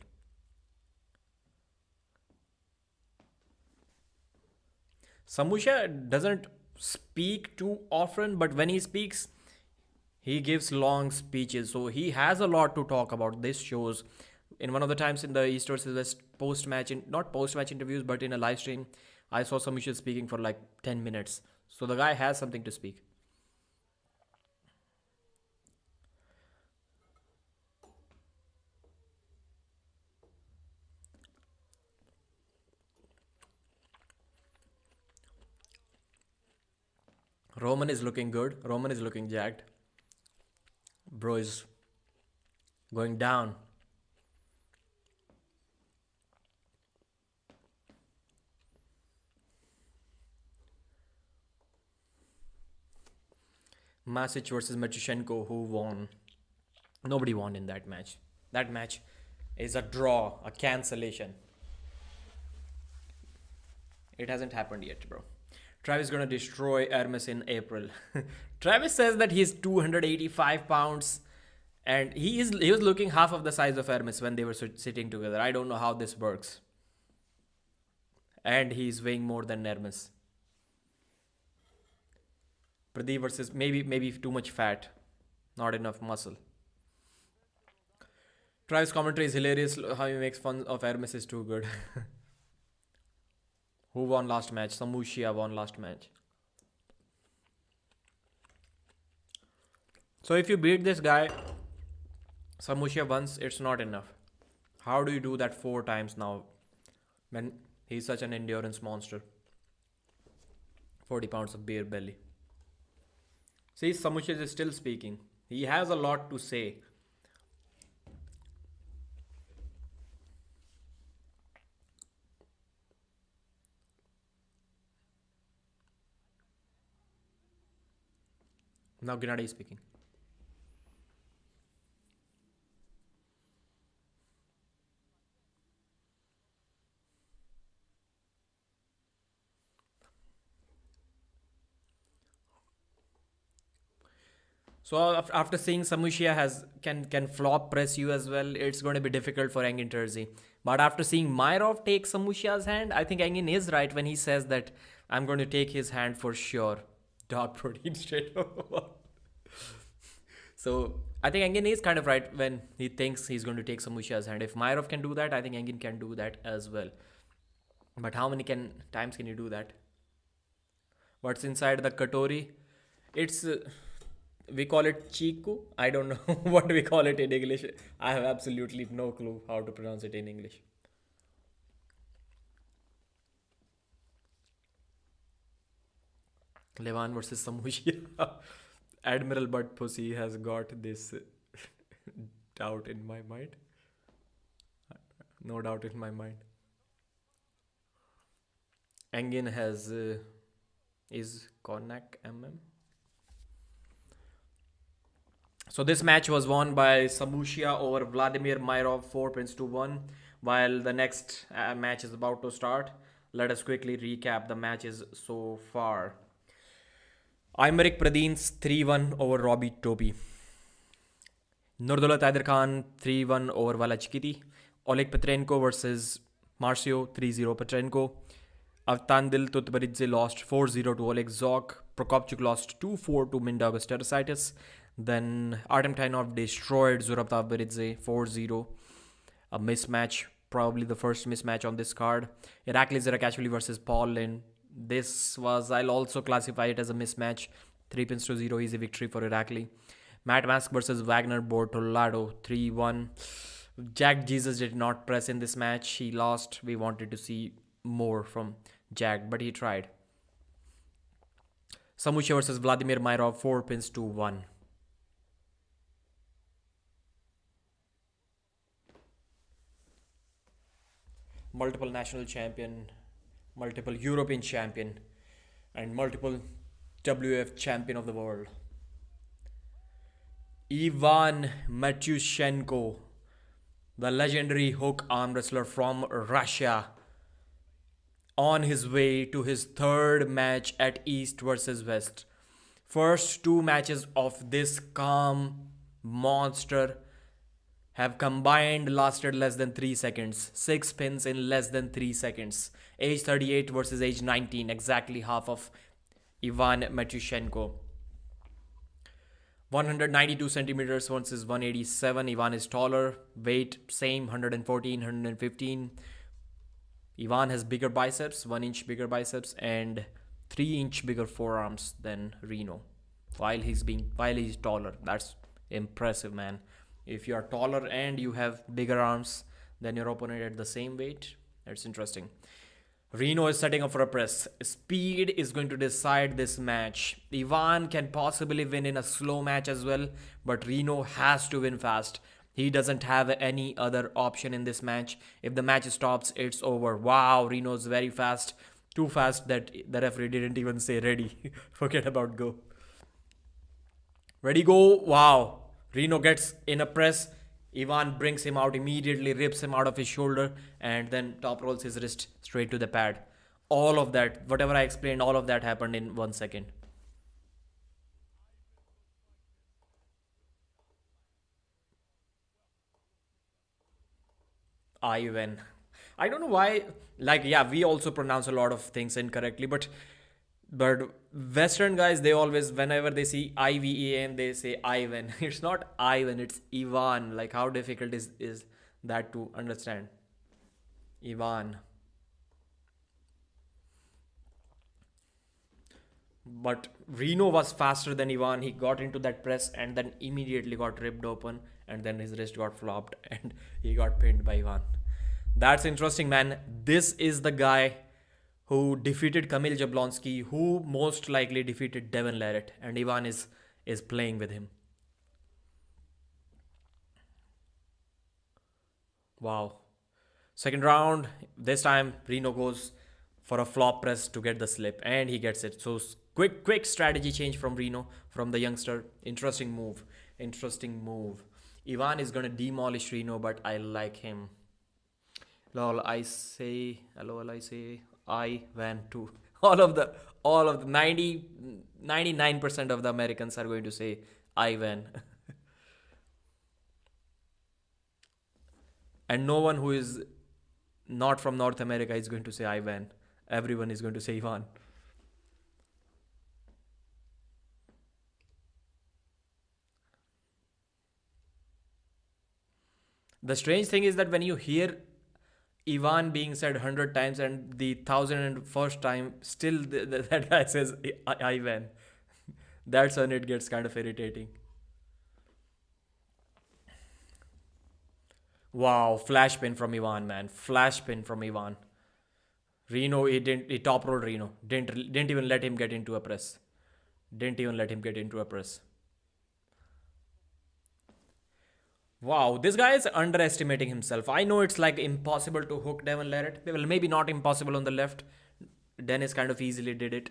Samusha doesn't speak too often, but when he speaks, he gives long speeches. So he has a lot to talk about. This shows in one of the times in the East versus West post-match, not post-match interviews, but in a live stream, I saw Samusha speaking for like 10 minutes. So the guy has something to speak. Roman is looking good. Roman is looking jacked. Bro is going down. Masic versus Matyushenko, who won? Nobody won in that match. That match is a draw, a cancellation. It hasn't happened yet, bro. Travis is gonna destroy Hermes in April. Travis says that he's 285 pounds and he was looking half of the size of Hermes when they were sitting together. I don't know how this works. And he's weighing more than Hermes. Pradeep versus maybe too much fat, not enough muscle. Travis' commentary is hilarious. How he makes fun of Hermes is too good. Who won last match? Samusha won last match. So if you beat this guy, Samusha once, it's not enough. How do you do that 4 times now when he's such an endurance monster? 40 pounds of beer belly. See, Samusha is still speaking. He has a lot to say. Now Gennady is speaking. So after seeing Samusha can flop press you as well, it's going to be difficult for Engin Terzi. But after seeing Myrov take Samusha's hand, I think Engin is right when he says that I'm going to take his hand for sure. Dog protein straight over. So I think Engin is kind of right when he thinks he's going to take Samusha's hand. If Myrov can do that, I think Engin can do that as well. But how many times can you do that? What's inside the Katori? It's... we call it chiku. I don't know what we call it in English. I have absolutely no clue how to pronounce it in English. Levan versus Samusha. Admiral Butt Pussy has got this doubt in my mind. No doubt in my mind. Engin has is Konak MM. So this match was won by Samusha over Vladimir Myrov 4 points to 1. While the next match is about to start, let us quickly recap the matches so far. AYMERIC PRADINES 3-1 over Robbie TOPIE. NURDAULET AIDARKHAN 3-1 over Vala ICHQITI. Oleg PATRENKO versus MARCIO 3-0 PATRENKO. AVTANDIL TUTBERIDZE lost 4-0 to Oleg ZHOKH. PROCOPCUIC lost 2-4 to MINDAUGAUS. Then ARTEM TAINOV destroyed ZURAB TAVBERIDZE 4-0. A mismatch, probably the first mismatch on this card. IRAKLI ZIRAKASHVILI versus LINN. This was, I'll also classify it as a mismatch. 3 points to 0, easy victory for IRAKLI. Matt Mask versus WAGNER BORTOLATO 3-1. Jack Jesus did not press in this match. He lost. We wanted to see more from Jack, but he tried. Samusha versus Vladimir Myrov, 4 pins to 1. Multiple national champion, multiple European champion, and multiple WF champion of the world. Ivan Matyushenko, the legendary hook arm wrestler from Russia, on his way to his third match at East versus West. First two matches of this calm monster have combined lasted less than 3 seconds. 6 pins in less than 3 seconds. Age 38 versus age 19, exactly half of Ivan Matyushenko. 192 centimeters versus 187. Ivan is taller. Weight same, 114, 115. Ivan has bigger biceps, 1 inch bigger biceps, and 3 inch bigger forearms than Reno. While he's taller. That's impressive, man. If you are taller and you have bigger arms than your opponent at the same weight, that's interesting. Reno is setting up for a press. Speed is going to decide this match. Ivan can possibly win in a slow match as well, but Reno has to win fast. He doesn't have any other option in this match. If the match stops, it's over. Wow, Reno's very fast. Too fast that the referee didn't even say ready. Forget about go. Ready, go. Wow. Reno gets in a press. Ivan brings him out immediately, rips him out of his shoulder, and then top rolls his wrist straight to the pad. All of that, whatever I explained, all of that happened in 1 second. Ivan. I don't know why, like, yeah, we also pronounce a lot of things incorrectly, but Western guys, they always, whenever they see IVEN, they say Ivan. It's not Ivan, it's Ivan. Like, how difficult is that to understand? Ivan. But Reno was faster than Ivan. He got into that press and then immediately got ripped open, and then his wrist got flopped and he got pinned by Ivan. That's interesting, man. This is the guy who defeated Kamil Jablonski, who most likely defeated Devon Larratt, and Ivan is playing with him. Wow. Second round, this time Reno goes for a flop press to get the slip, and he gets it. So quick strategy change from Reno, from the youngster. Interesting move. Ivan is going to demolish Reno, but I like him. Lol, I say Ivan too. All of the 99% of the Americans are going to say Ivan. And no one who is not from North America is going to say Ivan. Everyone is going to say Ivan. The strange thing is that when you hear Ivan being said 100 times and the 1001st time still that guy says Ivan, that's when it gets kind of irritating. Wow, flash pin from Ivan, man. Flash pin from Ivan. Reno, he top rolled Reno. Didn't even let him get into a press. Wow, this guy is underestimating himself. I know it's like impossible to hook Devon Larratt. Well, maybe not impossible on the left. Dennis kind of easily did it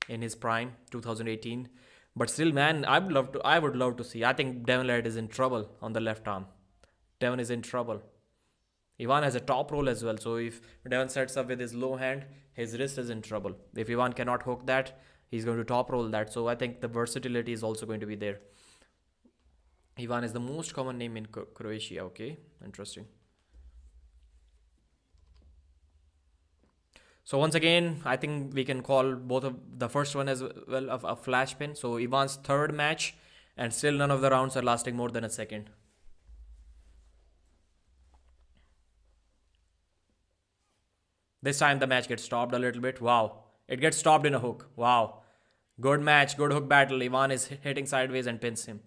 in his prime, 2018. But still, man, I would love to see. I think Devon Larratt is in trouble on the left arm. Devon is in trouble. Ivan has a top roll as well. So if Devon sets up with his low hand, his wrist is in trouble. If Ivan cannot hook that, he's going to top roll that. So I think the versatility is also going to be there. Ivan is the most common name in Croatia. Okay, interesting. So once again, I think we can call both of the first one as well a flash pin. So Ivan's third match, and still none of the rounds are lasting more than a second. This time the match gets stopped a little bit. Wow, it gets stopped in a hook. Wow, good match, good hook battle. Ivan is hitting sideways and pins him.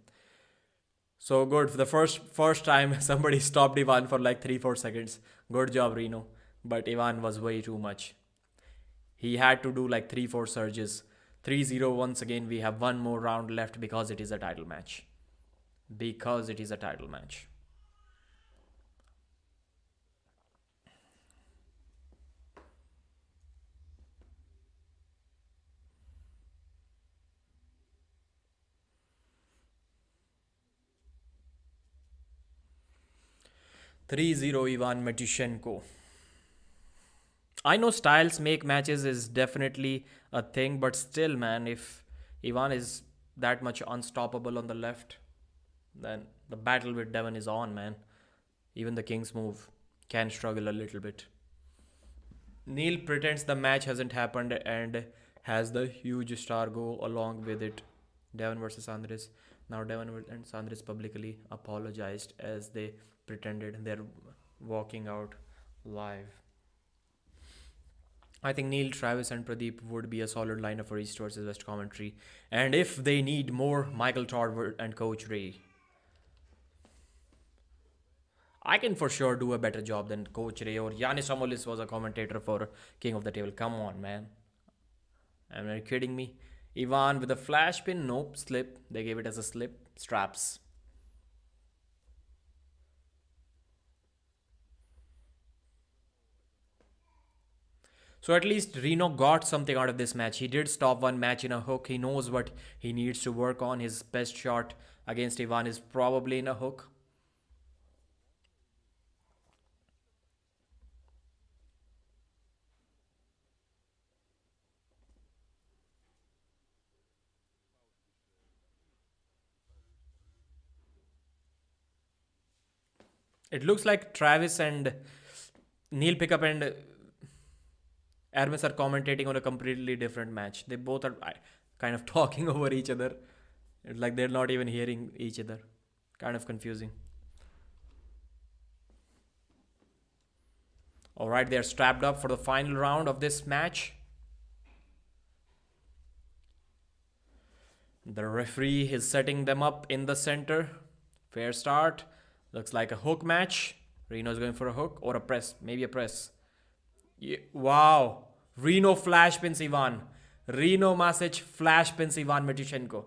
So good. For the first time, somebody stopped Ivan for like 3-4 seconds. Good job, Reno. But Ivan was way too much. He had to do like 3-4 surges. 3-0 once again. We have one more round left because it is a title match. Because it is a title match. Ivan Matyushenko. I know styles make matches is definitely a thing, but still, man, if Ivan is that much unstoppable on the left, then the battle with Devon is on, man. Even the king's move can struggle a little bit. Neil pretends the match hasn't happened and has the huge star go along with it. Devon versus Andres. Now Devon and Sandris publicly apologized as they pretended they're walking out live. I think Neil, Travis, and Pradeep would be a solid lineup for East versus West commentary. And if they need more, Michael Todd and Coach Ray. I can for sure do a better job than Coach Ray or Yanis Amolis was a commentator for King of the Table. Come on, man. Am I kidding me? Ivan with a flash pin. Nope, slip. They gave it as a slip. Straps. So at least Reno got something out of this match. He did stop one match in a hook. He knows what he needs to work on. His best shot against Ivan is probably in a hook. It looks like Travis and Neil Pickup and Hermes are commentating on a completely different match. They both are kind of talking over each other. It's like they're not even hearing each other. Kind of confusing. Alright, they're strapped up for the final round of this match. The referee is setting them up in the center. Fair start. Looks like a hook match. Reno's going for a hook or a press. Maybe a press. Yeah, wow. Reno flash pins Ivan. Reno Masic flash pins Ivan Matyushenko.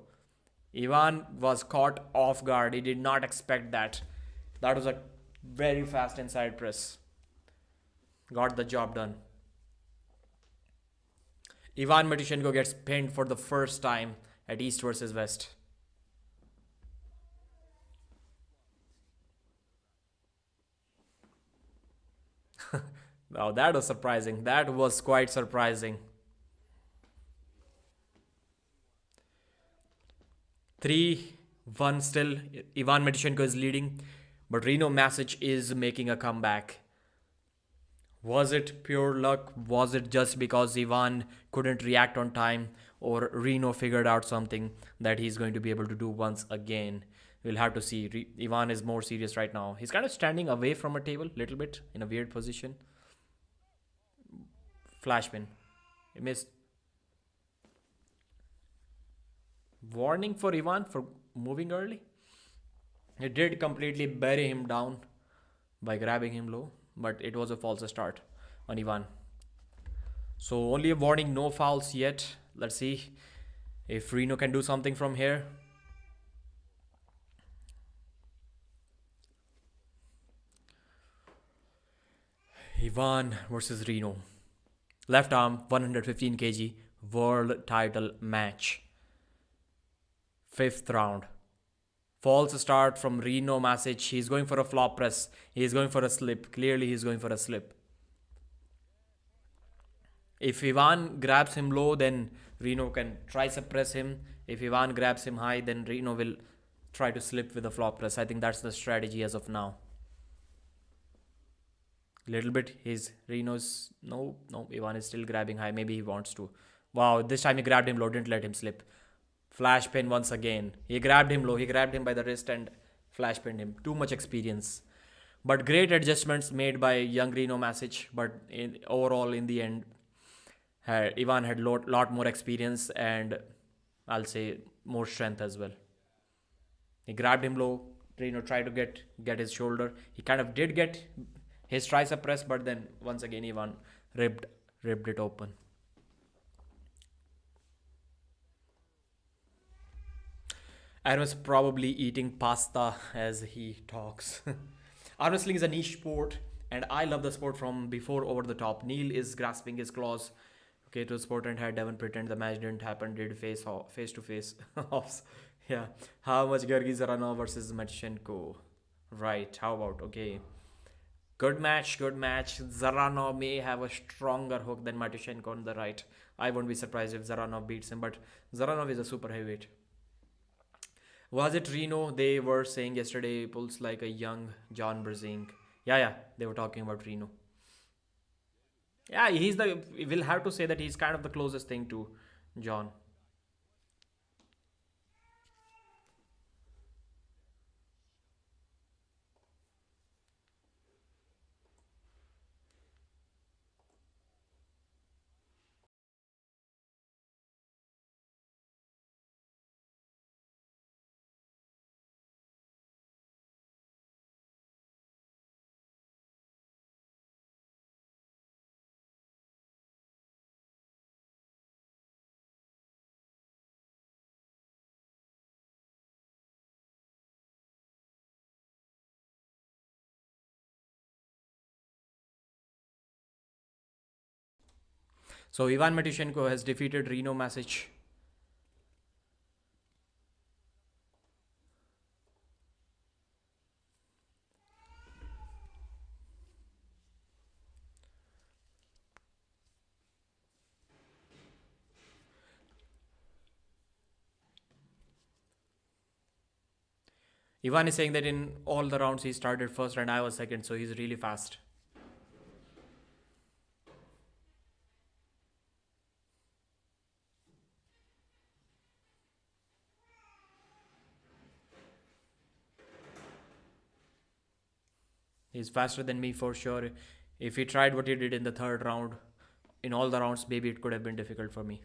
Ivan was caught off guard. He did not expect that. That was a very fast inside press. Got the job done. Ivan Matyushenko gets pinned for the first time at East versus West. Wow, that was surprising. That was quite surprising. 3-1 still. Ivan Matyushenko is leading. But Reno Masic is making a comeback. Was it pure luck? Was it just because Ivan couldn't react on time? Or Reno figured out something that he's going to be able to do once again? We'll have to see. Ivan is more serious right now. He's kind of standing away from a table a little bit in a weird position. Flash pin. He missed. Warning for Ivan for moving early. It did completely bury him down by grabbing him low, but it was a false start on Ivan. So only a warning, no fouls yet. Let's see if Reno can do something from here. Ivan versus Reno. Left arm, 115 kg, world title match. 5th round. False start from Reno Masic. He's going for a flop press. He's going for a slip. Clearly he's going for a slip. If Ivan grabs him low, then Reno can tricep press him. If Ivan grabs him high, then Reno will try to slip with a flop press. I think that's the strategy as of now. Little bit, Reno's, no, Ivan is still grabbing high. Maybe he wants to. Wow, this time he grabbed him low, didn't let him slip. Flash pin once again. He grabbed him low, he grabbed him by the wrist and flash pinned him. Too much experience. But great adjustments made by young Reno Masic. But overall, in the end, Ivan had lot more experience and I'll say more strength as well. He grabbed him low. Reno tried to get his shoulder. He kind of did get his tricep press, but then once again Ivan ripped it open. I was probably eating pasta as he talks. Arm wrestling is a niche sport, and I love the sport from before over the top. Neil is grasping his claws, okay, to the sport and had Devon pretend the match didn't happen, did face to face offs. Yeah. How much Gergi Zaranov versus Matchenko? Right. How about okay? Good match, good match. Zaranov may have a stronger hook than Matushenko on the right. I won't be surprised if Zaranov beats him, but Zaranov is a super heavyweight. Was it Reno? They were saying yesterday pulls like a young John Brzezinski. Yeah, yeah, they were talking about Reno. Yeah, he's the. We'll have to say that he's kind of the closest thing to John. So Ivan Matushenko has defeated Reno Masic. Ivan is saying that in all the rounds he started first and I was second, so he's really fast. He's faster than me for sure. If he tried what he did in the third round, in all the rounds, maybe it could have been difficult for me.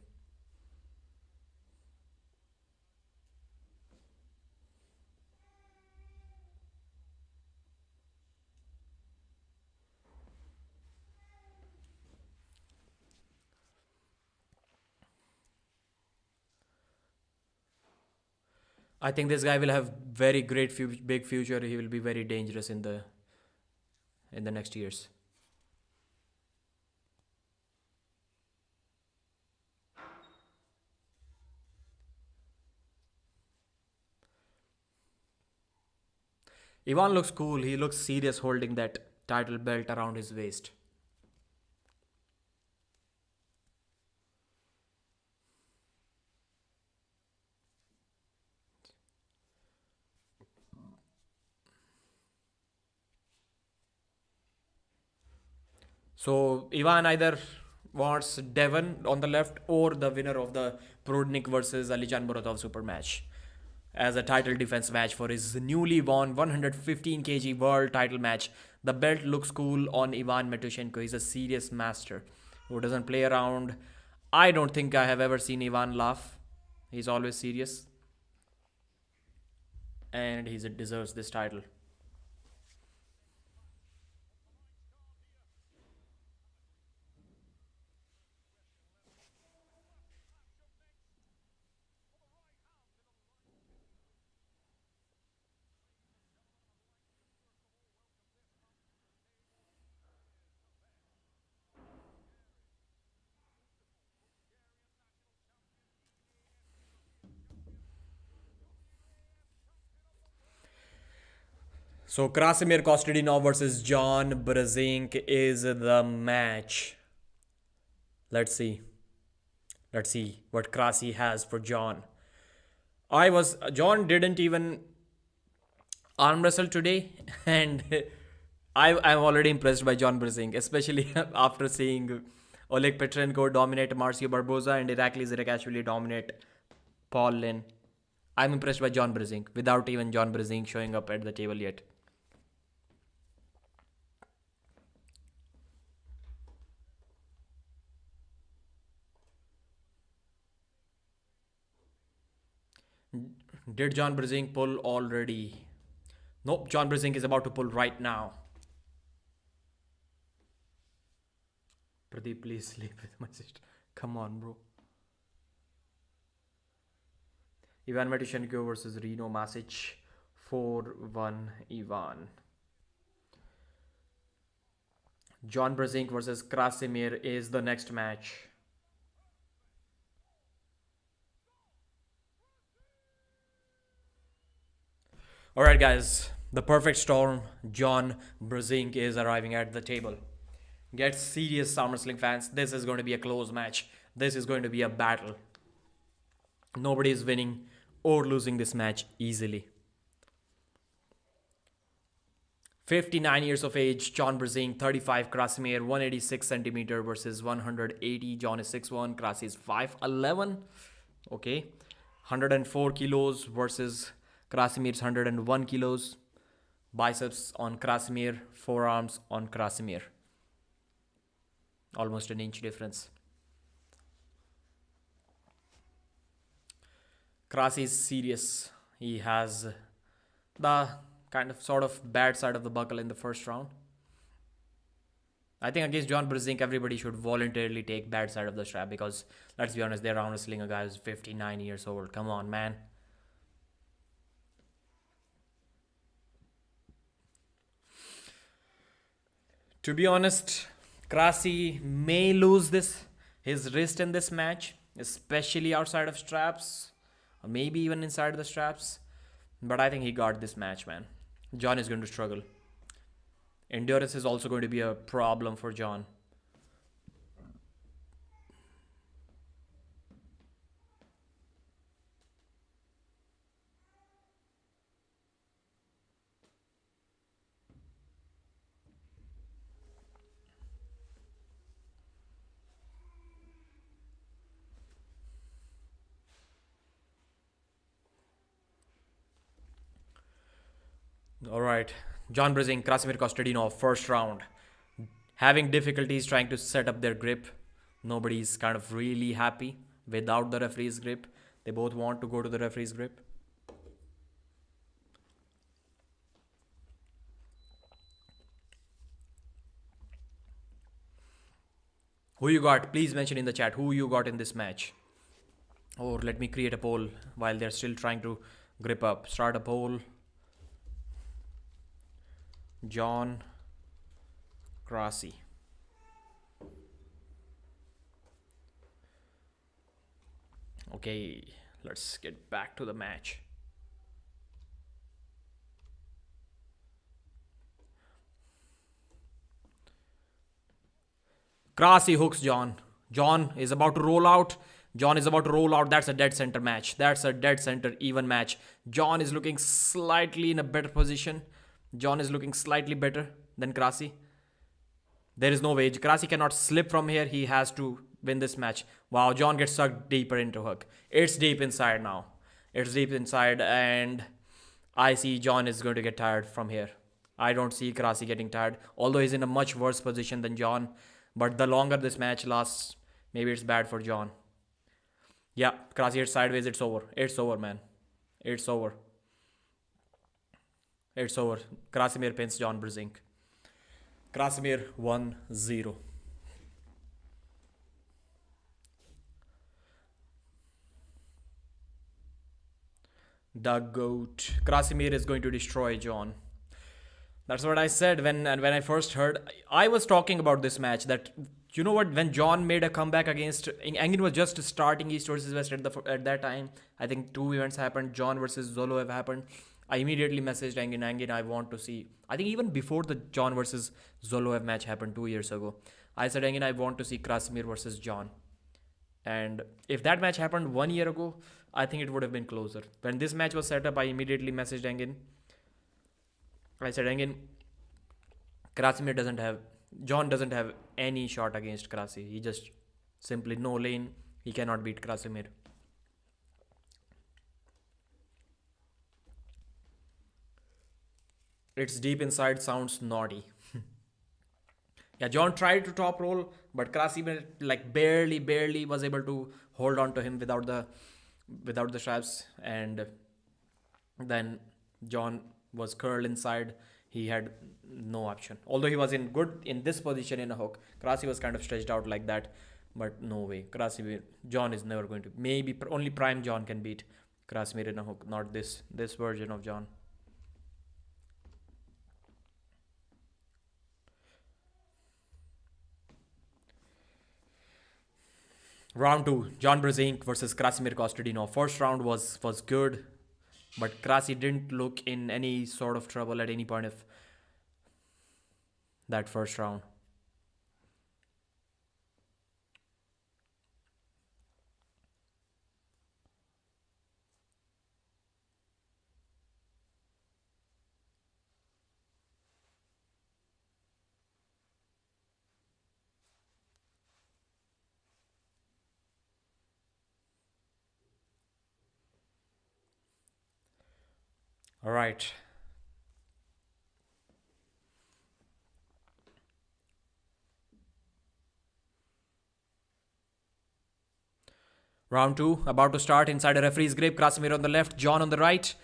I think this guy will have very great big future. He will be very dangerous in the next years. Ivan looks cool. He looks serious holding that title belt around his waist. So Ivan either wants Devon on the left or the winner of the Prodnik versus Alijan Muratov super match as a title defense match for his newly won 115 kg world title match. The belt looks cool on Ivan Matushenko. He's a serious master who doesn't play around. I don't think I have ever seen Ivan laugh. He's always serious and he deserves this title. So Krasimir Kostadinov versus John Brzezinski is the match. Let's see. Let's see what Krasi has for John. John didn't even arm wrestle today, and I'm already impressed by John Brzezinski, especially after seeing Oleg Petrenko dominate Marcio Barboza and Irakli Zirakashvili dominate Paul Lynn. I'm impressed by John Brzezinski without even John Brzezinski showing up at the table yet. Did John Brzezinski pull already? Nope, John Brzezinski is about to pull right now. Pradeep, please sleep with my sister. Come on, bro. Ivan Matyushenko versus Reno Masic. 4-1 Ivan. John Brzenk versus Krasimir is the next match. Alright guys, the perfect storm. John Brzenk is arriving at the table. Get serious, SummerSlam fans. This is going to be a close match. This is going to be a battle. Nobody is winning or losing this match easily. 59 years of age, John Brzenk, 35, Krasimir, 186 centimeter versus 180. John is 6'1", Krasi is 5'11". Okay. 104 kilos versus Krasimir's 101 kilos. Biceps on Krasimir, forearms on Krasimir. Almost an inch difference. Krasi is serious. He has the kind of sort of bad side of the buckle in the first round. I think against John Brzenk, everybody should voluntarily take bad side of the strap because, let's be honest, they're arm wrestling a guy who's 59 years old. Come on, man. To be honest, Krasi may lose his wrist in this match, especially outside of straps, or maybe even inside the straps. But I think he got this match, man. John is going to struggle. Endurance is also going to be a problem for John. Alright, John Brzenk, Krasimir Kostadinov, first round. Having difficulties trying to set up their grip. Nobody's kind of really happy without the referee's grip. They both want to go to the referee's grip. Who you got? Please mention in the chat who you got in this match. Or let me create a poll while they're still trying to grip up. Start a poll. John, Krasi. Okay, let's get back to the match. Krasi hooks John. John is about to roll out. John is about to roll out. That's a dead center match. That's a dead center even match. John is looking slightly in a better position. John is looking slightly better than Krasi. There is no way. Krasi cannot slip from here. He has to win this match. Wow, John gets sucked deeper into hook. It's deep inside now. It's deep inside and I see John is going to get tired from here. I don't see Krasi getting tired. Although he's in a much worse position than John. But the longer this match lasts, maybe it's bad for John. Yeah, Krasi hits sideways. It's over. It's over, man. It's over. It's over. Krasimir pins John Brzenk. Krasimir 1-0. The GOAT. Krasimir is going to destroy John. That's what I said when I first heard. I was talking about this match that, you know what, when John made a comeback against, Engin was just starting East versus West at that time. I think two events happened. John versus Zoloev happened. I immediately messaged Engin, I want to see. I think even before the John versus Zoloev match happened 2 years ago, I said, Engin, I want to see Krasimir versus John. And if that match happened 1 year ago, I think it would have been closer. When this match was set up, I immediately messaged Engin. I said, Engin, John doesn't have any shot against Krasi. He just simply no lane. He cannot beat Krasimir. It's deep inside sounds naughty. Yeah, John tried to top roll, but Krasimir like barely was able to hold on to him without the straps, and then John was curled inside. He had no option. Although he was in this position in a hook, Krasi was kind of stretched out like that, but no way. John is never going to. Maybe only Prime John can beat Krasimir in a hook, not this version of John. Round 2, John Brzezinski versus Krasimir Kostadinov. First round was good, but Krasi didn't look in any sort of trouble at any point of that first round. All right. Round 2 about to start. Inside a referee's grip. Krasimir on the left, John on the right.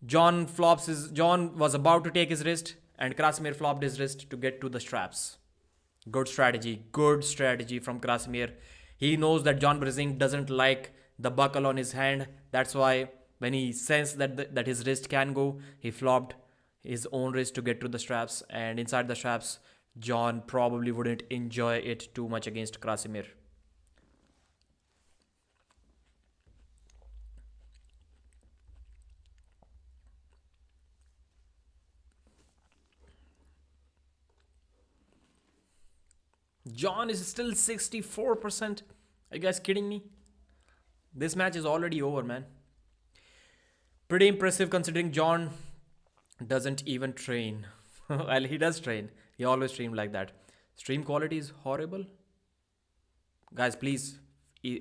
John was about to take his wrist, and Krasimir flopped his wrist to get to the straps. Good strategy from Krasimir. He knows that John Brzezinski doesn't like the buckle on his hand. That's why when he sensed that his wrist can go, he flopped his own wrist to get to the straps. And inside the straps, John probably wouldn't enjoy it too much against Krasimir. John is still 64%. Are you guys kidding me? This match is already over, man. Pretty impressive considering John doesn't even train. Well, he does train. He always streamed like that. Stream quality is horrible. Guys, please,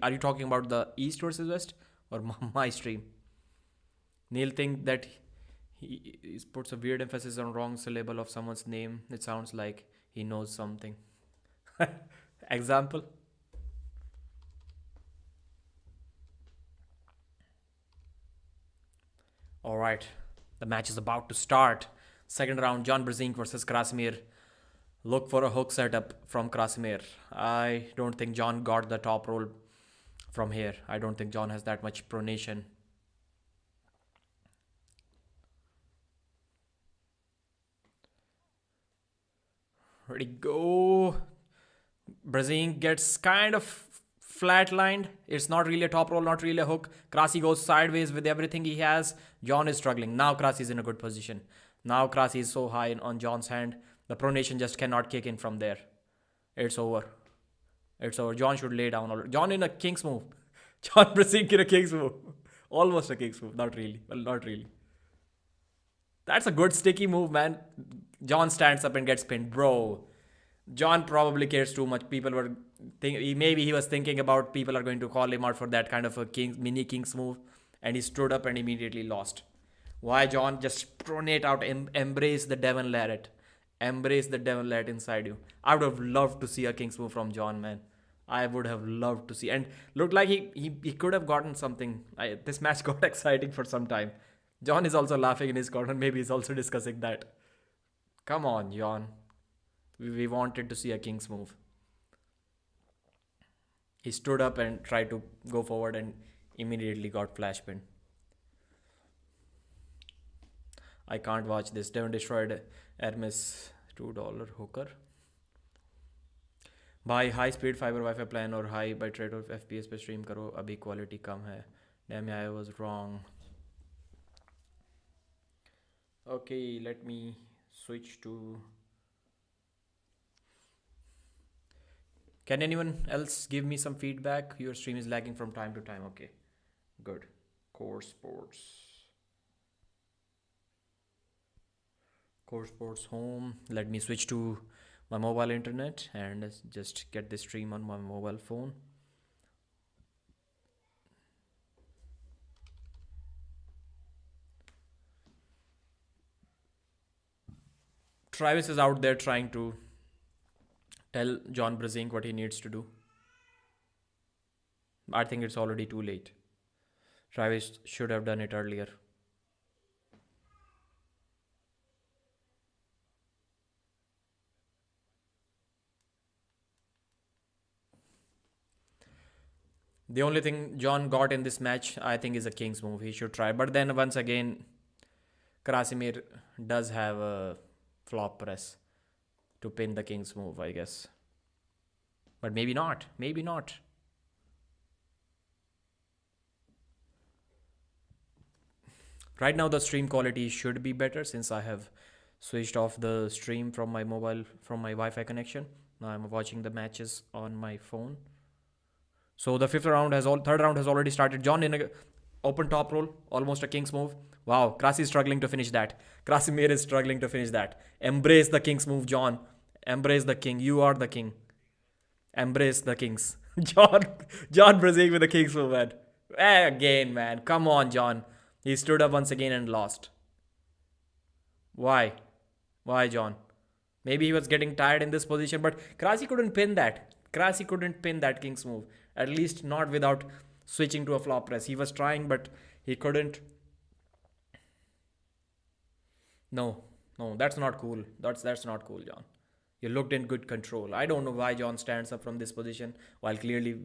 are you talking about the East versus West or my stream? Neil think that he puts a weird emphasis on wrong syllable of someone's name. It sounds like he knows something. Example. All right, the match is about to start. Second round, John Brzezinski versus Krasimir. Look for a hook setup from Krasimir. I don't think John got the top roll from here. I don't think John has that much pronation. Ready, go. Brzezinski gets kind of flatlined. It's not really a top roll, not really a hook. Krasi goes sideways with everything he has. John is struggling. Now Krasi is in a good position. Now Krasi is so high on John's hand. The pronation just cannot kick in from there. It's over. It's over. John should lay down. John in a king's move. John Brzezinski in a king's move. Almost a king's move. Not really. Well, not really. That's a good sticky move, man. John stands up and gets pinned. Bro, John probably cares too much. People were maybe he was thinking about people are going to call him out for that kind of a mini king's move, and he stood up and immediately lost. Why, John? Just pronate out, embrace the Devon Larrett. Embrace the Devon Larrett inside you. I would have loved to see a king's move from John, man. I would have loved to see. And looked like he could have gotten something. This match got exciting for some time. John is also laughing in his corner. Maybe he's also discussing that. Come on, John. We wanted to see a king's move. He stood up and tried to go forward and immediately got flash pinned. I can't watch this. Devon destroyed Hermes $2 hooker. भाई high speed fibre wifi plan और high bitrate और FPS पे stream करो अभी quality कम है. Damn, I was wrong. Okay, let me switch to... Can anyone else give me some feedback? Your stream is lagging from time to time. Okay, good. Core Sports. Core Sports home. Let me switch to my mobile internet and just get this stream on my mobile phone. Travis is out there trying to tell John Brzezinski what he needs to do. I think it's already too late. Travis should have done it earlier. The only thing John got in this match, I think, is a king's move. He should try. But then once again, Krasimir does have a flop press to pin the king's move, I guess. But maybe not. Maybe not. Right now the stream quality should be better since I have switched off the stream from my mobile, from my Wi-Fi connection. Now I'm watching the matches on my phone. So the third round has already started. John in a open top roll, almost a king's move. Wow, Krasi is struggling to finish that. Krasimir is struggling to finish that. Embrace the king's move, John. Embrace the king. You are the king. Embrace the kings. John Brazil with the king's move, man. Again, man. Come on, John. He stood up once again and lost. Why? Why, John? Maybe he was getting tired in this position, but Krasi couldn't pin that. Krasi couldn't pin that king's move. At least not without switching to a flop press. He was trying, but he couldn't. No, that's not cool. That's not cool, John. You looked in good control. I don't know why John stands up from this position, while clearly,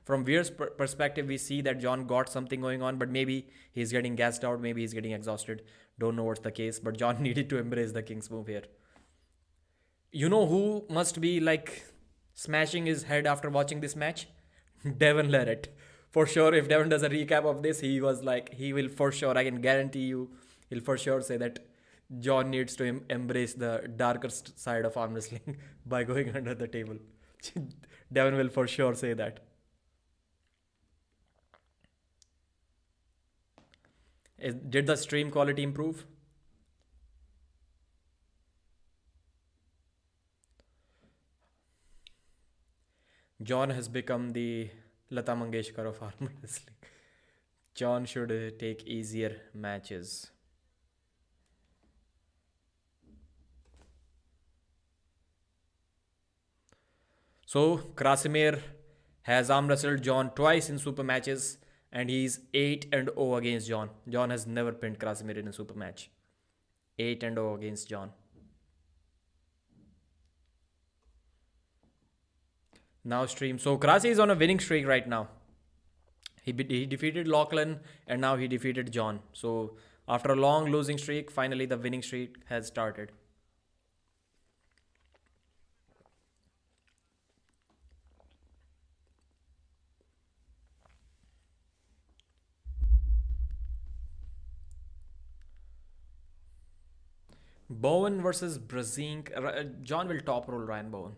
from Veer's perspective, we see that John got something going on, but maybe he's getting gassed out, maybe he's getting exhausted. Don't know what's the case, but John needed to embrace the king's move here. You know who must be like smashing his head after watching this match? Devon Larratt. For sure, if Devon does a recap of this, he will for sure, I can guarantee you, he'll for sure say that John needs to embrace the darkest side of arm wrestling by going under the table. Devon will for sure say that. Did the stream quality improve? John has become the Lata Mangeshkar of arm wrestling. John should take easier matches. So Krasimir has arm wrestled John twice in super matches and he's 8-0 against John. John has never pinned Krasimir in a super match. 8-0 against John. Now stream. So Krasi is on a winning streak right now. He defeated Lachlan and now he defeated John. So after a long losing streak, finally the winning streak has started. Bowen versus Brazink. John will top roll Ryan Bowen.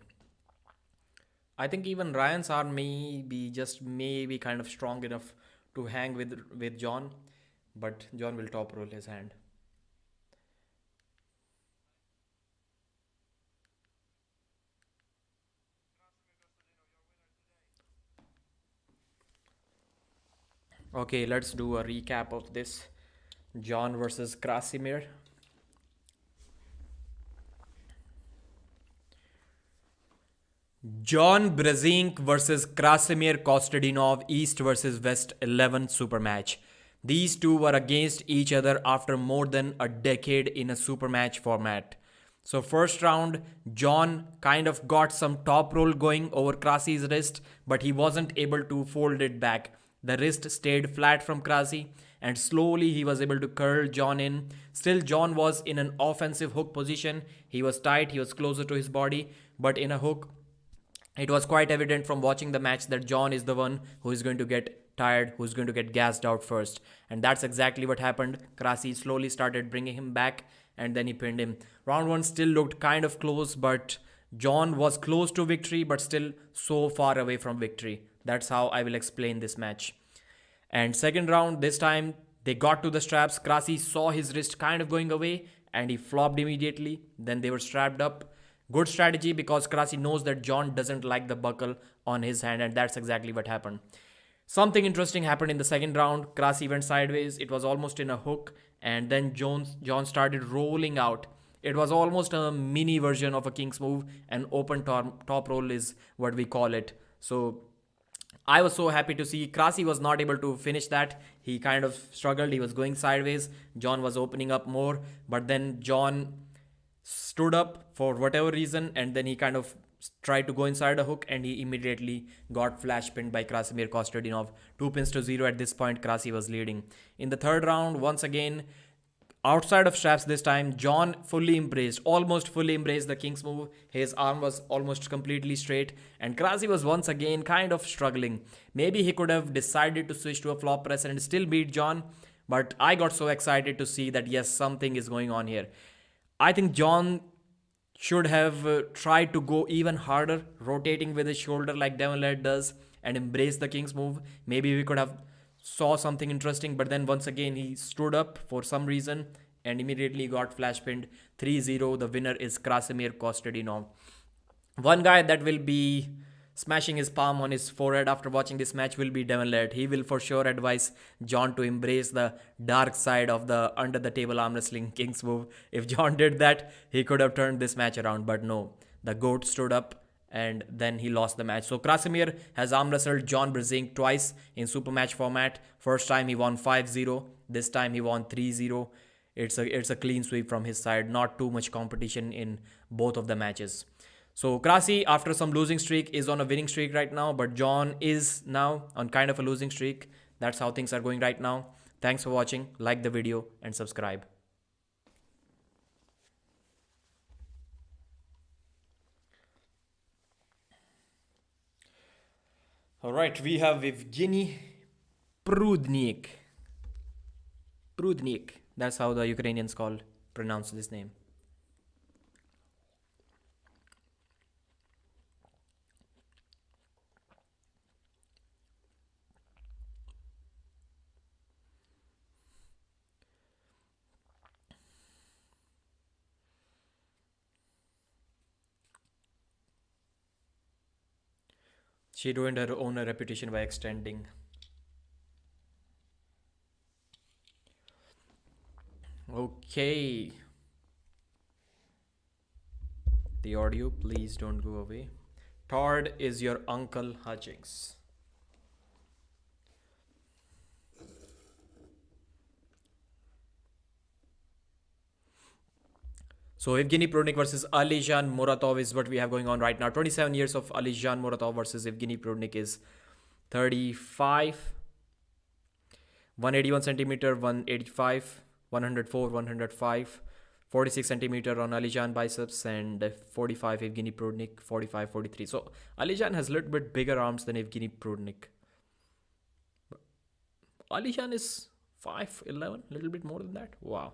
I think even Ryan's arm may be kind of strong enough to hang with John, but John will top roll his hand. Okay, let's do a recap of this. John versus Krasimir. John Brazink versus Krasimir Kostadinov East versus West 11 super match. These two were against each other after more than a decade in a super match format. So first round, John kind of got some top roll going over Krasi's wrist, but he wasn't able to fold it back. The wrist stayed flat from Krasi and slowly he was able to curl John in. Still, John was in an offensive hook position. He was tight, he was closer to his body, but in a hook, it was quite evident from watching the match that John is the one who is going to get tired, who's going to get gassed out first. And that's exactly what happened. Krasi slowly started bringing him back and then he pinned him. Round 1 still looked kind of close, but John was close to victory but still so far away from victory. That's how I will explain this match. And second round, this time they got to the straps. Krasi saw his wrist kind of going away and he flopped immediately. Then they were strapped up. Good strategy because Krasi knows that John doesn't like the buckle on his hand, and that's exactly what happened. Something interesting happened in the second round. Krasi went sideways. It was almost in a hook, and then John started rolling out. It was almost a mini version of a king's move. An open top roll is what we call it. So I was so happy to see Krasi was not able to finish that. He kind of struggled. He was going sideways. John was opening up more, but then John stood up for whatever reason and then he kind of tried to go inside a hook, and he immediately got flash pinned by Krasimir Kostadinov. 2 pins to 0 at this point. Krasi was leading. In the third round, once again, outside of straps this time, John almost fully embraced the king's move. His arm was almost completely straight, and Krasi was once again kind of struggling. Maybe he could have decided to switch to a flop press and still beat John, but I got so excited to see that yes, something is going on here. I think John should have tried to go even harder, rotating with his shoulder like DevinLed does, and embrace the king's move. Maybe we could have saw something interesting, but then once again he stood up for some reason and immediately got flash pinned. 3-0. The winner is Krasimir Kostadinov. One guy that will be smashing his palm on his forehead after watching this match will be DevinLed. He will for sure advise John to embrace the dark side of the under the table arm wrestling king's move. If John did that, he could have turned this match around, but no. The GOAT stood up and then he lost the match. So Krasimir has arm wrestled John Brzezinski twice in super match format. First time he won 5-0. This time he won 3-0. It's a clean sweep from his side. Not too much competition in both of the matches. So Krasi, after some losing streak, is on a winning streak right now, but John is now on kind of a losing streak. That's how things are going right now. Thanks for watching. Like the video and subscribe. All right, we have Evgeny Prudnik. Prudnik. That's how the Ukrainians pronounce this name. She ruined her own reputation by extending. Okay. The audio, please don't go away. Todd is your Uncle Hutchings. So Evgeny Prudnik versus Artyom Morozov is what we have going on right now. 27 years of Artyom Morozov versus Evgeny Prudnik is 35. 181 centimeter, 185, 104, 105. 46 centimeter on Artyom biceps and 45 Evgeny Prudnik, 45, 43. So Artyom has a little bit bigger arms than Evgeny Prudnik. Artyom is 5'11", a little bit more than that. Wow.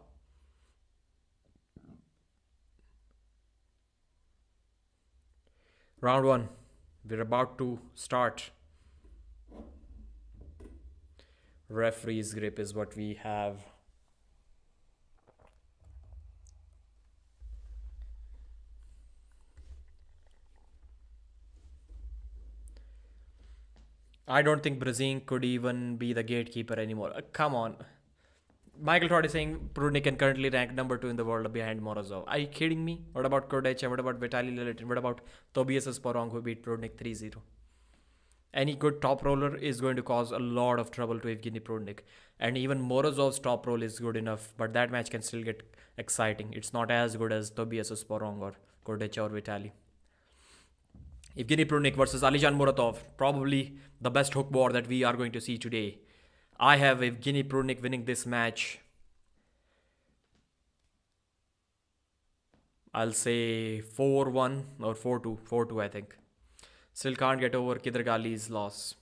Round 1. We're about to start. Referee's grip is what we have. I don't think Brzezinski could even be the gatekeeper anymore. Come on. Michael Todd is saying Prudnik can currently rank number 2 in the world behind Morozov. Are you kidding me? What about Kurdecha? What about Vitaly Leletin? What about Tobias Sporong, who beat Prudnik 3-0? Any good top roller is going to cause a lot of trouble to Evgeny Prudnik. And even Morozov's top roll is good enough, but that match can still get exciting. It's not as good as Tobias Sporong or Kurdecha or Vitaly. Evgeny Prudnik versus Artyom Morozov. Probably the best hook war that we are going to see today. I have Evgeny Prudnik winning this match. I'll say 4-1 or 4-2. 4-2, I think. Still can't get over Kidargali's loss.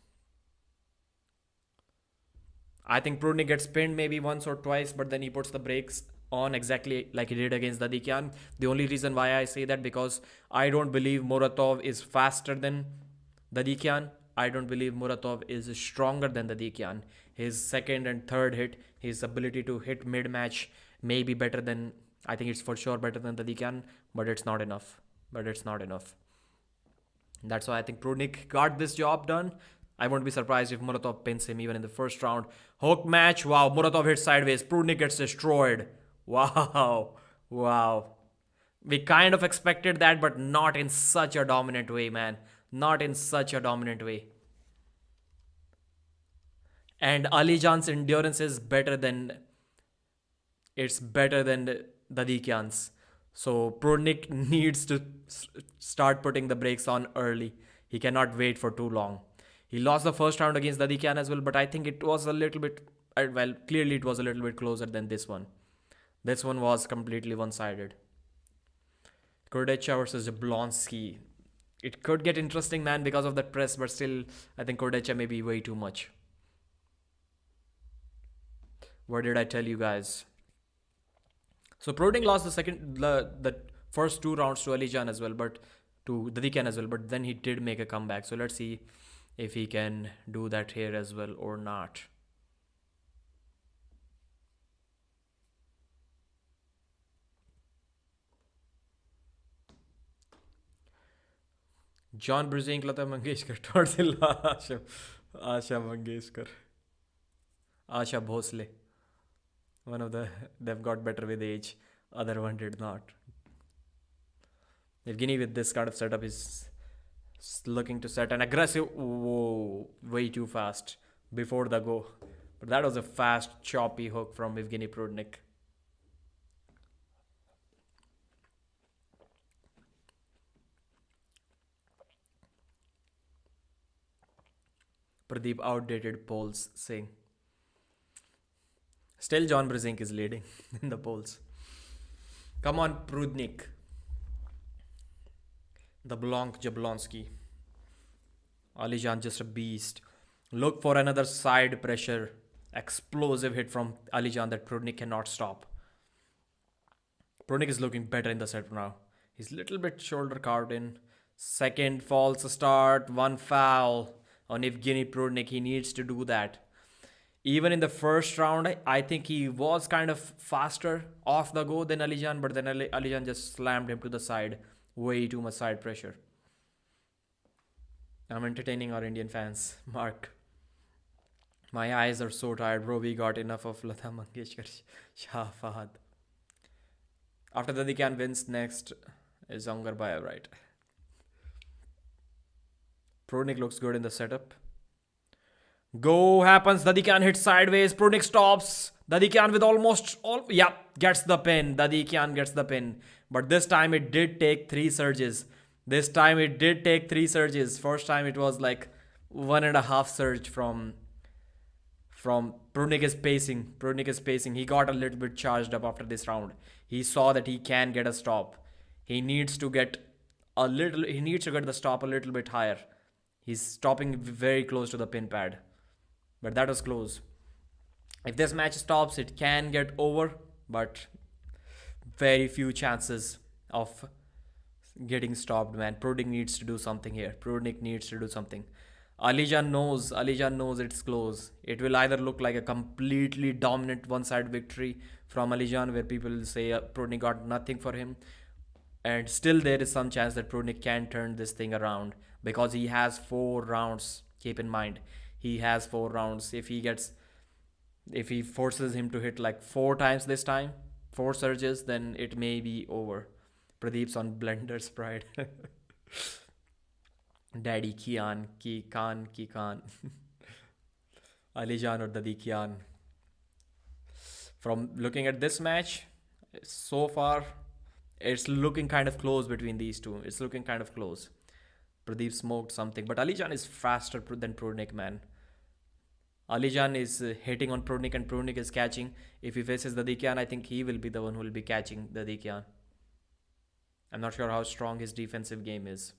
I think Prudnik gets pinned maybe once or twice, but then he puts the brakes on exactly like he did against Dadikyan. The only reason why I say that because I don't believe Muratov is faster than Dadikyan. I don't believe Muratov is stronger than Dadikyan. His second and third hit, his ability to hit mid-match may be better than, I think it's for sure better than Dadikyan, but it's not enough. That's why I think Prudnik got this job done. I won't be surprised if Muratov pins him even in the first round. Hook match. Wow, Muratov hits sideways. Prudnik gets destroyed. Wow. We kind of expected that, but not in such a dominant way, man. Not in such a dominant way. And Artyom's endurance is better than Dadikyan's. So Prudnik needs to start putting the brakes on early. He cannot wait for too long. He lost the first round against Dadikyan as well, but I think it was a little bit, well, clearly it was a little bit closer than this one. This one was completely one-sided. Kurdecha versus Jablonski. It could get interesting, man, because of that press, but still, I think Kurdecha may be way too much. What did I tell you guys? So Prudnik lost the first 2 rounds to Alijan as well, but to Dadikyan as well, but then he did make a comeback. So let's see if he can do that here as well or not. John Brzezinski, Lata Mangeshkar, Todd Silva, Asha Mangeshkar, Asha Bhosle. One of they've got better with age. Other one did not. Evgeny with this kind of setup is looking to set an aggressive. Whoa, way too fast before the go. But that was a fast, choppy hook from Evgeny Prudnik. Pradeep outdated polls saying. Still John Brzezinski is leading in the polls. Come on, Prudnik. The Blanc Jablonski. Alijan just a beast. Look for another side pressure. Explosive hit from Alijan that Prudnik cannot stop. Prudnik is looking better in the set now. He's a little bit shoulder carved in. Second false start. 1 foul on Evgeny Prudnik. He needs to do that. Even in the first round, I think he was kind of faster off the go than Alijan, but then Alijan just slammed him to the side. Way too much side pressure. I'm entertaining our Indian fans. Mark. My eyes are so tired, bro. We got enough of Lata Mangeshkar, Shah Fahad. After Dadikyan wins, next is Angarbayev, right? Prudnik looks good in the setup. Go happens. Dadikyan hits sideways. Prudnik stops. Dadikyan with almost all. Yeah, gets the pin. Dadikyan gets the pin. But this time it did take 3 surges. First time it was like 1.5 surge from Prudnik is pacing. He got a little bit charged up after this round. He saw that he can get a stop. He needs to get the stop a little bit higher. He's stopping very close to the pin pad. But that was close. If this match stops, it can get over, but very few chances of getting stopped, man. Prudnik needs to do something here. Alijan knows it's close. It will either look like a completely dominant one-side victory from Alijan, where people will say Prudnik got nothing for him, and still there is some chance that Prudnik can turn this thing around because he has 4 rounds. Keep in mind, he has 4 rounds. If he forces him to hit like 4 times this time, 4 surges, then it may be over. Pradeep's on Blender's Pride. Dadikyan, Ki Khan. Alijan or Dadikyan. From looking at this match, so far, it's looking kind of close between these two. It's looking kind of close. Pradeep smoked something, but Alijan is faster than Prudnik, man. Alijan is hitting on Prudnik and Prudnik is catching. If he faces Dadikyan, I think he will be the one who will be catching Dadikyan. I'm not sure how strong his defensive game is.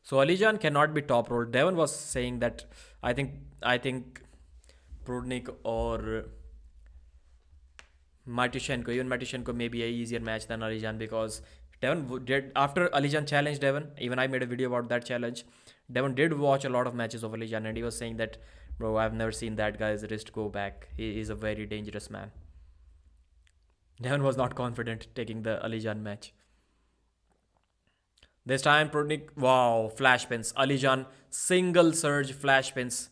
So Alijan cannot be top rolled. Devon was saying that I think Prudnik or even Matishenko may be an easier match than Alijan, because Devon did, after Alijan challenged Devon, even I made a video about that challenge. Devon did watch a lot of matches of Alijan and he was saying that, bro, I've never seen that guy's wrist go back. He is a very dangerous man. Devon was not confident taking the Alijan match. This time Prudnik, wow, flash pins. Alijan, single surge flash pins.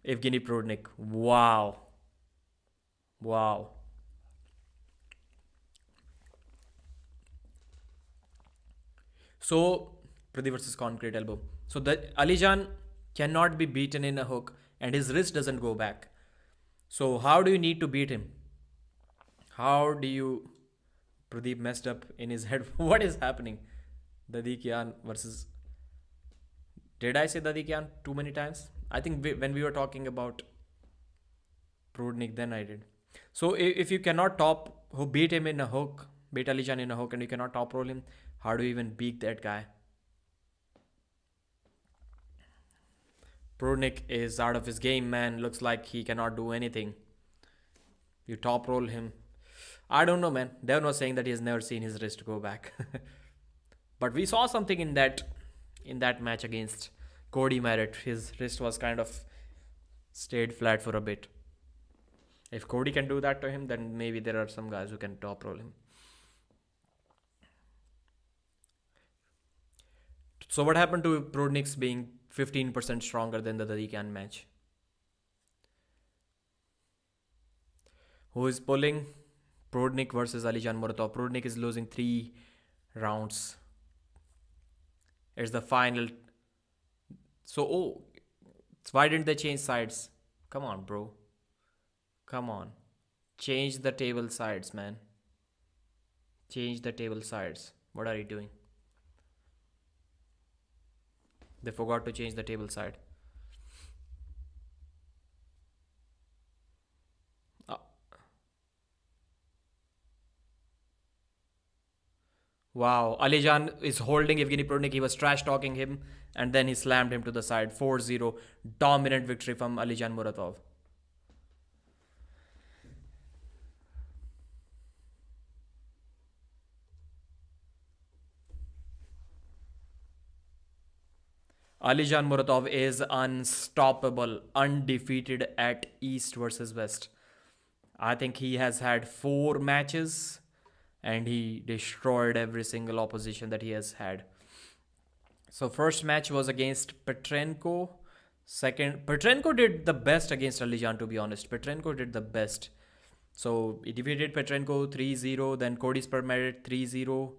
Evgeny Prudnik, wow. So, Pradeep versus Concrete Elbow. So, the Alijan cannot be beaten in a hook and his wrist doesn't go back. So, how do you need to beat him? How do you... Pradeep messed up in his head. What is happening? Dadikyan versus... Did I say Dadikyan too many times? I think when we were talking about Prudnik, then I did. So if you cannot top, who beat him in a hook, beat Alijan in a hook, and you cannot top roll him, how do you even beat that guy? Prudnik is out of his game, man. Looks like he cannot do anything. You top roll him. I don't know, man. Devon was saying that he has never seen his wrist go back. But we saw something in that match against Cody Merritt. His wrist was kind of stayed flat for a bit. If Cody can do that to him, then maybe there are some guys who can top roll him. So what happened to Prudnik's being 15% stronger than the Dadikyan match? Who is pulling? Prudnik versus Alijan Muratov. Prudnik is losing 3 rounds. It's the final. So, why didn't they change sides? Come on, bro. Come on. Change the table sides, man. Change the table sides. What are you doing? They forgot to change the table side. Wow, Alijan is holding Evgeny Prudnik. He was trash talking him and then he slammed him to the side. 4-0. Dominant victory from Alijan Muratov. Alijan Muratov is unstoppable, undefeated at East versus West. I think he has had 4 matches and he destroyed every single opposition that he has had. So first match was against Patrenko. Patrenko did the best against Alijan, to be honest. Patrenko did the best. So he defeated Patrenko 3-0, then Cody Merritt 3-0.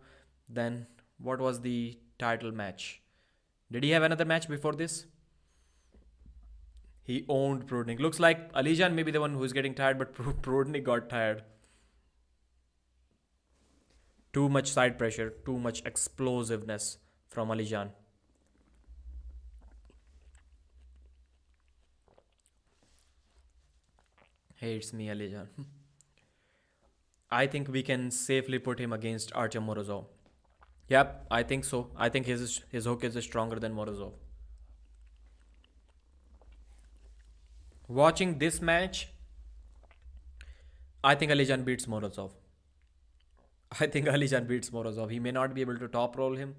Then what was the title match? Did he have another match before this? He owned Prudnik. Looks like Alijan may be the one who is getting tired, but Prudnik got tired. Too much side pressure, too much explosiveness from Alijan. Hates me, Alijan. I think we can safely put him against Artyom Morozov. Yep, I think so. I think his hook is stronger than Morozov. Watching this match, I think Alijan beats Morozov. He may not be able to top roll him.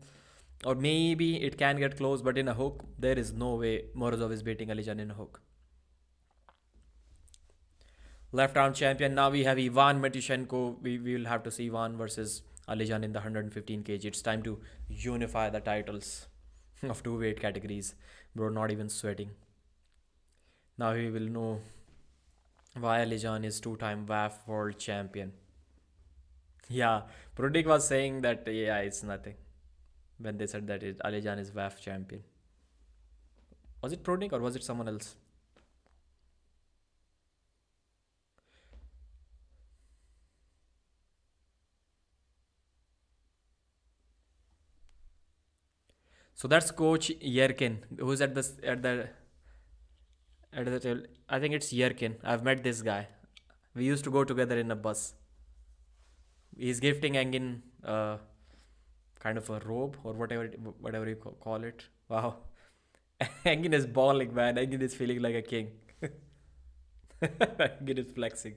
Or maybe it can get close, but in a hook, there is no way Morozov is beating Alijan in a hook. Left arm champion. Now we have Ivan Matyushenko. We will have to see Ivan versus Alijan in the 115 kg. It's time to unify the titles of 2 weight categories. Bro, not even sweating. Now we will know why Alijan is 2-time WAF world champion. Yeah, Prudnik was saying that, yeah, it's nothing. When they said that Alijan is WAF champion. Was it Prudnik or was it someone else? So that's Coach Yerkin, who's at the table. I think it's Yerkin. I've met this guy. We used to go together in a bus. He's gifting Engin kind of a robe or whatever you call it. Wow. Engin is balling, man. Engin is feeling like a king. Engin is flexing.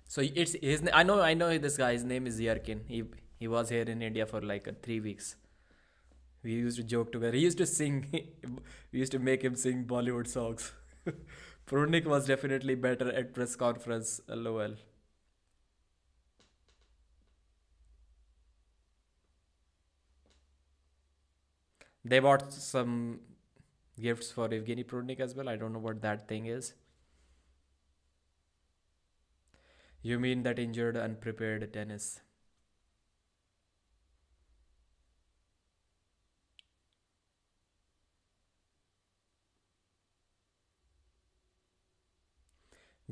So it's his. I know this guy. His name is Yerkin. He was here in India for like 3 weeks. We used to joke together. He used to sing. We used to make him sing Bollywood songs. Prudnik was definitely better at press conference. LOL. They bought some gifts for Evgeny Prudnik as well. I don't know what that thing is. You mean that injured, unprepared tennis?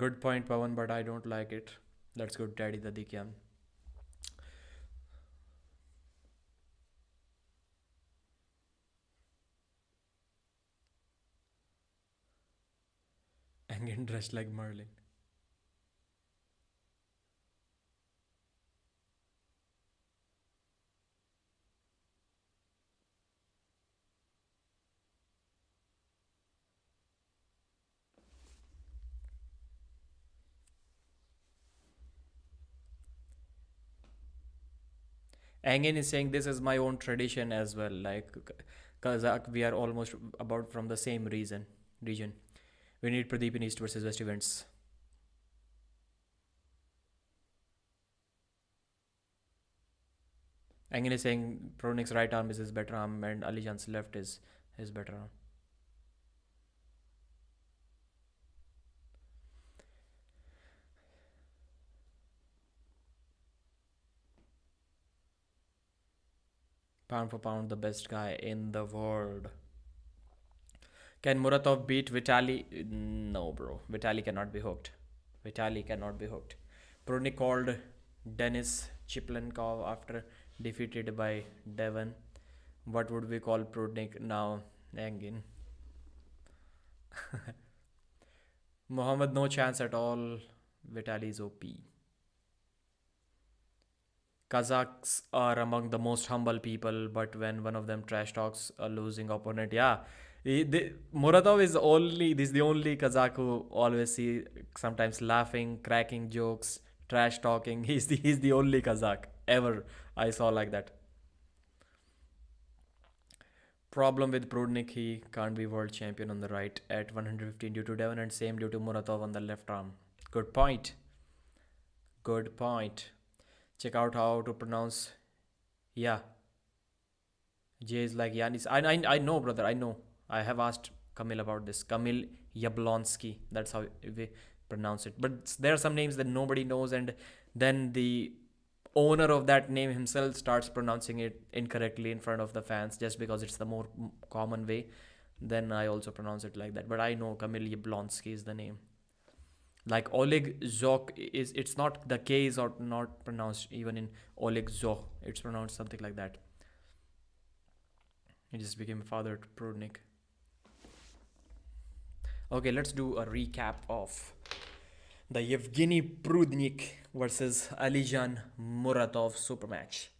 Good point, Pawan, but I don't like it. That's good, Daddy Dadikyan. Engin dressed like Merlin. Engin is saying this is my own tradition as well. Like Kazakh, we are almost about from the same region. We need Pradeep in East versus West events. Engin is saying Pronik's right arm is his better arm and Alijan's left is his better arm. Pound for pound, the best guy in the world. Can Muratov beat Vitali? No, bro. Vitali cannot be hooked. Vitali cannot be hooked. Pronik called Denis Chiplenkov after defeated by Devon. What would we call Pronik now? Engin. Mohammed, no chance at all. Vitali is OP. Kazakhs are among the most humble people, but when one of them trash talks a losing opponent, yeah. Muratov is the only Kazakh who always see sometimes laughing, cracking jokes, trash talking. He's the only Kazakh ever I saw like that. Problem with Prudnik, he can't be world champion on the right at 115 due to Devon and same due to Muratov on the left arm. Good point. Good point. Check out how to pronounce. Yeah. J is like Yanis. I know, brother. I know. I have asked Kamil about this. Kamil Yablonsky. That's how we pronounce it. But there are some names that nobody knows, and then the owner of that name himself starts pronouncing it incorrectly in front of the fans just because it's the more common way. Then I also pronounce it like that. But I know Kamil Yablonsky is the name. Like Oleg ZHOKH it's not the K is or not pronounced even in Oleg ZHOKH. It's pronounced something like that. He just became a father to Prudnik. Okay, let's do a recap of the Yevgeny Prudnik versus Alijan Muratov super match.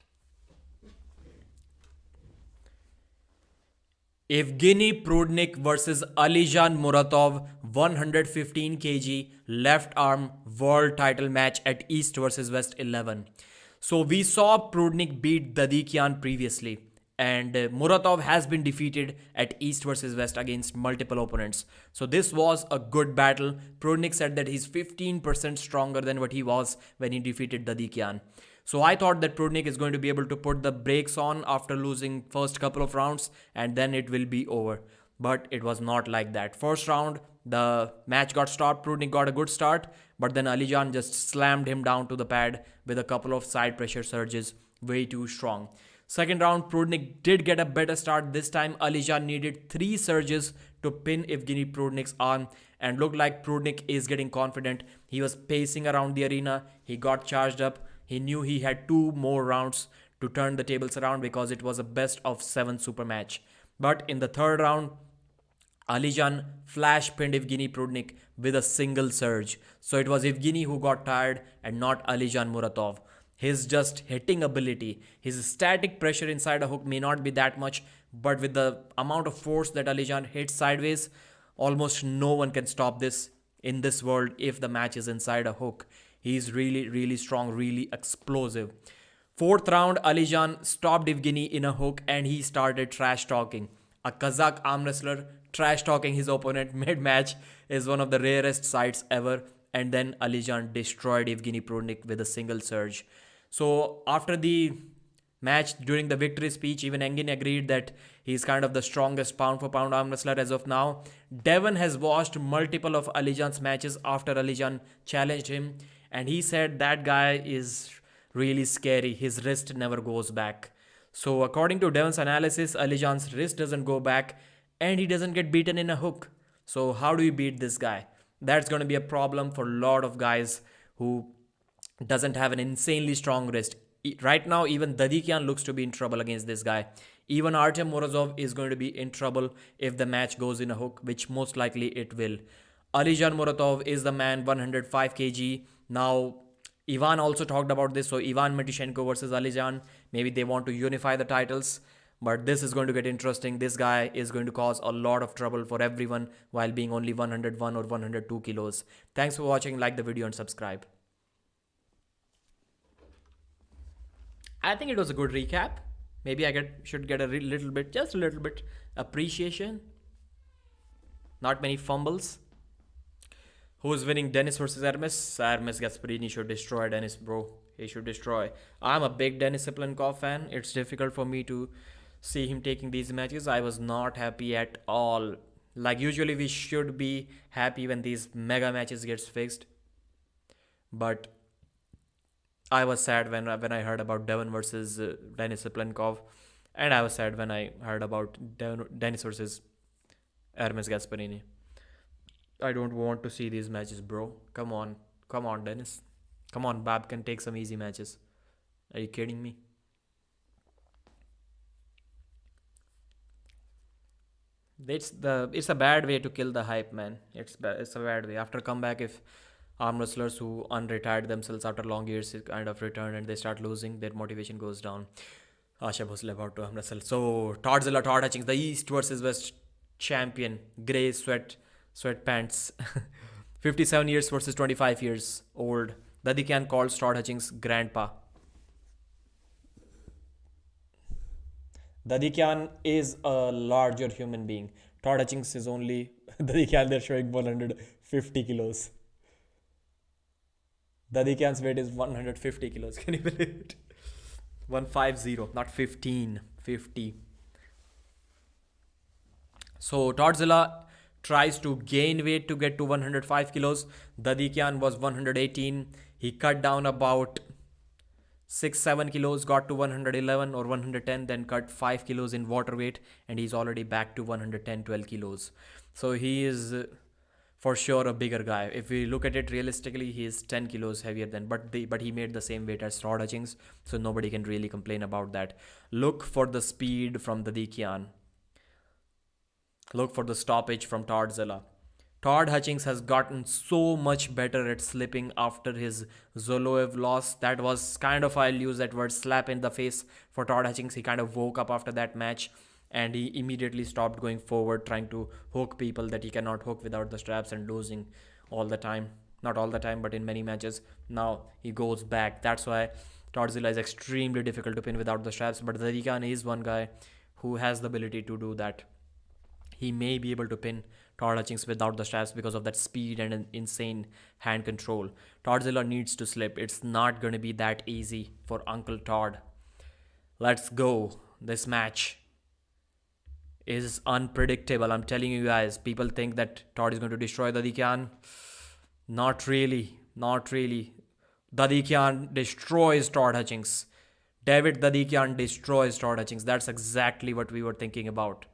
Yevgeny Prudnik versus Alijan Muratov 115 kg left arm world title match at East versus West 11. So we saw Prudnik beat Dadikyan previously, and Muratov has been defeated at East versus West against multiple opponents. So this was a good battle. Prudnik said that he's 15% stronger than what he was when he defeated Dadikyan. So I thought that Prudnik is going to be able to put the brakes on after losing first couple of rounds and then it will be over. But it was not like that. First round, the match got stopped. Prudnik got a good start, but then Alijan just slammed him down to the pad with a couple of side pressure surges, way too strong. Second round, Prudnik did get a better start. This time, Alijan needed 3 surges to pin Yevgeny Prudnik's arm and looked like Prudnik is getting confident. He was pacing around the arena. He got charged up. He knew he had 2 more rounds to turn the tables around because it was a best of 7 super match. But in the third round, Alijan flash pinned Yevgeny Prudnik with a single surge. So it was Yevgeny who got tired and not Alijan Muratov. His just hitting ability, his static pressure inside a hook may not be that much, but with the amount of force that Alijan hits sideways, almost no one can stop this in this world if the match is inside a hook. He's really, really strong, really explosive. Fourth round, Alijan stopped Yevgeny in a hook and he started trash talking. A Kazakh arm wrestler trash talking his opponent mid-match is one of the rarest sights ever. And then Alijan destroyed Yevgeny Prudnik with a single surge. So after the match, during the victory speech, even Engin agreed that he's kind of the strongest pound for pound arm wrestler as of now. Devon has watched multiple of Alijan's matches after Alijan challenged him. And he said that guy is really scary. His wrist never goes back. So according to Devon's analysis, Alijan's wrist doesn't go back and he doesn't get beaten in a hook. So how do you beat this guy? That's going to be a problem for a lot of guys who doesn't have an insanely strong wrist. Right now, even Dadikyan looks to be in trouble against this guy. Even Artyom Morozov is going to be in trouble if the match goes in a hook, which most likely it will. Alijan Muratov is the man, 105 kg. Now, Ivan also talked about this. So, Ivan Matishenko versus Alijan. Maybe they want to unify the titles. But this is going to get interesting. This guy is going to cause a lot of trouble for everyone while being only 101 or 102 kilos. Thanks for watching. Like the video and subscribe. I think it was a good recap. Maybe I should get a little bit, just a little bit appreciation. Not many fumbles. Who's winning, Dennis versus Hermes? Hermes Gasparini should destroy Dennis, bro. He should destroy. I'm a big Denis Siplenkov fan. It's difficult for me to see him taking these matches. I was not happy at all. Like usually we should be happy when these mega matches gets fixed. But I was sad when I heard about Devon versus Denis Siplenkov. And I was sad when I heard about Dennis versus Hermes Gasparini. I don't want to see these matches, bro. Come on. Come on, Dennis. Come on, Bab can take some easy matches. Are you kidding me? It's a bad way to kill the hype, man. It's a bad way. After comeback, if arm wrestlers who unretired themselves after long years kind of return and they start losing, their motivation goes down. Asha Bhosle about to arm wrestle. So Todd Hutchings, the East versus West champion, grey sweatpants, 57 years versus 25 years old. Dadikyan calls Todd Hutchings grandpa. Dadikyan is a larger human being. Todd Hutchings is only Dadikyan. They're showing 150 kilos. Dadikyan's weight is 150 kilos. Can you believe it? 150, not 15. 50. So Toddzilla tries to gain weight to get to 105 kilos. Dadikyan was 118. He cut down about 6-7 kilos, got to 111 or 110, then cut 5 kilos in water weight, and he's already back to 110-12 kilos. So he is for sure a bigger guy. If we look at it realistically, he is 10 kilos heavier than, but he made the same weight as Todd Hutchings, so nobody can really complain about that. Look for the speed from Dadikyan. Look for the stoppage from Toddzilla. Todd Hutchings has gotten so much better at slipping after his Zoloev loss. That was kind of, I'll use that word, slap in the face for Todd Hutchings. He kind of woke up after that match and he immediately stopped going forward, trying to hook people that he cannot hook without the straps and losing all the time. Not all the time, but in many matches. Now he goes back. That's why Toddzilla is extremely difficult to pin without the straps. But Dadikyan is one guy who has the ability to do that. He may be able to pin Todd Hutchings without the straps because of that speed and an insane hand control. Toddzilla needs to slip. It's not going to be that easy for Uncle Todd. Let's go. This match is unpredictable. I'm telling you guys, people think that Todd is going to destroy Dadikyan. Not really. Not really. Dadikyan destroys Todd Hutchings. David Dadikyan destroys Todd Hutchings. That's exactly what we were thinking about.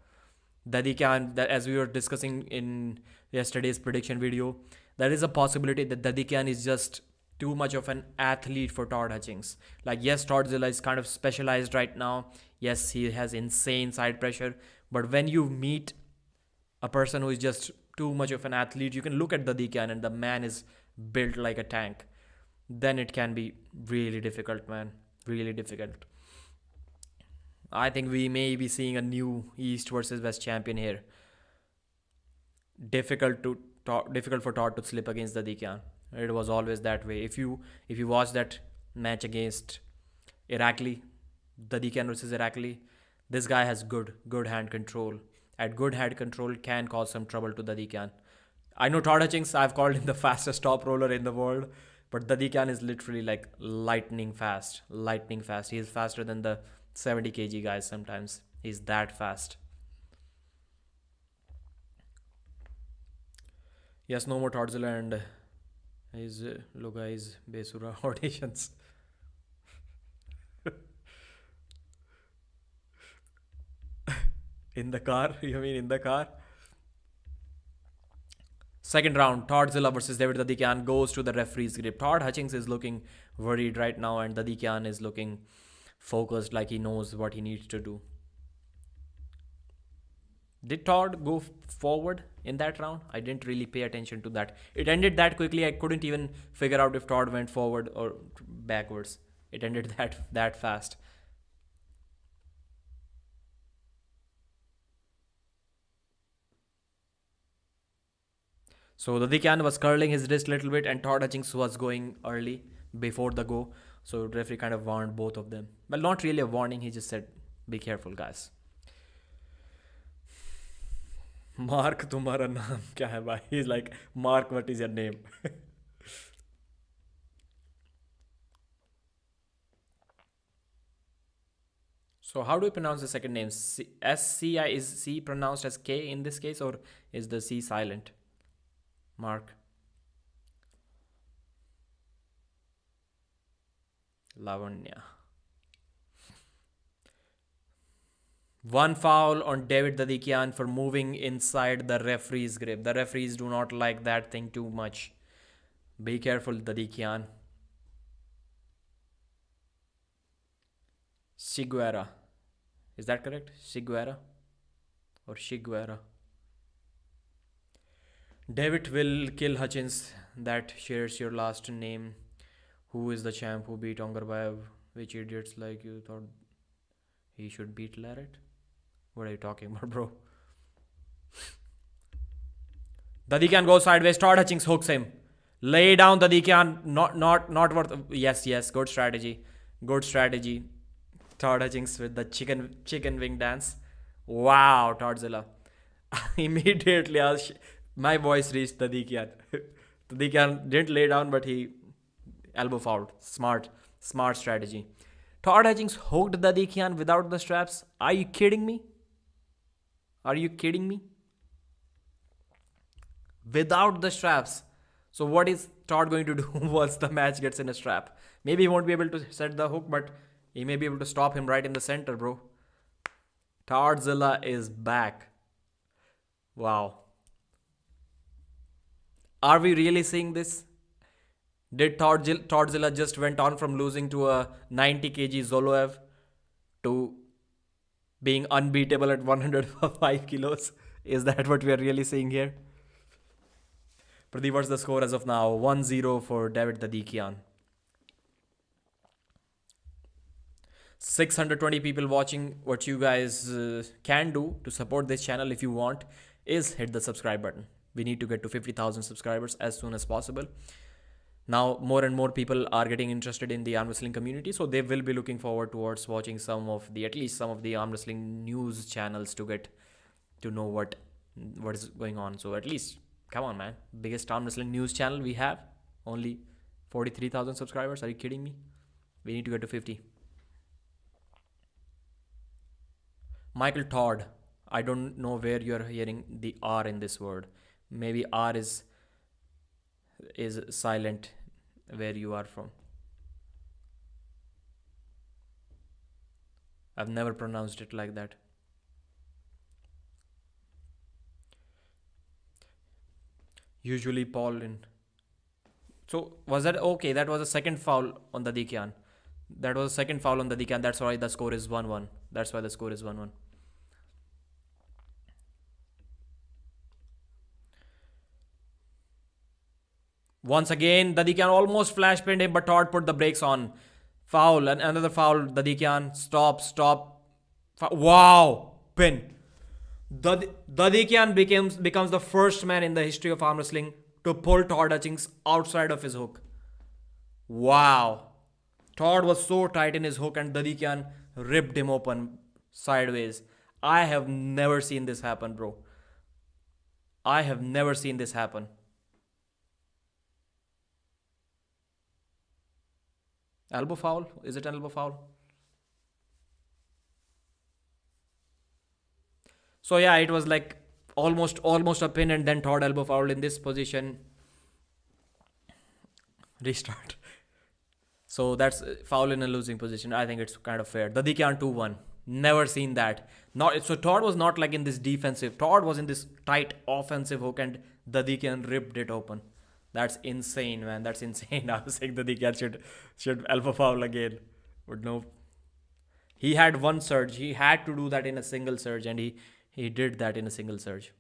Dadikyan, as we were discussing in yesterday's prediction video, there is a possibility that Dadikyan is just too much of an athlete for Todd Hutchings. Like, yes, Toddzilla is kind of specialized right now. Yes, he has insane side pressure. But when you meet a person who is just too much of an athlete, you can look at Dadikyan and the man is built like a tank. Then it can be really difficult, man. Really difficult. I think we may be seeing a new East versus West champion here. Difficult for Todd to slip against Dadikyan. It was always that way. If you watch that match against IRAKLI, Dadikyan versus IRAKLI, this guy has good hand control. At good hand control can cause some trouble to Dadikyan. I know Todd Hutchings, I've called him the fastest top roller in the world, but Dadikyan is literally like lightning fast. Lightning fast. He is faster than the 70 kg guys sometimes. He's that fast. Yes, no more Toddzilla and his Lugai's Besura auditions. In the car? You mean in the car? Second round, Todzilla versus David Dadikyan goes to the referee's grip. Todd Hutchings is looking worried right now, and Dadikyan is looking focused, like he knows what he needs to do. Did Todd go forward in that round? I didn't really pay attention to that. It ended that quickly. I couldn't even figure out if Todd went forward or backwards. It ended that fast. So Dadikyan was curling his wrist a little bit, and Todd Hutchings was going early before the go. So the referee kind of warned both of them. Well, not really a warning. He just said, be careful, guys. Mark, तुम्हारा नाम क्या है भाई? He's like, Mark, what is your name? So how do we pronounce the second name? S-C-I, is C pronounced as K in this case, or is the C silent? Mark. Lavanya. One foul on David Dadikyan for moving inside the referee's grip. The referees do not like that thing too much. Be careful, Dadikyan. Shiguera. Is that correct? Shiguera? Or Shiguera? David will kill Hutchins. That shares your last name. Who is the champ who beat Ongarbayev? Which idiots like you thought he should beat Larrett? What are you talking about, bro? Dadikyan goes sideways. Todd Hutchings hooks him. Lay down, Dadikyan. Not worth. Yes. Good strategy. Good strategy. Todd Hutchings with the chicken wing dance. Wow, Todzilla. Immediately, my voice reached Dadikyan. Dadikyan didn't lay down, but he elbow fouled. Smart strategy. Todd Hutchings hooked Dadikyan without the straps. Are you kidding me? Without the straps. So what is Todd going to do once the match gets in a strap? Maybe he won't be able to set the hook, but he may be able to stop him right in the center, bro. Todzilla is back. Wow. Are we really seeing this? Did Todzilla just went on from losing to a 90 kg Zoloev to being unbeatable at 105 kilos? Is that what we are really seeing here? Pradeep, what's the score as of now? 1-0 for David Dadikyan. 620 people watching. What you guys can do to support this channel if you want is hit the subscribe button. We need to get to 50,000 subscribers as soon as possible. Now, more and more people are getting interested in the arm wrestling community, so they will be looking forward towards watching at least some of the arm wrestling news channels to get to know what is going on. So at least, come on, man. Biggest arm wrestling news channel we have. Only 43,000 subscribers. Are you kidding me? We need to get to 50. Michael Todd. I don't know where you're hearing the R in this word. Maybe R is silent where you are from. I've never pronounced it like that. Usually Paulin. So was that okay? That was a second foul on Dadikyan. That's why the score is 1-1. Once again, Dadikyan almost flash pinned him, but Todd put the brakes on. Foul, and another foul. Dadikyan, stop. Wow, pin. Dadikyan becomes the first man in the history of arm wrestling to pull Todd Hutchings outside of his hook. Wow. Todd was so tight in his hook, and Dadikyan ripped him open sideways. I have never seen this happen, bro. Elbow foul? Is it an elbow foul? So yeah, it was like almost a pin, and then Todd elbow fouled in this position. Restart. So that's foul in a losing position. I think it's kind of fair. Dadikyan 2-1. Never seen that. So Todd was not like in this defensive. Todd was in this tight offensive hook, and Dadikyan ripped it open. That's insane, man. That's insane. I was saying Dadikyan should alpha foul again. But no. He had one surge. He had to do that in a single surge, and he did that in a single surge.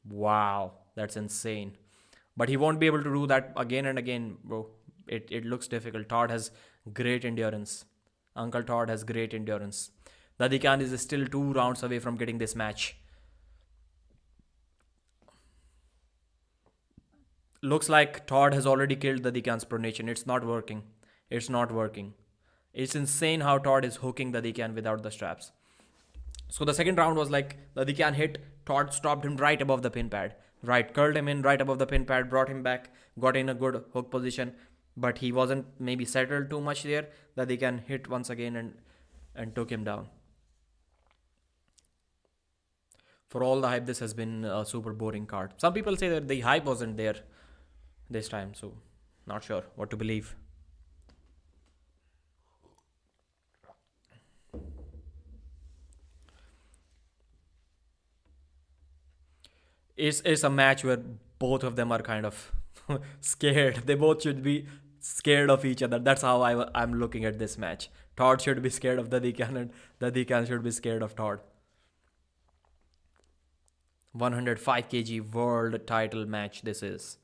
Wow. That's insane. But he won't be able to do that again and again, bro. It looks difficult. Todd has great endurance. Uncle Todd has great endurance. Dadikyan is still 2 rounds away from getting this match. Looks like Todd has already killed Dadikyan's pronation. It's not working. It's not working. It's insane how Todd is hooking Dadikyan without the straps. So the second round was like Dadikyan hit. Todd stopped him right above the pin pad. Right, curled him in right above the pin pad, brought him back, got in a good hook position. But he wasn't maybe settled too much there. Dadikyan hit once again and took him down. For all the hype, this has been a super boring card. Some people say that the hype wasn't there this time, so not sure what to believe. It's a match where both of them are kind of scared. They both should be scared of each other. That's how I'm looking at this match. Todd should be scared of Dadikyan and Dadikyan should be scared of Todd. 105 kg world title match this is.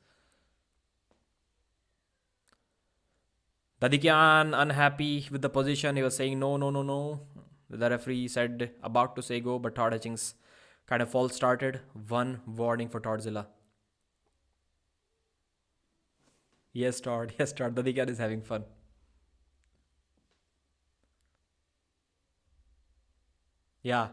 Dadikyan unhappy with the position. He was saying no. The referee said about to say go, but Todd Hutchings kind of false started. 1 warning for Todzilla. Yes, Todd. Yes, Todd. Dadikyan is having fun. Yeah.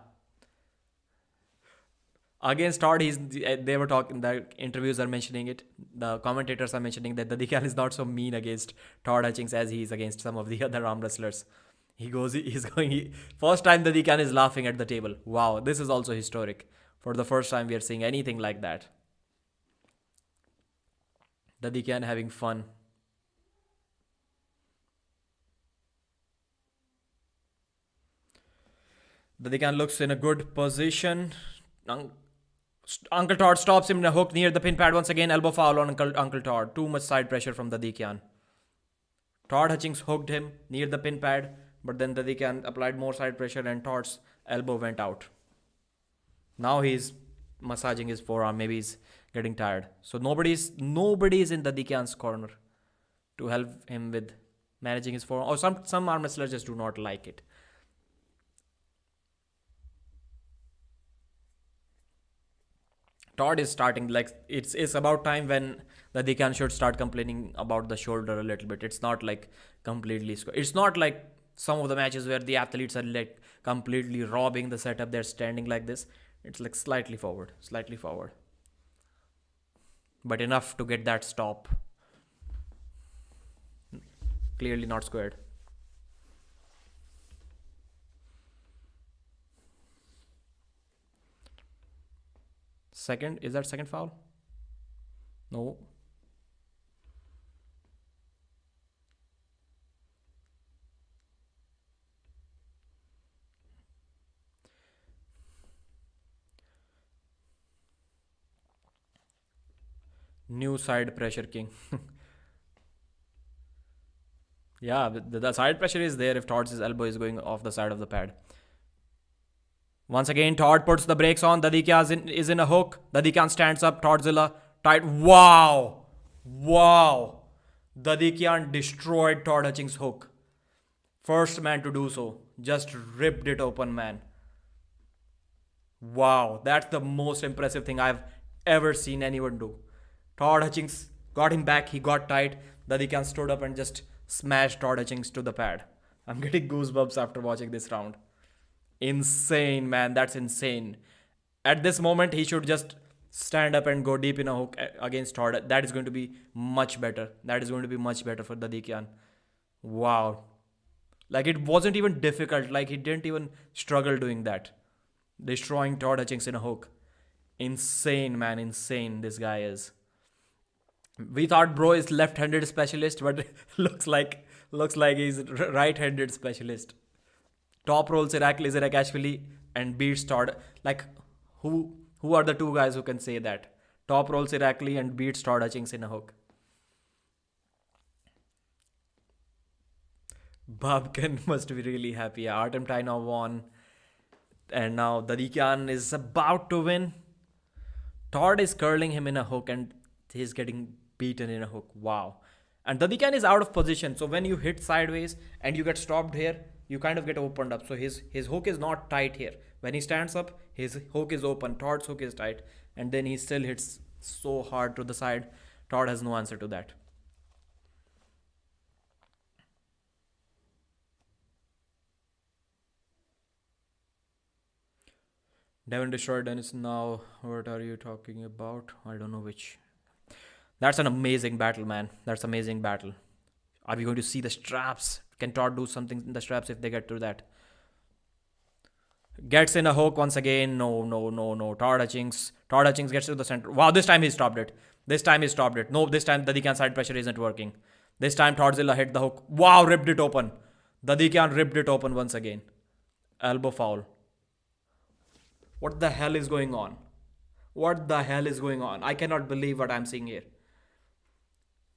Against Todd, they were talking, the interviews are mentioning it. The commentators are mentioning that Dadikyan is not so mean against Todd Hutchings as he is against some of the other arm wrestlers. First time Dadikyan is laughing at the table. Wow, this is also historic. For the first time we are seeing anything like that. Dadikyan having fun. Dadikyan looks in a good position. Uncle Todd stops him in a hook near the pin pad once again. Elbow foul on Uncle Todd. Too much side pressure from Dadikyan. Todd Hutchings hooked him near the pin pad, but then Dadikyan applied more side pressure and Todd's elbow went out. Now he's massaging his forearm. Maybe he's getting tired. So nobody's in Dadikyan's corner to help him with managing his forearm. Or some arm wrestlers just do not like it. Todd is starting, like, it's about time when Dadikyan should start complaining about the shoulder a little bit. It's not like completely square. It's not like some of the matches where the athletes are like completely robbing the setup. They're standing like this. It's like slightly forward. But enough to get that stop. Clearly not squared. Second, is that second foul? No. New side pressure king. Yeah, the side pressure is there if Todd's elbow is going off the side of the pad. Once again, Todd puts the brakes on. Dadikyan is in a hook. Dadikyan stands up. Todzilla tight. Wow. Dadikyan destroyed Todd Hutchings' hook. First man to do so. Just ripped it open, man. Wow. That's the most impressive thing I've ever seen anyone do. Todd Hutchings got him back. He got tight. Dadikyan stood up and just smashed Todd Hutchings to the pad. I'm getting goosebumps after watching this round. Insane, man. That's insane. At this moment, he should just stand up and go deep in a hook against Todd. That is going to be much better. That is going to be much better for Dadikyan. Wow. Like, it wasn't even difficult. Like, he didn't even struggle doing that. Destroying Todd Hutchings in a hook. Insane, man. Insane this guy is. We thought bro is left-handed specialist, but looks like he's right-handed specialist. Top rolls Zirakashvili and beats Todd. Like, who Who are the two guys who can say that? Top rolls IRAKLI and beats Todd Hutchings in a hook. Babkan must be really happy. Artem TAINOV won. And now Dadikyan is about to win. Todd is curling him in a hook and he's getting beaten in a hook. Wow. And Dadikyan is out of position. So when you hit sideways and you get stopped here, you kind of get opened up. So his hook is not tight here. When he stands up, his hook is open. Todd's hook is tight. And then he still hits so hard to the side. Todd has no answer to that. Devon destroyed Dennis now. What are you talking about? I don't know which. That's an amazing battle, man. That's amazing battle. Are we going to see the straps? Can Todd do something in the straps if they get to that? Gets in a hook once again. No. Todd Hutchings gets to the center. Wow, this time he stopped it. No, this time Dadikyan side pressure isn't working. This time Toddzilla hit the hook. Wow, ripped it open. Dadikyan ripped it open once again. Elbow foul. What the hell is going on? I cannot believe what I'm seeing here.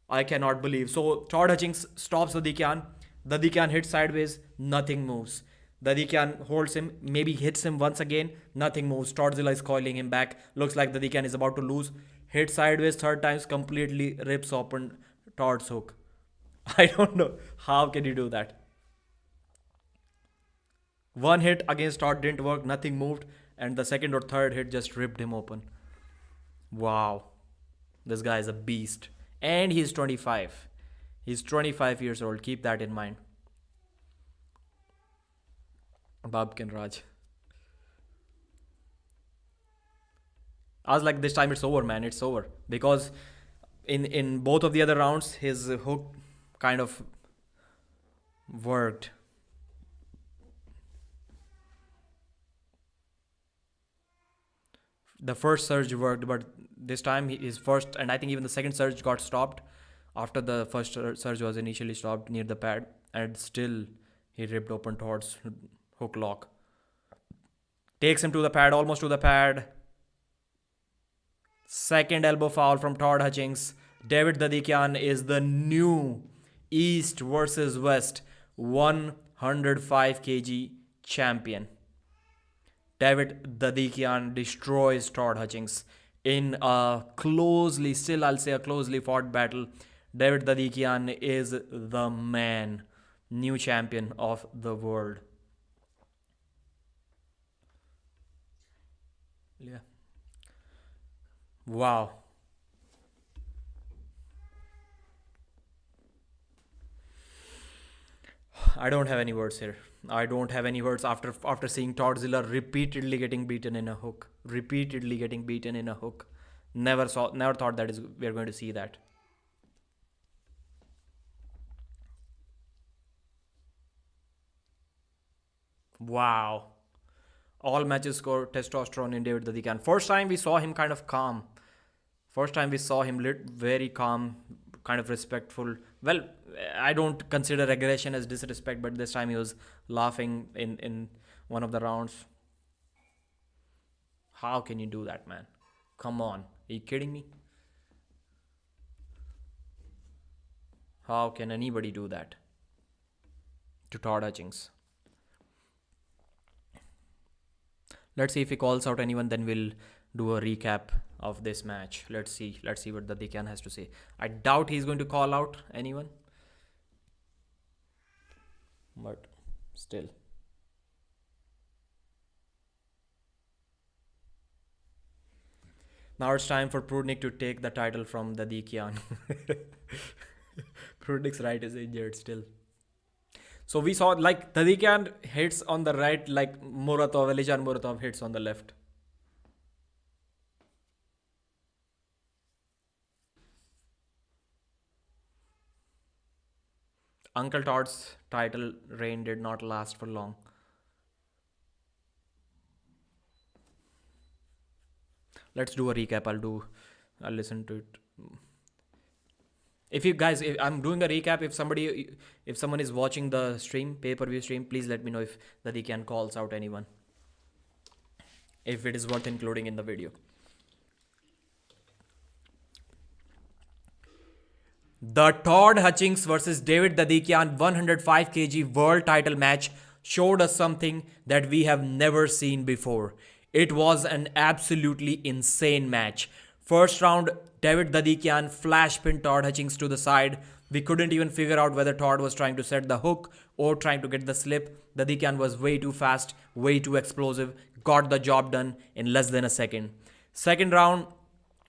I cannot believe. So Todd Hutchings stops Dadikyan. Dadikyan hits sideways. Nothing moves. Dadikyan holds him. Maybe hits him once again. Nothing moves. Toddzilla is coiling him back. Looks like Dadikyan is about to lose. Hits sideways third times. Completely rips open Todd's hook. I don't know. How can you do that? One hit against Todd didn't work. Nothing moved. And the second or third hit just ripped him open. Wow. This guy is a beast. And he's 25. He's 25 years old. Keep that in mind. Babkan Raj. I was like, this time it's over, man. It's over. Because in both of the other rounds, his hook kind of worked. The first surge worked, but this time his first and I think even the second surge got stopped after the first surge was initially stopped near the pad, and still he ripped open Todd's hook lock. Takes him to the pad, almost to the pad. Second elbow foul from Todd Hutchings. David Dadikyan is the new East versus West 105 kg champion. David Dadikyan destroys Todd Hutchings in a closely fought battle. David Dadikyan is the man, new champion of the world. Yeah. Wow. I don't have any words here. I don't have any words after seeing Toddzilla repeatedly getting beaten in a hook. Never thought that we're going to see that. Wow. All matches score testosterone in David Dadikyan. First time we saw him kind of calm. Very calm, kind of respectful. Well, I don't consider aggression as disrespect, but this time he was laughing in one of the rounds. How can you do that, man? Come on. Are you kidding me? How can anybody do that to Todd Hutchings? Let's see if he calls out anyone, then we'll do a recap of this match. Let's see what Dadikyan has to say. I doubt he's going to call out anyone, but still. Now it's time for Prudnik to take the title from Dadikyan. Prudnik's right is injured still. So we saw like Dadikyan hits on the right, like Muratov hits on the left. Uncle Todd's title reign did not last for long. Let's do a recap. I'll listen to it. If I'm doing a recap, if someone is watching the stream, pay-per-view stream, please let me know if Dadikyan calls out anyone. if it is worth including in the video. The Todd Hutchings versus David Dadikyan 105 kg world title match showed us something that we have never seen before. It was an absolutely insane match. First round, David Dadikyan flash pinned Todd Hutchings to the side. We couldn't even figure out whether Todd was trying to set the hook or trying to get the slip. Dadikyan was way too fast, way too explosive, got the job done in less than a second. Second round,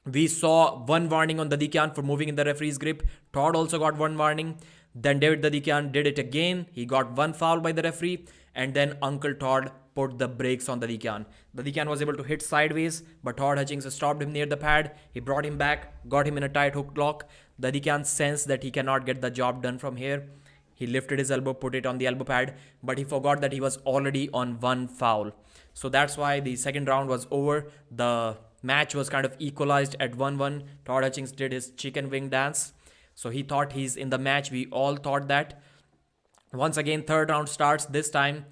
we saw one warning on Dadikyan for moving in the referee's grip. Todd also got one warning. Then David Dadikyan did it again. He got one foul by the referee. And then Uncle Todd put the brakes on Dadikyan. Dadikyan was able to hit sideways, but Todd Hutchings stopped him near the pad. He brought him back, got him in a tight hook lock. Dadikyan sensed that he cannot get the job done from here. He lifted his elbow, put it on the elbow pad, but he forgot that he was already on one foul. So that's why the second round was over. The match was kind of equalized at 1-1. Todd Hutchings did his chicken wing dance. So he thought he's in the match. We all thought that. Once again, third round starts. This time,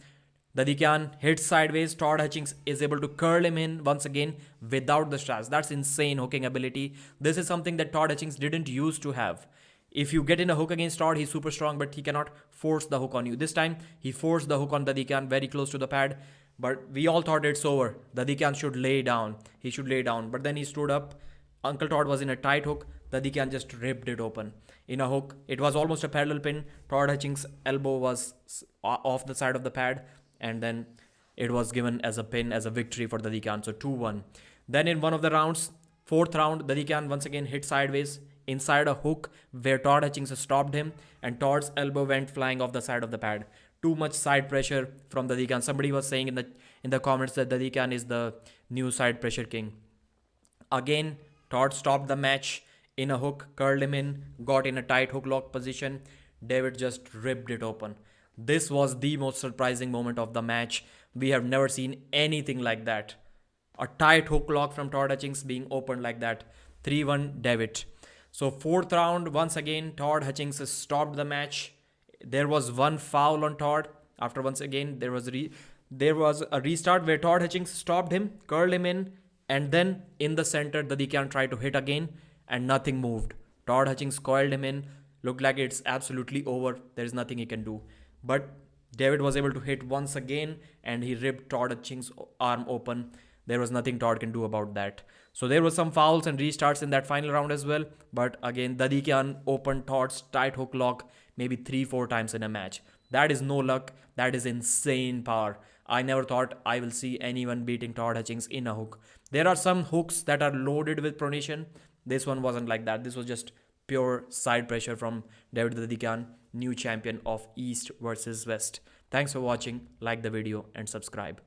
Dadikyan hits sideways. Todd Hutchings is able to curl him in once again without the straps. That's insane hooking ability. This is something that Todd Hutchings didn't used to have. If you get in a hook against Todd, he's super strong, but he cannot force the hook on you. This time, he forced the hook on Dadikyan very close to the pad. But we all thought it's over. Dadikyan should lay down. He should lay down. But then he stood up. Uncle Todd was in a tight hook. Dadikyan just ripped it open. In a hook, it was almost a parallel pin. Todd Hutchings' elbow was off the side of the pad. And then it was given as a pin, as a victory for Dadikyan. So 2-1. Then in one of the rounds, fourth round, Dadikyan once again hit sideways inside a hook where Todd Hutchings stopped him. And Todd's elbow went flying off the side of the pad. Too much side pressure from Dadikyan. Somebody was saying in the comments that Dadikyan is the new side pressure king. Again, Todd stopped the match in a hook, curled him in, got in a tight hook lock position. David just ripped it open. This was the most surprising moment of the match. We have never seen anything like that. A tight hook lock from Todd Hutchings being opened like that. 3-1 David. So fourth round, once again, Todd Hutchings stopped the match. There was one foul on Todd. After once again, there was a restart where Todd Hutchings stopped him, curled him in, and then in the center, Dadikyan tried to hit again, and nothing moved. Todd Hutchings coiled him in. Looked like it's absolutely over. There is nothing he can do. But David was able to hit once again, and he ripped Todd Hutchings' arm open. There was nothing Todd can do about that. So there were some fouls and restarts in that final round as well. But again, Dadikyan opened Todd's tight hook lock maybe 3-4 times in a match. That is no luck. That is insane power. I never thought I will see anyone beating Todd Hutchings in a hook. There are some hooks that are loaded with pronation. This one wasn't like that. This was just pure side pressure from David Dadikyan, new champion of East versus West. Thanks for watching. Like the video and subscribe.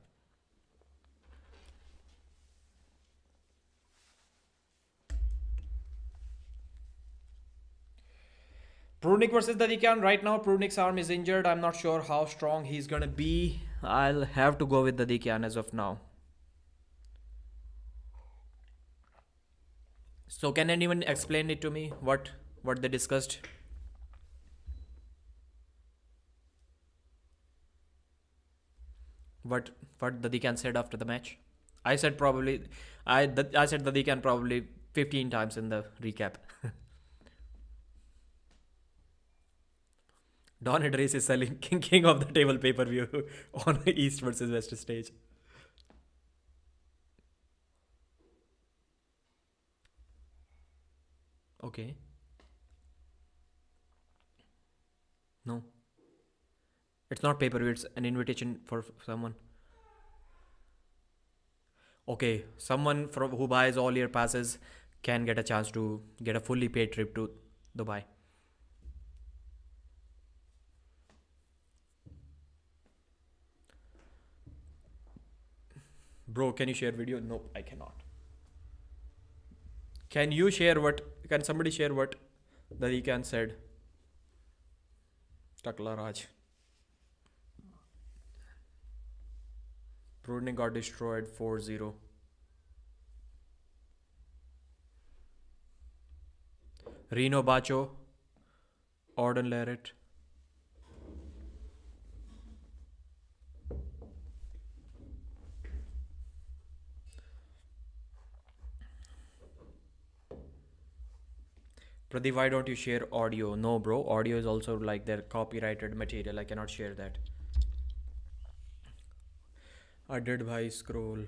Prudnik versus Dadikyan. Right now, Prudnik's arm is injured. I'm not sure how strong he's going to be. I'll have to go with Dadikyan as of now. So can anyone explain it to me? What they discussed? What Dadikyan said after the match? I said Dadikyan probably 15 times in the recap. Don Idris is selling king of the table pay-per-view on East versus West stage. Okay. No. It's not pay-per-view, it's an invitation for someone. Okay, someone who buys all year passes can get a chance to get a fully paid trip to Dubai. Bro, can you share video? No, I cannot. Can somebody share what Dadikyan said? Takla Raj. Prudnik got destroyed 4-0. Reno Bacho. Orden Larrett. Pradeep, why don't you share audio? No, bro. Audio is also like their copyrighted material. I cannot share that. I did bhai scroll.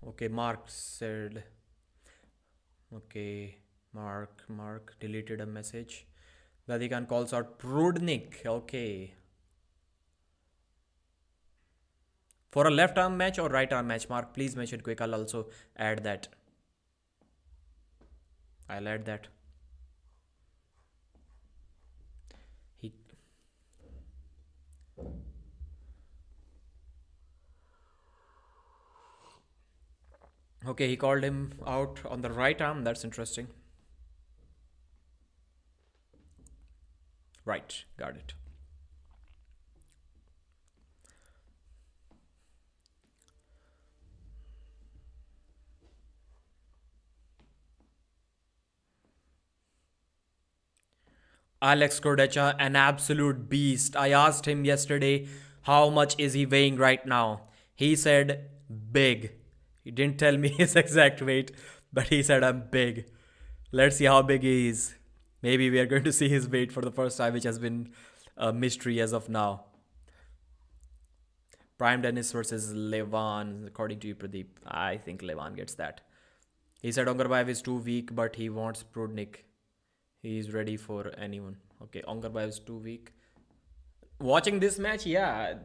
Okay, Mark said. Okay, Mark deleted a message. Dadikyan calls out Prudnik. Okay. For a left arm match or right arm match, Mark, please mention quick. I'll also add that. I'll add that. Okay, he called him out on the right arm. That's interesting. Right, got it. Alex Kurdecha, an absolute beast. I asked him yesterday, how much is he weighing right now? He said, big. He didn't tell me his exact weight, but he said, I'm big. Let's see how big he is. Maybe we are going to see his weight for the first time, which has been a mystery as of now. Prime Dennis versus Levan, according to you, Pradeep. I think Levan gets that. He said Ongarbayev is too weak, but he wants Prudnik. He is ready for anyone. Okay, Ongarbayev is too weak. Watching this match, yeah,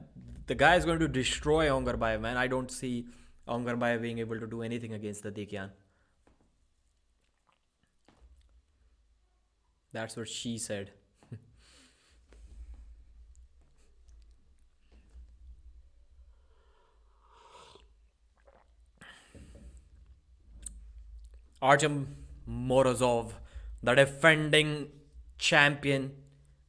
the guy is going to destroy Ongarbayev, man. I don't see Ongarbayev being able to do anything against Dadikyan. That's what she said. Artyom Morozov, the defending champion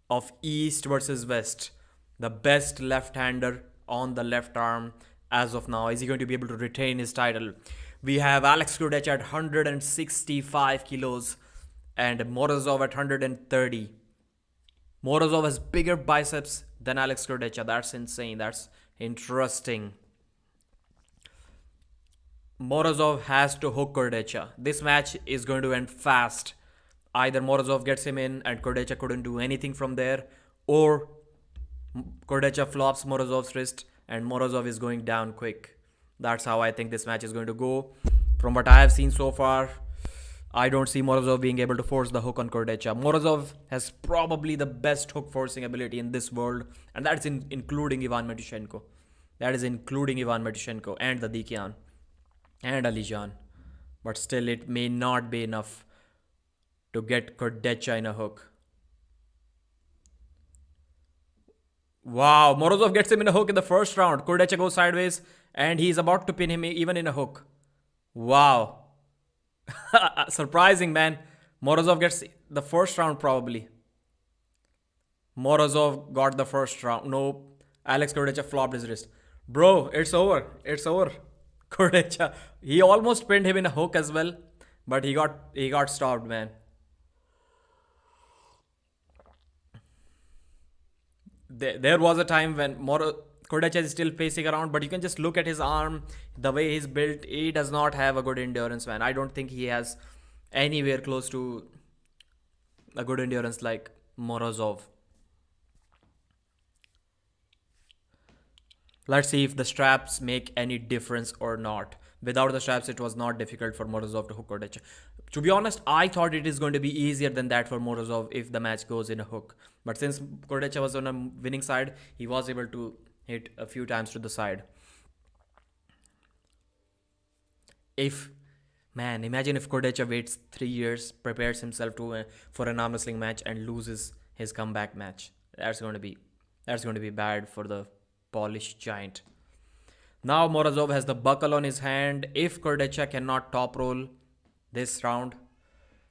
of East versus West, the best left-hander on the left arm as of now. Is he going to be able to retain his title? We have Alex Kurdecha at 165 kilos and Morozov at 130. Morozov has bigger biceps than Alex Kurdecha. That's insane. That's interesting. Morozov has to hook Kurdecha. This match is going to end fast. Either Morozov gets him in and Kurdecha couldn't do anything from there, or Kurdecha flops Morozov's wrist and Morozov is going down quick. That's how I think this match is going to go. From what I have seen so far, I don't see Morozov being able to force the hook on Kurdecha. Morozov has probably the best hook forcing ability in this world, and that's including Ivan Matyushenko. That is including Ivan Matyushenko and Dadikyan and Alijan. But still, it may not be enough to get Kurdecha in a hook. Wow, Morozov gets him in a hook in the first round. Kurdecha goes sideways and he's about to pin him even in a hook. Wow. Surprising, man. Morozov gets the first round probably. Morozov got the first round. No, Alex Kurdecha flopped his wrist. Bro, it's over. It's over. Kurdecha, he almost pinned him in a hook as well, but he got stopped, man. There was a time when Kurdecha is still pacing around, but you can just look at his arm, the way he's built. He does not have a good endurance, man. I don't think he has anywhere close to a good endurance like Morozov. Let's see if the straps make any difference or not. Without the straps, it was not difficult for Morozov to hook Kurdecha. To be honest, I thought it is going to be easier than that for Morozov if the match goes in a hook. But since Kurdecha was on a winning side, he was able to hit a few times to the side. Imagine if Kurdecha waits 3 years, prepares himself for an arm wrestling match and loses his comeback match. That's going to be bad for the Polish giant. Now Morozov has the buckle on his hand. If Kurdecha cannot top roll this round,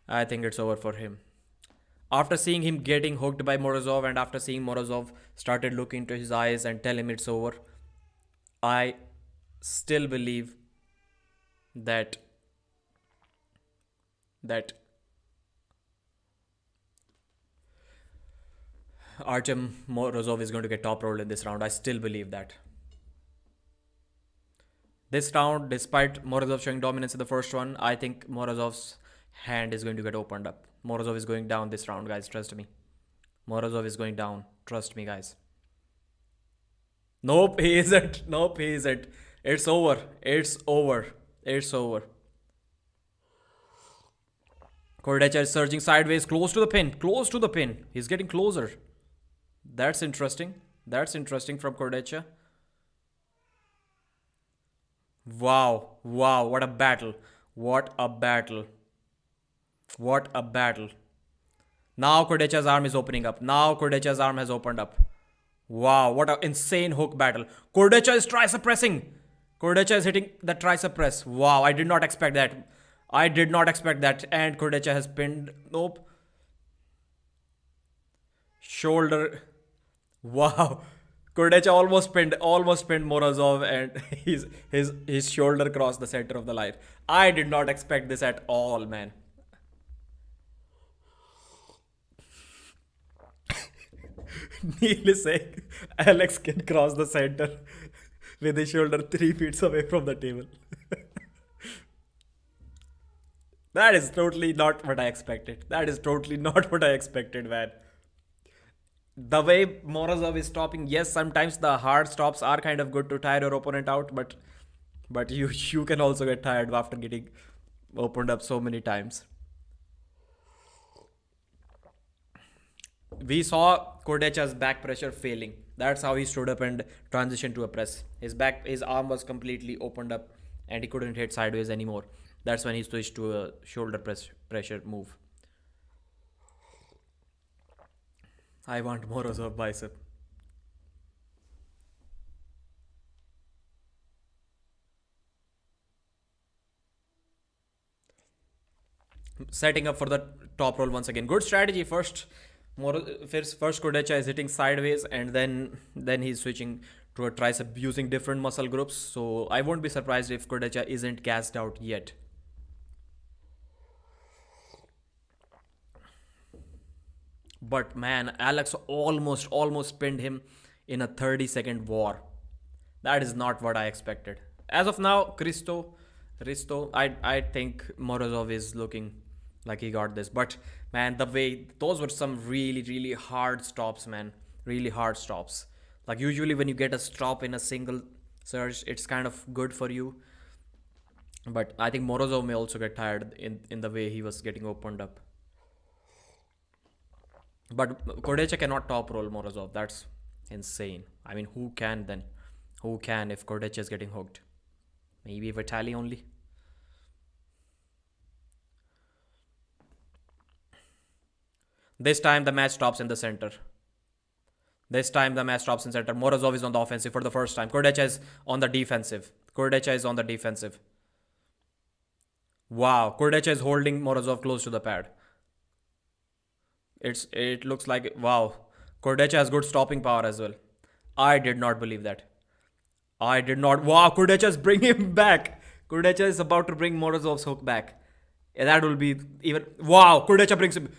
I think it's over for him. After seeing him getting hooked by Morozov and after seeing Morozov started looking into his eyes and tell him it's over, I still believe that Artyom Morozov is going to get top rolled in this round. I still believe that. This round, despite Morozov showing dominance in the first one, I think Morozov's hand is going to get opened up. Morozov is going down this round, guys. Trust me. Morozov is going down. Trust me, guys. Nope, he isn't. Nope, he isn't. It's over. It's over. It's over. Kurdecha is surging sideways, close to the pin. Close to the pin. He's getting closer. That's interesting. That's interesting from Kurdecha. Wow. Wow. What a battle. What a battle. What a battle. Now Kurdecha's arm is opening up. Now Kurdecha's arm has opened up. Wow. What an insane hook battle. Kurdecha is tricep pressing. Kurdecha is hitting the tricep press. Wow. I did not expect that. I did not expect that. And Kurdecha has pinned. Nope. Shoulder. Wow. Kurdecha almost pinned Morozov, and his shoulder crossed the center of the line. I did not expect this at all, man. Neil is saying Alex can cross the center with his shoulder 3 feet away from the table. That is totally not what I expected. That is totally not what I expected, man. The way Morozov is stopping, yes, sometimes the hard stops are kind of good to tire your opponent out, but you can also get tired after getting opened up so many times. We saw Kurdecha's back pressure failing. That's how he stood up and transitioned to a press. His arm was completely opened up and he couldn't hit sideways anymore. That's when he switched to a shoulder pressure move. I want Morozov bicep. Setting up for the top roll once again. Good strategy. First Kurdecha is hitting sideways, and then he's switching to a tricep using different muscle groups. So I won't be surprised if Kurdecha isn't gassed out yet. But man, Alex almost pinned him in a 30-second war. That is not what I expected. As of now, Risto, I think Morozov is looking like he got this. But man, those were some really hard stops, man. Really hard stops. Like usually when you get a stop in a single surge, it's kind of good for you. But I think Morozov may also get tired in the way he was getting opened up. But Kurdecha cannot top roll Morozov. That's insane. I mean, who can then? Who can if Kurdecha is getting hooked? Maybe Vitali only? This time the match stops in the center. Morozov is on the offensive for the first time. Kurdecha is on the defensive. Wow. Kurdecha is holding Morozov close to the pad. It looks like, wow, Kurdecha has good stopping power as well. I did not believe that. Wow, Kurdecha is bringing him back. Kurdecha is about to bring Morozov's hook back. Yeah, that will be even, wow, Kurdecha brings him.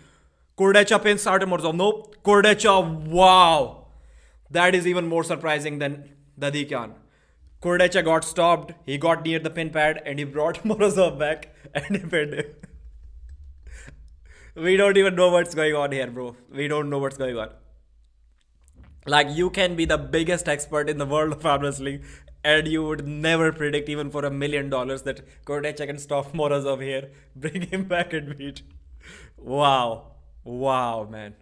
Kurdecha pins Artyom Morozov. Nope, Kurdecha, wow. That is even more surprising than Dadikyan. Kurdecha got stopped. He got near the pin pad and he brought Morozov back and he pinned him. We don't even know what's going on here, bro. We don't know what's going on. Like, you can be the biggest expert in the world of arm wrestling and you would never predict, even for $1 million, that Kurdecha can stop Morozov here, bring him back and beat. Wow, man.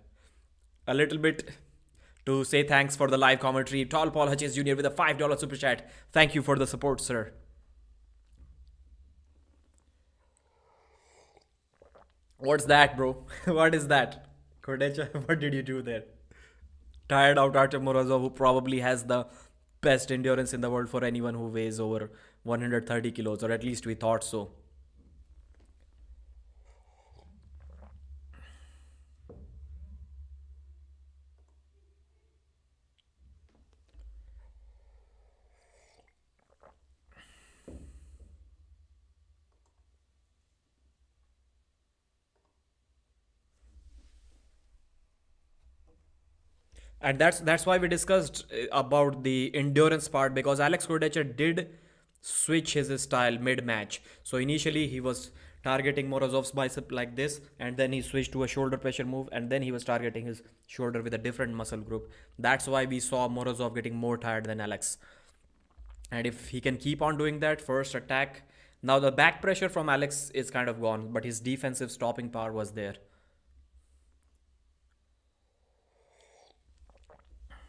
A little bit to say thanks for the live commentary. Tall Paul Hutchins Jr. with a $5 super chat. Thank you for the support, sir. What's that, bro? What is that? Kurdecha, what did you do there? Tired out Artyom Morozov, who probably has the best endurance in the world for anyone who weighs over 130 kilos, or at least we thought so. And that's why we discussed about the endurance part, because Alex Kurdecha did switch his style mid-match. So initially he was targeting Morozov's bicep like this, and then he switched to a shoulder pressure move, and then he was targeting his shoulder with a different muscle group. That's why we saw Morozov getting more tired than Alex. And if he can keep on doing that, first attack. Now the back pressure from Alex is kind of gone, but his defensive stopping power was there.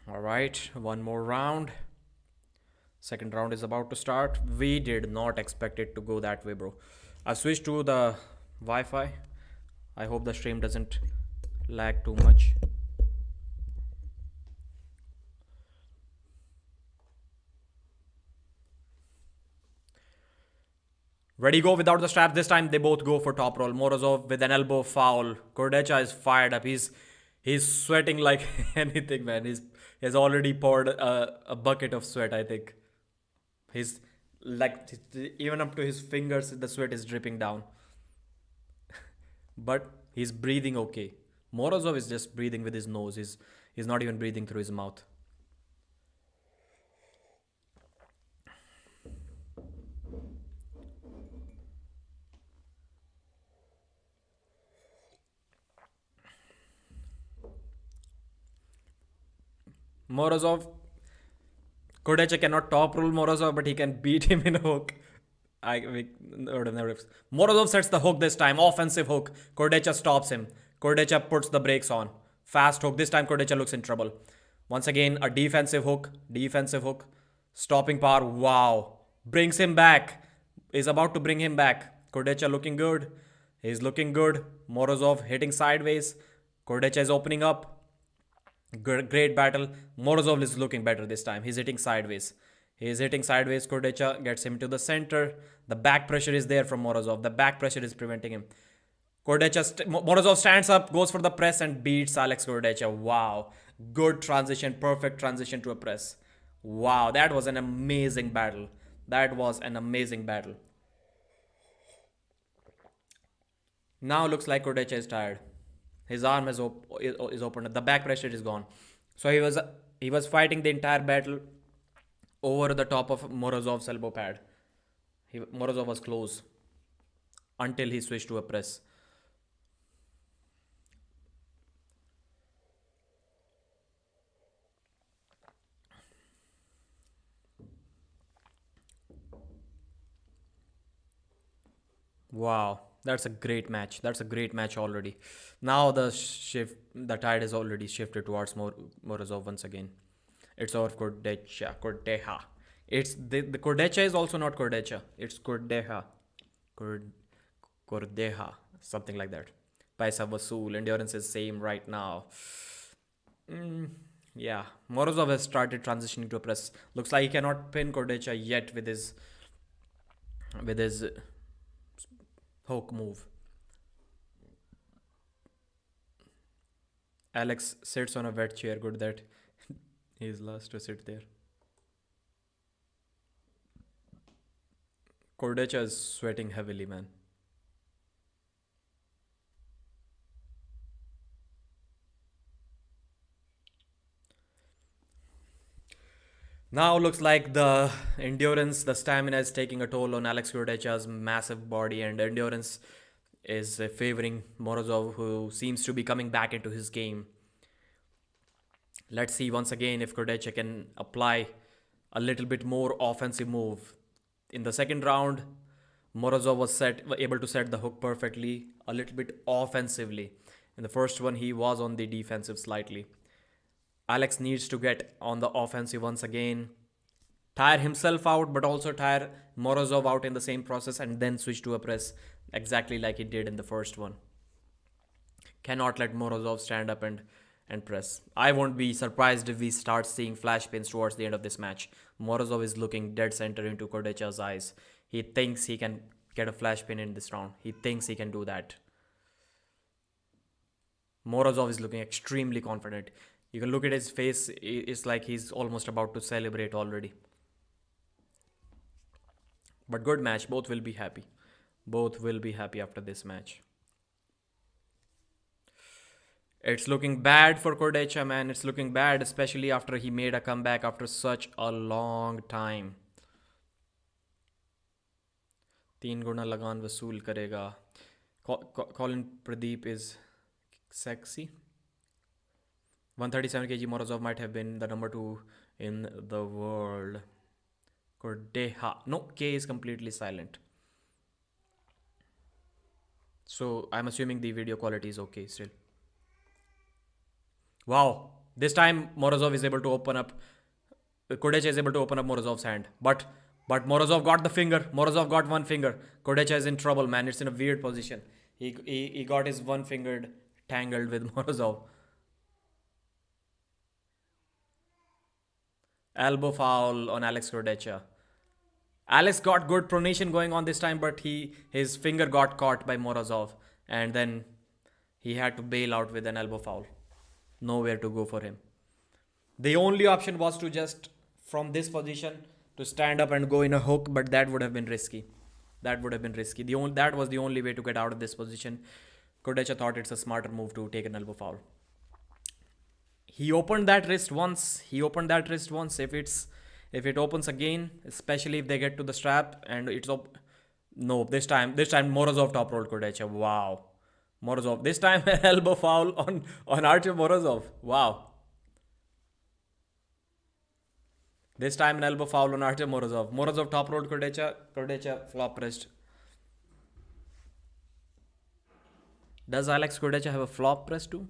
Alright, one more round. Second round is about to start. We did not expect it to go that way, bro. I switched to the Wi-Fi. I hope the stream doesn't lag too much. Ready, go without the strap. This time they both go for top roll. Morozov with an elbow foul. Kurdecha is fired up. He's sweating like anything, man. He has already poured a bucket of sweat, I think. He's like, even up to his fingers, the sweat is dripping down. But he's breathing okay. Morozov is just breathing with his nose. He's not even breathing through his mouth. Morozov, Kurdecha cannot top rule Morozov, but he can beat him in a hook. Morozov sets the hook this time, offensive hook. Kurdecha stops him. Kurdecha puts the brakes on. Fast hook. This time Kurdecha looks in trouble. Once again, a defensive hook. Defensive hook. Stopping power. Wow. Brings him back. Is about to bring him back. Kurdecha looking good. He's looking good. Morozov hitting sideways. Kurdecha is opening up. Great battle. Morozov is looking better this time. He's hitting sideways. Kurdecha gets him to the center. The back pressure is there from Morozov. The back pressure is preventing him. Morozov stands up, goes for the press and beats Alex Kurdecha. Wow. Good transition. Perfect transition to a press. Wow. That was an amazing battle. Now looks like Kurdecha is tired. His arm is opened. The back pressure is gone. So he was fighting the entire battle over the top of Morozov's elbow pad. Morozov was close until he switched to a press. Wow. That's a great match. Already. Now the tide is already shifted towards Morozov once again. It's our Kurdecha. It's the Kurdecha is also not Kurdecha. It's Kurdecha. Kurdecha. Something like that. Paisa Vasool. Endurance is same right now. Yeah. Morozov has started transitioning to a press. Looks like he cannot pin Kurdecha yet with his hook move. Alex sits on a wet chair. Good that he's last to sit there. Kurdecha is sweating heavily, man. Now looks like the endurance, the stamina is taking a toll on Alex Kurdecha's massive body, and endurance is favoring Morozov, who seems to be coming back into his game. Let's see once again if Kurdecha can apply a little bit more offensive move. In the second round, Morozov was able to set the hook perfectly, a little bit offensively. In the first one, he was on the defensive slightly. Alex needs to get on the offensive once again, tire himself out, but also tire Morozov out in the same process, and then switch to a press exactly like he did in the first one. Cannot let Morozov stand up and press. I won't be surprised if we start seeing flash pins towards the end of this match. Morozov is looking dead center into Kurdecha's eyes. He thinks he can get a flash pin in this round. He thinks he can do that. Morozov is looking extremely confident. You can look at his face. It's like he's almost about to celebrate already. But good match. Both will be happy. After this match. It's looking bad for Kurdecha, man. It's looking bad, especially after he made a comeback after such a long time. तीन गुना लगान वसूल करेगा. Colin Pradeep is sexy. 137 kg Morozov might have been the number 2 in the world. Kurdecha. No, K is completely silent. So I'm assuming the video quality is okay still. Wow. This time Morozov is able to open up. Kurdecha is able to open up Morozov's hand. But Morozov got the finger. Morozov got one finger. Kurdecha is in trouble, man. It's in a weird position. He got his one fingered tangled with Morozov. Elbow foul on Alex Kurdecha. Alex got good pronation going on this time, but his finger got caught by Morozov, and then he had to bail out with an elbow foul. Nowhere to go for him. The only option was to just, from this position, to stand up and go in a hook, but that would have been risky. That would have been risky. That was the only way to get out of this position. Kurdecha thought it's a smarter move to take an elbow foul. He opened that wrist once. If it opens again, especially if they get to the strap and it's no, this time Morozov top rolled Kurdecha. Wow. Morozov. This time elbow foul on Artyom Morozov. Wow. This time an elbow foul on Artyom Morozov. Morozov top rolled Kurdecha. Kurdecha flop pressed. Does Alex Kurdecha have a flop press too?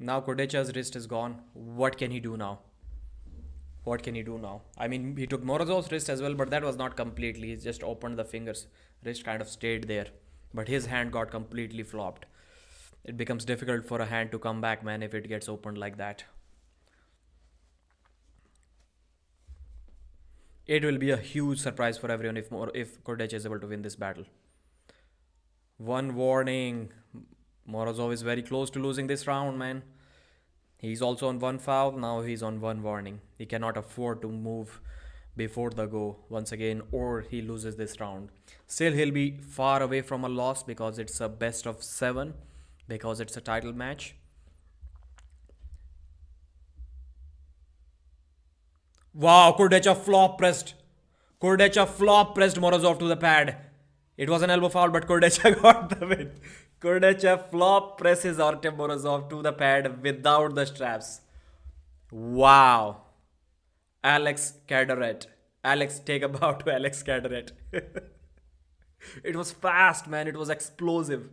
Now Kurdecha's wrist is gone. What can he do now? I mean, he took Morozov's wrist as well, but that was not completely. He just opened the fingers. Wrist kind of stayed there. But his hand got completely flopped. It becomes difficult for a hand to come back, man, if it gets opened like that. It will be a huge surprise for everyone if Kurdecha is able to win this battle. One warning. Morozov is very close to losing this round, man. He's also on one foul. Now he's on one warning. He cannot afford to move before the go once again, or he loses this round. Still, he'll be far away from a loss because it's a best of 7, because it's a title match. Wow, Kurdecha flop pressed Morozov to the pad. It was an elbow foul, but Kurdecha got the win. Kurdecha flop presses Artyom Morozov to the pad without the straps. Wow. Alex Caderet. Alex, take a bow to Alex Caderet. It was fast, man. It was explosive.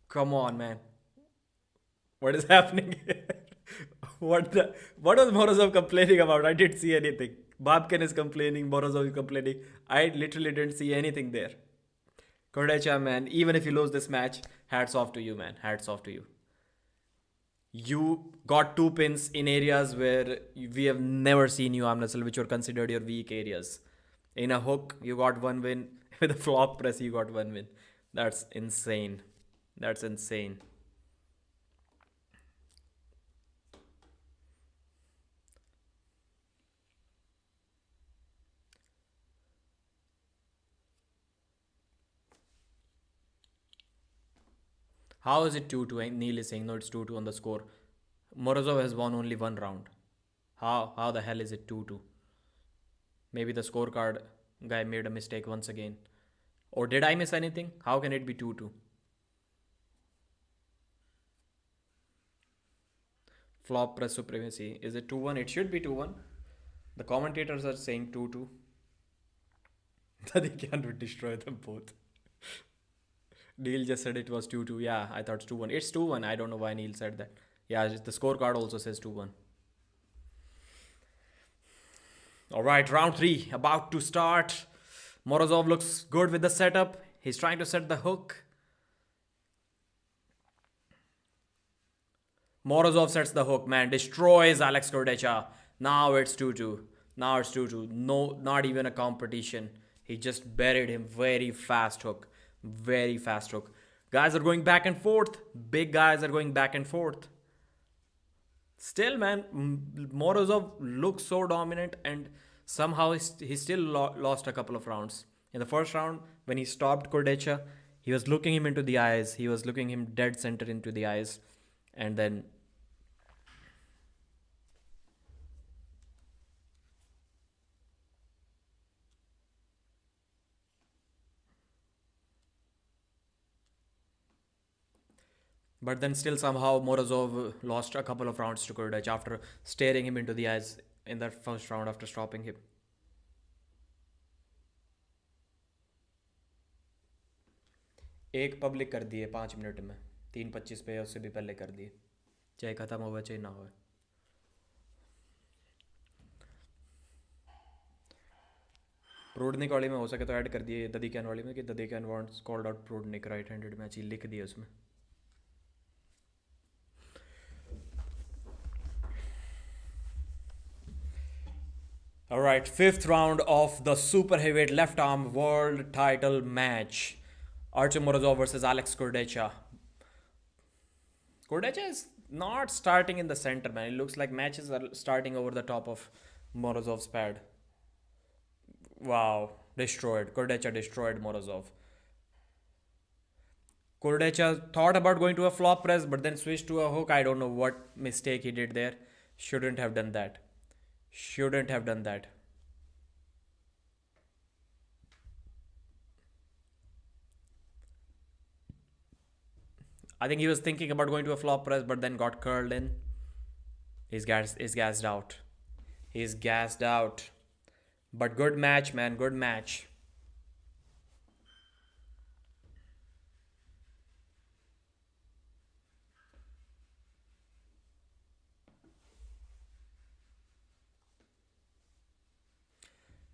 Come on, man. What is happening here? What was Morozov complaining about? I didn't see anything. Babkin is complaining. Morozov is complaining. I literally didn't see anything there. Kurdecha, man, even if you lose this match, hats off to you, man. Hats off to you. You got 2 pins in areas where we have never seen you, Amnasal, which were considered your weak areas. In a hook, you got 1 win. With a flop press, you got 1 win. That's insane. That's insane. How is it 2-2? Neil is saying, no, it's 2-2 on the score. Morozov has won only 1 round. How the hell is it 2-2? Maybe the scorecard guy made a mistake once again. Or did I miss anything? How can it be 2-2? Flop press supremacy. Is it 2-1? It should be 2-1. The commentators are saying 2-2. Dadikyan would destroy them both. Neil just said it was 2-2. Yeah, I thought it's 2-1. It's 2-1. I don't know why Neil said that. Yeah, the scorecard also says 2-1. Alright, round 3 about to start. Morozov looks good with the setup. He's trying to set the hook. Morozov sets the hook, man. Destroys Alex Kurdecha. Now it's 2-2. No, not even a competition. He just buried him. Very fast hook. Guys are going back and forth. Big guys are going back and forth. Still, man, Morozov looks so dominant, and somehow he still lost a couple of rounds. In the first round, when he stopped Kurdecha, He was looking him into the eyes. He was looking him dead center into the eyes. And then but then still somehow Morozov lost a couple of rounds to Kurdecha after staring him into the eyes in that first round after stopping him. एक public कर दिए 5 minute में 3:25 पे उससे भी पहले कर दिए चाहे ख़त्म हो चाहे ना हो प्रोडनिक वाली में हो सके तो ऐड कर दिए ददीक्यान वाली में कि ददीक्यान वांट्स कॉल्ड आउट प्रोडनिक राइट हैंडेड मैच ही लिख दिए उसमें Alright, 5th round of the super heavyweight left arm world title match. Artyom Morozov versus Alex Kurdecha. Kurdecha is not starting in the center, man. It looks like matches are starting over the top of Morozov's pad. Wow, destroyed. Kurdecha destroyed Morozov. Kurdecha thought about going to a flop press, but then switched to a hook. I don't know what mistake he did there. Shouldn't have done that. Shouldn't have done that. I think he was thinking about going to a flop press, but then got curled in. He's gassed out. He's gassed out. But good match, man. Good match.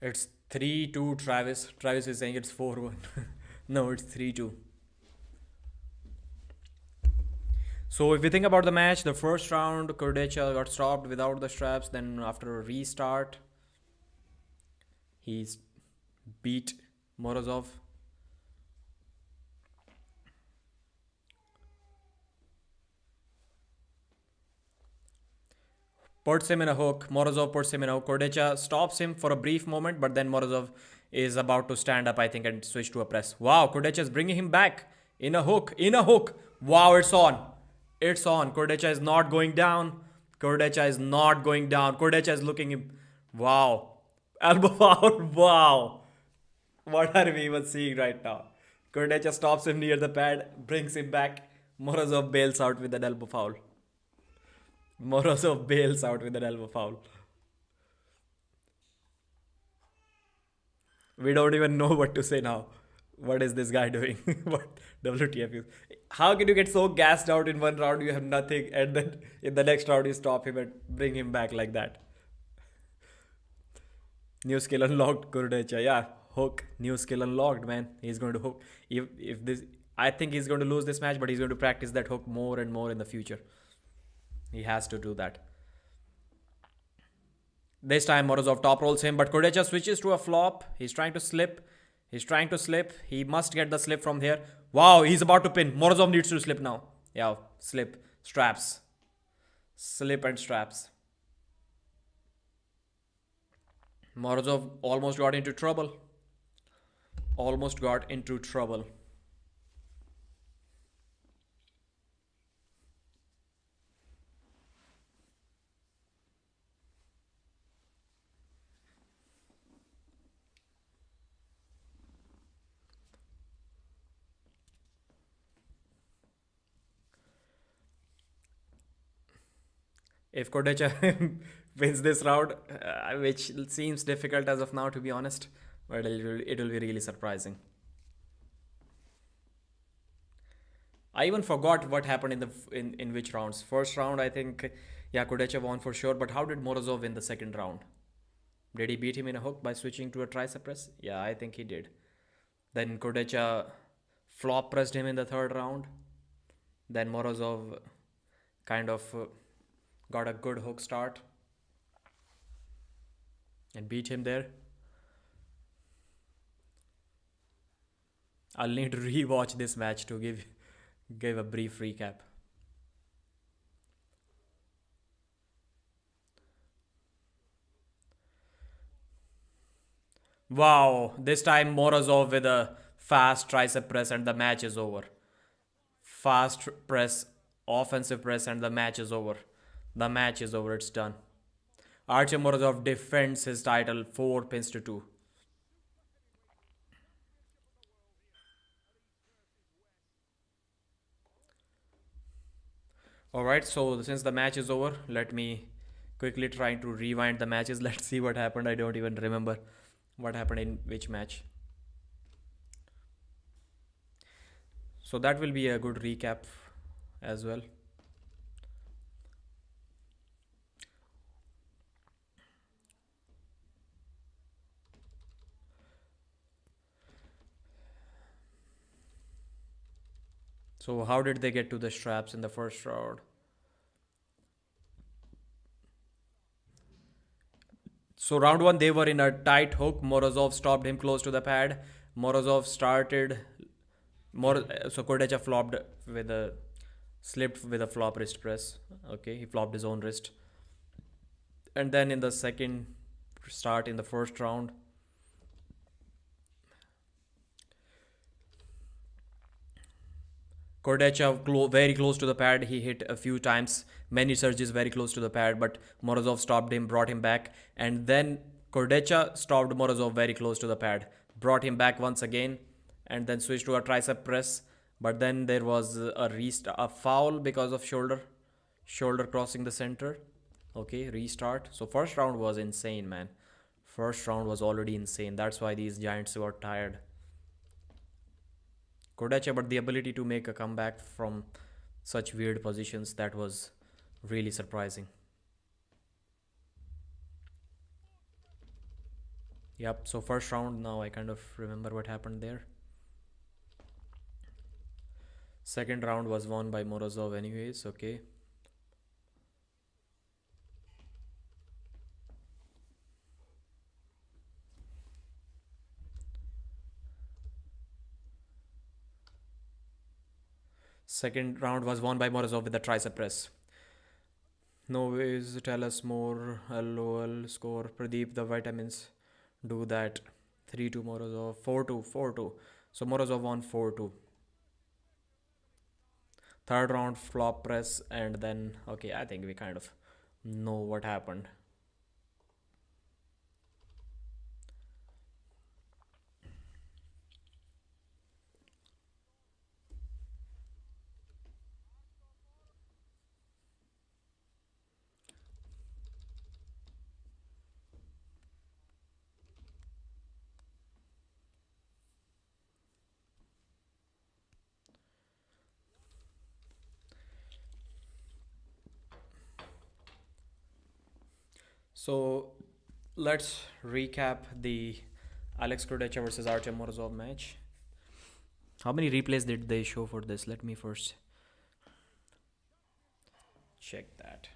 It's 3-2 Travis. Travis is saying it's 4-1. No, it's 3-2. So if you think about the match, the first round, Kurdecha got stopped without the straps. Then after a restart, he beat Morozov. Puts him in a hook. Morozov puts him in a hook. Kurdecha stops him for a brief moment, but then Morozov is about to stand up, I think, and switch to a press. Wow, Kurdecha is bringing him back in a hook. In a hook. Wow, it's on. It's on. Kurdecha is not going down. Kurdecha is not going down. Kurdecha is looking him. Wow. Elbow foul. Wow. What are we even seeing right now? Kurdecha stops him near the pad, brings him back. Morozov bails out with an elbow foul. Morozov bails out with an elbow foul. We don't even know what to say now. What is this guy doing? What WTF is? How can you get so gassed out in one round you have nothing and then in the next round you stop him and bring him back like that? New skill unlocked, Kurdecha. Yeah, hook. New skill unlocked, man. He's going to hook. If this, I think he's going to lose this match, but he's going to practice that hook more and more in the future. He has to do that. This time Morozov top rolls him, but Kurdecha switches to a flop. He's trying to slip. He's trying to slip. He must get the slip from here. Wow, he's about to pin. Morozov needs to slip now. Yeah, slip. Straps. Slip and straps. Morozov almost got into trouble. Almost got into trouble. If Kurdecha wins this round, which seems difficult as of now, to be honest, but it will be really surprising. I even forgot what happened in which rounds. First round, I think, yeah, Kurdecha won for sure. But how did Morozov win the second round? Did he beat him in a hook by switching to a tricep press? Yeah, I think he did. Then Kurdecha flop pressed him in the third round. Then Morozov kind of got a good hook start and beat him there. I'll need to rewatch this match to give a brief recap. Wow, this time Morozov with a Fast tricep press and the match is over. Fast press, offensive press, and the match is over. The match is over, it's done. Artyom Morozov defends his title 4 pins to 2. Alright, so since the match is over, let me quickly try to rewind the matches. Let's see what happened. I don't even remember what happened in which match. So that will be a good recap as well. So how did they get to the straps in the first round? So round 1 they were in a tight hook. Morozov stopped him close to the pad. Morozov started so Kurdecha flopped with a slipped with a flop wrist press. Okay, he flopped his own wrist. And then in the second start in the first round, Kurdecha very close to the pad. He hit a few times, many surges very close to the pad, but Morozov stopped him, brought him back. And then Kurdecha stopped Morozov very close to the pad, brought him back once again, and then switched to a tricep press. But then there was a foul because of shoulder crossing the center. Okay, restart. So first round was insane, man. First round was already insane. That's why these giants were tired. Kurdecha, but the ability to make a comeback from such weird positions, that was really surprising. Yep, so first round, now I kind of remember what happened there. Second round was won by Morozov anyways, okay. Second round was won by Morozov with the tricep press. No ways, tell us more. LOL, score. Pradeep, the vitamins. Do that. 3-2 Morozov. 4-2, 4-2. So Morozov won 4-2. Third round flop press, and then, okay, I think we kind of know what happened. So let's recap the Alex Kurdecha versus Artyom Morozov match. How many replays did they show for this? Let me first check that.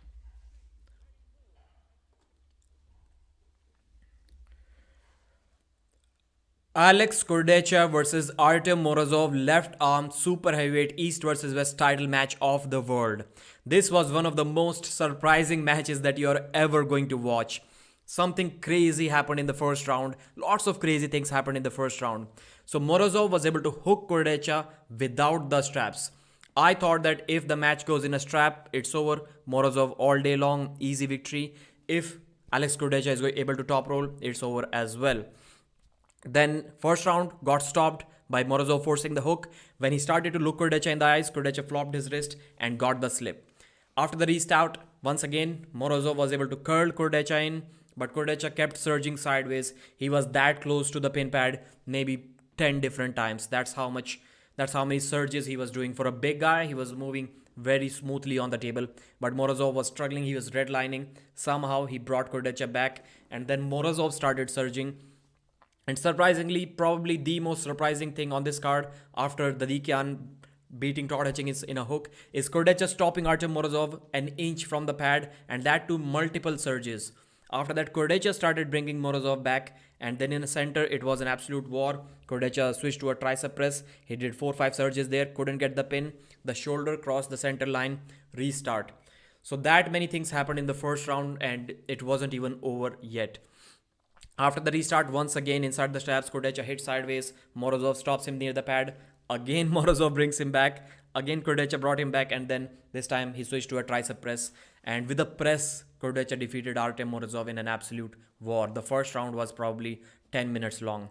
Alex Kurdecha versus Artyom Morozov, left arm super heavyweight East versus West title match of the world. This was one of the most surprising matches that you're ever going to watch. Something crazy happened in the first round. Lots of crazy things happened in the first round. So Morozov was able to hook Kurdecha without the straps. I thought that if the match goes in a strap, it's over. Morozov all day long, easy victory. If Alex Kurdecha is able to top roll, it's over as well. Then first round got stopped by Morozov forcing the hook. When he started to look Kurdecha in the eyes, Kurdecha flopped his wrist and got the slip. After the restart, once again, Morozov was able to curl Kurdecha in, but Kurdecha kept surging sideways. He was that close to the pin pad, maybe 10 different times. That's how many surges he was doing. For a big guy, he was moving very smoothly on the table, but Morozov was struggling. He was redlining. Somehow he brought Kurdecha back, and then Morozov started surging. And surprisingly, probably the most surprising thing on this card after Dadikyan beating Todd in a hook is Kurdecha stopping Artyom Morozov an inch from the pad, and that to multiple surges. After that, Kurdecha started bringing Morozov back, and then in the center, it was an absolute war. Kurdecha switched to a tricep press. He did 4-5 surges there, couldn't get the pin. The shoulder crossed the center line, restart. So that many things happened in the first round, and it wasn't even over yet. After the restart, once again inside the straps, Kurdecha hits sideways. Morozov stops him near the pad. Again, Morozov brings him back. Again, Kurdecha brought him back, and then this time he switched to a tricep press. And with the press, Kurdecha defeated Artyom Morozov in an absolute war. The first round was probably 10 minutes long.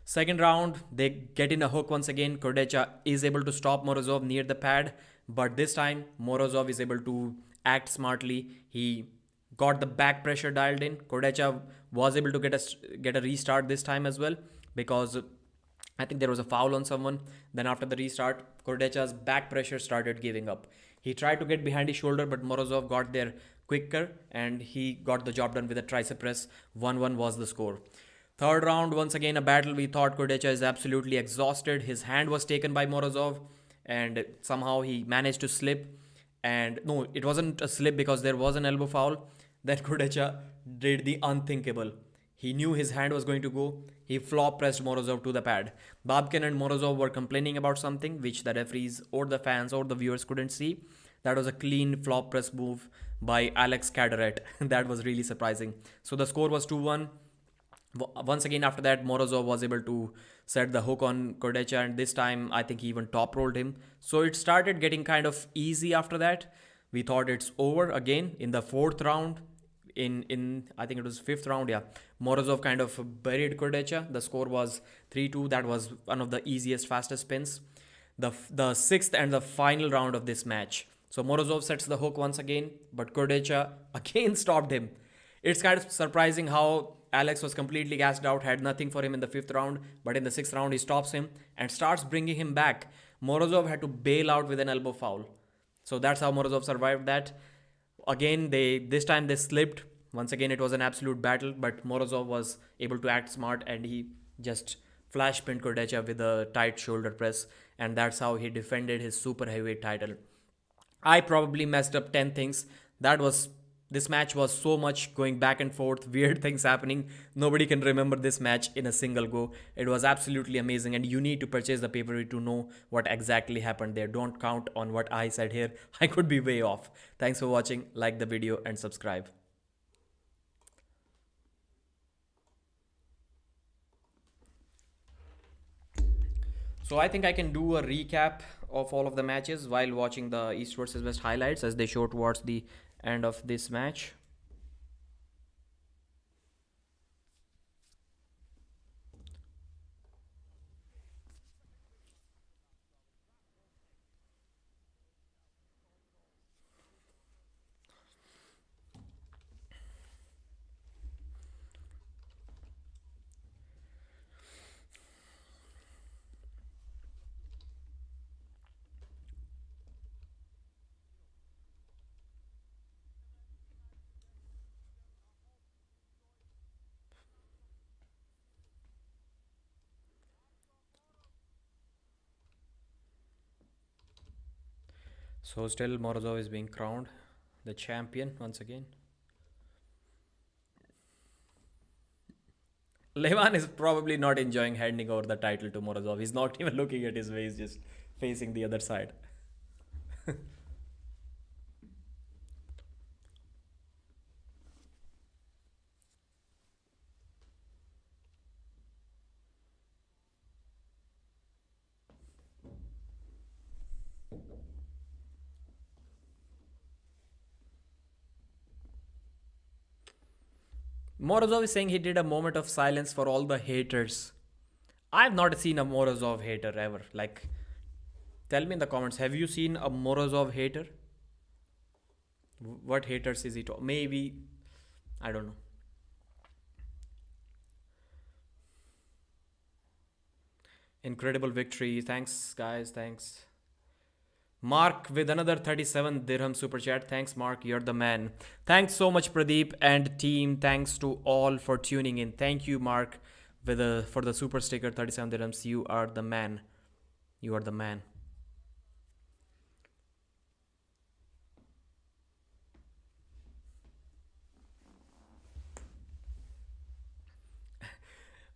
Second round, they get in a hook once again. Kurdecha is able to stop Morozov near the pad, but this time Morozov is able to act smartly. He got the back pressure dialed in. Kurdecha was able to get a restart this time as well, because I think there was a foul on someone. Then after the restart, Kurdecha's back pressure started giving up. He tried to get behind his shoulder, but Morozov got there quicker and he got the job done with a tricep press. 1-1 was the score. Third round, once again a battle. We thought Kurdecha is absolutely exhausted. His hand was taken by Morozov and somehow he managed to slip. And no, it wasn't a slip because there was an elbow foul. Then Kurdecha did the unthinkable. He knew his hand was going to go. He flop pressed Morozov to the pad. Babkin and Morozov were complaining about something which the referees or the fans or the viewers couldn't see. That was a clean flop press move by Alex Caderet. That was really surprising. So the score was 2-1. Once again after that, Morozov was able to set the hook on Kurdecha, and this time I think he even top rolled him. So it started getting kind of easy after that. We thought it's over again in the fourth round. In I think it was fifth round, yeah. Morozov kind of buried Kurdecha. The score was 3-2. That was one of the easiest, fastest spins. The sixth and the final round of this match. So Morozov sets the hook once again, but Kurdecha again stopped him. It's kind of surprising how Alex was completely gassed out, had nothing for him in the fifth round, but in the sixth round he stops him and starts bringing him back. Morozov had to bail out with an elbow foul. So that's how Morozov survived that. Again, this time they slipped. Once again, it was an absolute battle, but Morozov was able to act smart and he just flash pinned Kurdecha with a tight shoulder press, and that's how he defended his super heavyweight title. I probably messed up 10 things. This match was so much going back and forth, weird things happening. Nobody can remember this match in a single go. It was absolutely amazing, and you need to purchase the pay-per-view to know what exactly happened there. Don't count on what I said here. I could be way off. Thanks for watching. Like the video and subscribe. So I think I can do a recap of all of the matches while watching the East versus West highlights as they show towards the end of this match. So still Morozov is being crowned the champion once again. Levan is probably not enjoying handing over the title to Morozov. He's not even looking at his way, he's just facing the other side. Morozov is saying he did a moment of silence for all the haters. I've not seen a Morozov hater ever. Like, tell me in the comments, have you seen a Morozov hater? What haters is he talking? Maybe, I don't know. Incredible victory. Thanks, guys. Thanks. Mark with another 37 dirham super chat. Thanks, Mark. You're the man. Thanks so much, Pradeep and team. Thanks to all for tuning in. Thank you, Mark, for the super sticker 37 dirhams. You are the man. You are the man.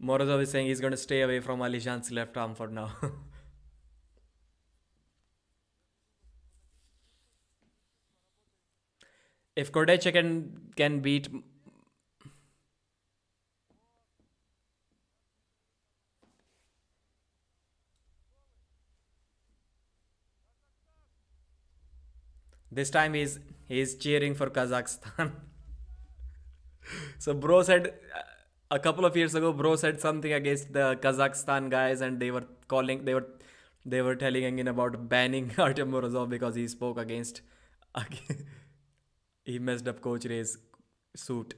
Morozov is saying he's going to stay away from Alishan's left arm for now. If Kurdecha can beat... This time he's cheering for Kazakhstan. So bro said a couple of years ago, bro said something against the Kazakhstan guys, and they were telling again about banning Artyom Morozov because he spoke against he messed up Coach Ray's suit.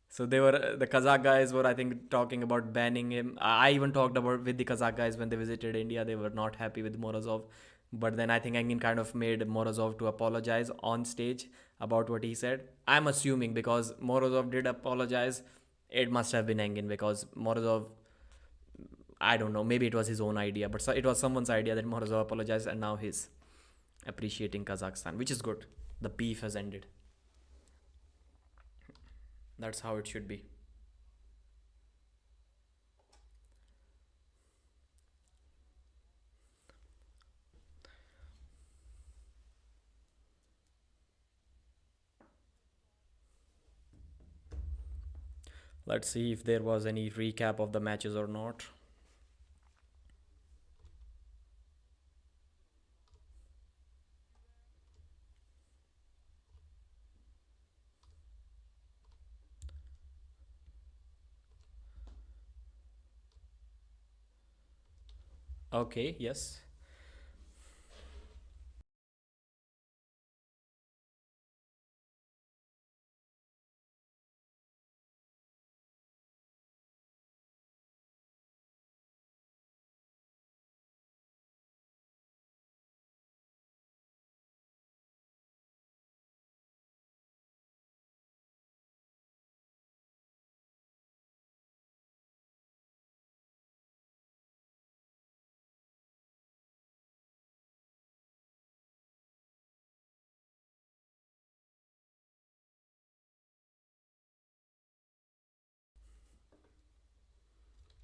So the Kazakh guys were, I think, talking about banning him. I even talked about with the Kazakh guys when they visited India. They were not happy with Morozov, but then I think Engin kind of made Morozov to apologize on stage about what he said. I'm assuming because Morozov did apologize, it must have been Engin, because Morozov, I don't know, maybe it was his own idea, but it was someone's idea that Morozov apologized, and now he's appreciating Kazakhstan, which is good. The beef has ended. That's how it should be. Let's see if there was any recap of the matches or not. Okay, yes.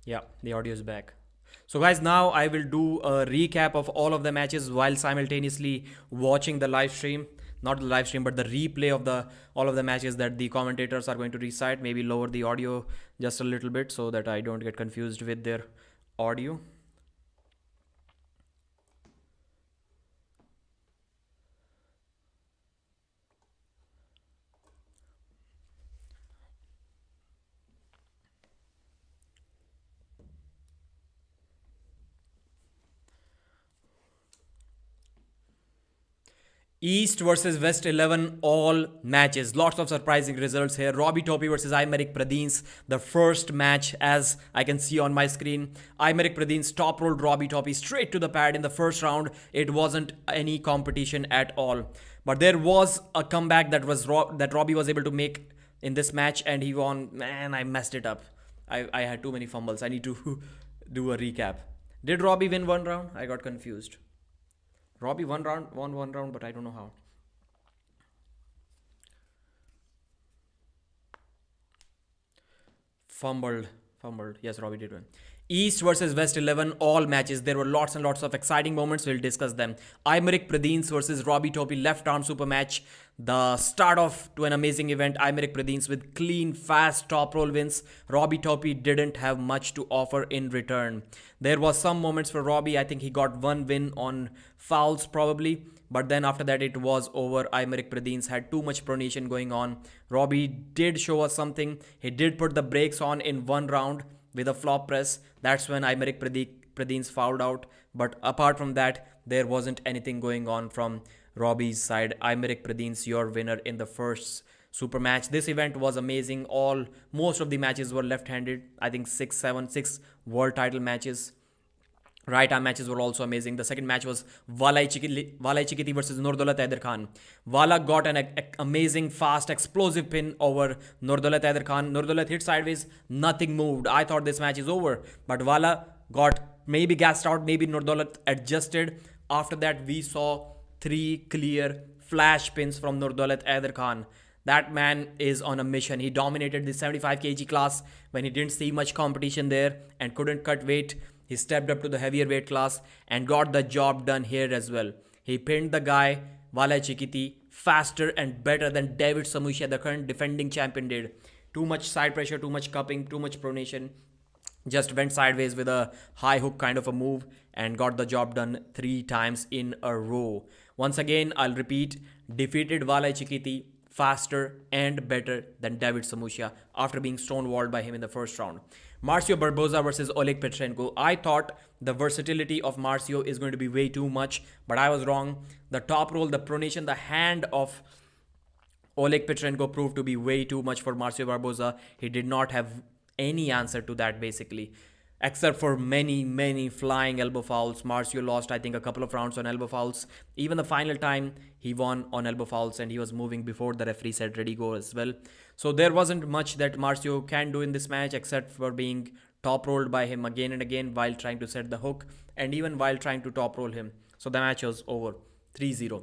Yeah, the audio is back. So guys, now I will do a recap of all of the matches while simultaneously watching the live stream. Not the live stream, but the replay of the all of the matches that the commentators are going to recite. Maybe lower the audio just a little bit so that I don't get confused with their audio. East versus West 11, all matches. Lots of surprising results here. Robbie Topi versus IMERIC PRADINES, the first match, as I can see on my screen. IMERIC PRADINES top rolled Robbie Topi straight to the pad in the first round. It wasn't any competition at all. But there was a comeback that Robbie was able to make in this match, and he won. Man, I messed it up. I had too many fumbles. I need to do a recap. Did Robbie win one round? I got confused. Robbie won one round, but I don't know how. Fumbled. Yes, Robbie did win. East versus West 11, all matches. There were lots and lots of exciting moments. We'll discuss them. IMERIC PRADINES versus Robbie Topi left arm super match. The start off to an amazing event. IMERIC PRADINES with clean, fast top roll wins. Robbie Topi didn't have much to offer in return. There was some moments for Robbie. I think he got one win on fouls probably. But then after that, it was over. IMERIC PRADINES had too much pronation going on. Robbie did show us something. He did put the brakes on in one round with a flop press. That's when IMERIC PRADINES fouled out. But apart from that, there wasn't anything going on from Robbie's side. IMERIC PRADINES, your winner in the first super match. This event was amazing. Most of the matches were left-handed. I think 6 world title matches. Right arm matches were also amazing. The second match was Vala ICHQITI versus NURDAULET. Vala got an amazing, fast, explosive pin over NURDAULET. NURDAULET hit sideways, nothing moved. I thought this match is over, but Vala got maybe gassed out, maybe NURDAULET adjusted. After that, we saw 3 clear flash pins from NURDAULET. That man is on a mission. He dominated the 75 kg class when he didn't see much competition there and couldn't cut weight. He stepped up to the heavier weight class and got the job done here as well. He pinned the guy, Vala ICHQITI, faster and better than David Samusia, the current defending champion, did. Too much side pressure, too much cupping, too much pronation. Just went sideways with a high hook kind of a move and got the job done 3 times in a row. Once again, I'll repeat, defeated Vala ICHQITI faster and better than David Samusia after being stonewalled by him in the first round. MARCIO BARBOZA versus Oleg PATRENKO. I thought the versatility of MARCIO is going to be way too much, but I was wrong. The top roll, the pronation, the hand of Oleg PATRENKO proved to be way too much for MARCIO BARBOZA. He did not have any answer to that basically. Except for many flying elbow fouls. MARCIO lost, I think, a couple of rounds on elbow fouls. Even the final time, he won on elbow fouls and he was moving before the referee said ready, go as well. So there wasn't much that MARCIO can do in this match except for being top rolled by him again and again while trying to set the hook and even while trying to top roll him. So the match was over, 3-0.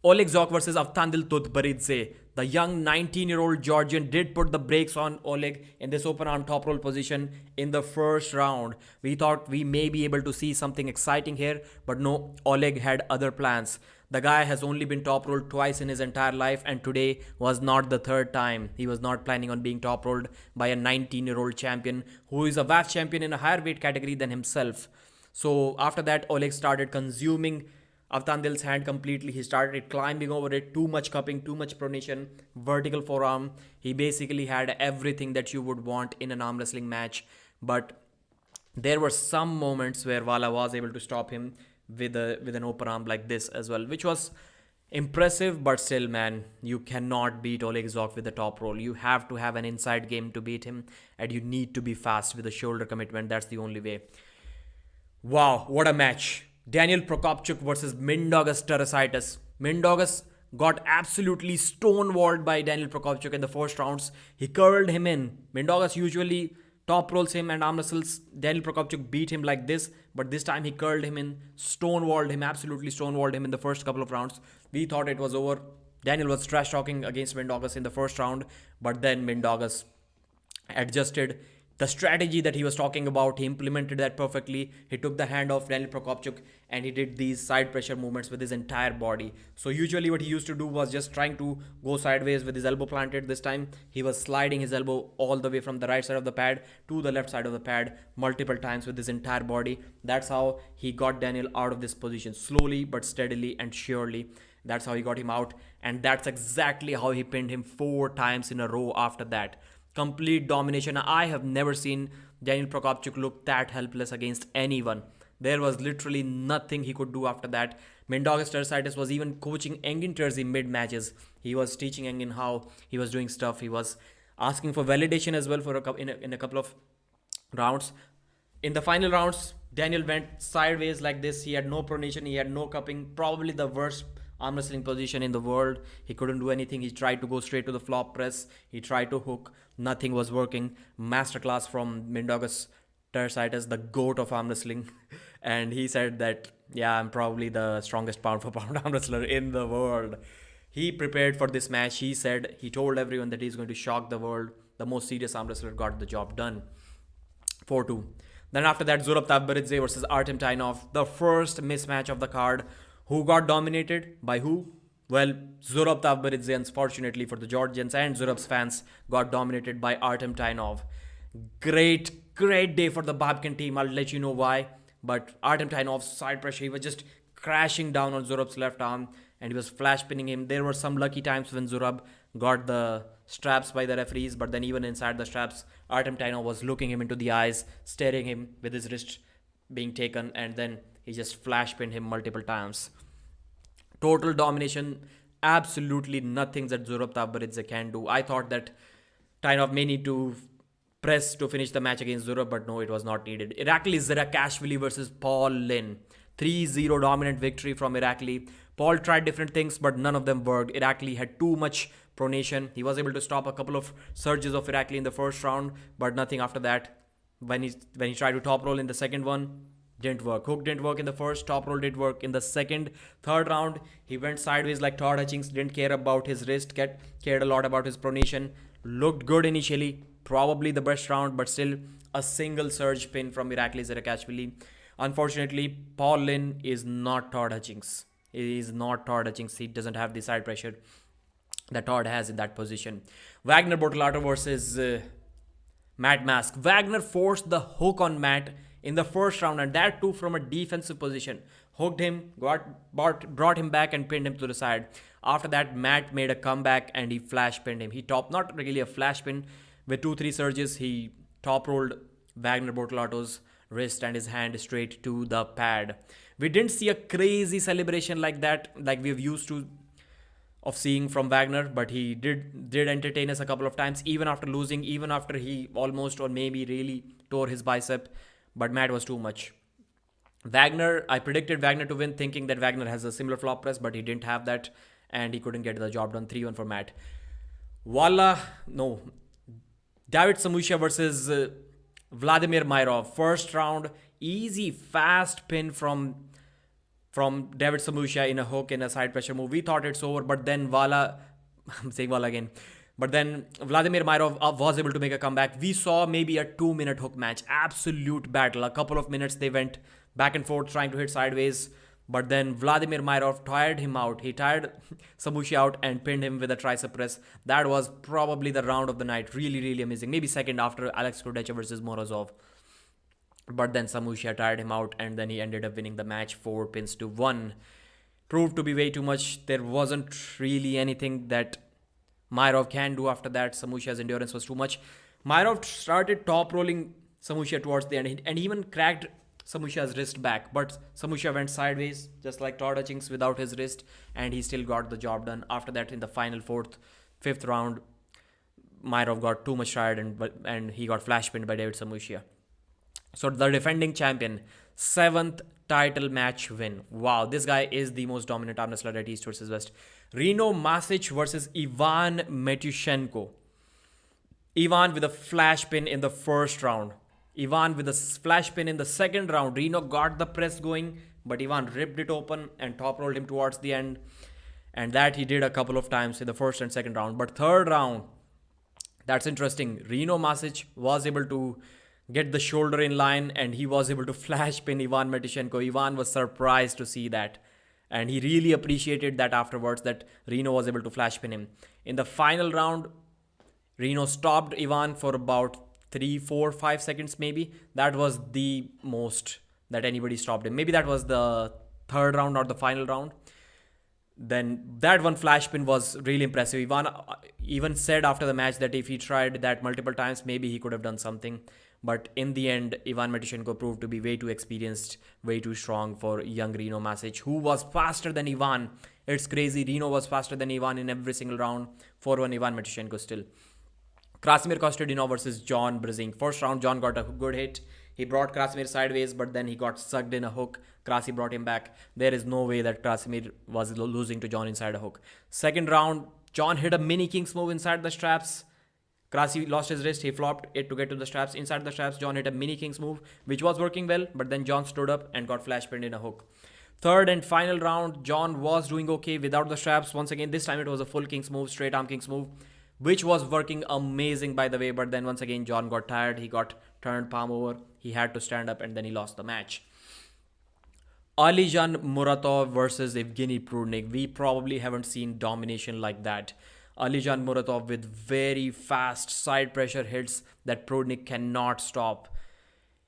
Oleg ZHOKH versus AVTANDIL TUTBERIDZE. The young 19-year-old Georgian did put the brakes on Oleg in this open arm top roll position in the first round. We thought we may be able to see something exciting here, but no, Oleg had other plans. The guy has only been top rolled twice in his entire life and today was not the third time. He was not planning on being top rolled by a 19-year-old champion who is a WAF champion in a higher weight category than himself. So after that, Oleg started consuming AVTANDIL's hand completely. He started climbing over it, too much cupping, too much pronation, vertical forearm. He basically had everything that you would want in an arm wrestling match. But there were some moments where Vala was able to stop him with an open arm like this as well, which was impressive. But still, man, you cannot beat Oleg ZHOKH with a top roll. You have to have an inside game to beat him and you need to be fast with a shoulder commitment. That's the only way. Wow, what a match. Daniel PROCOPCUIC versus MINDAUGAS Terasitis. MINDAUGAS got absolutely stonewalled by Daniel PROCOPCUIC in the first rounds. He curled him in. MINDAUGAS usually top rolls him and arm wrestles. Daniel PROCOPCUIC beat him like this, but this time he curled him in, stonewalled him, absolutely stonewalled him in the first couple of rounds. We thought it was over. Daniel was trash talking against MINDAUGAS in the first round, but then MINDAUGAS adjusted. The strategy that he was talking about, he implemented that perfectly. He took the hand off Daniel PROCOPCUIC and he did these side pressure movements with his entire body. So usually what he used to do was just trying to go sideways with his elbow planted. This time he was sliding his elbow all the way from the right side of the pad to the left side of the pad multiple times with his entire body. That's how he got Daniel out of this position, slowly but steadily and surely. That's how he got him out, and that's exactly how he pinned him 4 times in a row after that. Complete domination. I have never seen Daniel PROCOPCUIC look that helpless against anyone. There was literally nothing he could do after that. MINDAUGAS Terasitis was even coaching Engin Terzi mid-matches. He was teaching Engin how he was doing stuff. He was asking for validation as well for in a couple of rounds. In the final rounds, Daniel went sideways like this. He had no pronation. He had no cupping. Probably the worst arm wrestling position in the world. He couldn't do anything. He tried to go straight to the flop press. He tried to hook. Nothing was working. Masterclass from MINDAUGAS Terasitis, the goat of arm wrestling. And he said that, yeah, I'm probably the strongest pound for pound arm wrestler in the world. He prepared for this match. He said, he told everyone that he's going to shock the world. The most serious arm wrestler got the job done. 4-2. Then after that, ZURAB TAVBERIDZE versus ARTEM TAINOV. The first mismatch of the card. Who got dominated? By who? Well, ZURAB TAVBERIDZE, unfortunately for the Georgians and ZURAB's fans, got dominated by ARTEM TAINOV. Great day for the Babkin team. I'll let you know why. But ARTEM TAINOV's side pressure, he was just crashing down on ZURAB's left arm and he was flash pinning him. There were some lucky times when ZURAB got the straps by the referees, but then even inside the straps, ARTEM TAINOV was looking him into the eyes, staring him with his wrist being taken, and then he just flash pinned him multiple times. Total domination. Absolutely nothing that ZURAB TAVBERIDZE can do. I thought that TAINOV may need to press to finish the match against ZURAB, but no, it was not needed. IRAKLI ZIRAKASHVILI versus Paul LINN. 3-0 dominant victory from IRAKLI. Paul tried different things, but none of them worked. IRAKLI had too much pronation. He was able to stop a couple of surges of IRAKLI in the first round, but nothing after that. When he tried to top roll in the second one, didn't work. Hook didn't work in the first, top roll did work in the second. Third round, he went sideways like Todd Hutchings, didn't care about his wrist, cared a lot about his pronation. Looked good initially, probably the best round, but still a single surge pin from IRAKLI ZIRAKASHVILI. Unfortunately, Paul LINN is not Todd Hutchings. He is not Todd Hutchings. He doesn't have the side pressure that Todd has in that position. WAGNER BORTOLATO versus Matt Mask. WAGNER forced the hook on Matt in the first round, and that too from a defensive position. Hooked him, brought him back and pinned him to the side. After that, Matt made a comeback and he flash pinned him. He not really a flash pin, with 2-3 surges, he top rolled Wagner Bortolato's wrist and his hand straight to the pad. We didn't see a crazy celebration like that, like we've used to of seeing from Wagner, but he did entertain us a couple of times, even after losing, even after he almost or maybe really tore his bicep. But Matt was too much. Wagner, I predicted Wagner to win, thinking that Wagner has a similar flop press, but he didn't have that, and he couldn't get the job done. 3-1 for Matt. David Samusha versus Vladimir Myrov. First round, easy, fast pin from David Samusha in a hook in a side pressure move. We thought it's over, but then I'm saying Vala again. But then Vladimir Myrov was able to make a comeback. We saw maybe a 2-minute hook match. Absolute battle. A couple of minutes they went back and forth trying to hit sideways. But then Vladimir Myrov tired him out. He tired Samusha out and pinned him with a tricep press. That was probably the round of the night. Really, really amazing. Maybe second after Alex Kurdecha versus Morozov. But then Samusha tired him out and then he ended up winning the match 4-1. Proved to be way too much. There wasn't really anything that Myrov can do after that. Samusha's endurance was too much. Myrov started top rolling Samusha towards the end and even cracked Samusha's wrist back. But Samusha went sideways just like Todd Hutchings without his wrist and he still got the job done. After that, in the final fifth round, Myrov got too much tired and he got flash pinned by David Samusha. So the defending champion, 7th title match win. Wow, this guy is the most dominant arm wrestler at East versus West. Rino Masic versus Ivan Matyushenko. Ivan with a flash pin in the first round. Ivan with a flash pin in the second round. Rino got the press going, but Ivan ripped it open and top rolled him towards the end. And that he did a couple of times in the first and second round. But third round, that's interesting. Rino Masic was able to get the shoulder in line and he was able to flash pin Ivan Matyushenko. Ivan was surprised to see that. And he really appreciated that afterwards, that Rino was able to flash pin him. In the final round, Rino stopped Ivan for about 3, 4, 5 seconds maybe. That was the most that anybody stopped him. Maybe that was the third round or the final round. Then that one flash pin was really impressive. Ivan even said after the match that if he tried that multiple times, maybe he could have done something. But in the end, Ivan Matyushenko proved to be way too experienced, way too strong for young Rino Masic, who was faster than Ivan. It's crazy. Rino was faster than Ivan in every single round. 4-1 Ivan Matyushenko still. Krasimir Kostadinov versus John Brzezinski. First round, John got a good hit. He brought Krasimir sideways, but then he got sucked in a hook. Krasi brought him back. There is no way that Krasimir was losing to John inside a hook. Second round, John hit a mini King's move inside the straps. Krasi lost his wrist. He flopped it to get to the straps. Inside the straps, John hit a mini King's move, which was working well, but then John stood up and got flash pinned in a hook. Third and final round, John was doing okay without the straps. Once again, this time it was a full King's move, straight arm King's move, which was working amazing by the way. But then once again, John got tired. He got turned palm over. He had to stand up and then he lost the match. Artyom Morozov versus Evgeny Prudnik. We probably haven't seen domination like that. Artyom Morozov with very fast side pressure hits that Prudnik cannot stop.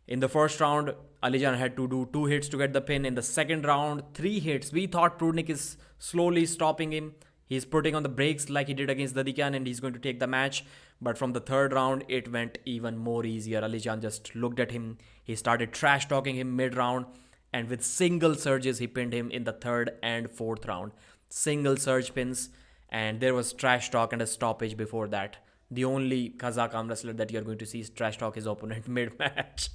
In the first round, Artyom had to do 2 hits to get the pin. In the second round, 3 hits. We thought Prudnik is slowly stopping him. He's putting on the brakes like he did against Dadikyan and he's going to take the match. But from the third round, it went even more easier. Artyom just looked at him. He started trash talking him mid-round. And with single surges, he pinned him in the third and fourth round. Single surge pins. And there was trash talk and a stoppage before that. The only Kazakh arm wrestler that you're going to see is trash talk his opponent mid-match.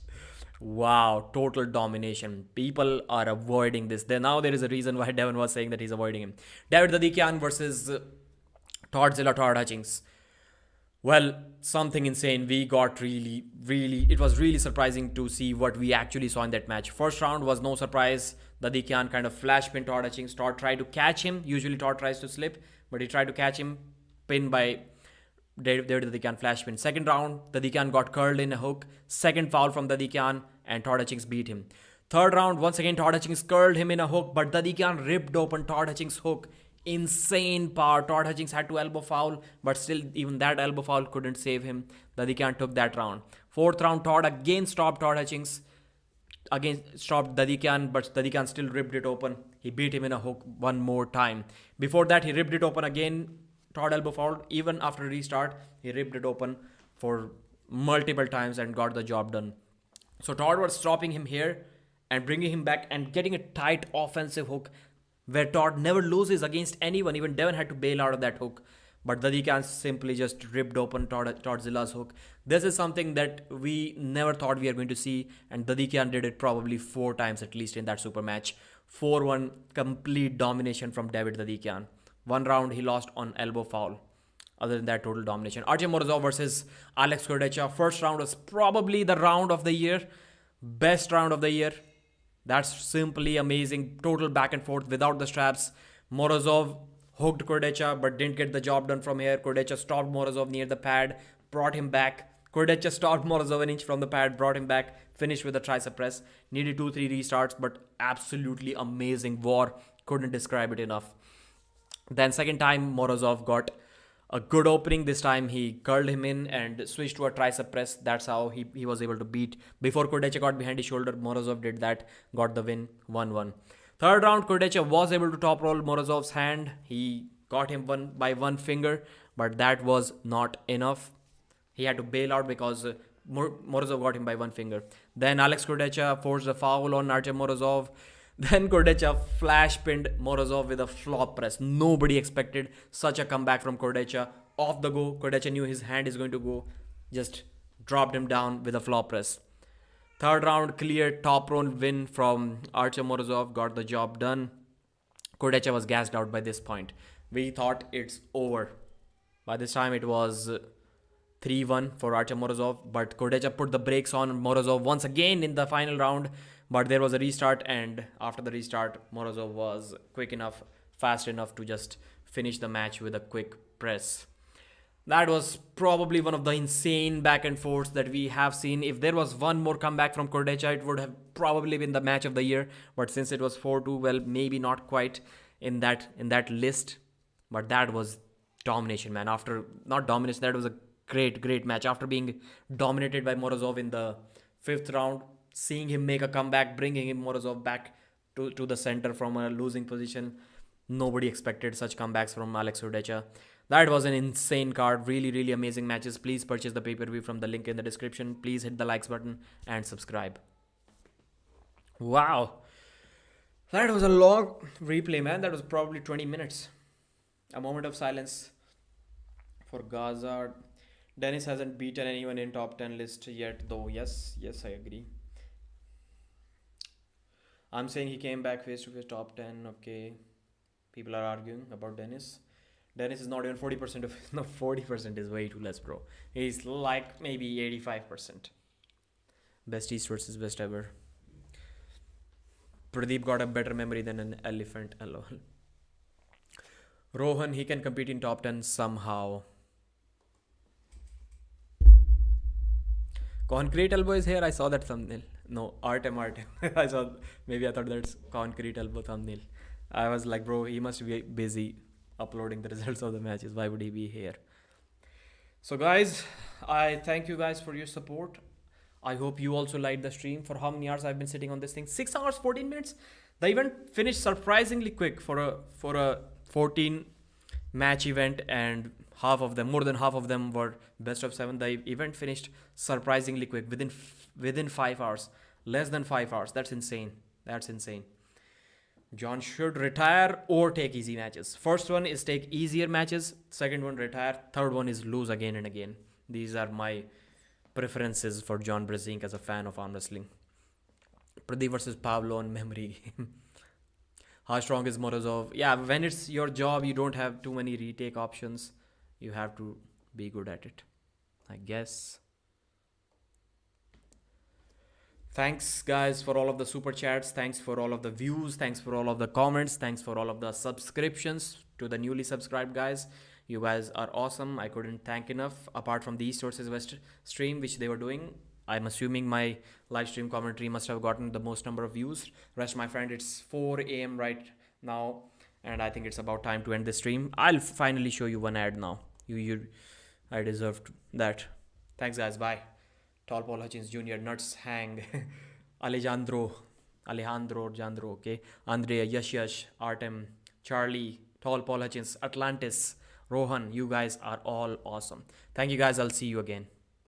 Wow, total domination. People are avoiding this. Now there is a reason why Devon was saying that he's avoiding him. David Dadikyan versus Todd Hutchings. Well, something insane. We got it was really surprising to see what we actually saw in that match. First round was no surprise. Dadikyan kind of flash pinned Todd Hutchings. Todd tried to catch him. Usually Todd tries to slip, but he tried to catch him. Pinned by David Dadikyan, flash pin. Second round, Dadikyan got curled in a hook. Second foul from Dadikyan and Todd Hutchings beat him. Third round, once again Todd Hutchings curled him in a hook, but Dadikyan ripped open Todd Hutchings' hook. Insane power. Todd Hutchings had to elbow foul, but still even that elbow foul couldn't save him. Dadikyan took that round. Fourth round, Todd again stopped Todd Hutchings. again stopped Dadikyan, but Dadikyan still ripped it open. He beat him in a hook one more time. Before that, he ripped it open again. Todd elbow foul. Even after restart, he ripped it open for multiple times and got the job done. So Todd was stopping him here and bringing him back and getting a tight offensive hook where Todd never loses against anyone. Even Devon had to bail out of that hook. But Dadikyan simply just ripped open Toddzilla's hook. This is something that we never thought we were going to see. And Dadikyan did it probably 4 times at least in that super match. 4-1 complete domination from David Dadikyan. One round he lost on elbow foul. Other than that, total domination. Artyom Morozov versus Alex Kurdecha. First round was probably the round of the year. Best round of the year. That's simply amazing. Total back and forth without the straps. Morozov hooked Kurdecha but didn't get the job done from here. Kurdecha stopped Morozov near the pad, brought him back. Kurdecha stopped Morozov an inch from the pad, brought him back, finished with a tricep press. Needed 2-3 restarts, but absolutely amazing war. Couldn't describe it enough. Then second time Morozov got a good opening. This time he curled him in and switched to a tricep press. That's how he was able to beat. Before Kurdecha got behind his shoulder, Morozov did that, got the win, 1-1. Third round, Kurdecha was able to top roll Morozov's hand. He got him by one finger, but that was not enough. He had to bail out because Morozov got him by one finger. Then Alex Kurdecha forced a foul on Artyom Morozov. Then Kurdecha flash pinned Morozov with a flop press. Nobody expected such a comeback from Kurdecha. Off the go, Kurdecha knew his hand is going to go. Just dropped him down with a flop press. Third round, clear top round win from Artyom Morozov. Got the job done. Kurdecha was gassed out by this point. We thought it's over. By this time, it was 3-1 for Artyom Morozov. But Kurdecha put the brakes on Morozov once again in the final round. But there was a restart, and after the restart, Morozov was quick enough, fast enough to just finish the match with a quick press. That was probably one of the insane back and forths that we have seen. If there was one more comeback from Kurdecha, it would have probably been the match of the year. But since it was 4-2, well, maybe not quite in that list. But that was domination, man. Not domination, that was a great match. After being dominated by Morozov in the 5th round, seeing him make a comeback, bringing him Morozov back to the center from a losing position. Nobody expected such comebacks from Alex Kurdecha. That was an insane card. Really amazing matches. Please purchase the pay-per-view from the link in the description. Please hit the likes button and subscribe. Wow. That was a long replay, man. That was probably 20 minutes. A moment of silence for Gaza. Dennis hasn't beaten anyone in top 10 list yet, though. Yes, I agree. I'm saying he came back face to face top 10. Okay. People are arguing about Dennis. Dennis is not even 40% of... No, 40% is way too less, bro. He's like maybe 85%. Best East versus West ever. Pradeep got a better memory than an elephant. LOL. Rohan, he can compete in top 10 somehow. Concrete elbow is here. I saw that thumbnail. No, Artem. I thought that's concrete elbow thumbnail. I was like, bro, he must be busy uploading the results of the matches. Why would he be here? So guys, I thank you guys for your support. I hope you also liked the stream. For how many hours I've been sitting on this thing? 6 hours, 14 minutes. The event finished surprisingly quick for a 14 match event, and more than half of them were best of 7. The event finished surprisingly quick, within 5 hours, less than 5 hours. That's insane. John should retire or take easy matches. First one is take easier matches. Second one, retire. Third one is lose again and again. These are my preferences for John Brzezinski as a fan of arm wrestling. Pradeep versus Pablo on memory game. How strong is Morozov? Yeah, when it's your job, you don't have too many retake options. You have to be good at it, I guess. Thanks guys for all of the super chats. Thanks for all of the views. Thanks for all of the comments. Thanks for all of the subscriptions to the newly subscribed guys. You guys are awesome. I couldn't thank enough. Apart from the East versus West stream, which they were doing, I'm assuming my live stream commentary must have gotten the most number of views. Rest my friend, it's 4 a.m. right now, and I think it's about time to end the stream. I'll finally show you one ad now. I deserved that. Thanks guys, bye. Tall Paul Hutchins Jr. Nuts hang. Alejandro, okay, Andrea, Yash, Artem, Charlie, Tall Paul Hutchins, Atlantis, Rohan. You guys are all awesome. Thank you guys. I'll see you again.